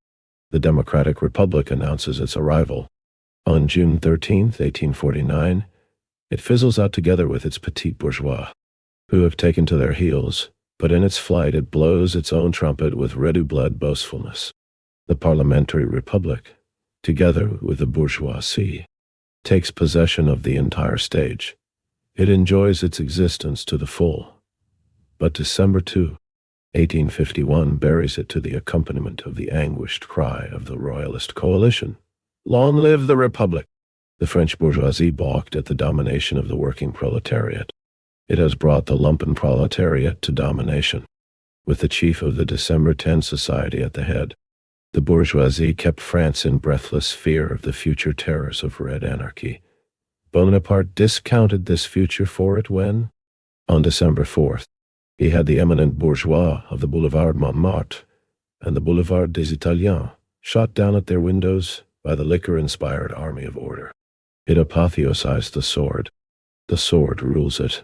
The Democratic Republic announces its arrival. On June 13, 1849, it fizzles out together with its petit bourgeois, who have taken to their heels, but in its flight it blows its own trumpet with redoubted boastfulness. The Parliamentary Republic, together with the bourgeoisie, takes possession of the entire stage. It enjoys its existence to the full. But December 2, 1851 buries it to the accompaniment of the anguished cry of the Royalist coalition. Long live the Republic! The French bourgeoisie balked at the domination of the working proletariat. It has brought the lumpen proletariat to domination. With the chief of the December 10 Society at the head, the bourgeoisie kept France in breathless fear of the future terrors of red anarchy. Bonaparte discounted this future for it when, on December 4th, he had the eminent bourgeois of the Boulevard Montmartre and the Boulevard des Italiens shot down at their windows by the liquor-inspired army of order. It apotheosized the sword. The sword rules it.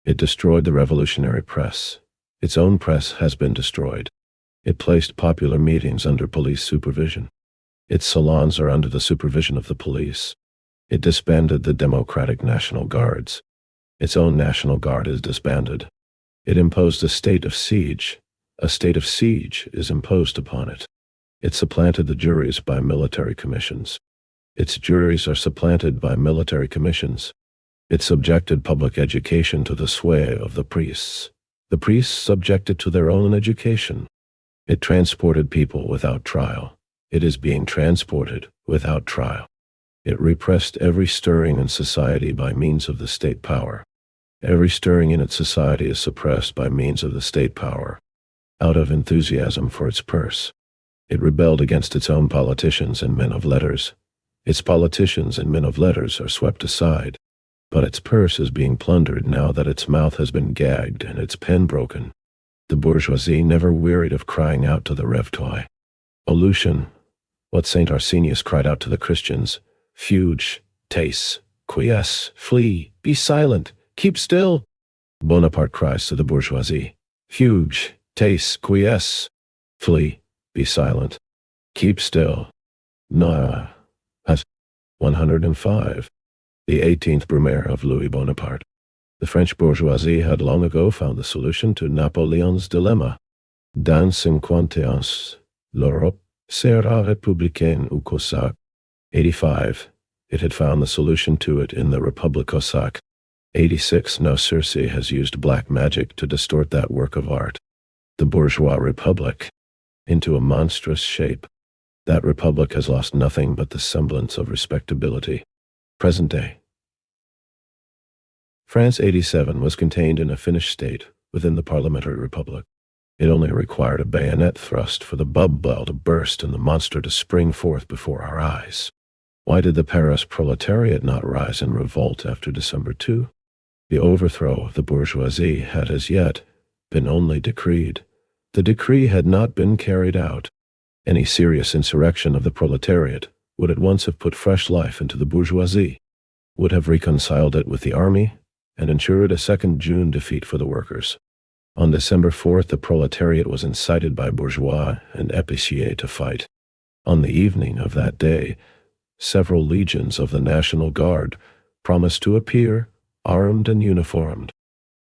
It destroyed the revolutionary press. Its own press has been destroyed. It placed popular meetings under police supervision. Its salons are under the supervision of the police. It disbanded the Democratic National Guards. Its own National Guard is disbanded. It imposed a state of siege. A state of siege is imposed upon it. It supplanted the juries by military commissions. Its juries are supplanted by military commissions. It subjected public education to the sway of the priests. The priests subjected to their own education. It transported people without trial. It is being transported without trial. It repressed every stirring in society by means of the state power. Every stirring in its society is suppressed by means of the state power, out of enthusiasm for its purse. It rebelled against its own politicians and men of letters. Its politicians and men of letters are swept aside, but its purse is being plundered now that its mouth has been gagged and its pen broken. The bourgeoisie never wearied of crying out to the revetoi. O Lucian, what St. Arsenius cried out to the Christians, fuge, tace, quiesce, flee, be silent, keep still. Bonaparte cries to the bourgeoisie, fuge, tace, quiesce, flee, be silent, keep still. Nah. 105. The 18th Brumaire of Louis Bonaparte. The French bourgeoisie had long ago found the solution to Napoleon's dilemma. Dans 51, l'Europe sera républicaine ou cosaque. 85. It had found the solution to it in the Republic Cosaque. 86. No Circe has used black magic to distort that work of art. The bourgeois republic, into a monstrous shape. That republic has lost nothing but the semblance of respectability. Present day. France 87 was contained in a finished state within the parliamentary republic. It only required a bayonet thrust for the bubble to burst and the monster to spring forth before our eyes. Why did the Paris proletariat not rise in revolt after December 2? The overthrow of the bourgeoisie had as yet been only decreed. The decree had not been carried out. Any serious insurrection of the proletariat would at once have put fresh life into the bourgeoisie, would have reconciled it with the army, and ensured a second June defeat for the workers. On December 4th, the proletariat was incited by bourgeois and épiciers to fight. On the evening of that day, several legions of the National Guard promised to appear, armed and uniformed,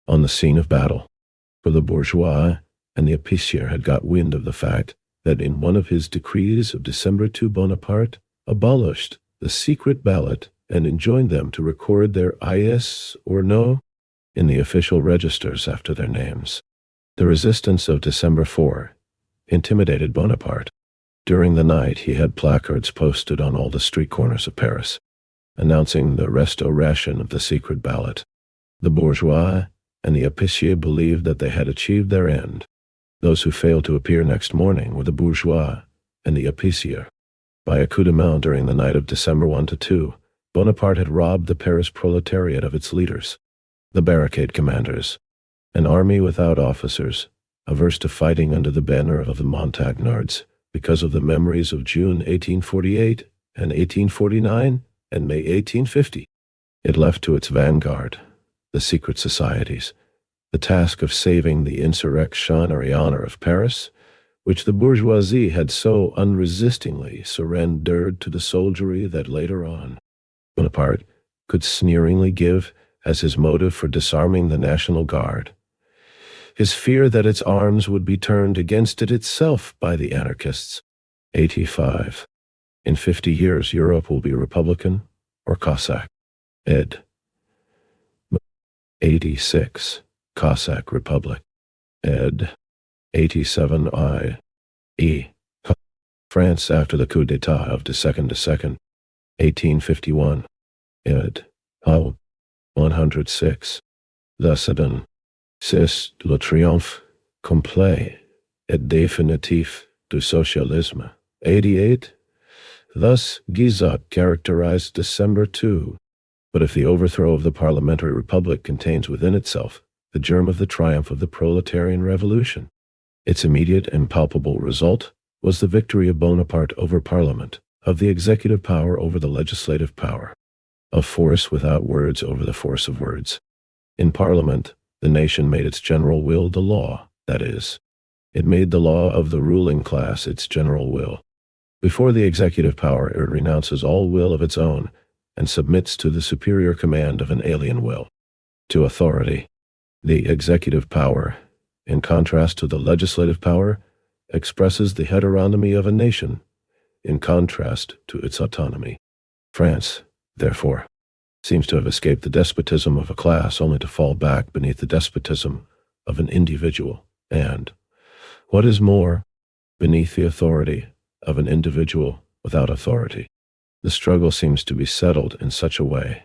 on the scene of battle. For the bourgeois and the épicier had got wind of the fact that in one of his decrees of December 2 Bonaparte abolished the secret ballot and enjoined them to record their yes or no in the official registers after their names. The resistance of December 4 intimidated Bonaparte. During the night he had placards posted on all the street corners of Paris, announcing the restoration of the secret ballot. The bourgeois and the épicier believed that they had achieved their end. Those who failed to appear next morning were the bourgeois and the épicier. By a coup de main during the night of December 1 to 2, Bonaparte had robbed the Paris proletariat of its leaders, the barricade commanders, an army without officers, averse to fighting under the banner of the Montagnards because of the memories of June 1848 and 1849 and May 1850. It left to its vanguard, the secret societies, the task of saving the insurrectionary honor of Paris, which the bourgeoisie had so unresistingly surrendered to the soldiery that later on Bonaparte could sneeringly give as his motive for disarming the National Guard his fear that its arms would be turned against it itself by the anarchists. 85. In 50 years, Europe will be Republican or Cossack. Ed. 86. Cossack Republic. Ed. 87 I. E. France after the coup d'état of the 2nd, 1851. Ed. How. 106. The Sedan. C'est le triomphe complet et définitif du socialisme. 88. Thus Guizot characterized December 2. But if the overthrow of the parliamentary republic contains within itself the germ of the triumph of the proletarian revolution, its immediate and palpable result was the victory of Bonaparte over Parliament, of the executive power over the legislative power, of force without words over the force of words. In Parliament, the nation made its general will the law, that is, it made the law of the ruling class its general will. Before the executive power, it renounces all will of its own and submits to the superior command of an alien will, to authority. The executive power, in contrast to the legislative power, expresses the heteronomy of a nation, in contrast to its autonomy. France, therefore, seems to have escaped the despotism of a class only to fall back beneath the despotism of an individual, and, what is more, beneath the authority of an individual without authority. The struggle seems to be settled in such a way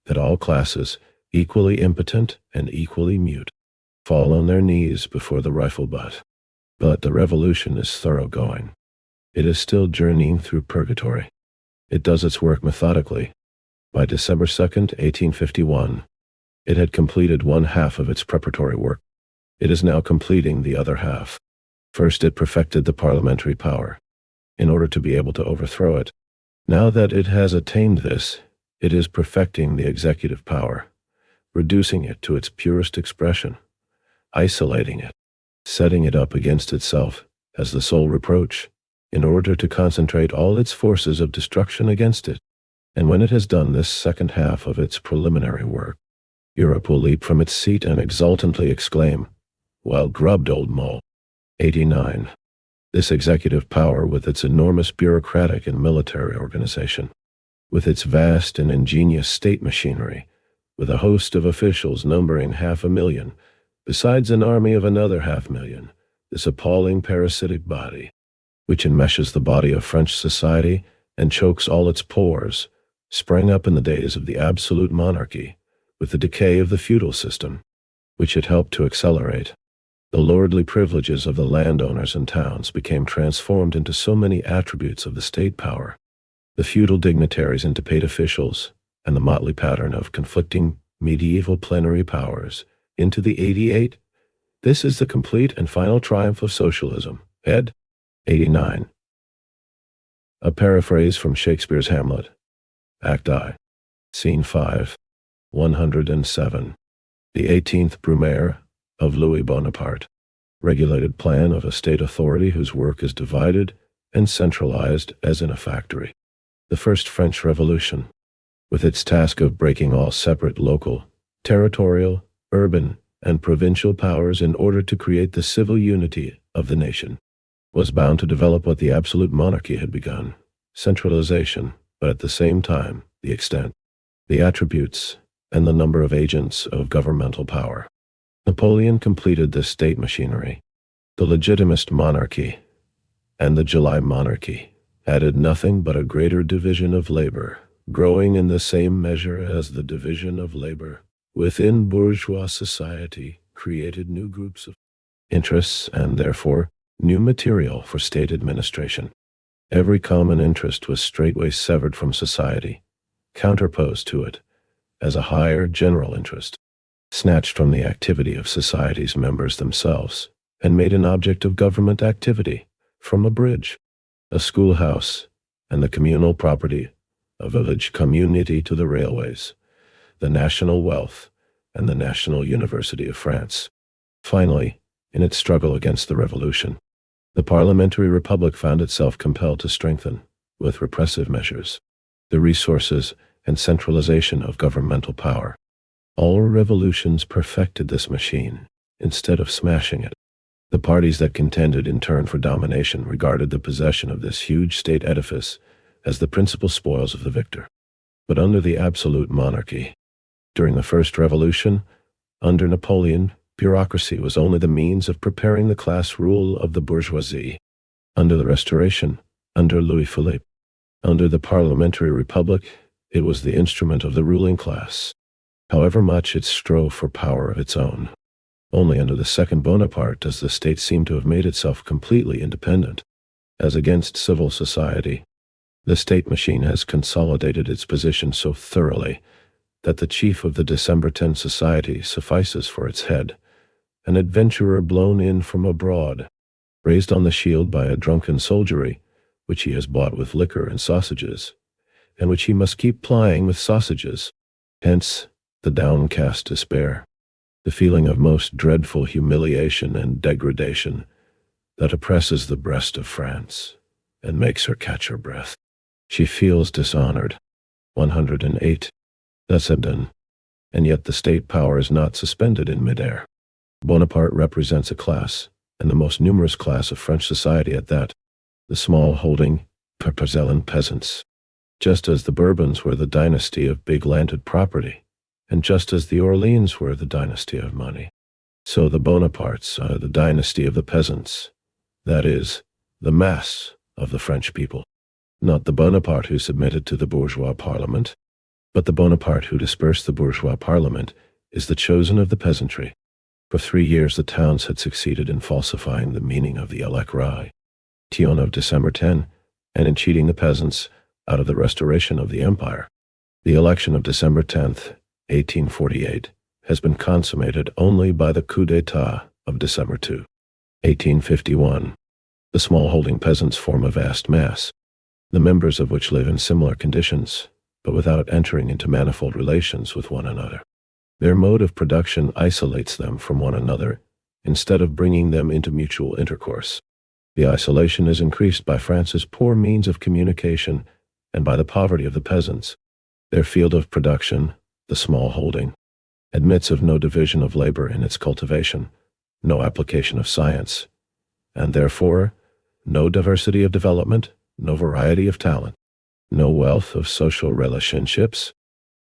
that all classes, equally impotent and equally mute, fall on their knees before the rifle butt. But the revolution is thoroughgoing. It is still journeying through purgatory. It does its work methodically. By December 2nd, 1851, it had completed one half of its preparatory work. It is now completing the other half. First, it perfected the parliamentary power, in order to be able to overthrow it. Now that it has attained this, it is perfecting the executive power, reducing it to its purest expression, isolating it, setting it up against itself as the sole reproach, in order to concentrate all its forces of destruction against it. And when it has done this second half of its preliminary work, Europe will leap from its seat and exultantly exclaim, "Well grubbed, old mole." 89. This executive power, with its enormous bureaucratic and military organization, with its vast and ingenious state machinery, with a host of officials numbering 500,000, besides an army of another 500,000, this appalling parasitic body, which enmeshes the body of French society and chokes all its pores, sprang up in the days of the absolute monarchy, with the decay of the feudal system, which it helped to accelerate. The lordly privileges of the landowners and towns became transformed into so many attributes of the state power, the feudal dignitaries into paid officials, and the motley pattern of conflicting medieval plenary powers into the 88. This is the complete and final triumph of socialism. Ed. 89. A paraphrase from Shakespeare's Hamlet. Act I. Scene 5. 107. The 18th Brumaire of Louis Bonaparte. Regulated plan of a state authority whose work is divided and centralized as in a factory. The First French Revolution, with its task of breaking all separate local, territorial, urban, and provincial powers in order to create the civil unity of the nation, was bound to develop what the absolute monarchy had begun, centralization, but at the same time, the extent, the attributes, and the number of agents of governmental power. Napoleon completed this state machinery. The legitimist monarchy and the July monarchy added nothing but a greater division of labor, growing in the same measure as the division of labor within bourgeois society created new groups of interests and, therefore, new material for state administration. Every common interest was straightway severed from society, counterposed to it as a higher general interest, snatched from the activity of society's members themselves, and made an object of government activity, from a bridge, a schoolhouse, and the communal property, a village community to the railways, the national wealth, and the National University of France. Finally, in its struggle against the revolution, the parliamentary republic found itself compelled to strengthen, with repressive measures, the resources and centralization of governmental power. All revolutions perfected this machine, instead of smashing it. The parties that contended in turn for domination regarded the possession of this huge state edifice as the principal spoils of the victor. But under the absolute monarchy, during the First Revolution, under Napoleon, bureaucracy was only the means of preparing the class rule of the bourgeoisie. Under the Restoration, under Louis-Philippe, under the parliamentary republic, it was the instrument of the ruling class, however much it strove for power of its own. Only under the Second Bonaparte does the state seem to have made itself completely independent. As against civil society, the state machine has consolidated its position so thoroughly that the chief of the December 10 society suffices for its head, an adventurer blown in from abroad, raised on the shield by a drunken soldiery, which he has bought with liquor and sausages, and which he must keep plying with sausages. Hence, the downcast despair, the feeling of most dreadful humiliation and degradation that oppresses the breast of France and makes her catch her breath. She feels dishonored. 108. Thus have done, and yet the state power is not suspended in midair. Bonaparte represents a class, and the most numerous class of French society at that, the small holding, Parcellan peasants. just as the Bourbons were the dynasty of big landed property, and just as the Orleans were the dynasty of money. So the Bonapartes are the dynasty of the peasants, that is, the mass of the French people. Not the Bonaparte who submitted to the bourgeois parliament, but the Bonaparte who dispersed the bourgeois parliament is the chosen of the peasantry. For 3 years the towns had succeeded in falsifying the meaning of the élecrai of December 10, and in cheating the peasants out of the restoration of the empire. The election of December 10th, 1848, has been consummated only by the coup d'état of December 2, 1851. The small-holding peasants form a vast mass, the members of which live in similar conditions, but without entering into manifold relations with one another. Their mode of production isolates them from one another, instead of bringing them into mutual intercourse. The isolation is increased by France's poor means of communication and by the poverty of the peasants. Their field of production, the small holding, admits of no division of labor in its cultivation, no application of science, and therefore no diversity of development, no variety of talent, no wealth of social relationships.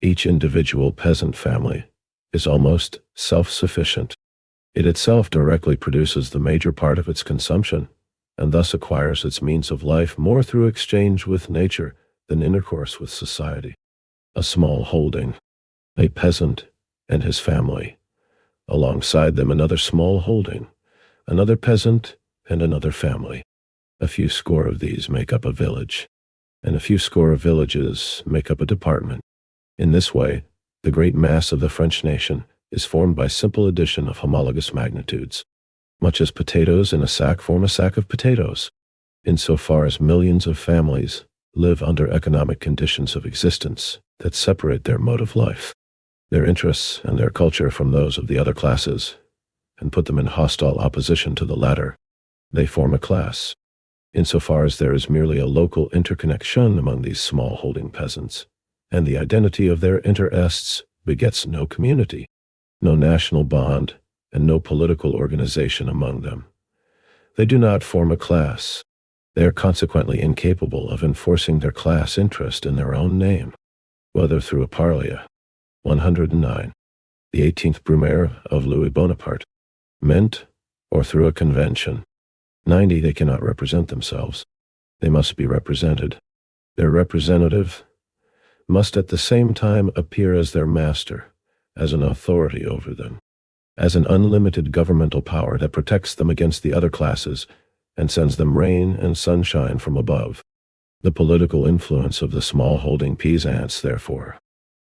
Each individual peasant family is almost self-sufficient. It itself directly produces the major part of its consumption, and thus acquires its means of life more through exchange with nature than intercourse with society. A small holding, a peasant and his family, alongside them another small holding, another peasant and another family. A few score of these make up a village, and a few score of villages make up a department. In this way, the great mass of the French nation is formed by simple addition of homologous magnitudes, much as potatoes in a sack form a sack of potatoes, insofar as millions of families live under economic conditions of existence that separate their mode of life, their interests and their culture from those of the other classes, and put them in hostile opposition to the latter. They form a class, insofar as there is merely a local interconnection among these small-holding peasants, and the identity of their interests begets no community, no national bond, and no political organization among them. They do not form a class. They are consequently incapable of enforcing their class interest in their own name, whether through a parlia. 109. The 18th Brumaire of Louis Bonaparte, meant, or through a convention. 90. They cannot represent themselves. They must be represented. Their representative must at the same time appear as their master, as an authority over them, as an unlimited governmental power that protects them against the other classes and sends them rain and sunshine from above. The political influence of the small-holding peasants, therefore,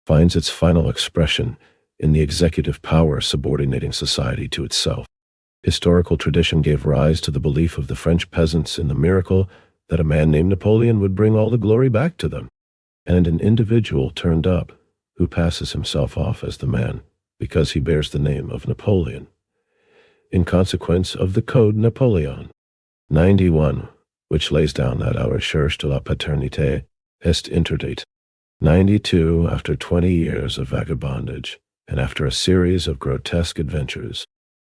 finds its final expression in the executive power subordinating society to itself. Historical tradition gave rise to the belief of the French peasants in the miracle that a man named Napoleon would bring all the glory back to them, and an individual turned up who passes himself off as the man because he bears the name of Napoleon, in consequence of the Code Napoleon. 91, which lays down that our recherche de la paternité est interdite. 92, after 20 years of vagabondage, and after a series of grotesque adventures,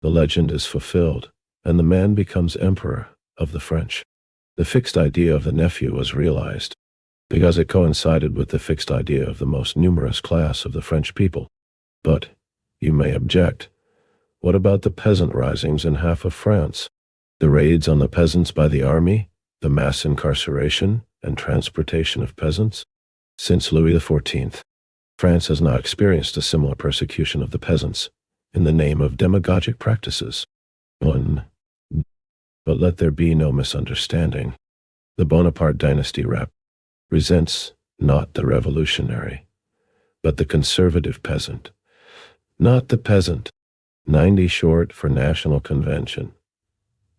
the legend is fulfilled, and the man becomes emperor of the French. The fixed idea of the nephew was realized, because it coincided with the fixed idea of the most numerous class of the French people. But, you may object, what about the peasant risings in half of France? The raids on the peasants by the army, the mass incarceration and transportation of peasants? Since Louis XIV, France has not experienced a similar persecution of the peasants in the name of demagogic practices. 1. But let there be no misunderstanding. The Bonaparte dynasty resents not the revolutionary, but the conservative peasant, not the peasant. 90 short for National Convention,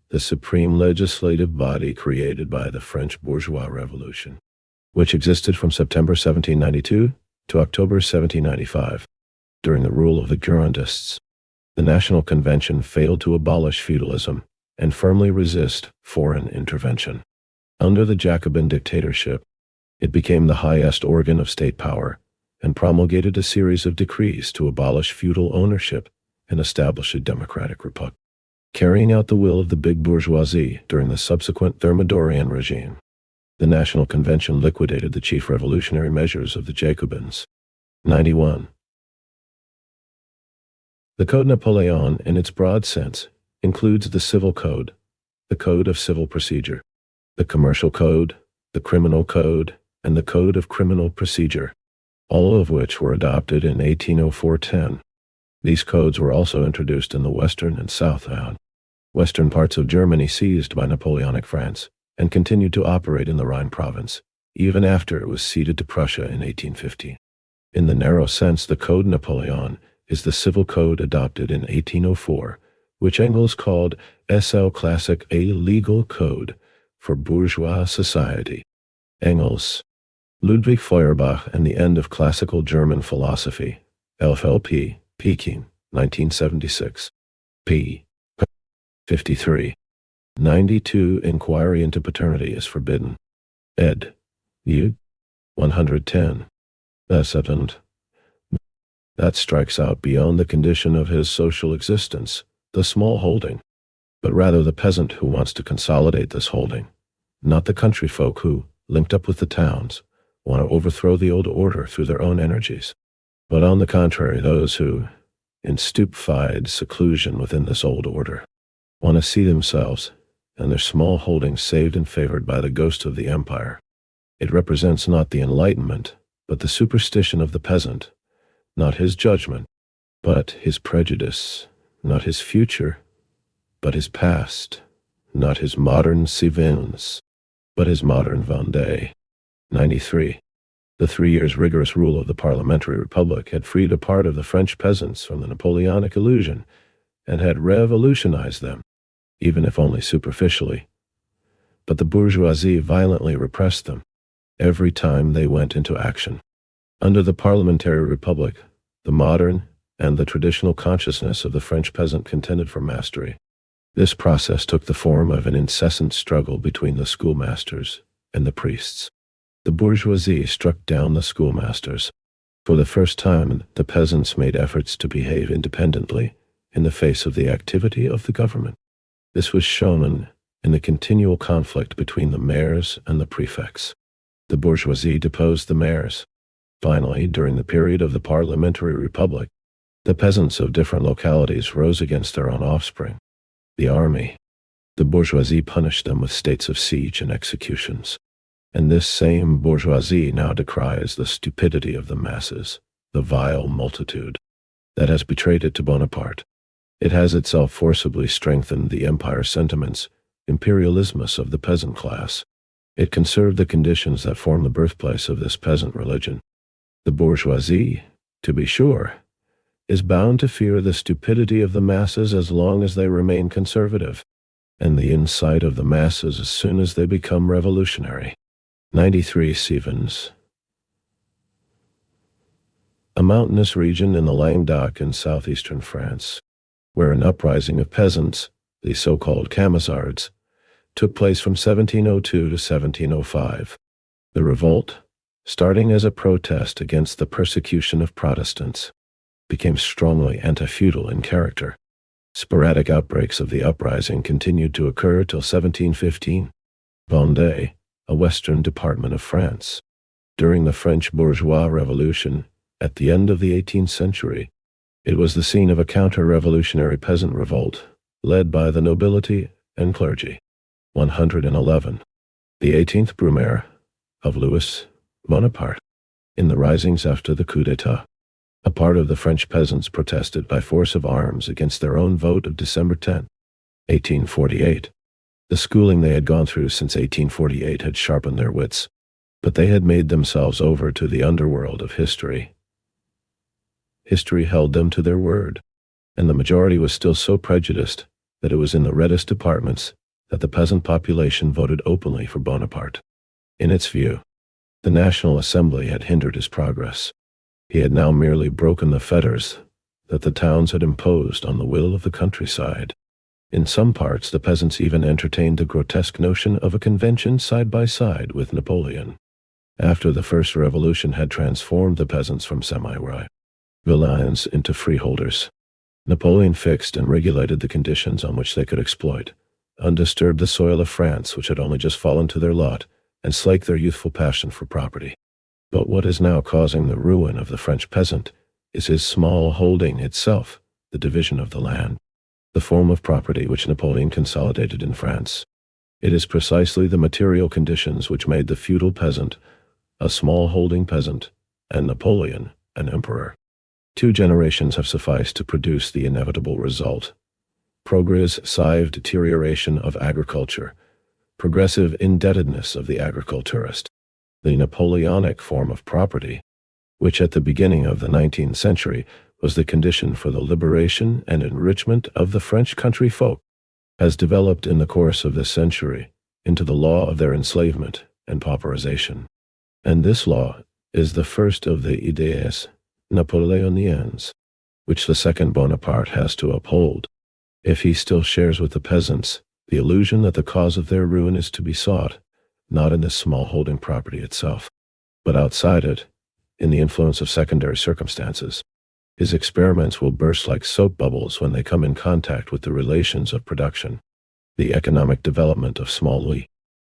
the supreme legislative body created by the French bourgeois revolution, which existed from September 1792 to October 1795, during the rule of the Girondists. The National Convention failed to abolish feudalism and firmly resist foreign intervention. Under the Jacobin dictatorship, it became the highest organ of state power and promulgated a series of decrees to abolish feudal ownership and establish a democratic republic, carrying out the will of the big bourgeoisie during the subsequent Thermidorian regime. The National Convention liquidated the chief revolutionary measures of the Jacobins. 91. The Code Napoleon, in its broad sense, includes the Civil Code, the Code of Civil Procedure, the Commercial Code, the Criminal Code, and the Code of Criminal Procedure, all of which were adopted in 1804-10. These codes were also introduced in the western and western parts of Germany seized by Napoleonic France, and continued to operate in the Rhine province, even after it was ceded to Prussia in 1850. In the narrow sense, the Code Napoleon is the civil code adopted in 1804, which Engels called SL Classic, a legal code for bourgeois society. Engels, Ludwig Feuerbach, and the End of Classical German Philosophy, FLP, Peking, 1976. p. 53. 92. Inquiry into paternity is forbidden. Ed. U. 110. Second. That strikes out beyond the condition of his social existence, the small holding, but rather the peasant who wants to consolidate this holding, not the country folk who, linked up with the towns, want to overthrow the old order through their own energies, but on the contrary those who, in stupefied seclusion within this old order, want to see themselves and their small holdings saved and favored by the ghost of the empire. It represents not the enlightenment, but the superstition of the peasant, not his judgment, but his prejudice, not his future, but his past, not his modern civils, but his modern Vendée. 93. The 3 years' rigorous rule of the parliamentary republic had freed a part of the French peasants from the Napoleonic illusion and had revolutionized them, even if only superficially. But the bourgeoisie violently repressed them every time they went into action. Under the parliamentary republic, the modern and the traditional consciousness of the French peasant contended for mastery. This process took the form of an incessant struggle between the schoolmasters and the priests. The bourgeoisie struck down the schoolmasters. For the first time, the peasants made efforts to behave independently in the face of the activity of the government. This was shown in the continual conflict between the mayors and the prefects. The bourgeoisie deposed the mayors. Finally, during the period of the parliamentary republic, the peasants of different localities rose against their own offspring, the army. The bourgeoisie punished them with states of siege and executions. And this same bourgeoisie now decries the stupidity of the masses, the vile multitude, that has betrayed it to Bonaparte. It has itself forcibly strengthened the empire sentiments, imperialismus of the peasant class. It conserved the conditions that form the birthplace of this peasant religion. The bourgeoisie, to be sure, is bound to fear the stupidity of the masses as long as they remain conservative, and the insight of the masses as soon as they become revolutionary. 93. Sivens. A mountainous region in the Languedoc in southeastern France, where an uprising of peasants, the so-called Camisards, took place from 1702 to 1705. The revolt, starting as a protest against the persecution of Protestants, became strongly anti-feudal in character. Sporadic outbreaks of the uprising continued to occur till 1715. Vendée, a western department of France. During the French bourgeois revolution, at the end of the 18th century, it was the scene of a counter-revolutionary peasant revolt, led by the nobility and clergy. 111. The 18th Brumaire of Louis Bonaparte. In the risings after the coup d'etat, a part of the French peasants protested by force of arms against their own vote of December 10, 1848. The schooling they had gone through since 1848 had sharpened their wits, but they had made themselves over to the underworld of history. History held them to their word, and the majority was still so prejudiced that it was in the reddest departments that the peasant population voted openly for Bonaparte. In its view, the National Assembly had hindered his progress. He had now merely broken the fetters that the towns had imposed on the will of the countryside. In some parts, the peasants even entertained the grotesque notion of a convention side by side with Napoleon. After the first revolution had transformed the peasants from semi-villains into freeholders, Napoleon fixed and regulated the conditions on which they could exploit, undisturbed the soil of France, which had only just fallen to their lot, and slake their youthful passion for property. But what is now causing the ruin of the French peasant is his small holding itself, the division of the land, the form of property which Napoleon consolidated in France. It is precisely the material conditions which made the feudal peasant a small-holding peasant, and Napoleon an emperor. 2 generations have sufficed to produce the inevitable result: progressive deterioration of agriculture, progressive indebtedness of the agriculturist. The Napoleonic form of property, which at the beginning of the 19th century was the condition for the liberation and enrichment of the French country folk, has developed in the course of this century into the law of their enslavement and pauperization. And this law is the first of the idées Napoleoniennes, which the second Bonaparte has to uphold, if he still shares with the peasants the illusion that the cause of their ruin is to be sought, not in this small holding property itself, but outside it, in the influence of secondary circumstances. His experiments will burst like soap bubbles when they come in contact with the relations of production, the economic development of small Louis.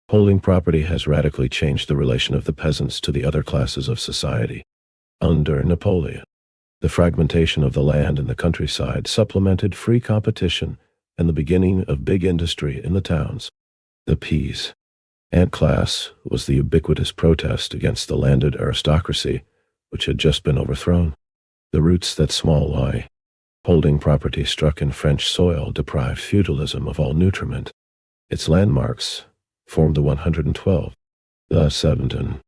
Holding property has radically changed the relation of the peasants to the other classes of society. Under Napoleon, the fragmentation of the land in the countryside supplemented free competition and the beginning of big industry in the towns. The peasant class was the ubiquitous protest against the landed aristocracy, which had just been overthrown. The roots that small lie, holding property struck in French soil, deprived feudalism of all nutriment. Its landmarks formed the 112, the 17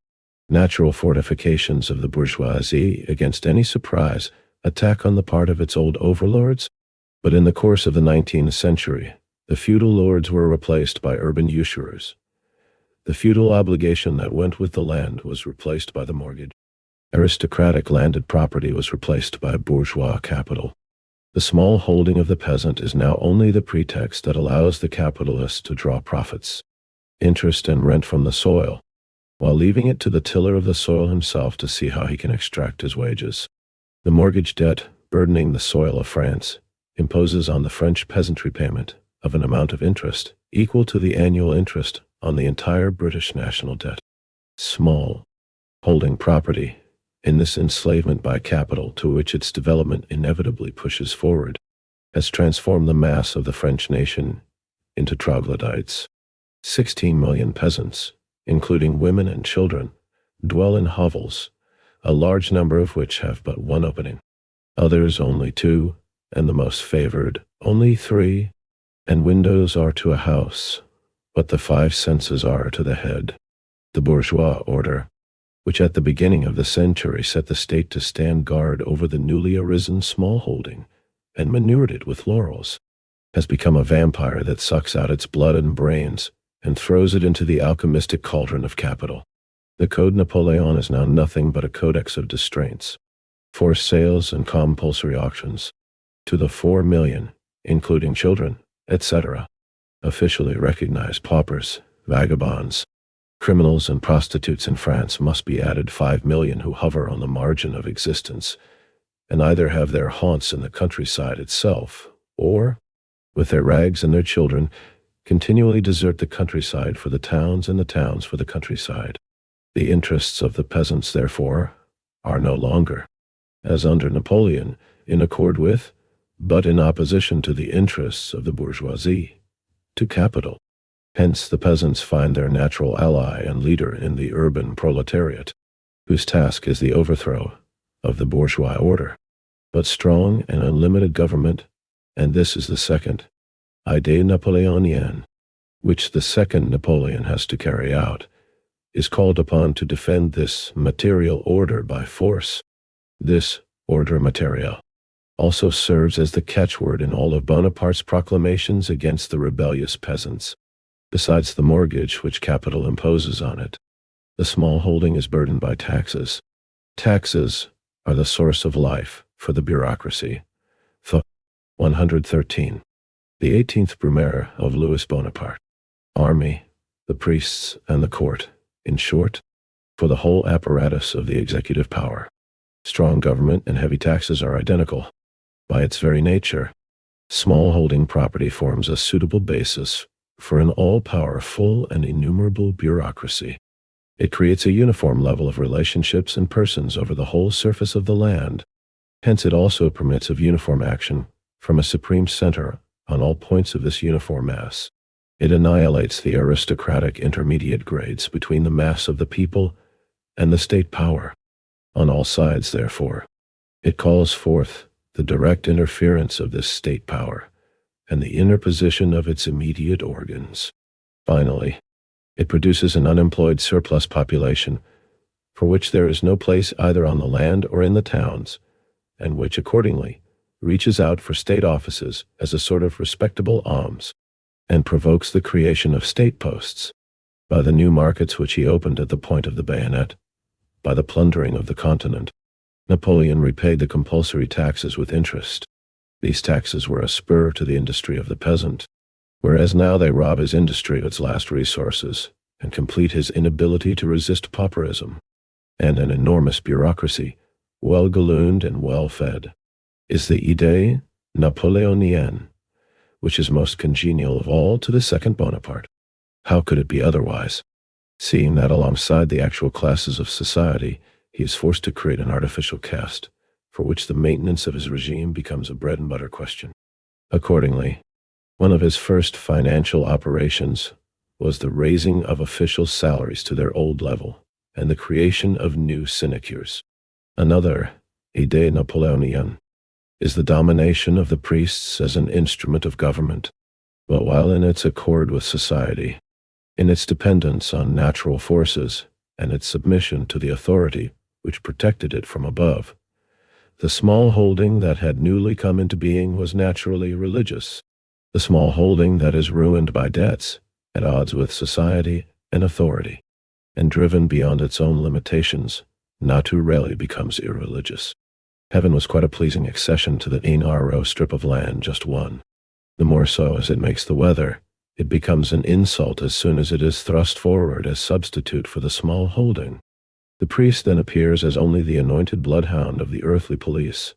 natural fortifications of the bourgeoisie against any surprise attack on the part of its old overlords. But in the course of the 19th century, the feudal lords were replaced by urban usurers. The feudal obligation that went with the land was replaced by the mortgage. Aristocratic landed property was replaced by bourgeois capital. The small holding of the peasant is now only the pretext that allows the capitalist to draw profits, interest and rent from the soil, while leaving it to the tiller of the soil himself to see how he can extract his wages. The mortgage debt, burdening the soil of France, imposes on the French peasantry payment of an amount of interest equal to the annual interest on the entire British national debt. Small holding property, in this enslavement by capital to which its development inevitably pushes forward, has transformed the mass of the French nation into troglodytes. 16 million peasants, including women and children, dwell in hovels, a large number of which have but one opening, others only 2, and the most favored only 3, and windows are to a house what the 5 senses are to the head. The bourgeois order, which at the beginning of the century set the state to stand guard over the newly arisen small holding and manured it with laurels, has become a vampire that sucks out its blood and brains and throws it into the alchemistic cauldron of capital. The Code Napoleon is now nothing but a codex of distraints, forced sales and compulsory auctions, to the 4 million, including children, etc., officially recognized paupers, vagabonds, criminals and prostitutes in France must be added 5 million who hover on the margin of existence and either have their haunts in the countryside itself or, with their rags and their children, continually desert the countryside for the towns and the towns for the countryside. The interests of the peasants, therefore, are no longer, as under Napoleon, in accord with, but in opposition to the interests of the bourgeoisie, to capital. Hence the peasants find their natural ally and leader in the urban proletariat, whose task is the overthrow of the bourgeois order. But strong and unlimited government, and this is the second idée Napoleonienne, which the second Napoleon has to carry out, is called upon to defend this material order by force. This ordre materiel also serves as the catchword in all of Bonaparte's proclamations against the rebellious peasants. Besides the mortgage which capital imposes on it, the small holding is burdened by taxes. Taxes are the source of life for the bureaucracy. 113. The 18th Brumaire of Louis Bonaparte. Army, the priests, and the court, in short, for the whole apparatus of the executive power. Strong government and heavy taxes are identical. By its very nature, small holding property forms a suitable basis for an all-powerful and innumerable bureaucracy. It creates a uniform level of relationships and persons over the whole surface of the land. Hence it also permits of uniform action from a supreme center on all points of this uniform mass. It annihilates the aristocratic intermediate grades between the mass of the people and the state power. On all sides, therefore, it calls forth the direct interference of this state power and the interposition of its immediate organs. Finally, it produces an unemployed surplus population for which there is no place either on the land or in the towns, and which accordingly reaches out for state offices as a sort of respectable alms, and provokes the creation of state posts by the new markets which he opened at the point of the bayonet. By the plundering of the continent, Napoleon repaid the compulsory taxes with interest. These taxes were a spur to the industry of the peasant, whereas now they rob his industry of its last resources and complete his inability to resist pauperism. And an enormous bureaucracy, well gallooned and well fed, is the idée Napoleonienne, which is most congenial of all to the second Bonaparte. How could it be otherwise, seeing that alongside the actual classes of society, he is forced to create an artificial caste, for which the maintenance of his regime becomes a bread-and-butter question. Accordingly, one of his first financial operations was the raising of officials' salaries to their old level and the creation of new sinecures. Another, idée Napoleonienne, is the domination of the priests as an instrument of government, but while in its accord with society, in its dependence on natural forces, and its submission to the authority which protected it from above, the small holding that had newly come into being was naturally religious. The small holding that is ruined by debts, at odds with society and authority, and driven beyond its own limitations, naturally becomes irreligious. Heaven was quite a pleasing accession to the 1 strip of land, just one. The more so as it makes the weather. It becomes an insult as soon as it is thrust forward as substitute for the small holding. The priest then appears as only the anointed bloodhound of the earthly police.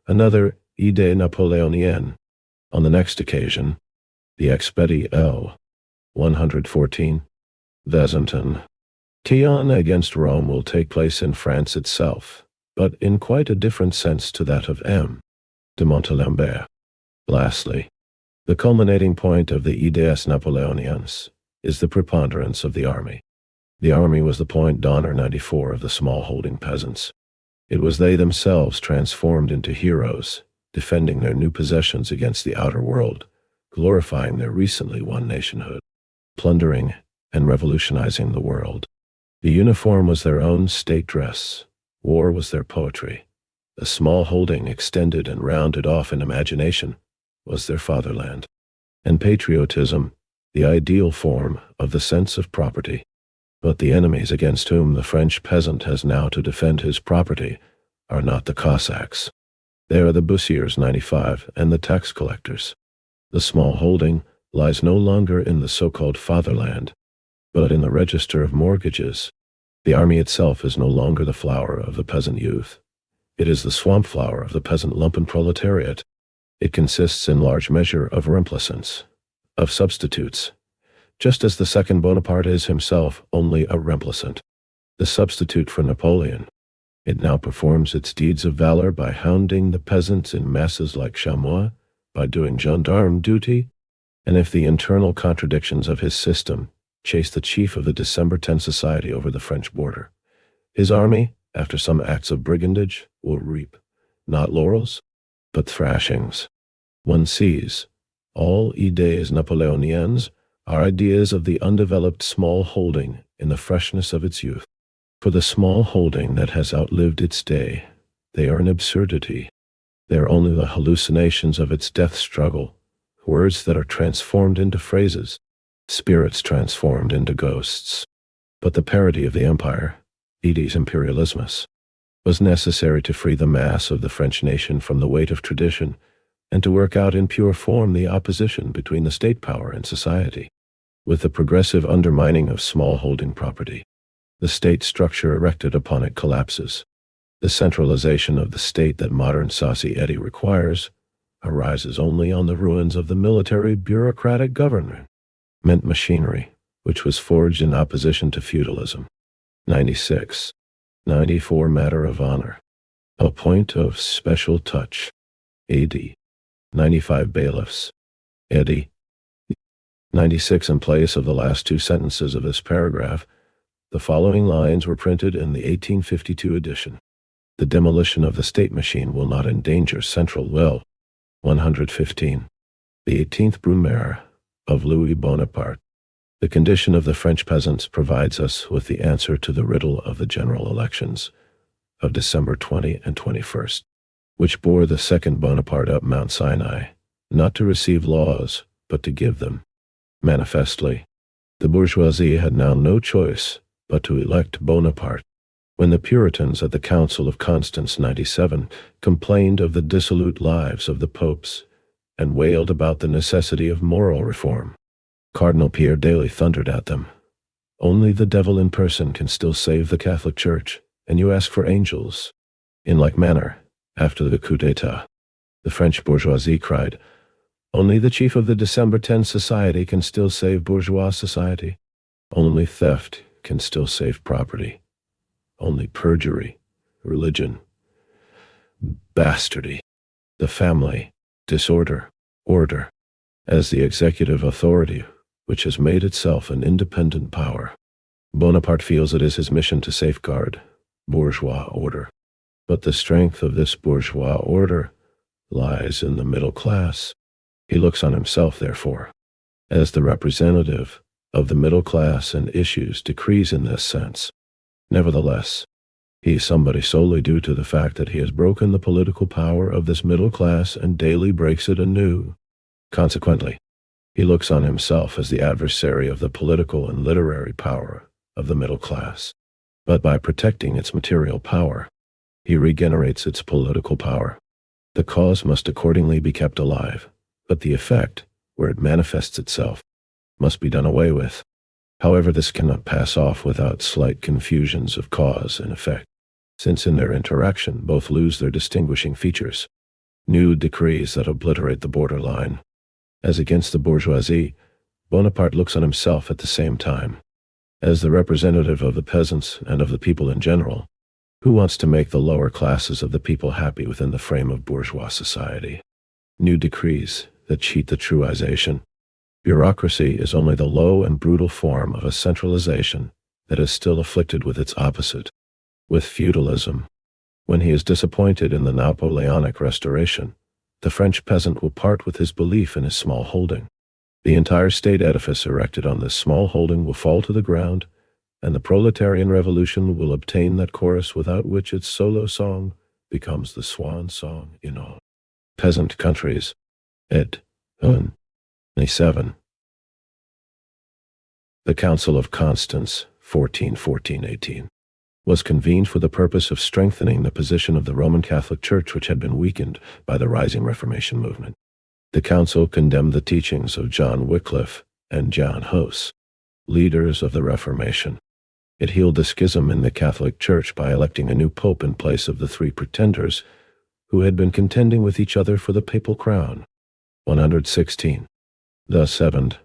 Another idée Napoleonienne. On the next occasion, the Expedie L. 114, Vezenton. Tian against Rome will take place in France itself, but in quite a different sense to that of M. de Montalembert. Lastly, the culminating point of the idées Napoleoniennes is the preponderance of the army. The army was the point d'honneur 94 of the small-holding peasants. It was they themselves transformed into heroes, defending their new possessions against the outer world, glorifying their recently won nationhood, plundering and revolutionizing the world. The uniform was their own state dress. War was their poetry. The small holding, extended and rounded off in imagination, was their fatherland. And patriotism, the ideal form of the sense of property. But the enemies against whom the French peasant has now to defend his property are not the Cossacks. They are the Bussiers 95 and the tax collectors. The small holding lies no longer in the so-called fatherland, but in the register of mortgages. The army itself is no longer the flower of the peasant youth. It is the swamp flower of the peasant lumpen proletariat. It consists in large measure of remplaçants, of substitutes, just as the second Bonaparte is himself only a remplaçant, the substitute for Napoleon. It now performs its deeds of valor by hounding the peasants in masses like chamois, by doing gendarme duty, and if the internal contradictions of his system chase the chief of the December 10 society over the French border, his army, after some acts of brigandage, will reap, not laurels, but thrashings. One sees, all idées Napoleoniennes are ideas of the undeveloped small holding in the freshness of its youth. For the small holding that has outlived its day, they are an absurdity. They are only the hallucinations of its death struggle, words that are transformed into phrases, spirits transformed into ghosts. But the parody of the empire, idées imperialismus, was necessary to free the mass of the French nation from the weight of tradition and to work out in pure form the opposition between the state power and society. With the progressive undermining of small holding property, the state structure erected upon it collapses. The centralization of the state that modern society requires arises only on the ruins of the military bureaucratic government machinery, which was forged in opposition to feudalism. 96. 94 Matter of honor. A point of special touch. AD. 95 Bailiffs. AD. 96 In place of the last two sentences of this paragraph, the following lines were printed in the 1852 edition. The demolition of the state machine will not endanger central will. 115. The 18th Brumaire of Louis Bonaparte. The condition of the French peasants provides us with the answer to the riddle of the general elections of December 20 and 21st, which bore the second Bonaparte up Mount Sinai, not to receive laws, but to give them. Manifestly, the bourgeoisie had now no choice but to elect Bonaparte. When the Puritans at the Council of Constance 97 complained of the dissolute lives of the popes and wailed about the necessity of moral reform, Cardinal Pierre daily thundered at them, "Only the devil in person can still save the Catholic Church, and you ask for angels." In like manner, after the coup d'etat, the French bourgeoisie cried, "Only the chief of the December 10 Society can still save bourgeois society. Only theft can still save property. Only perjury, religion, bastardy, the family, disorder, order, as the executive authority, which has made itself an independent power." Bonaparte feels it is his mission to safeguard bourgeois order. But the strength of this bourgeois order lies in the middle class. He looks on himself, therefore, as the representative of the middle class and issues decrees in this sense. Nevertheless, he is somebody solely due to the fact that he has broken the political power of this middle class and daily breaks it anew. Consequently, he looks on himself as the adversary of the political and literary power of the middle class. But by protecting its material power, he regenerates its political power. The cause must accordingly be kept alive, but the effect, where it manifests itself, must be done away with. However, this cannot pass off without slight confusions of cause and effect, since in their interaction both lose their distinguishing features. New decrees that obliterate the borderline. As against the bourgeoisie, Bonaparte looks on himself at the same time as the representative of the peasants and of the people in general, who wants to make the lower classes of the people happy within the frame of bourgeois society. New decrees that cheat the truization. Bureaucracy is only the low and brutal form of a centralization that is still afflicted with its opposite, with feudalism. When he is disappointed in the Napoleonic restoration, the French peasant will part with his belief in his small holding. The entire state edifice erected on this small holding will fall to the ground, and the proletarian revolution will obtain that chorus without which its solo song becomes the swan song in all peasant countries. Ed. 97. The Council of Constance, 1414-18, was convened for the purpose of strengthening the position of the Roman Catholic Church, which had been weakened by the rising Reformation movement. The council condemned the teachings of John Wycliffe and John Huss, leaders of the Reformation. It healed the schism in the Catholic Church by electing a new pope in place of the three pretenders who had been contending with each other for the papal crown. 116. Thus heavened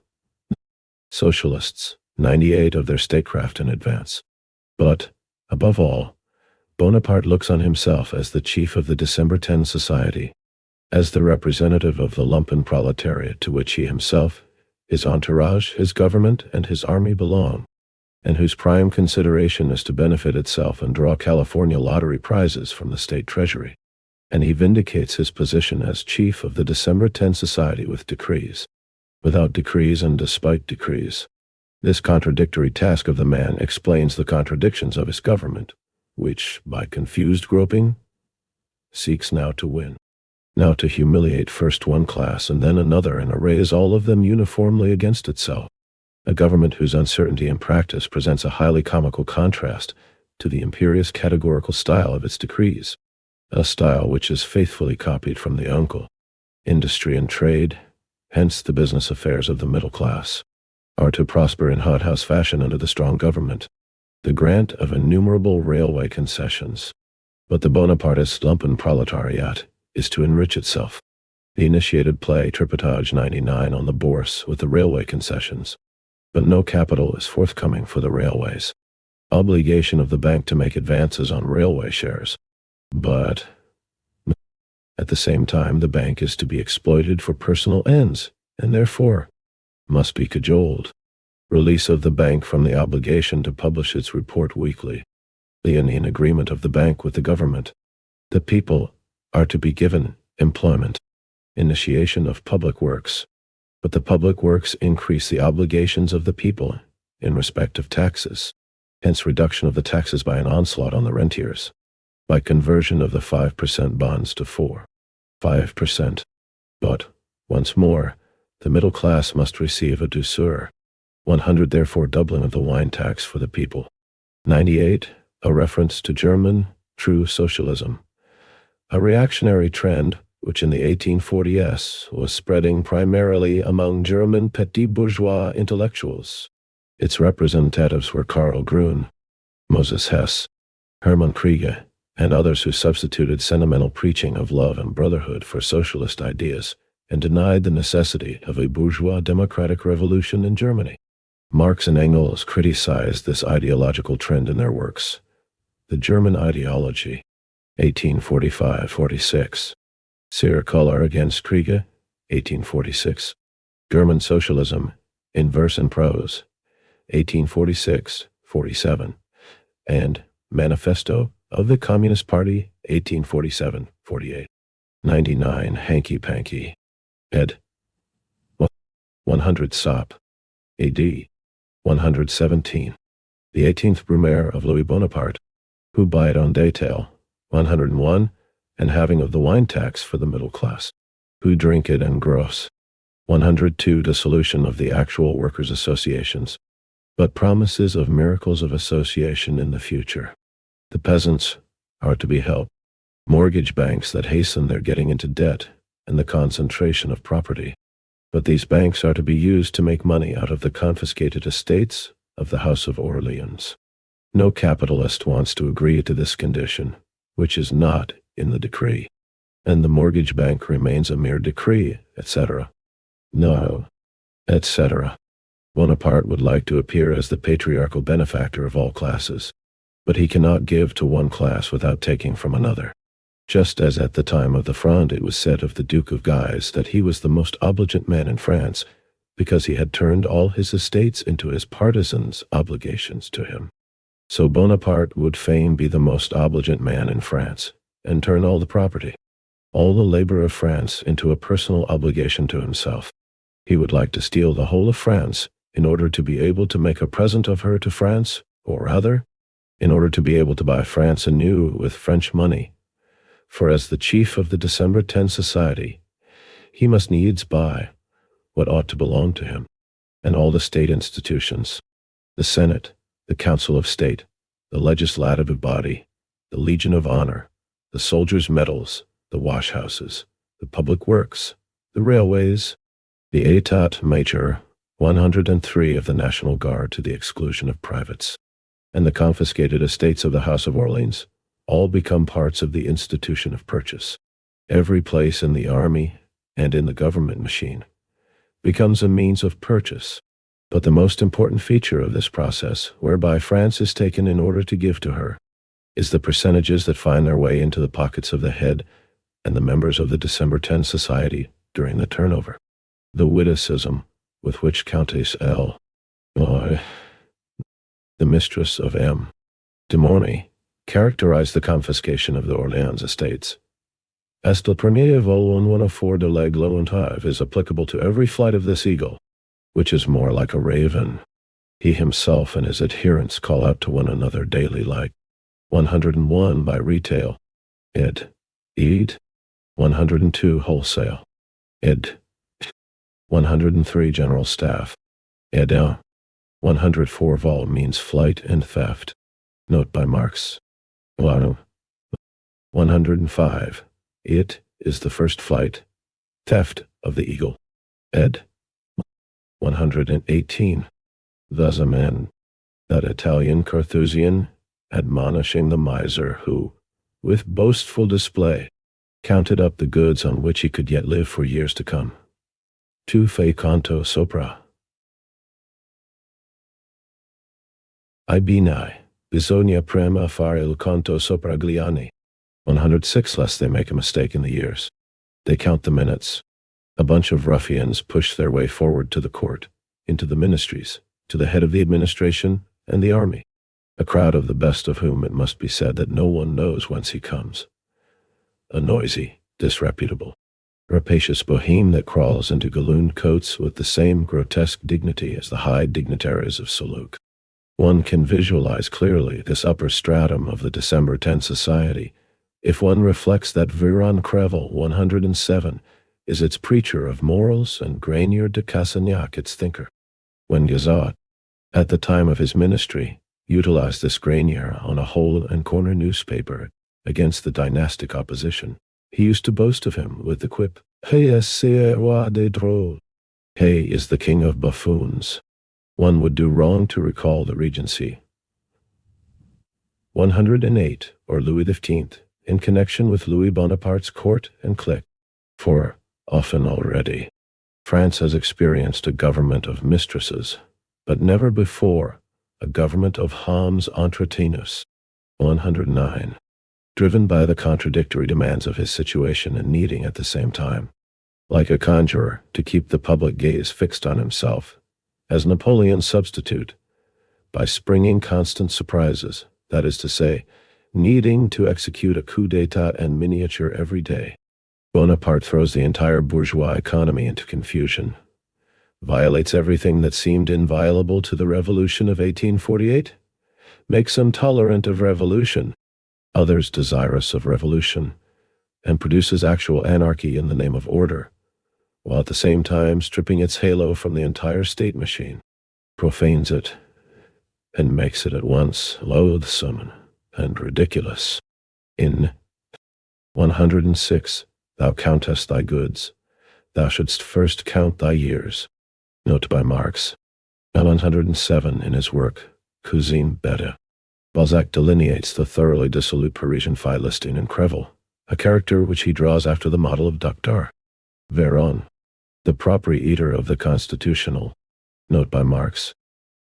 socialists, 98 of their statecraft in advance. But, above all, Bonaparte looks on himself as the chief of the December 10 Society, as the representative of the lumpen proletariat to which he himself, his entourage, his government, and his army belong, and whose prime consideration is to benefit itself and draw California lottery prizes from the state treasury. And he vindicates his position as chief of the December 10 Society with decrees, without decrees and despite decrees. This contradictory task of the man explains the contradictions of his government, which, by confused groping, seeks now to win, now to humiliate first one class and then another and arrays all of them uniformly against itself. A government whose uncertainty in practice presents a highly comical contrast to the imperious categorical style of its decrees, a style which is faithfully copied from the uncle. Industry and trade, hence the business affairs of the middle class, are to prosper in hothouse fashion under the strong government, the grant of innumerable railway concessions. But the Bonapartist lumpen proletariat is to enrich itself. The initiated play Tripotage 99 on the bourse with the railway concessions, but no capital is forthcoming for the railways. obligation of the bank to make advances on railway shares. But at the same time, the bank is to be exploited for personal ends, and therefore must be cajoled. Release of the bank from the obligation to publish its report weekly. The Indian agreement of the bank with the government. The people are to be given employment. Initiation of public works. But the public works increase the obligations of the people in respect of taxes. Hence reduction of the taxes by an onslaught on the rentiers. By conversion of the 5% bonds to 5%. But, once more, the middle class must receive a douceur. 100 therefore doubling of the wine tax for the people. 98. A reference to German true socialism. A reactionary trend which in the 1840s was spreading primarily among German petit bourgeois intellectuals. Its representatives were Karl Grun, Moses Hess, Hermann Kriege, and others who substituted sentimental preaching of love and brotherhood for socialist ideas and denied the necessity of a bourgeois democratic revolution in Germany. Marx and Engels criticized this ideological trend in their works. The German Ideology, 1845-46. Cyclical against Kriege, 1846. German Socialism, in Verse and Prose, 1846-47. And Manifesto of the Communist Party, 1847-48. 99. Hanky-Panky. Ed. 100 Sop. A.D. 117. The 18th Brumaire of Louis Bonaparte, who bide on detail, 101, and having of the wine tax for the middle class, who drink it en gross. 102. Dissolution of the actual workers' associations, but promises of miracles of association in the future. The peasants are to be helped. Mortgage banks that hasten their getting into debt and the concentration of property. But these banks are to be used to make money out of the confiscated estates of the House of Orleans. No capitalist wants to agree to this condition, which is not in the decree, and the mortgage bank remains a mere decree, etc. No, etc. Bonaparte would like to appear as the patriarchal benefactor of all classes, but he cannot give to one class without taking from another. Just as at the time of the Fronde it was said of the Duke of Guise that he was the most obligent man in France, because he had turned all his estates into his partisans' obligations to him. So Bonaparte would fain be the most obligent man in France, and turn all the property, all the labor of France into a personal obligation to himself. He would like to steal the whole of France in order to be able to make a present of her to France, or rather, in order to be able to buy France anew with French money. For as the chief of the December 10 Society, he must needs buy what ought to belong to him, and all the state institutions, the Senate, the Council of State, the legislative body, the Legion of Honor, the soldiers' medals, the wash-houses, the public works, the railways, the État Major, 103 of the National Guard to the exclusion of privates, and the confiscated estates of the House of Orleans, all become parts of the institution of purchase. Every place in the army and in the government machine becomes a means of purchase. But the most important feature of this process, whereby France is taken in order to give to her, is the percentages that find their way into the pockets of the head and the members of the December 10 Society during the turnover. The witticism with which Countess L., the mistress of M. de Morny, characterized the confiscation of the Orleans estates. As le premier vol 104 de l'aigle entive is applicable to every flight of this eagle, which is more like a raven. He himself and his adherents call out to one another daily like 101 by retail, id. 102 wholesale, id. 103 general staff, id. 104 vol means flight and theft. Note by Marx. 105. It is the first flight, theft of the eagle, ed. 118. Thus a man, that Italian Carthusian, admonishing the miser who, with boastful display, counted up the goods on which he could yet live for years to come. Tu fai conto sopra. I be nigh. Bisogna prima fare il conto sopra gli anni. 106 lest they make a mistake in the years. They count the minutes. A bunch of ruffians push their way forward to the court, into the ministries, to the head of the administration and the army, a crowd of the best of whom it must be said that no one knows whence he comes. A noisy, disreputable, rapacious boheme that crawls into gallooned coats with the same grotesque dignity as the high dignitaries of Suluk. One can visualize clearly this upper stratum of the December 10 society if one reflects that Viron Crevel 107 is its preacher of morals and Grenier de Cassagnac its thinker. When Gazat, at the time of his ministry, utilized this Grenier on a hole and corner newspaper against the dynastic opposition, he used to boast of him with the quip, Hey est roi des drôles. Hey is the king of buffoons. One would do wrong to recall the Regency. 108, or Louis XV, in connection with Louis Bonaparte's court and clique. For, often already, France has experienced a government of mistresses, but never before a government of hams entretenus. 109. Driven by the contradictory demands of his situation and needing at the same time, like a conjurer, to keep the public gaze fixed on himself, as Napoleon's substitute, by springing constant surprises, that is to say, needing to execute a coup d'etat and miniature every day, Bonaparte throws the entire bourgeois economy into confusion, violates everything that seemed inviolable to the revolution of 1848, makes them tolerant of revolution, others desirous of revolution, and produces actual anarchy in the name of order, while at the same time stripping its halo from the entire state machine, profanes it, and makes it at once loathsome and ridiculous. In 106, thou countest thy goods, thou shouldst first count thy years. Note by Marx. 107 in his work, Cousine Bette. Balzac delineates the thoroughly dissolute Parisian Philistin in Crevel, a character which he draws after the model of Doctor. Véron, the proper eater of the constitutional. Note by Marx.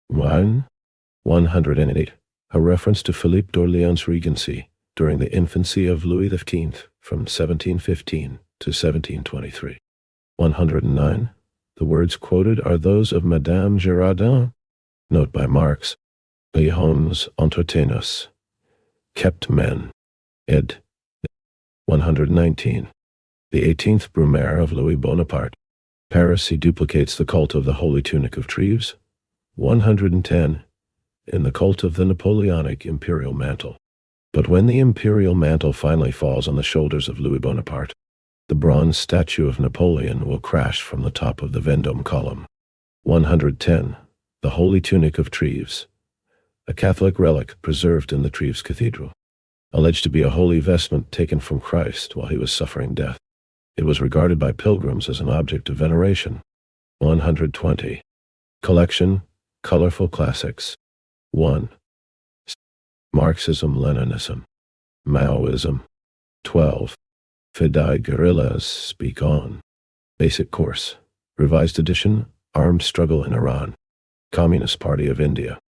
108, a reference to Philippe d'Orléans' regency during the infancy of Louis XV from 1715 to 1723. 109, the words quoted are those of Madame Girardin. Note by Marx. Les hommes entretenus, kept men, ed. 119. The 18th Brumaire of Louis Bonaparte. Paris, he duplicates the cult of the Holy Tunic of Treves. 110. In the cult of the Napoleonic imperial mantle. But when the imperial mantle finally falls on the shoulders of Louis Bonaparte, the bronze statue of Napoleon will crash from the top of the Vendôme column. 110. The Holy Tunic of Treves, a Catholic relic preserved in the Treves Cathedral, alleged to be a holy vestment taken from Christ while he was suffering death. It was regarded by pilgrims as an object of veneration. 120. Collection, Colorful Classics. 1. Marxism-Leninism. Maoism. 12. Fidei Guerrillas Speak On. Basic Course. Revised Edition, Armed Struggle in Iran. Communist Party of India.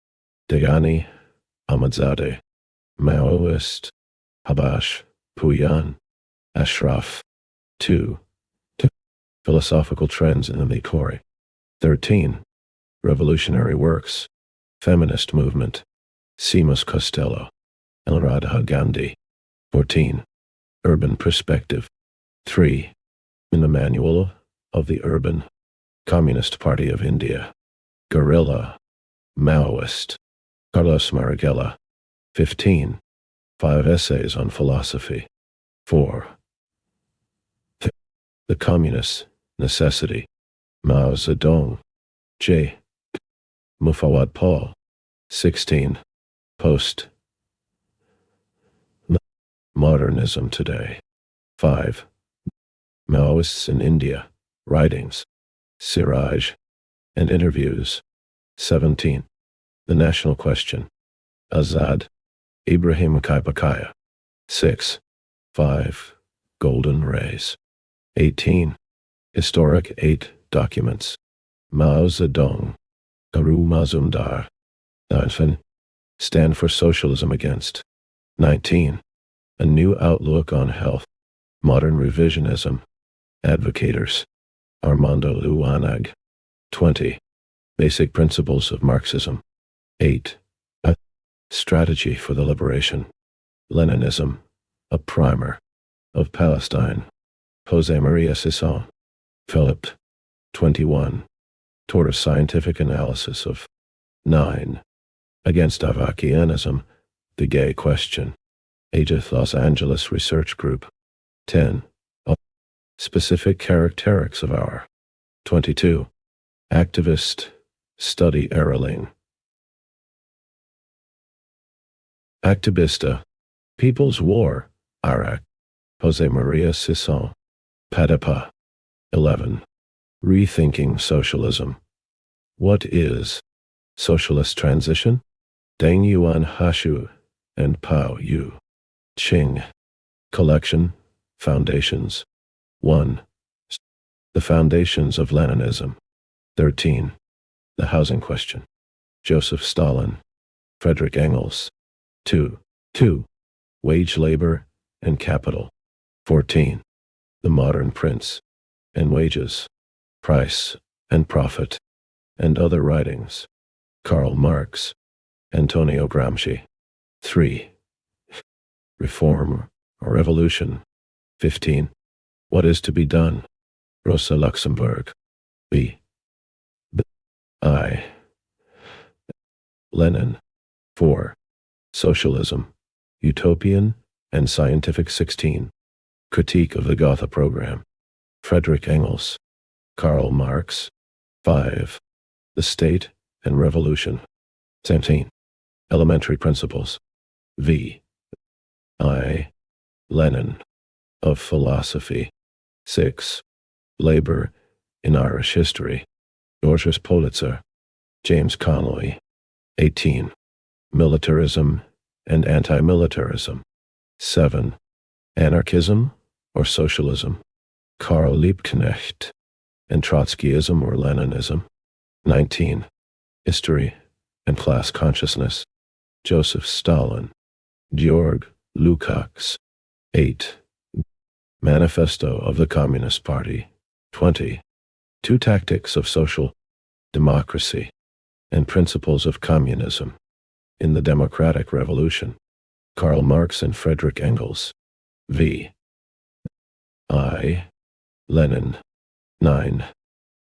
Dayani, Ahmadzadeh. Maoist. Habash, Puyan. Ashraf. 2. Philosophical Trends in the Tory. 13. Revolutionary Works. Feminist Movement. Seamus Costello. Radha Gandhi. 14. Urban Perspective. 3. In the Manual of the Urban Communist Party of India. Guerrilla. Maoist. Carlos Marighella. 15. 5 Essays on Philosophy. 4. The Communist Necessity. Mao Zedong. J. Mufawad Paul. 16. Post. Modernism Today. 5. Maoists in India. Writings. Siraj. And Interviews. 17. The National Question. Azad. Ibrahim Kaipakaya. 6. 5. Golden Rays. 18. Historic 8 Documents. Mao Zedong. Guru Mazumdar. 9. Stand for socialism against. 19. A new outlook on health. Modern revisionism. Advocators. Armando Luanag. 20. Basic principles of Marxism. 8. A strategy for the liberation. Leninism. A primer. Of Palestine. Jose Maria Sisson. Philip. 21. Toward a scientific analysis of. 9. Against Avakianism, the gay question. Eighteenth Los Angeles Research Group. 10. Specific characteristics of our. 22. Activist. Study Erling. Activista. People's War. Iraq. Jose Maria Sisson. Padapa. 11. Rethinking Socialism. What is socialist transition? Deng Yuan Hashu and Pao Yu. Qing. Collection. Foundations. 1. The Foundations of Leninism. 13. The Housing Question. Joseph Stalin. Frederick Engels. 2. Wage labor and capital. 14. The Modern Prince and Wages, Price and Profit, and Other Writings. Karl Marx. Antonio Gramsci. 3. Reform or Revolution. 15. What is to be done? Rosa Luxemburg. B. I. Lenin. 4. Socialism, Utopian and Scientific. 16. Critique of the Gotha Program. Frederick Engels. Karl Marx. 5. The State and Revolution. 17. Elementary Principles. V. I. Lenin. Of Philosophy. 6. Labor in Irish History. Georges Politzer. James Connolly. 18. Militarism and Anti-Militarism. 7. Anarchism or Socialism. Karl Liebknecht. And Trotskyism or Leninism. 19. History and Class Consciousness. Joseph Stalin. Georg Lukács. 8. Manifesto of the Communist Party. 20. Two Tactics of Social Democracy and Principles of Communism in the Democratic Revolution. Karl Marx and Frederick Engels. V. I. Lenin. 9.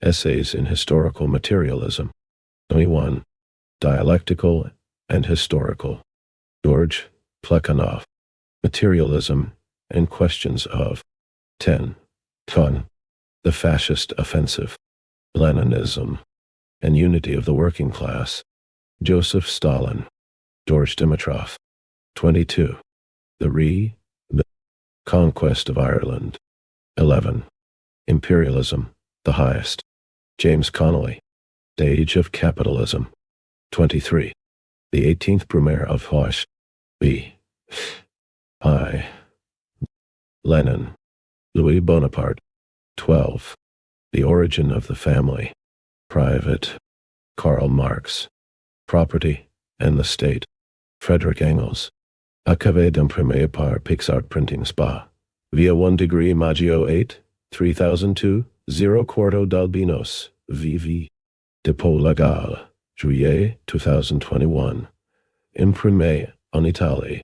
Essays in Historical Materialism. 21. Dialectical and Historical. George Plekhanov. Materialism and Questions of. 10. The Fascist Offensive. Leninism and Unity of the Working Class. Joseph Stalin. George Dimitrov. 22. The Conquest of Ireland. 11. Imperialism, the Highest. James Connolly. Stage of Capitalism. 23. The 18th Brumaire of Hoche. B. I. Lenin. Louis Bonaparte. 12. The Origin of the Family. Private. Karl Marx. Property and the State. Frederick Engels. Accavé d'imprimé par Pixart Printing Spa. Via 1 degree Maggio 8, 3002, 0 quarto d'Albinos, VV. Dépôt Légal, Juillet 2021. Imprimé en Italie.